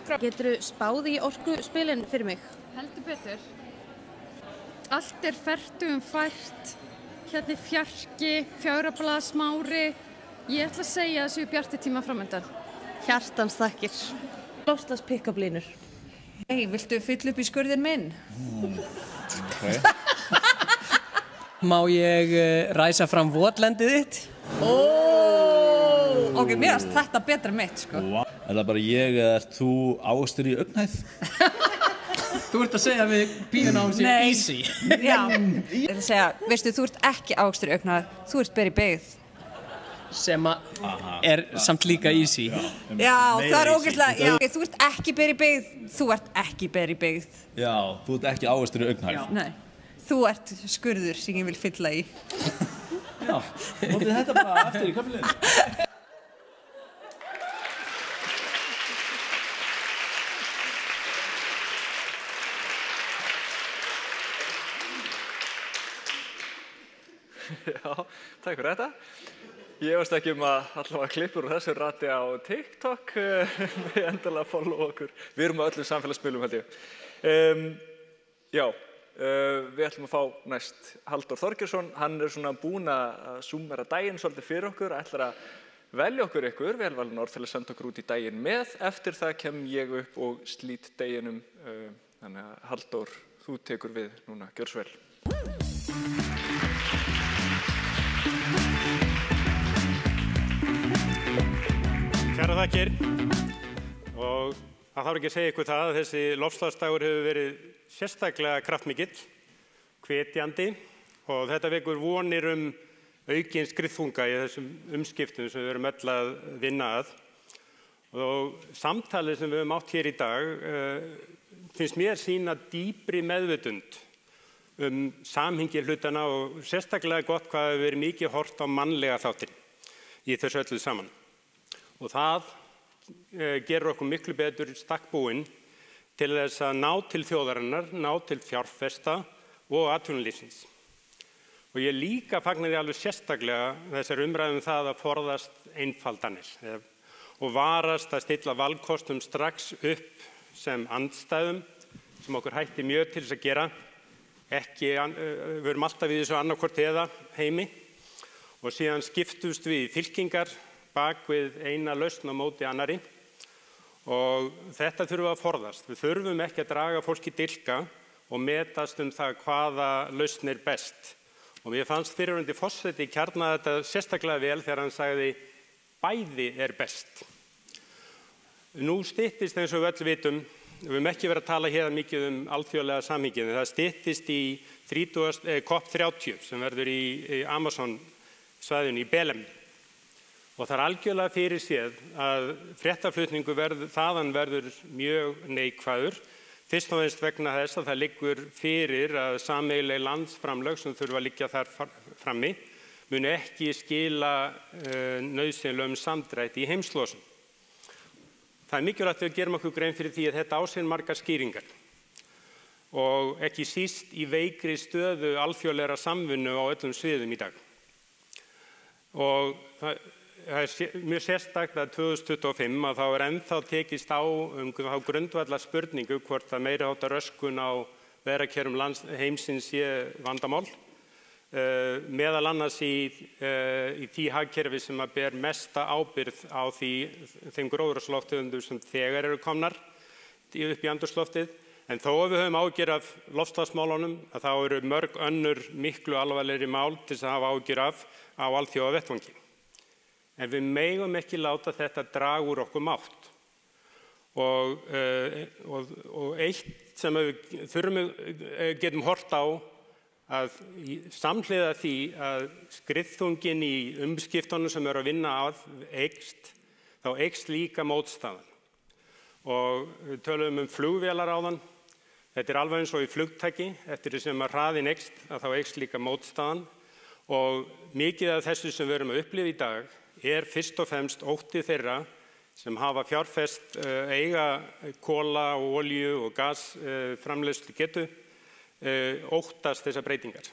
Getur þú spáð í orkuspilin fyrir mig? Heldur betur. Allt er fertugum fært. Hérna er Fjarki, Fjagrablaða, Smári. Ég ætla að segja að það séu bjartir tíma framöndan. Hjartans þakkir. Loftslags pick-up-línur. Hei, viltu fylla upp í skurðin minn? Má ég ræsa fram votlendið þitt? Ok, mér finnst þetta betra mitt, sko. Er það bara ég eða ert þú ávöxtur í augnhæð? Þú ert að segja við píuna á hún sér easy. Já, ég ætla að segja, veistu, þú ert ekki ávöxtur í augnhæð, þú ert beri beigð. Sem er samt líka easy. Já, það er ógeðslega, já, þú ert ekki beri beigð, þú ert ekki beri beigð. Já, þú ert ekki ávöxtur í augnhæð. Nei, þú ert skurður sem ég vil fylla í. Já, notið þetta bara eftir í kaffileginu. Já, takk fyrir þetta. Ég veist ekki að allavega klippur úr þessu rati á TikTok við endilega follow okkur. Við erum á öllum samfélagsmiðlum held ég. Við ætlum að fá næst Halldór Þorgeirsson. Hann er svona búinn að súmmera daginn svolítið fyrir okkur, ætlar að velja okkur ykkur, velvalin orð til að senda okkur út í daginn með. Eftir það kem ég upp og slít deginum. Þannig að Halldór, þú tekur við núna, gjör svo vel. Kæra þakkir og það þarf ekki að segja ykkur það að þessi loftslagsdagur hefur verið sérstaklega kraftmikill, hvetjandi og þetta vekur vonir aukinn skriðþunga í þessum umskiptum sem við erum öll að vinna að. Og samtalið sem við höfum átt hér í dag finnst mér sýna dýpri meðvitund samhengi hlutana og sérstaklega gott hvað hefur verið mikið horft á mannlega þáttinn í þessu öllu saman. Og það gerur okkur miklu betur stakkbúin til þess að ná til þjóðarinnar, ná til fjárfesta og atvinnulífsins. Og ég líka fagnar ég alveg sérstaklega þessar umræðum það að forðast einfaldanir og varast að stilla valkostum strax upp sem andstæðum sem okkur hætti mjög til þess að gera. Við erum alltaf í þessu annarkvort eða heimi og síðan skiptust við í fylkingar bak við eina lausn á móti annari og þetta þurfum við að forðast. Við þurfum ekki að draga fólki dilka og metast það hvaða lausn er best. Og mér fannst fyrrverandi forseti kjarna þetta sérstaklega vel þegar hann sagði bæði er best. Nú styttist eins og við öll vitum, við höfum ekki verið að tala hér mikið alþjóðlega samhengi, en það styttist í COP30 sem verður í Amazon svæðinu í Belem. Og það er algjörlega fyrir séð að fréttaflutningu þaðan verður mjög neikvæður. Fyrst og fremst vegna þess að það liggur fyrir að sameiginleg landsframlög sem þurfa að liggja þar frammi muni ekki skila nauðsynlegum samdrætti í heimslosun. Það er mikilvægt að við gerum okkur grein fyrir því að þetta á sér margar skýringar og ekki síst í veikri stöðu alþjóðlegra samvinnu á öllum sviðum í dag. Og það er mjög sérstakt að 2025 að þá er ennþá tekist á þá grundvallar spurningu hvort að meiri háttar röskun á veðrakerfum heimsins sé vandamál, meðal annars í því hagkerfi sem að ber mesta ábyrgð á þeim gróðurhúsalofttegundum sem þegar eru komnar upp í andrúmsloftið. En þó að við höfum áhyggjur af loftslagsmálunum að þá eru mörg önnur miklu alvarlegri mál til þess að hafa áhyggjur af á alþjóðavettvangi. En við megum ekki láta þetta draga úr okkur mátt. Og eitt sem við getum hort á að samhliða því að skriðþungin í umskiptunum sem eru að vinna að eykst, þá eykst líka mótstaðan. Og við töluðum flugvélar áðan. Þetta alveg eins og í flugtæki, eftir því sem að hraðin eykst, að þá eykst líka mótstaðan. Og mikið af þessu sem við erum að upplifa í dag fyrst og fremst ótti þeirra sem hafa fjárfest eiga kola og olíu og gas framleiðslu getu, óttast þessar breytingar.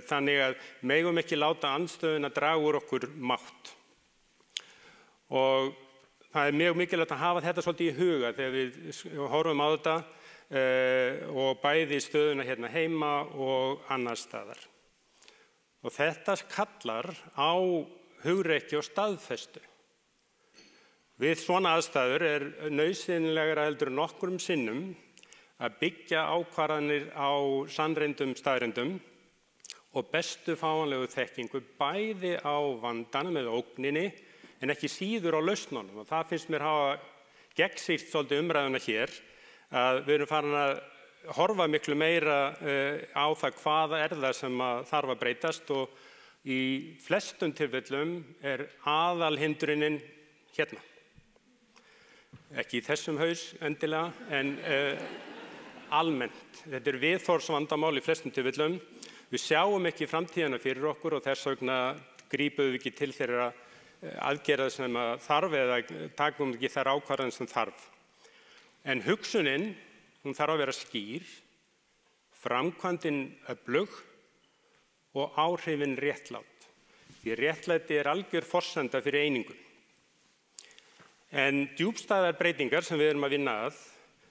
Þannig að megum ekki láta andstöðuna draga úr okkur mátt. Og það mjög mikilvægt að hafa þetta svolítið í huga þegar við horfum á þetta og bæði stöðuna hérna heima og annar staðar. Og þetta kallar á hugrekki og staðfestu. Við svona aðstæður nauðsynlegra heldur nokkrum sinnum að byggja ákvarðanir á sannreyndum staðreyndum og bestu fáanlegu þekkingu bæði á vandanum eða ógninni en ekki síður á lausnunum. Og það finnst mér hafa gegnsýrt svolítið umræðuna hér að við erum farin að horfa miklu meira á það hvað það sem þarf að breytast og í flestum tilfellum aðalhindrunin hérna. Ekki í þessum haus endilega, en almennt. Þetta viðhorfsvandamál í flestum tilfellum. Við sjáum ekki framtíðina fyrir okkur og þess vegna grípum við ekki til þeirra aðgerða sem þarf eða takum ekki þær ákvarðanir sem þarf. En hugsunin, hún þarf að vera skýr, framkvæmdin öflug og áhrifin réttlát. Því réttlæti algjör forsenda fyrir einingu. En djúpstæðar breytingar sem við erum að vinna að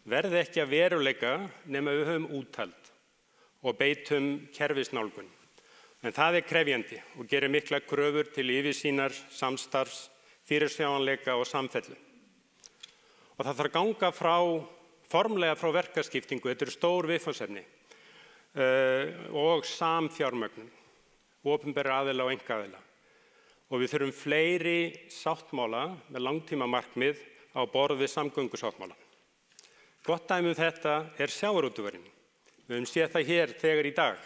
verði ekki að veruleika nema við höfum úthald og beitum kerfisnálgun. En það krefjandi og gerir mikla kröfur til yfirsýnar, samstarfs, fyrirsjáanleika og samfellu. Og það þarf að ganga formlega frá verkaskiptingu, þetta stór viðfangsefni, og samfjármögnun, opinberra aðila og einkaaðila. Og við þurfum fleiri sáttmála með langtíma markmið á borð við samgöngusáttmála. Gott dæmi þetta sjávarútvegurinn. Við höfum séð það hér þegar í dag.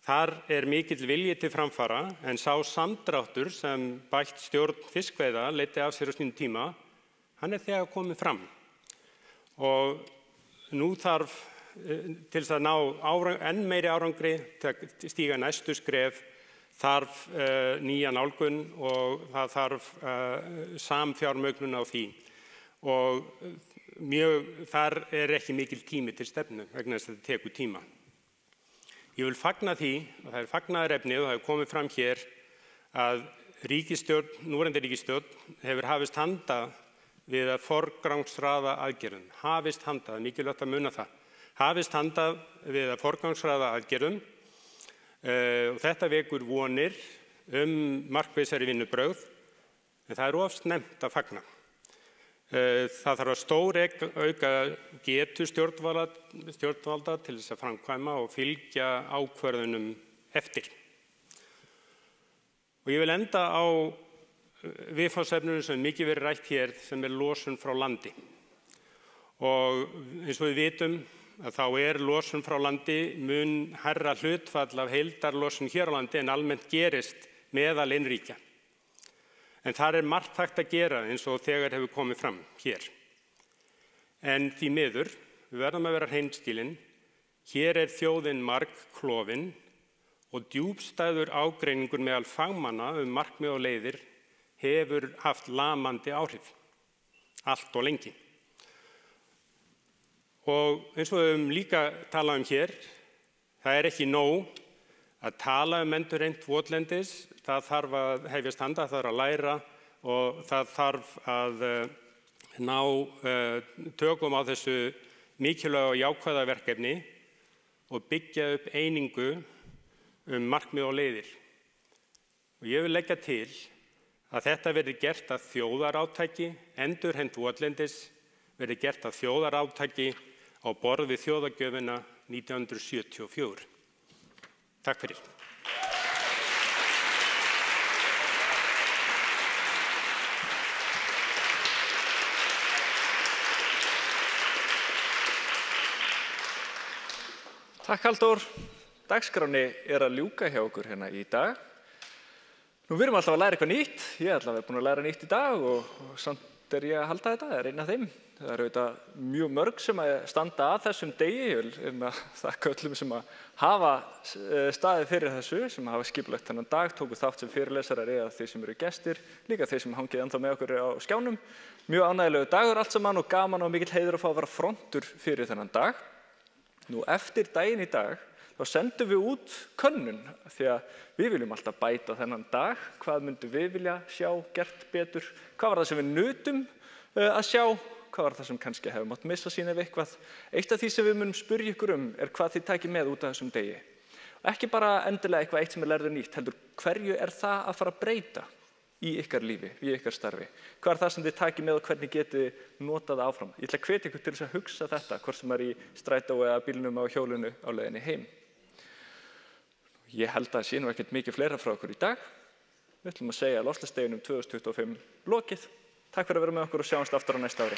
Þar mikill vilji til framfara en sá samdráttur sem bætt stjórn fiskveiða leiddi af sér á sínum tíma, hann þegar komið fram. Og nú þarf til þess að ná enn meiri árangri til að stíga næstu skref þarf nýja nálgun og það þarf samfjármögnun á því. Og þar ekki mikil tími til stefnu vegna þess að þetta tekur tíma. Ég vil fagna því, og það fagnaðarefni og það komið fram hér, að núverandi ríkisstjórn hefur hafist handa við að forgangsraða aðgerðum. Hafist handa, mikilvægt að muna það. Hafist handa við að forgangsraða aðgerðum. Og þetta vekur vonir markvissari vinnubrögð, en það of snemmt að fagna. Það þarf að stórauka getu stjórnvalda til þess að framkvæma og fylgja ákvörðunum eftir. Og ég vil enda á viðfangsefninu sem mikið verið rætt hér sem losun frá landi. Og eins og við vitum að þá losun frá landi mun hærra hlutfall af heildarlosun hér á landi en almennt gerist meðal innríkja. En þar margt hægt að gera eins og þegar hefur komið fram hér. En því miður, við verðum að vera hreinskilin, hér þjóðin margklofin og djúpstæður ágreiningur meðal fagmanna markmið og leiðir hefur haft lamandi áhrif, allt og lengi. Og eins og við höfum líka talað hér, það ekki nóg að tala endurheimt votlendis, það þarf að hefjast handa, það þarf að læra og það þarf að ná tökum á þessu mikilvæga og jákvæða verkefni og byggja upp einingu markmið og leiðir. Og ég vil leggja til að þetta verði gert að þjóðarátaki, endurheimt votlendis verði gert að þjóðarátaki á borð við þjóðargjöfina 1974. Takk fyrir. Takk Halldór. Dagskráni að ljúka hjá okkur hérna í dag. Nú, við erum alltaf að læra eitthvað nýtt. Ég er alltaf búin að læra nýtt í dag og samt ég að halda þetta, einn af þeim. Það eru auðvitað mjög mörg sem að standa að þessum degi. Ég vil þakka öllum sem að hafa staðið fyrir þessu, sem hafa skipulagt þennan dag, tóku þátt sem fyrirlesarar eða þeir sem eru gestir, líka þeir sem hangið ennþá með okkur á skjánum. Mjög ánægilegu dagur allt saman og gaman og mikill heiður að fá að vera frontur fyrir þennan dag. Nú, eftir daginn í dag, þá sendum við út könnun, því að við viljum alltaf bæta þennan dag. Hvað myndum við vilja sjá gert betur? Hvað var það sem við nutum að sjá? Hvað var það sem kannski hefur mátt missa sín ef eitthvað? Eitt af því sem við munum spyrja ykkur hvað þið takið með út af þessum degi. Ekki bara endilega eitthvað eitt sem lærðu nýtt, heldur hverju það að fara að breyta í ykkar lífi, í ykkar starfi? Hvað það sem þið takið með og hvernig getið notað áfram? Ég ætla að hvetja ykkur til þess að hugsa þetta, hvort sem í strætó eða bílnum á hjólinu á leiðinni heim. Ég held að það sé nú ekkert mikið fleira frá okkur í dag. Við ætlum að segja loftslagsdeginum 2025 lokið. Takk fyrir að vera með okkur og sjáumst aftur á næsta ári.